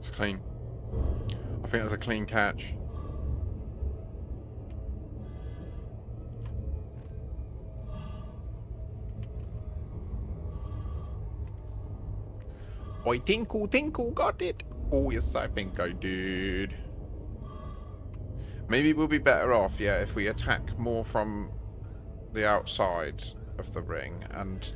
It's clean. I think that's a clean catch. I tinkle, tinkle, got it. Oh, yes, I think I did. Maybe we'll be better off, yeah, if we attack more from the outside of the ring and...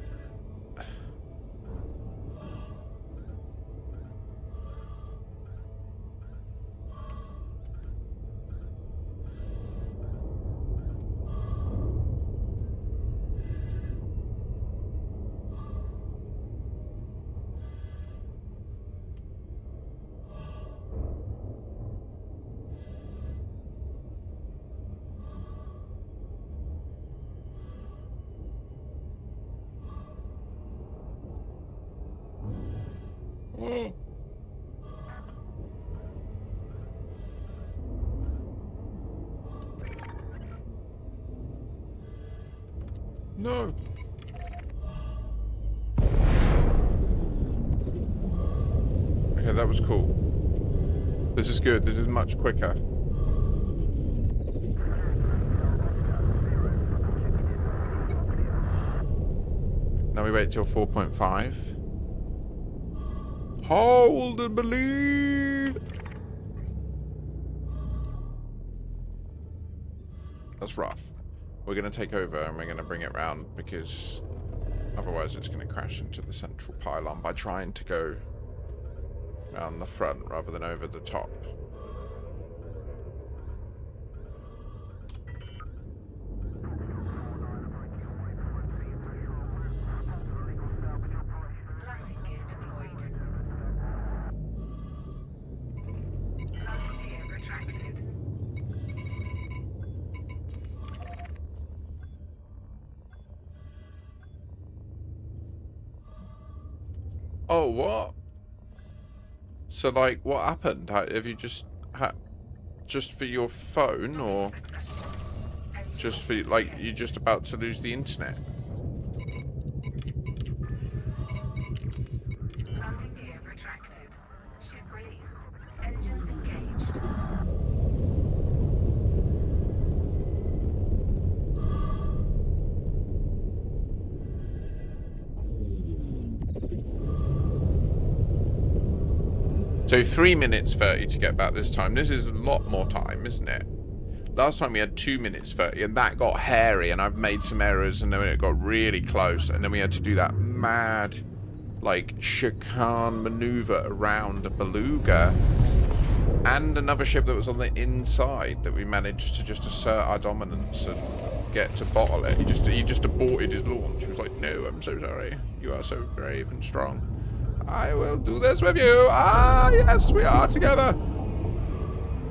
No. Okay, that was cool. This is good. This is much quicker. Now we wait till 4.5. Hold and believe. That's rough. We're going to take over and we're going to bring it round because otherwise it's going to crash into the central pylon by trying to go around the front rather than over the top. Landing gear deployed. Landing gear retracted. Oh, what? So, like, what happened? Have you just for your phone, or just for, like, you're just about to lose the internet? Landing gear retracted. Ship released. Engines engaged. So 3 minutes 30 to get back this time. This is a lot more time, isn't it? Last time we had 2 minutes 30 and that got hairy and I've made some errors and then it got really close and then we had to do that mad, like, chicane maneuver around the beluga and another ship that was on the inside that we managed to just assert our dominance and get to bottle it. He just aborted his launch. He was like, no, I'm so sorry. You are so brave and strong. I will do this with you. Ah, yes, we are together.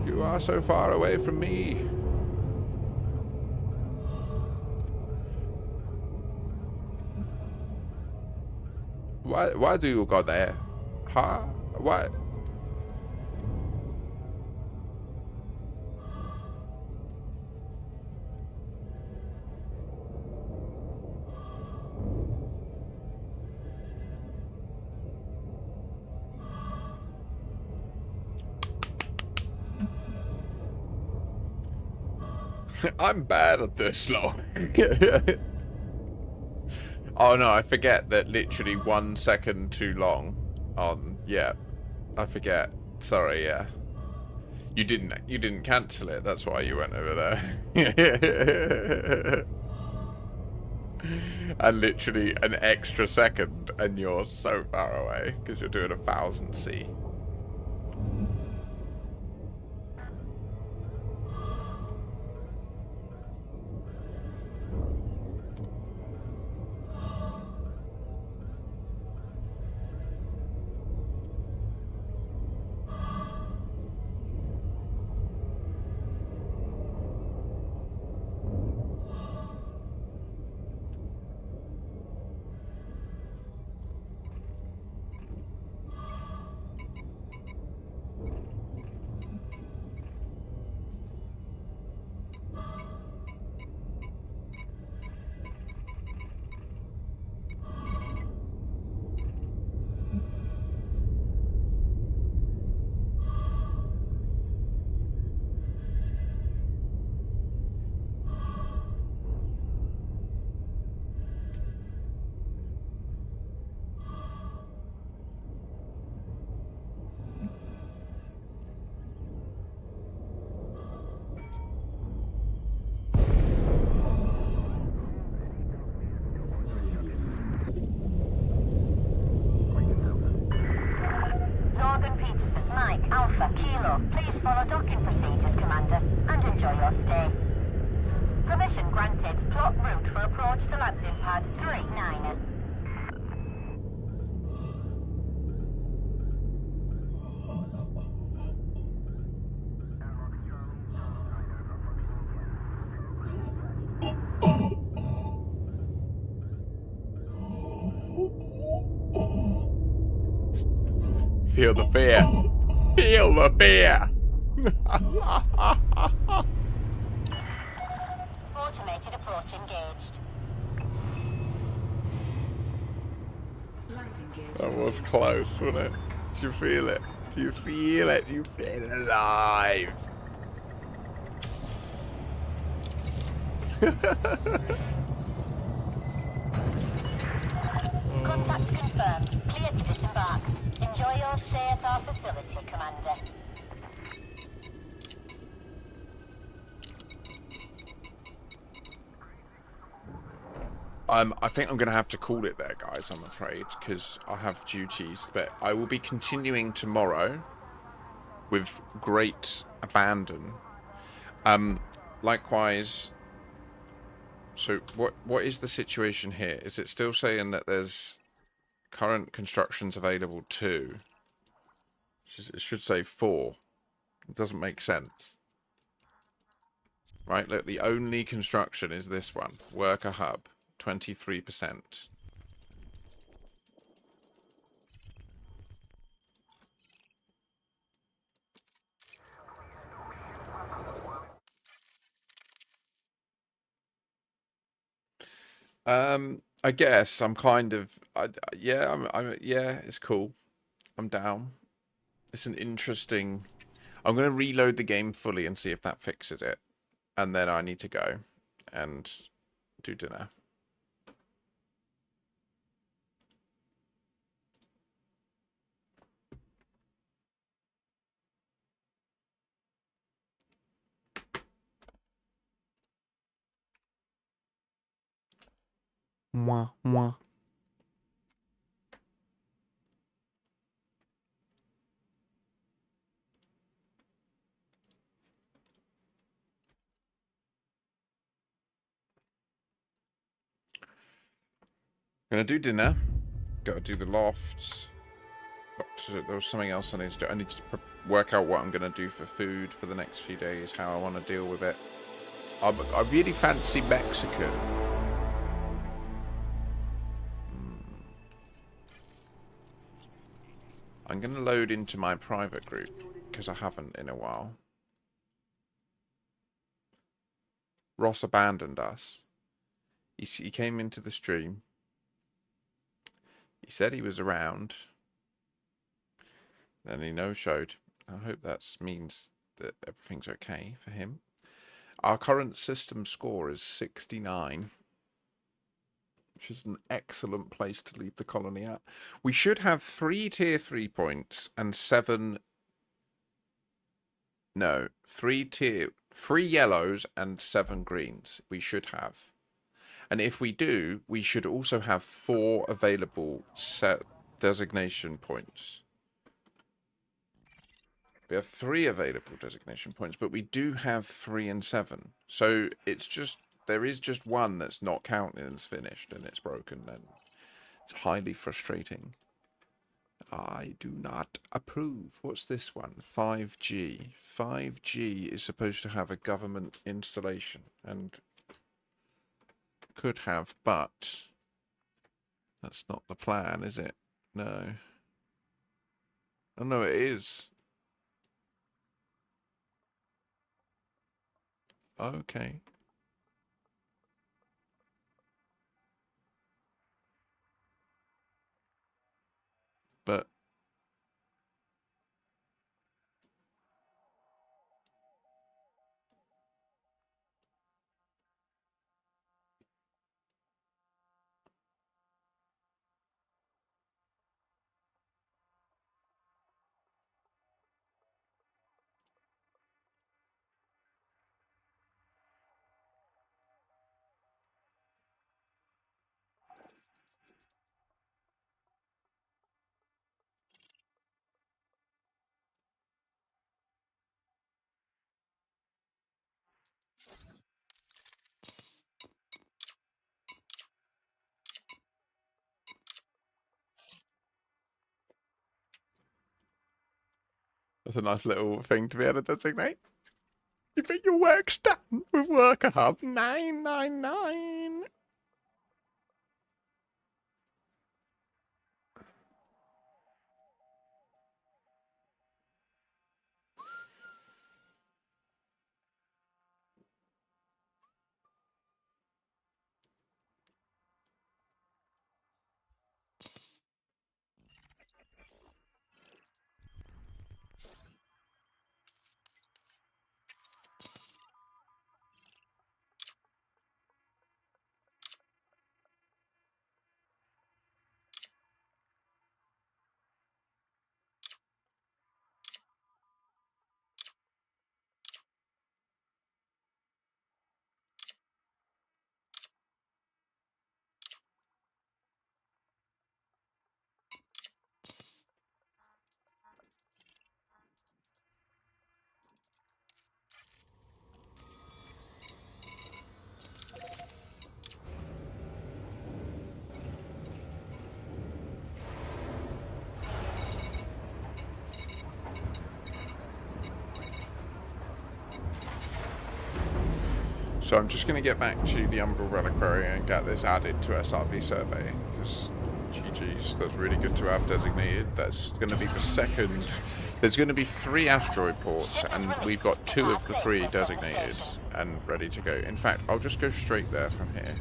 You are so far away from me. Why do you go there? Huh? What? I'm bad at this, long. Oh no, I forget that literally 1 second too long on, yeah. I forget. Sorry, yeah. You didn't cancel it, that's why you went over there. And literally an extra second and you're so far away because you're doing 1000 C. Feel the fear. Feel the fear. Automated approach engaged. Landing gear That was deployed. close, wasn't it? Do you feel it? Do you feel it? Do you feel alive? Contact confirmed. Clear to disembark. Enjoy your stay at our facility, Commander. I think I'm going to have to call it there, guys, I'm afraid, because I have duties. But I will be continuing tomorrow with great abandon. Likewise, so what is the situation here? Is it still saying that there's current constructions available 2? It should say 4. It doesn't make sense. Right, look, the only construction is this one. Worker hub, 23%. I guess I'm kind of, yeah, yeah, it's cool. I'm down. It's an interesting. I'm going to reload the game fully and see if that fixes it, and then I need to go and do dinner. Mwah, mwah. Gonna do dinner. Gotta do the lofts. There was something else I need to do. I need to work out what I'm gonna do for food for the next few days. How I want to deal with it. I really fancy Mexican. I'm gonna load into my private group because I haven't in a while. Ross abandoned us. He came into the stream. He said he was around. Then he no-showed. I hope that means that everything's okay for him. Our current system score is 69. Which is an excellent place to leave the colony at. We should have 3 tier 3 points and 7... No, 3 yellows and 7 greens. We should have. And if we do, we should also have 4 available set designation points. We have 3 available designation points, but we do have 3 and 7. So it's just, there is just one that's not counting and it's finished and it's broken. Then it's highly frustrating. I do not approve. What's this one? 5G. 5G is supposed to have a government installation and could have, but that's not the plan, is it? No. Oh no, it is. Okay. But that's a nice little thing to be able to designate. You think your work's done with Worker Hub 999? So I'm just going to get back to the Umbral Reliquary and get this added to SRV survey, because GG's, that's really good to have designated. That's going to be the second. There's going to be 3 asteroid ports, and we've got 2 of the 3 designated and ready to go. In fact, I'll just go straight there from here.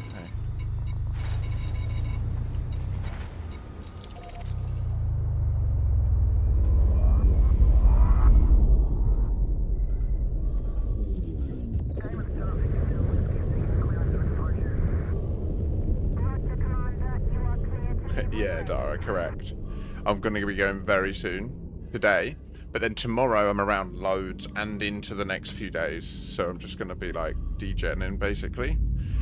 Okay. Yeah, Dara, correct. I'm going to be going very soon, today, but then tomorrow I'm around loads and into the next few days, so I'm just going to be like degenning basically.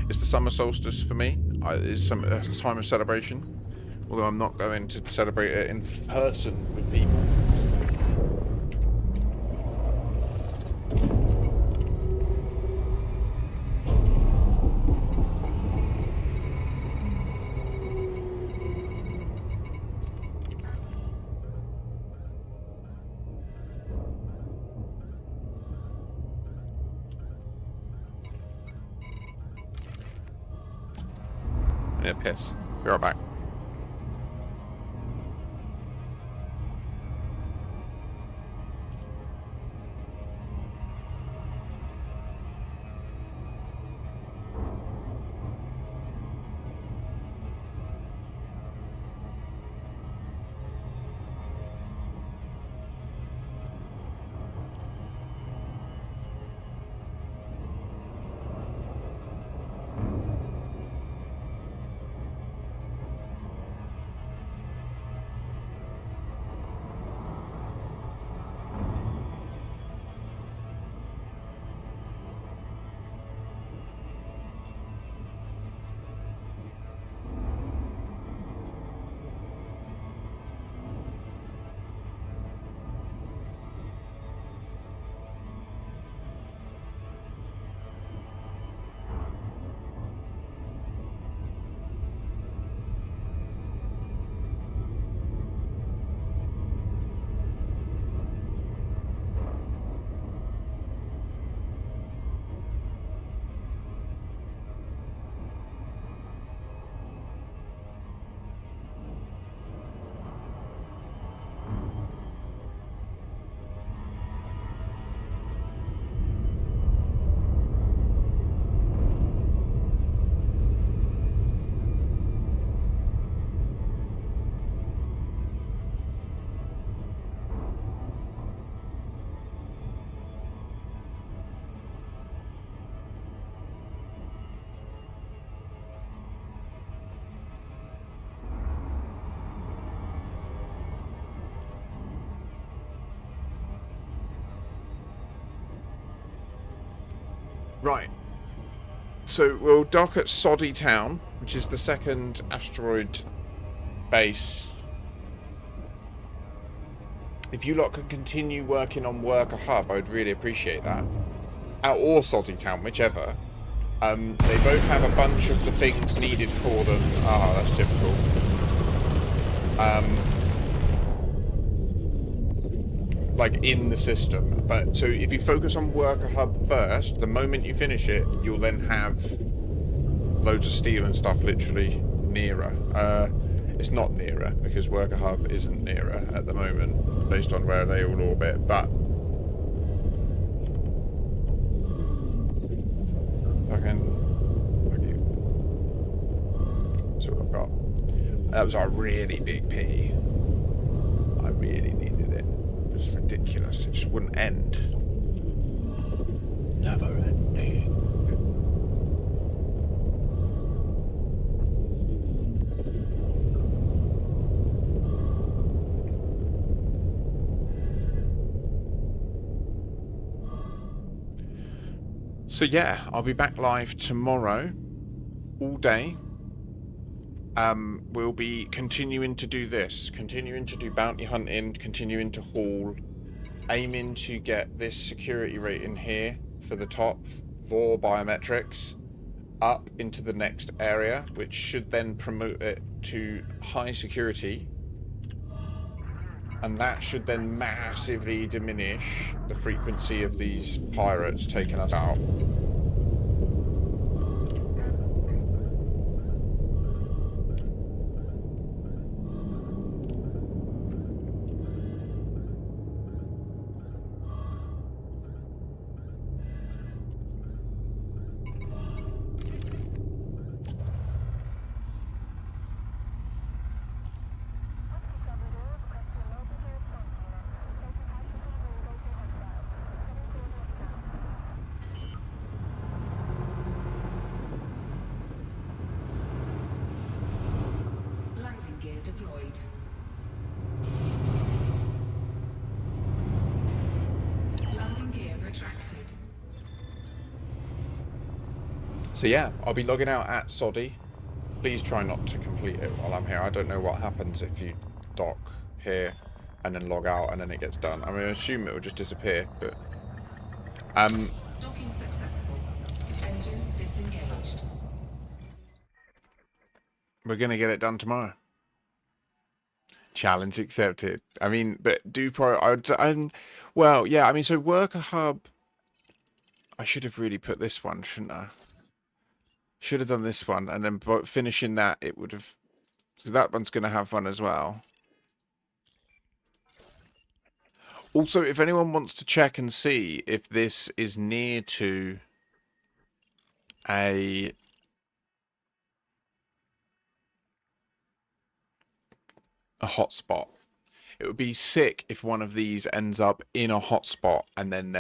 It's the summer solstice for me. It's a time of celebration, although I'm not going to celebrate it in person with people. Yeah, piss. Be right back. Right. So we'll dock at Soddy Town, which is the second asteroid base. If you lot can continue working on Worker Hub, I would really appreciate that. Or Soddy Town, whichever. They both have a bunch of the things needed for them. Ah, that's typical. Like in the system. But so if you focus on Worker Hub first, the moment you finish it, you'll then have loads of steel and stuff literally nearer. It's not nearer because Worker Hub isn't nearer at the moment based on where they all orbit, but fuck you. That's what I've got. That was a really big pee. I really needed it. It was ridiculous. It just wouldn't end. Never ending. So yeah, I'll be back live tomorrow, all day. We'll be continuing to do this, continuing to do bounty hunting, continuing to haul, aiming to get this security rating here for the top 4 biometrics up into the next area, which should then promote it to high security. And that should then massively diminish the frequency of these pirates taking us out. So yeah, I'll be logging out at Soddy. Please try not to complete it while I'm here. I don't know what happens if you dock here and then log out and then it gets done. I mean, I assume it will just disappear, but Docking successful. Engines disengaged. we're gonna get it done tomorrow. Challenge accepted. I mean, but well, yeah. I mean, so worker hub. I should have really put this one, shouldn't I? Should have done this one, and then finishing that, it would have. So that one's going to have one as well. Also, if anyone wants to check and see if this is near to a hotspot, it would be sick if one of these ends up in a hotspot, and then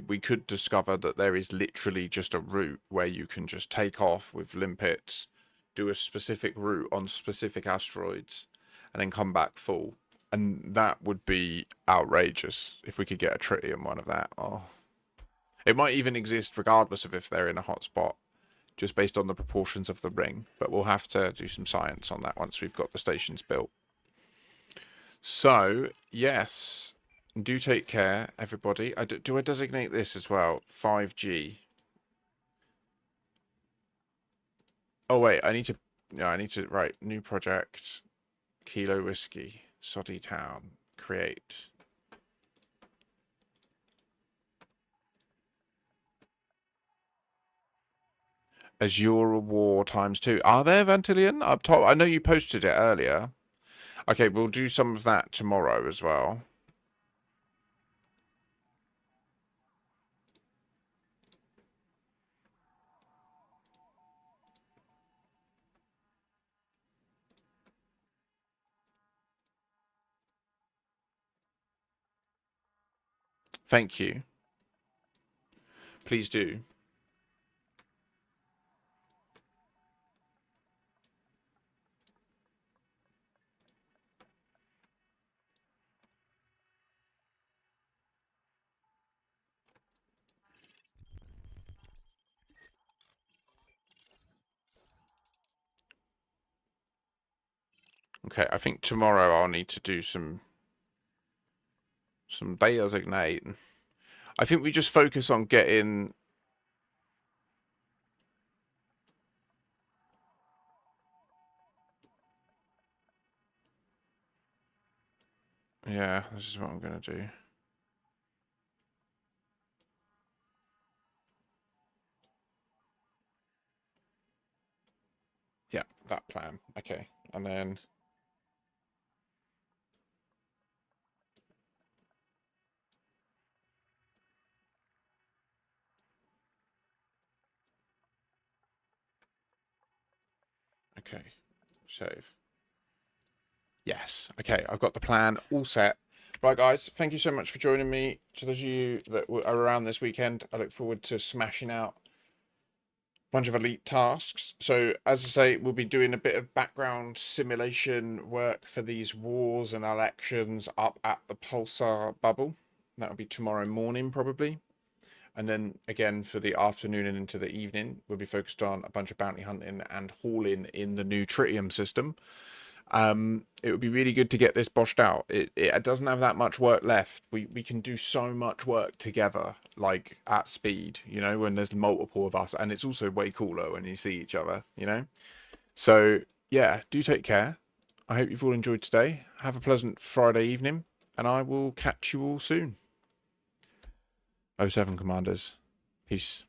we could discover that there is literally just a route where you can just take off with limpets, do a specific route on specific asteroids, and then come back full. And that would be outrageous if we could get a tritium one of that. Oh, it might even exist regardless of if they're in a hotspot, just based on the proportions of the ring. But we'll have to do some science on that once we've got the stations built. So, yes, do take care, everybody. Do I designate this as well? 5G. Oh, wait, I need to write new project, Kilo Whiskey, Soddy Town, create. Azure War ×2. Are there, Vantilian? Up top? I know you posted it earlier. Okay, we'll do some of that tomorrow as well. Thank you. Please do. Okay, I think tomorrow I'll need to do some designate. I think we just focus on getting. Yeah, this is what I'm going to do. Yeah, that plan. Okay, and then. Okay, save. Yes. Okay, I've got the plan all set. Right, guys, thank you so much for joining me. To those of you that are around this weekend, I look forward to smashing out a bunch of elite tasks. So, as I say, we'll be doing a bit of background simulation work for these wars and elections up at the Pulsar bubble. That'll be tomorrow morning, probably. And then again for the afternoon and into the evening, we'll be focused on a bunch of bounty hunting and hauling in the new Tritium system. It would be really good to get this boshed out. It doesn't have that much work left. We can do so much work together, like at speed, you know, when there's multiple of us, and it's also way cooler when you see each other, you know. So yeah, do take care. I hope you've all enjoyed today. Have a pleasant Friday evening, and I will catch you all soon. 07 Commanders. Peace.